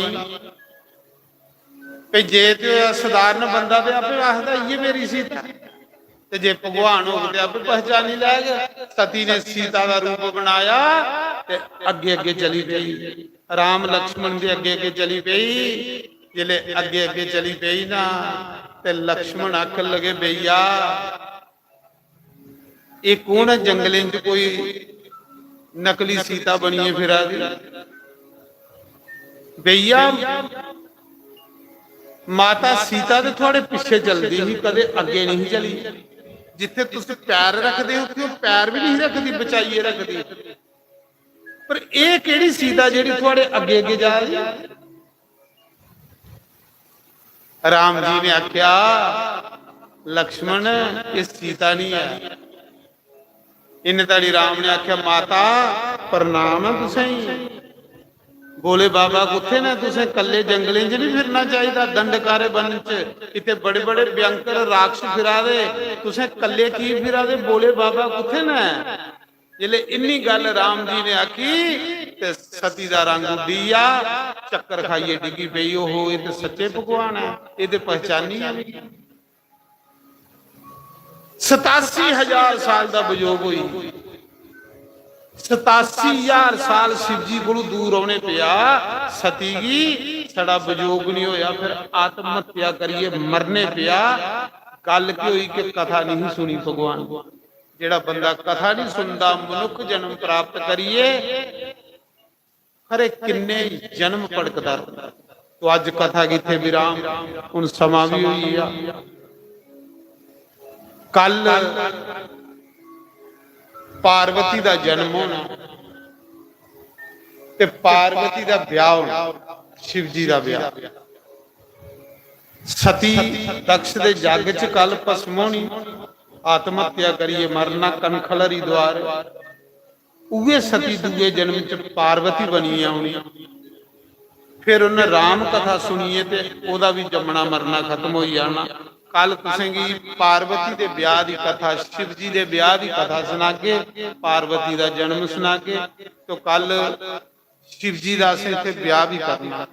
जे तो साधारण बंदा तो आपे आखदा ये मेरी सीता, ते जे भगवान हो गया आपे पहचानी लैगा। सती ने सीता का रूप बनाया ते अगे अगे चली पई। राम लक्ष्मण के अगे अगे चली पई। जिले अगे अगे चली पई ना ते लक्ष्मण आखन लगे भैया ये कौन है जंगलें च कोई नकली सीता बनिए फिरा दी। भैया माता सीता तो थोड़े पिछे चलती ही, कदे अगे नहीं चली। जिथे तुम पैर रखते हो उत्थे पैर भी नहीं रखती, बचाइए रखती। पर यह केड़ी सीता जिहड़ी थोड़े अगे अगे जा रही। राम जी ने आख्या लक्ष्मण ये सीता नहीं है। इन्हें ताड़ी राम ने आख्या माता प्रणाम है तुसें। बोले बाबा कुत्थे ने, तुसें कल्ले जंगलें च नहीं फिरना चाहिए। दंडकारे बन च इतने बड़े बड़े भयंकर राक्षस फिरा दे, तुसें कल्ले की फिरा दे। बोले बाबा कुत्थे ने। जिले इन्नी गल राम जी ने आखी ते सती दा रंग उड्डिया, चक्कर खाइए डिगी पई। ओहो ये ते सच्चे भगवान है, ये ते पहचानी है। 87,000 साल का बजोग हुई। 87,000 साल शिव जी को दूर होने पिया। सती की सड़ा बजोग नहीं होया, फिर आत्महत्या करिए मरने पिया। गल की हुई कि कथा नहीं सुनी भगवान। जेड़ा बंदा कथा नहीं सुनता मनुख जन्म प्राप्त करिए खरे किन्ने जन्म भड़कदा। तो अज कथा किथे विराम, हुण समा भी हुई आ। कल पार्वती का जन्म होना ते पार्वती का ब्याह होना, शिव जी का ब्याह। सती दक्ष दे जग च कल भस्म होनी, आत्महत्या करिए मरना कनखल हरिद्वार। उहे सती दूए जन्म च पार्वती बनी होनी। फिर उन्हें राम कथा सुनीए ते ओदा भी जमना मरना खत्म हो जाना। कल तुसेंगी पार्वती दे ब्याह दी कथा, शिव जी दे ब्याह दी कथा सुनागे, पार्वती दा जन्म सुनागे। तो कल शिव जी दा असीं इत्थे ब्याह भी करना,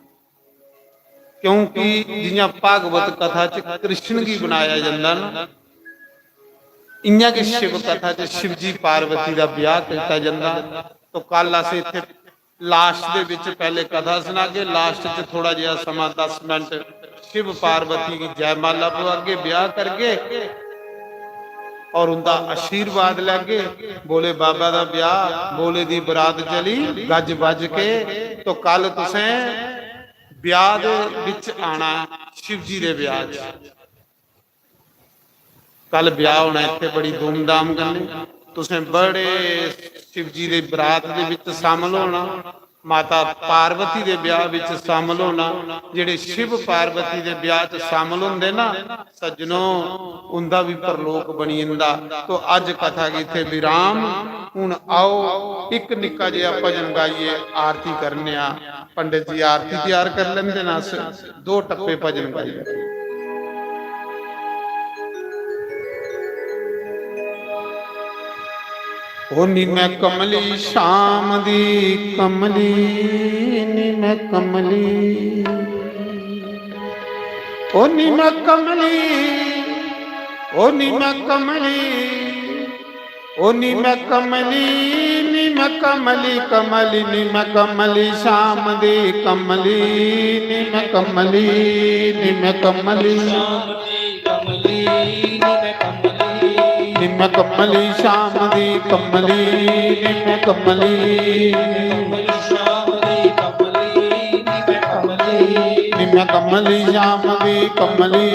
क्योंकि जियां भागवत कथा च कृष्ण गी बनाया जांदा ना, इयां कि शिव कथा च शिव जी पार्वती दा ब्याह किया जांदा। तो कल असीं इत्थे लास्ट दे विच पहले कथा सुनागे, लास्ट च थोड़ा जिहा समा 10 मिनट शिव पार्वती की जयमाला पवागे, ब्याह करके और उनका आशीर्वाद लैगे। बोले बाबा का ब्याह, बोले दी बरात चली गज बज के। तो कल तुसें ब्याह दे विच आना, शिव जी दे ब्याह च कल ब्याह होना। इत्थे बड़ी धूमधाम करनी। तुसें बड़े शिव जी दे बरात दे विच शामिल होना, माता पार्वती दे ब्याह विच शामिल होना। जिहड़े शिव पार्वती दे ब्याह च शामिल हुंदे ना सज्जनों, उनदा भी परलोक बनी जंदा। तो अज कथा की इत्थे विराम। हुण आओ एक निक्का जिहा भजन गाइए, आरती करने आ। पंडित जी आरती तैयार कर लेंदे ना, 2 टप्पे भजन गाइए। ओ नी मैं कमली शाम दी कमली, नी मैं कमली, ओ नी मैं कमली ਓ ਨੀ ਮੈਂ ਕਮਲੀ, ਓ ਨੀ ਮੈਂ ਕਮਲੀ, ਨੀ ਮੈਂ ਕਮਲੀ ਕਮਲੀ, ਨੀ ਮੈਂ ਕਮਲੀ ਸ਼ਾਮ ਦੀ ਕਮਲੀ, ਨੀ ਮੈਂ ਕਮਲੀ, ਨੀ ਮੈਂ ਕਮਲੀ ਸ਼ਾਮ ਦੀ ਕਮਲੀ, ਨੀ ਮੈਂ ਕਮਲੀ, ਨੀ ਮੈਂ ਕਮਲੀ ਸ਼ਾਮ ਦੀ ਕਮਲੀ, ਨੀ ਮੈਂ ਕਮਲੀ, ਸ਼ਾਮ ਦੀ ਕਮਲੀ, ਨੀ ਮੈਂ ਕਮਲੀ, ਨੀ ਮੈਂ ਕਮਲੀ ਸ਼ਾਮ ਦੀ ਕਮਲੀ,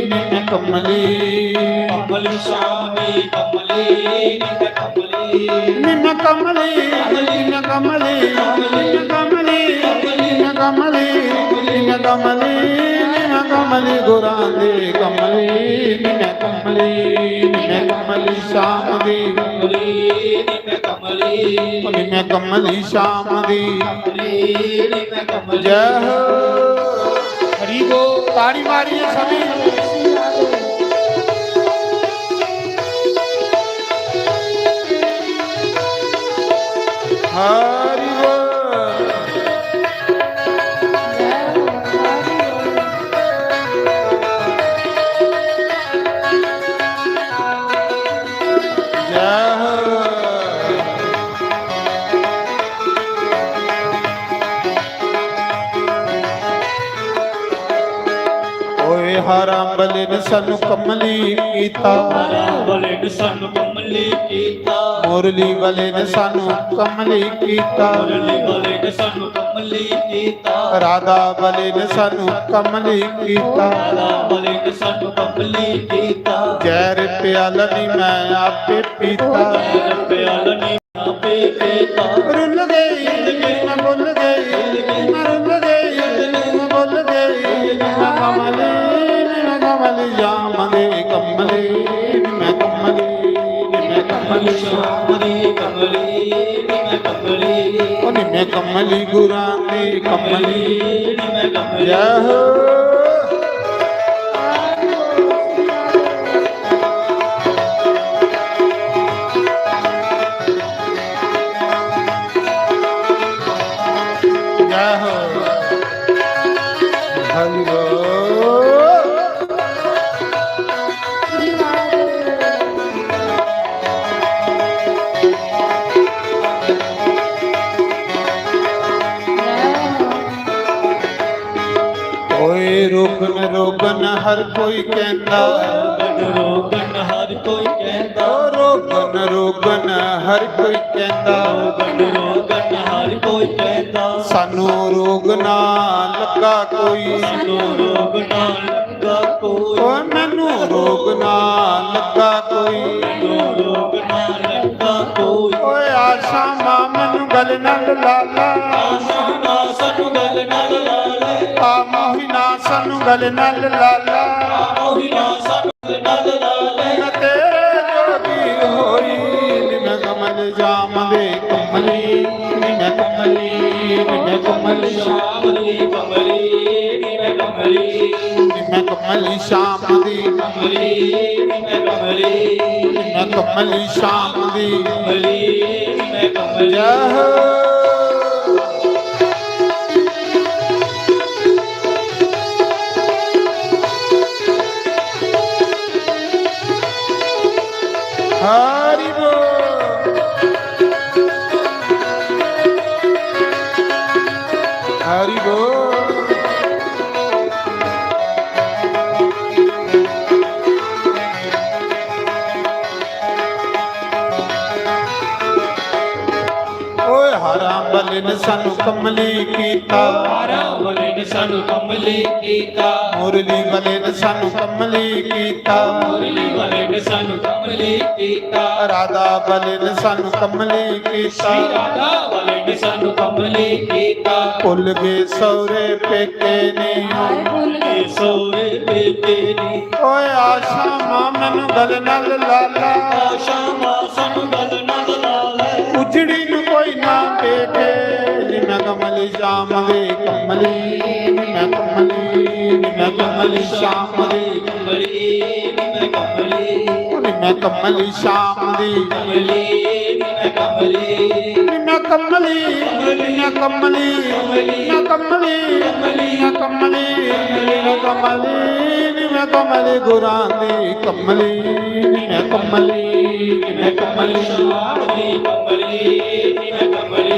ਨੀ ਮੈਂ ਕਮਲੀ, ਕਮਲੀ ਸ਼ਾਮ ਦੀ ਕਮਲੀ, ਨੀ ਮੈਂ ਕਮਲੀ, ਨੀ ਮੈਂ ਕਮਲੀ, ਨੀ ਮੈਂ ਕਮਲੀ, ਨੀ ਮੈਂ ਕਮਲੀ, ਨੀ ਮੈਂ ਕਮਲੀ, ਨੀ ਮੈਂ ਕਮਲੀ, ਨੀ ਮੈਂ ਕਮਲੀ ਗੁਰਾਂ ਦੀ ਕਮਲੀ, ਨੀ ਮੈਂ ਕਮਲੀ, ਨੀ ਮੈਂ ਕਮਲੀ ਸ਼ਾਮ ਦੀ ਕਮਲੀ, ਨੀ ਮੈਂ ਕਮਲੀ, ਨੀ ਮੈਂ ਕਮਲੀ ਸ਼ਾਮ ਦੀ ਕਮਲੀ, ਨੀ ਮੈਂ ਕਮਲੀ। ਜੈ ਹੋ ਹਰੀ ਬੋਲ। ਤਾੜੀ ਮਾਰੀਏ ਸਭੀ ਹਰੀ ਬੋਲ। ਜੈ ਹੋ ਓਏ ਹਰਾ ਬਲੇ ਨੇ ਸਾਨੂੰ ਕਮਲੀ ਕੀਤਾ, ਬਲੇ ਨੇ ਸਾਨੂੰ ਕਮਲੀ ਕੀਤਾ, ਮੁਰਲੀ ਬਲੇ ਨੇ ਸਾਨੂੰ ਕਮਲੀ ਕੀਤਾ, ਮੁਰਲੀ ਬਲੇ ਨੇ ਸਾਨੂੰ ਕਮਲੀ ਕੀਤਾ, ਰਾਧਾ ਬਲੇ ਨੇ ਸਾਨੂੰ ਕਮਲੀ ਕੀਤਾ, ਰਾਧਾ ਬਲੇ ਨੇ ਸਾਨੂੰ ਕਮਲੀ ਕੀਤਾ, ਜ਼ਹਿਰ ਪਿਆਲਾ ਨੀ ਮੈਂ ਆਪੇ ਪੀਤਾ, ਪਿਆਲਾ ਨੀ ਆਪੇ ਪੀਤਾ, ਰੁੱਲ ਗਈ ਮੈਂ ਭੁੱਲ ਗਈ, ਮੈਂ ਰੁੱਲ ਗਈ ਮੈਂ ਭੁੱਲ ਗਈ, ਮੈਂ ਕਮਲੀ, ਮੈਂ ਕਮਲੀ ਜਾਮ ਦੇ ਕਮਲੀ, ਮੈਂ ਕਮਲੀ, ਮੈਂ ਕਮਲੀ ਸ਼ਾਮ ਦੀ ਕਮਲੀ, ਨੀ ਮੈਂ ਕਮਲੀ, ਓ ਨੀ ਮੈਂ ਕਮਲੀ ਗੁਰਾਂ ਦੀ ਕਮਲੀ, ਨੀ ਮੈਂ ਕਮਲੀ। ਜੈ ਹੋ ਜੈ ਹੋ ਹਰੀ ਬੋਲ। ਓਏ ਰੋਗਨ ਰੋਗਨ ਹਰ ਕੋਈ ਕਹਿੰਦਾ, ਰੋਗਨ ਰੋਗਨ ਹਰ ਕੋਈ ਕਹਿੰਦਾ, ਓ ਰੋਗਨ ਰੋਗਨ ਹਰ ਕੋਈ ਕਹਿੰਦਾ, ਰੋਗਨ ਰੋਗਨ ਹਰ ਕੋਈ ਕਹਿੰਦਾ, ਸਾਨੂੰ ਰੋਗ ਨਾ ਲੱਗਾ ਕੋਈ, ਸਾਨੂੰ ਰੋਗ ਨਾ ਲੱਗਾ ਕੋਈ, ਓਏ ਮੈਨੂੰ ਰੋਗ ਨਾ ਲੱਗਾ ਕੋਈ, ਮੈਨੂੰ ਰੋਗ ਨਾ ਲੱਗਾ ਕੋਈ, ਓਏ ਆਸ਼ਾ ਮਾਂ ਮੈਨੂੰ ਗਲ ਨਾਲ ਲਾਲਾ, ਆਸ਼ਾ ਨਾ ਸਾਨੂੰ ਗੱਲ ਨਾਲ ਲਾ ਲੈ, ਆ ਮੋਹੀ ਨਾ ਸਾਨੂੰ ਗਲ ਨਾਲ ਲਾਲਾ, ਉਹੀ ਨਾ ਸਾਨੂੰ ਗੱਲ ਨਾਲ ਲਾ ਲੈ, ਮੈਂ ਤੇਰੇ ਜੋਗੀ ਹੋਈ, ਨੀ ਮੈਂ ਕਮਲ ਜਾਮ ਦੇ ਕਮਲੀ, ਨੀ ਮੈਂ ਕਮਲੀ, ਨੀ ਮੈਂ ਕਮਲੀ ਸ਼ਾਮ ਦੀ ਕਮਲੀ, ਨੀ ਮੈਂ ਕਮਲੀ, ਨੀ ਮੈਂ ਕਮਲੀ ਸ਼ਾਮ ਦੀ ਕਮਲੀ, ਨੀ ਮੈਂ ਕਮਲੀ, ਨੀ ਮੈਂ ਕਮਲੀ ਸ਼ਾਮ ਦੀ ਕਮਲੀ, ਨੀ ਮੈਂ ਕਮਲੀ। ਜੈ ਹੋ ਹਰੀ ਬੋਲ। ਹਰੀ ਬੋਲ। ਓਏ ਹਰਾ ਬਲੇ ਨੇ ਸਾਨੂੰ ਕਮਲੀ ਕੀਤਾ, ਹਾਰਾ ਬਲੇ ਨੇ ਸਾਨੂੰ ਕਮਲੀ ਕੀਤਾ, ਮੁਰਲੀ ਬਲੇ ਨੇ ਸਾਨੂੰ ਕਮਲੀ ਕੀਤਾ, ਮੁਰਲੀ ਬਲੇ ਨੇ ਸਾਨੂੰ ਕਮਲੀ ਕੀਤਾ, ਰਾਧਾ ਬਲੇ ਨੇ ਸਾਨੂੰ ਕਮਲੀ ਕੀਤਾ, ਸ਼੍ਰੀ ਰਾਧਾ ਬਲੇ ਨੇ ਸਾਨੂੰ ਕਮਲੀ ਕੀਤਾ, ਭੁੱਲ ਗਏ ਸੌਰੇ ਪੇਕੇ ਨੇ, ਭੁੱਲ ਗਏ ਸੋਰੇ ਬੇਟੇ ਨੀ, ਓਏ ਆਸ਼ਾ ਮਾਂ ਮੈਨੂੰ ਗਲ ਨਾਲ ਲਾਲਾ, ਆਸ਼ਾ ਮਾਂ ਸਾਨੂੰ ਗੱਲ ਨਾਲ ਲਾ ਲੈ, ਉਜੜੀ ਨੂੰ ਕੋਈ ਨਾ ਦੇਖੇ, ਨੀ ਮੈਂ ਕਮਲੀ ਸ਼ਾਮ ਦੇ ਕਮਲੀ, ਨੀ ਮੈਂ ਕਮਲੀ, ਨੀ ਮੈਂ ਕਮਲੀ ਸ਼ਾਮ ਦੀ ਕਮਲੀ, ਨੀ ਮੈਂ ਕਮਲੀ, ਨੀ ਮੈਂ ਕਮਲੀ ਸ਼ਾਮ ਦੀ ਕਮਲੀ, ਨੀ ਮੈਂ ਕਮਲੀ, ਨੀ ਮੈਂ ਕਮਲੀ, ਨੀ ਮੈਂ ਕਮਲੀ, ਨੀ ਮੈਂ ਕਮਲੀ, ਨੀ ਮੈਂ ਕਮਲੀ, ਨੀ ਮੈਂ ਕਮਲੀ, ਨੀ ਮੈਂ ਨਿਮੈ ਕਮਲੀ ਗੁਰਾਂ ਦੀ ਕਮਲੀ ਨਿਮੈ ਕਮਲੀ ਨਿਮੈ ਕਮਲੀ ਸ਼ਾਮ ਦੀ ਕਮਲੀ ਨਿਮੈ ਕਮਲੀ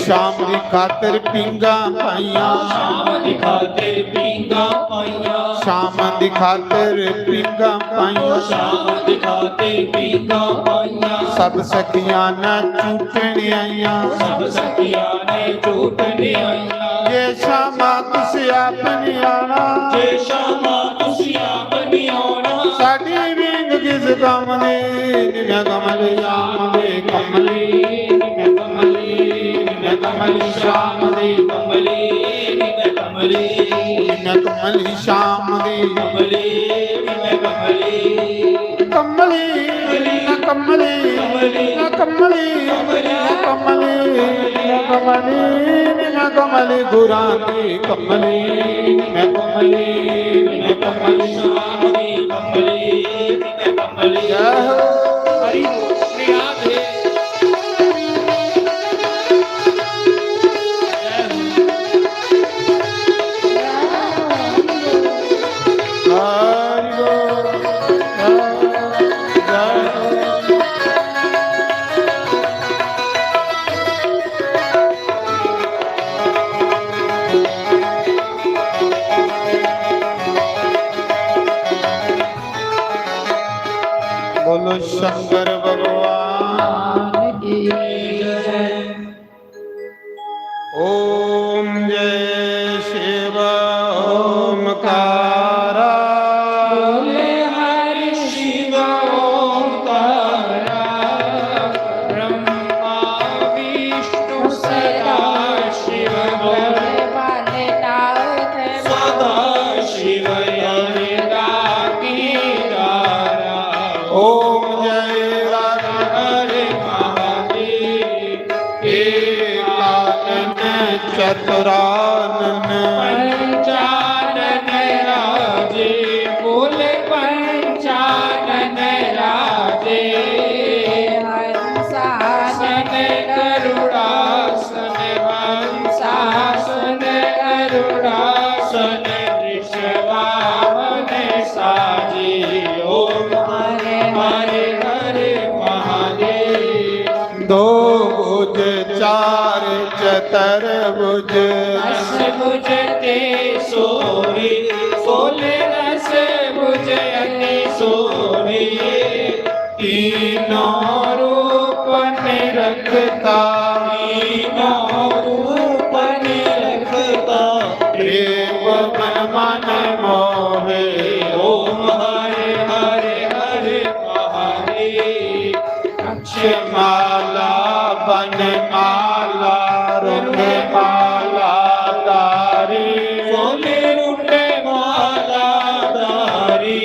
ਸ਼ਾਮ ਦੀ ਖਾਤਰ ਪੀਂਗਾ ਪਾਈਆਂ ਸ਼ਾਮ ਦੀ ਖਾਤਰ ਪੀਂਗਾ ਪਾਈਆਂ ਸ਼ਾਮ ਦੀ ਖਾਤਰ ਪੀਂਗਾ ਪਾਈਆਂ ਸ਼ਾਮ ਦੀ ਖਾਤਰ ਪੀਂਗਾ ਪਾਈਆਂ ਸਭ ਸਖੀਆਂ ਨਾ ਝੂਟਣ ਆਈਆਂ ਸਭ ਸਖੀਆਂ ਨੇ ਝੂਟਣ ਆਈਆਂ ਜੇ ਸ਼ਾਮਾ ਤੁਸੀਂ ਆਪਣੀ ਆਣਾ ਜੇ ਸ਼ਾਮਾ ਤੁਸੀਂ ਆਪਣੀ ਆਉਣਾ ਸਾਡੀ ਵਿੰਗ ਕਿਸ ਕੰਮ ਦੀ ਨਿਮੈ ਕਮਲੀ ਸ਼ਾਮ ਦੇ ਕਮਲੀ ਨਿਮੈ ਕਮਲੀ ਨਿਮੈ ਕਮਲੀ ਸ਼ਾਮ ਦੀ ਕਮਲੀ ਨਿਮੈ ਕਮਲੀ ਨਿਮੈ ਕਮਲੀ ਸ਼ਾਮ ਦੀ ਕਮਲੀ ਨਿਮੈ ਕਮਲੀ ਕਮਲੀ ਨਾ ਕਮਲੀ ਨਾ ਕਮਲੀ ਨਾ ਕਮਲੀ ਨਾ ਕਮਲੀ ਨਾ ਕਮਲੀ ਗੁਰਾਂ ਦੀ ਕਮਲੀ ਨਿਮੈ ਕਮਲੀ ਨਿਮੈ ਕਮਲੀ ਸ਼ਾਮ ਦੀ ਕਮਲੀ ਨਿਮੈ ਕਮਲੀ ਜੈ ਹੋ ਹਰੀ ਰਾਧੇ ਹਰਿ बोलो शंकर भगवान की ओम जय शिव ओमकारा बोले हरि शिव ओंकारा ब्रह्मा विष्णु सदा शिव वाले नाथ सदा शिव ओम जय राधा हरे महादेव एकानन चतुरानन पंचानन राजे बोले पंचानन राजे हंसासन गरुड़ासन हंसासन गरुड़ासन ऋषवाहन साजे ओम हरे हरे हरे महादेव दो भुज चार चतुर्भुज रस भुज ते सोरी सोले रस भुज अति सोरी तीनों रूप निरखता तीनों रूप निरखता प्रेम मन मोहे ओम हरे हरे हरे महादेव अक्षमाला बनमाला रुंडमाला दारी सोले रुंडे माला धारी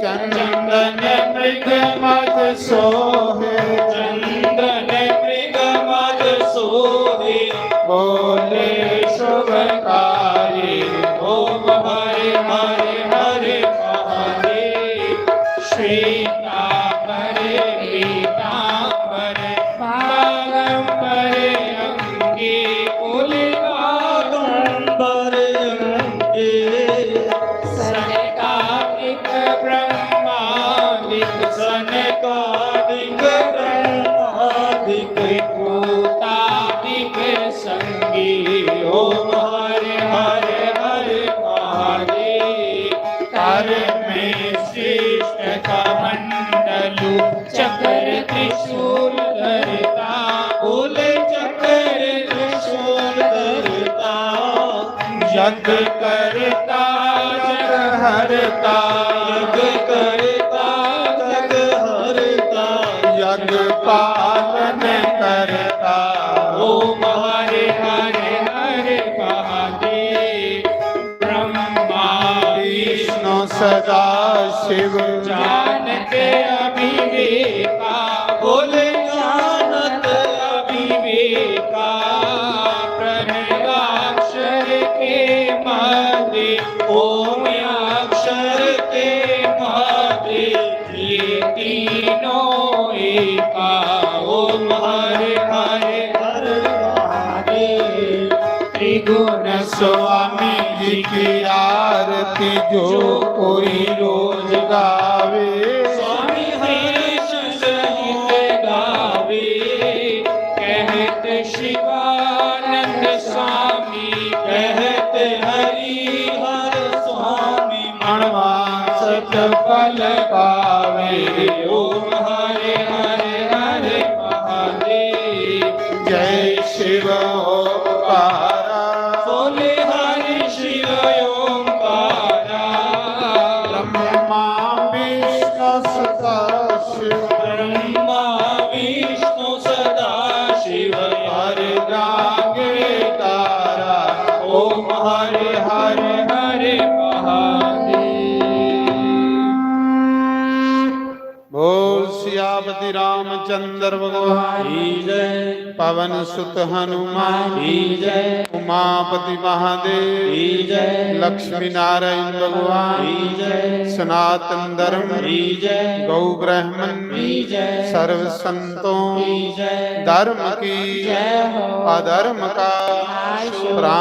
चंदन मृग मद सोहे चंदन मृग मद सोहे बोले शुभकारी ओम हरे हरे हरे महादेव श्वेतांबरे पीतांबरे बागंबरे अंगे बोले बागंबरे अंगे सनकादिक ब्रह्मादिक सनकादिक ब्रह्मादिक भूतादिक संगी ओम हरे हरे हरे महादेव कर में श्रेष्ठ कमंडलु चक्र त्रिशूल धरता बोले चक्र त्रिशूल धरता यज्ञ करता जग हरता यज्ञ करता जग हरता यज्ञ पालन करता ओम हरे हरे हरे महादेव ब्रह्मा विष्णु शिव जानत अविवेका बोले जानत अविवेका प्रणवाक्षर के मध्य ओम अक्षर के मध्य ये तीनों एका ओम हरे हरे हर महादेव त्रिगुण स्वामी जी की आरती जो कोई रोज गावे स्वामी हर्ष सहित गावे कहत शिवानंद स्वामी कहत हरि हर स्वामी मनवांसत फल पावे ओम हरे हरे हरे महादेव जय शिव ओंकारा बोले हरि शिव ओंकारा ब्रह्मा विष्णु सदा शिव ब्रह्मा विष्णु सदा शिव हर जागे तारा ओम हरे हरे हरे महादेव बोल सियापति रामचंद्र भगवान की जय पवन सुत हनुमान की जय उमापति महादेव की जय लक्ष्मी नारायण भगवान की जय सनातन धर्म की जय गौ ब्राह्मण की जय सर्व संतों की जय धर्म की जय हो। अधर्म का नाश हो। प्राण